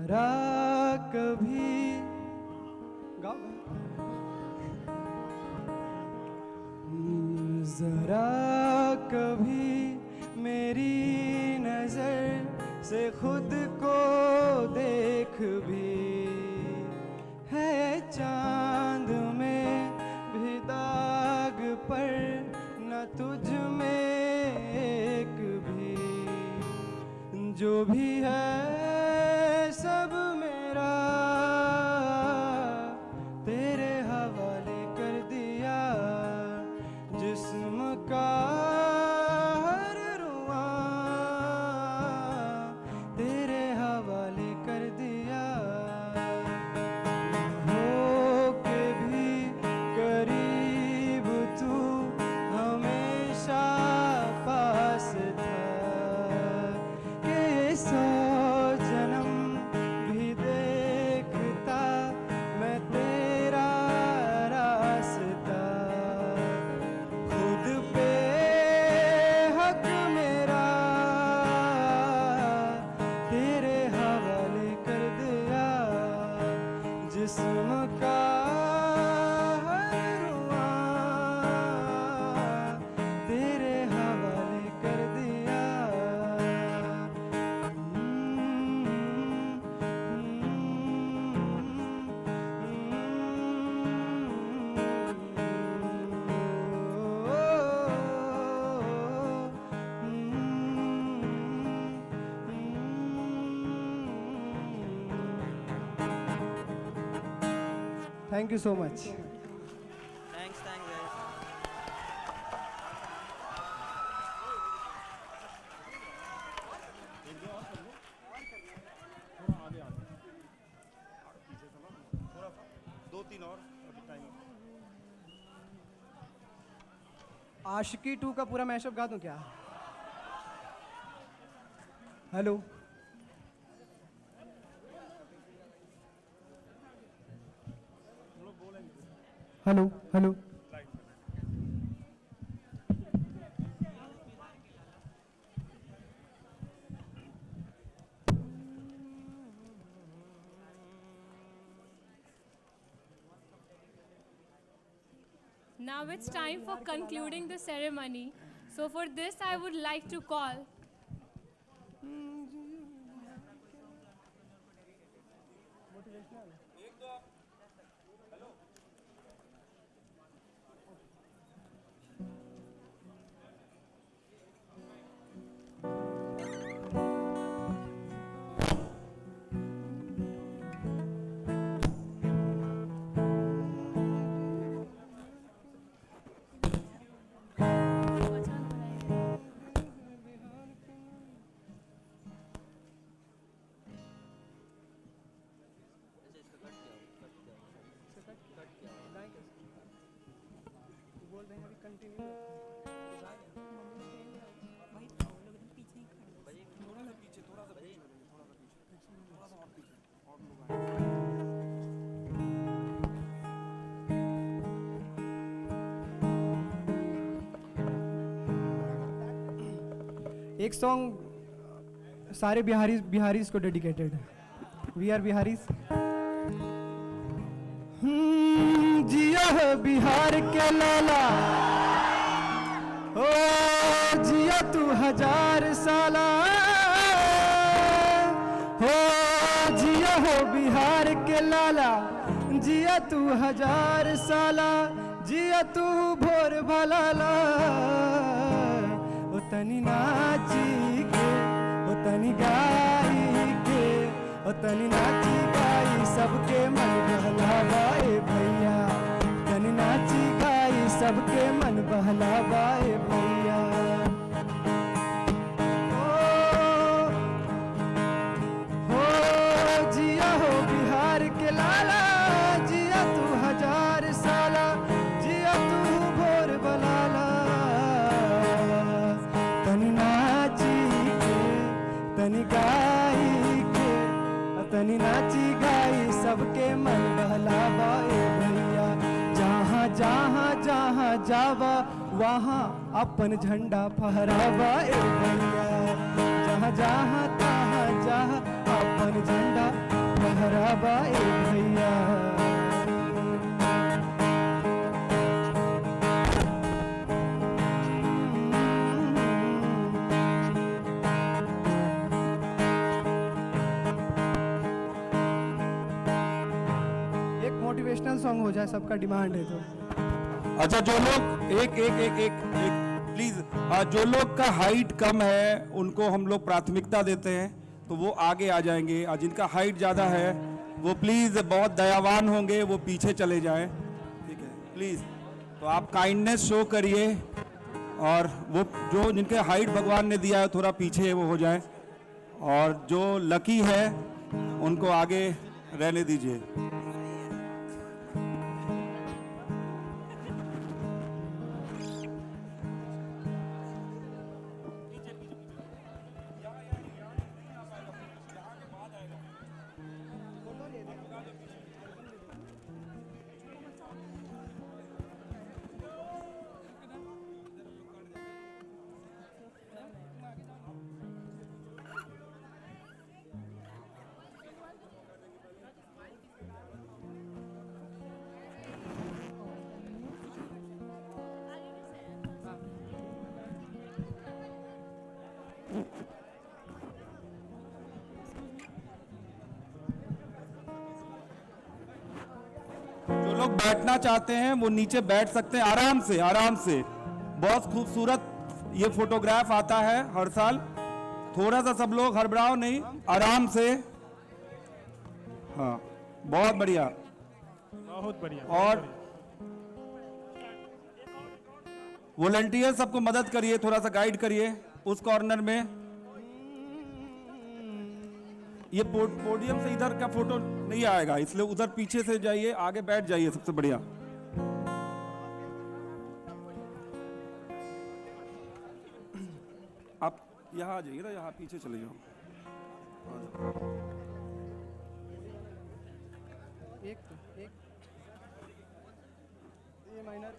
जरा कभी गाओ जरा कभी मेरी नजर से खुद को देख भी, है चांद में भी दाग पर न तुझ में एक भी, जो भी है सब मेरा तेरे हवाले कर दिया, जिस्म का हर रुआ तेरे हवाले कर दिया, हो के भी करीब तू हमेशा पास था, कि 100 जन्म भी देखता मैं तेरा रास्ता, खुद पे हक मेरा तेरे हवाले कर दिया, जिस्म का हर रुआ तेरे हवाले कर दिया। Thank you so much. Thanks guys. आशिकी 2 का पूरा मैशअप गा दूं क्या? Hello hello hello Now it's time for concluding the ceremony. So for this, I would like to call एक सॉन्ग सारे बिहारीज को डेडिकेटेड है। We are Bihari's. जिया हो बिहार के लाला, ओ जिया तू 1000 साला, हो जिया हो बिहार के लाला, जिया तू 1000 साला, जिया तू भोर भलाला, ओ तनी नाची के, ओ तनी गाई के, ओ तनी नाची गाई सबके मन बहलावाए भैया, तनी नाची गाई सबके मन बहलावाए भैया। हो जिया हो बिहार के लाला, जिया तू 1000 साला, जिया तू भोर बलाला, तनी नाची के, तनी गाई के, तनी नाची गाई सबके मन बहलावाए भैया। जहाँ जहाँ जहाँ जावा वहाँ अपन झंडा फहरावाए भैया, जहाँ जहाँ तहाँ जहाँ अपन झंडा बा ए भैया। एक मोटिवेशनल सॉन्ग हो जाए, सबका डिमांड है तो। अच्छा, जो लोग एक प्लीज, जो लोग का हाइट कम है उनको हम लोग प्राथमिकता देते हैं, तो वो आगे आ जाएंगे, और जिनका हाइट ज़्यादा है वो प्लीज़ बहुत दयावान होंगे, वो पीछे चले जाएं, ठीक है प्लीज़। तो आप काइंडनेस शो करिए, और वो जो जिनके हाइट भगवान ने दिया है थोड़ा पीछे वो हो जाए, और जो लकी है उनको आगे रहने दीजिए। जो लोग बैठना चाहते हैं वो नीचे बैठ सकते हैं, आराम से आराम से। बहुत खूबसूरत ये फोटोग्राफ आता है हर साल। थोड़ा सा सब लोग हड़बड़ाओ नहीं, आराम से। हाँ, बहुत बढ़िया, बहुत बढ़िया। और वॉलंटियर सबको मदद करिए, थोड़ा सा गाइड करिए उस कॉर्नर में। ये पोडियम से इधर का फोटो नहीं आएगा, इसलिए उधर पीछे से जाइए, आगे बैठ जाइए, सबसे बढ़िया। आप यहाँ आ जाइए ना, यहाँ पीछे चले जाओ। एक ये माइनर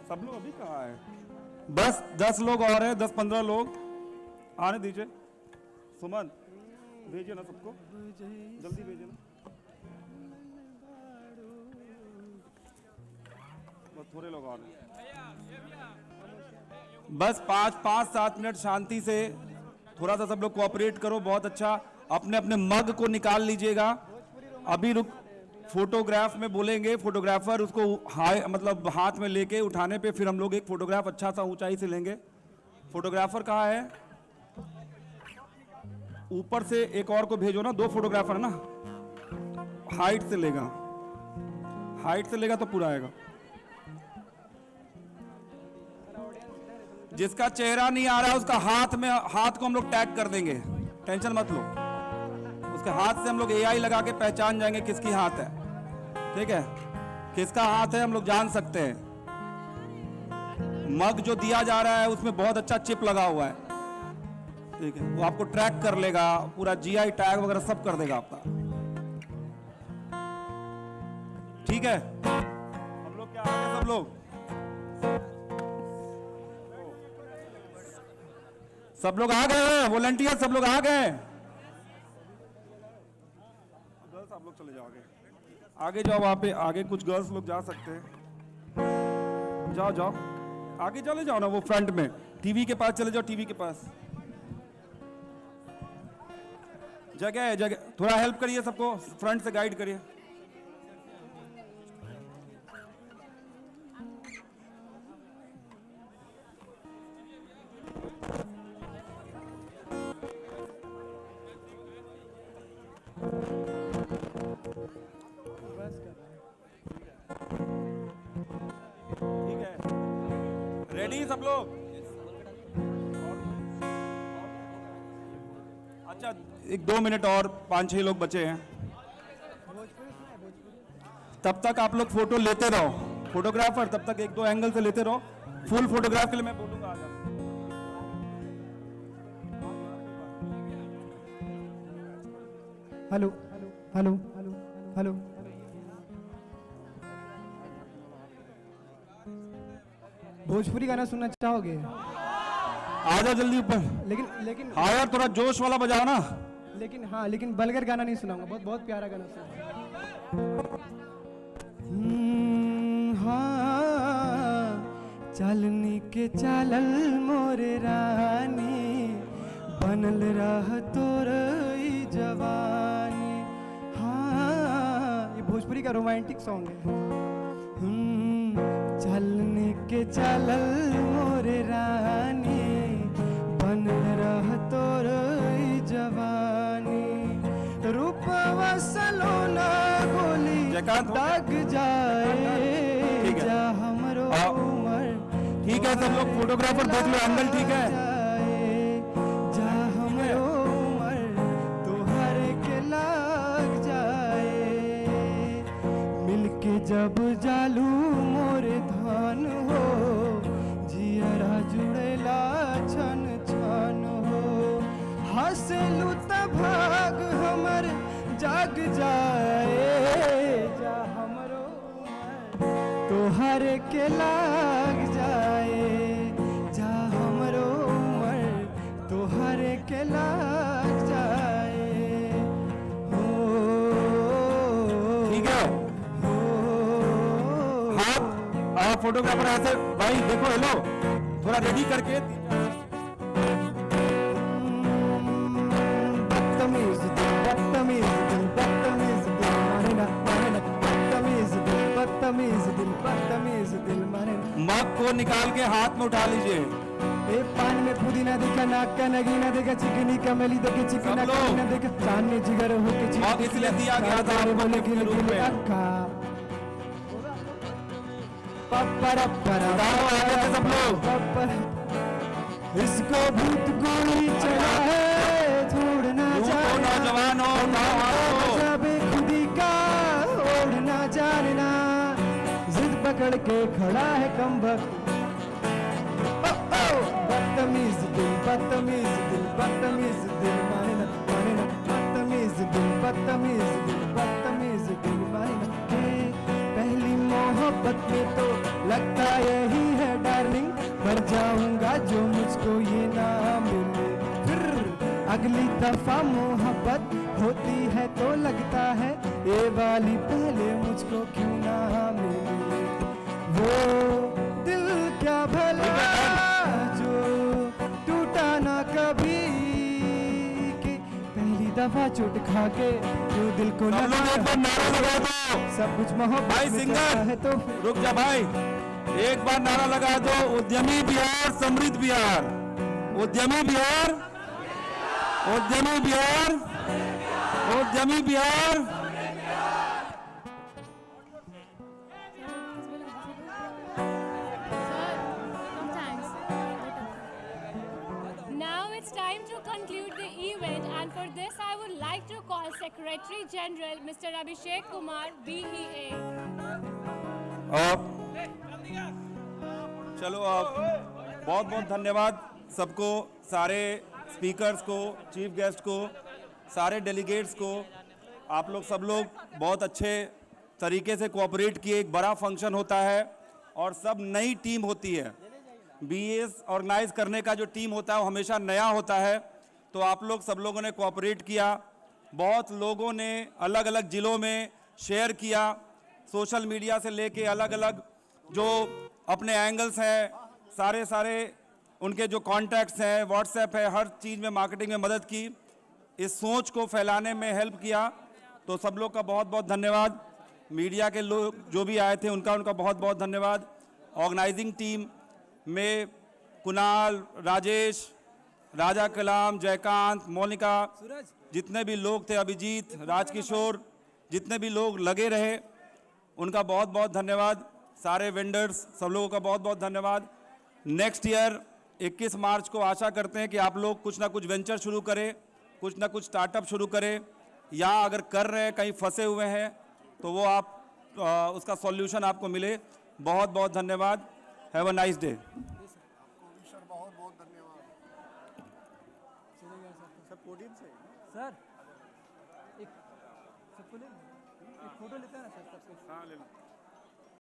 सब लोग अभी कहाँ है? बस 10 लोग और हैं, 10-15 लोग आने दीजिए। सुमन भेजिए ना सबको, जल्दी भेजिए ना। बस थोड़े लोग और हैं। बस 5-7 मिनट शांति से थोड़ा सा सब लोग कोऑपरेट करो। बहुत अच्छा, अपने अपने मग को निकाल लीजिएगा। अभी फोटोग्राफ में बोलेंगे, फोटोग्राफर उसको मतलब हाथ में लेके उठाने पे फिर हम लोग एक फोटोग्राफ अच्छा सा ऊंचाई से लेंगे। फोटोग्राफर कहाँ है? ऊपर से एक और को भेजो ना, 2 फोटोग्राफर ना, हाइट से लेगा, हाइट से लेगा तो पूरा आएगा। जिसका चेहरा नहीं आ रहा है उसका हाथ को हम लोग टैग कर देंगे, टेंशन मत लो। उसके हाथ से हम लोग AI लगा के पहचान जाएंगे किसकी हाथ है, ठीक है? किसका हाथ है हम लोग जान सकते हैं। मग जो दिया जा रहा है उसमें बहुत अच्छा चिप लगा हुआ है, ठीक है? वो आपको ट्रैक कर लेगा, पूरा GI टैग वगैरह सब कर देगा आपका, ठीक है? हम लोग क्या आ गए सब लोग? सब लोग आ गए हैं, वॉलंटियर सब लोग आ गए हैं। गर्ल्स आप लोग चले जाओ आगे जाओ, वहां पे आगे कुछ गर्ल्स लोग जा सकते हैं। जाओ जाओ आगे चले जाओ ना, वो फ्रंट में टीवी के पास चले जाओ, टीवी के पास जगह है, जगह। थोड़ा हेल्प करिए सबको, फ्रंट से गाइड करिए। ठीक है, रेडी सब लोग? अच्छा, 1-2 मिनट और, 5-6 लोग बचे हैं। तब तक आप लोग फोटो लेते रहो, फोटोग्राफर तब तक 1-2 एंगल से लेते रहो। फुल फोटोग्राफ के लिए मैं बोलूंगा आजा। Hello hello hello. भोजपुरी गाना सुनना चाहोगे? आ जाओ जल्दी ऊपर। लेकिन हाँ यार थोड़ा जोश वाला बजाओ ना। लेकिन बलगर गाना नहीं सुनाऊंगा, बहुत बहुत प्यारा गाना सुना। हाँ चलनी के चालल मोरे रानी, बनल रह तोर ई जवानी। हाँ ये भोजपुरी का रोमांटिक सॉन्ग है। चलनी के चालल मोरे रानी, बनल रह तोर ई जवानी। रूपवा सलोना गोली दाग जाए जा हमरो उमर। ठीक है सब लोग फोटोग्राफर देख लो, एंगल ठीक है। जा हमरो उमर तोहर के लाग जाए, मिलके जब जालू मोरे धान हो, जियरा जुड़ेला छन छन हो। हंसलू त भाग हमर जाग जाए, जा हमरो उमर तोहर के लाग जाए, जा हमरो उमर तोहर के लाग जाए। हो ठीक है। हाँ फोटोग्राफर ऐसे भाई देखो, हेलो थोड़ा रेडी करके। बदतमीज दिल, बदतमीज दिल, बदतमीज दिल माने ना, माने ना। बदतमीज दिल, बदतमीज दिल, बदतमीज दिल माने ना। मग को निकाल के हाथ में उठा लीजिए। ए पान में पुदीना देखा, नाक का नगीना देखा, चिकनी कमली देखे, चिकना कमीना देखा, चांद में जिगर होके मग इसलिए दिया गया था तारे बोले आपको गिल रूप गिल में। अक्का। पप्परा परा सब लोग इसको भूत गोली चला है, छोड़ना जाना नौजवान हो जाबे खुदी का, ओढ़ना जानना। जिद पकड़ के खड़ा है कम वक्त। बदतमीज दिल, बदतमीज दिल, बदतमीज दिल माने ना, माने ना। बदतमीज दिल, बदतमीज दिल, बदतमीज दिल माने ना। पहली मोहब्बत में तो लगता यही है डार्लिंग, मर जाऊंगा जो मुझको ये ना मिले। फिर अगली दफा मोहब्बत होती है तो लगता है ये वाली पहले मुझको क्यों ना मिले। वो दिल क्या भला जो टूटा ना कभी, कि पहली दफा चोट खा के जो दिल को लगा। सब कुछ मोहब्बत भाई में सिंगर चलता है तो रुक जा भाई, एक बार नारा लगा दो, उद्यमी बिहार समृद्ध बिहार। उद्यमी बिहार, उद्यमी बिहार, उद्यमी Bihar. Now it's time to conclude the event, and for this I would like to call Secretary General Mr. Abhishek Kumar, BEA. चलो आप बहुत बहुत धन्यवाद सबको, सारे स्पीकर्स को, चीफ गेस्ट को, सारे डेलीगेट्स को। आप लोग सब लोग बहुत अच्छे तरीके से कोऑपरेट किए। एक बड़ा फंक्शन होता है और सब नई टीम होती है। बीएस ऑर्गेनाइज करने का जो टीम होता है वो हमेशा नया होता है। तो आप लोग सब लोगों ने कोऑपरेट किया। बहुत लोगों ने अलग अलग ज़िलों में शेयर किया, सोशल मीडिया से लेके अलग अलग जो अपने एंगल्स हैं, सारे उनके जो कॉन्टैक्ट्स हैं, व्हाट्सएप है, हर चीज़ में मार्केटिंग में मदद की, इस सोच को फैलाने में हेल्प किया। तो सब लोग का बहुत बहुत धन्यवाद। मीडिया के लोग जो भी आए थे उनका बहुत बहुत धन्यवाद। ऑर्गेनाइजिंग टीम में कुणाल, राजेश, राजा कलाम, जयकांत, मोनिका, जितने भी लोग थे, अभिजीत, राजकिशोर, जितने भी लोग लगे रहे उनका बहुत बहुत धन्यवाद। सारे वेंडर्स सब लोगों का बहुत बहुत धन्यवाद। नेक्स्ट ईयर 21 मार्च को आशा करते हैं कि आप लोग कुछ ना कुछ वेंचर शुरू करें, कुछ ना कुछ स्टार्टअप शुरू करें, या अगर कर रहे हैं कहीं फंसे हुए हैं तो वो आप उसका सॉल्यूशन आपको मिले। बहुत बहुत धन्यवाद। Have a nice day. Sir एक सबको ले एक फोटो लेते हैं ना सर सबसे। हाँ ले लो।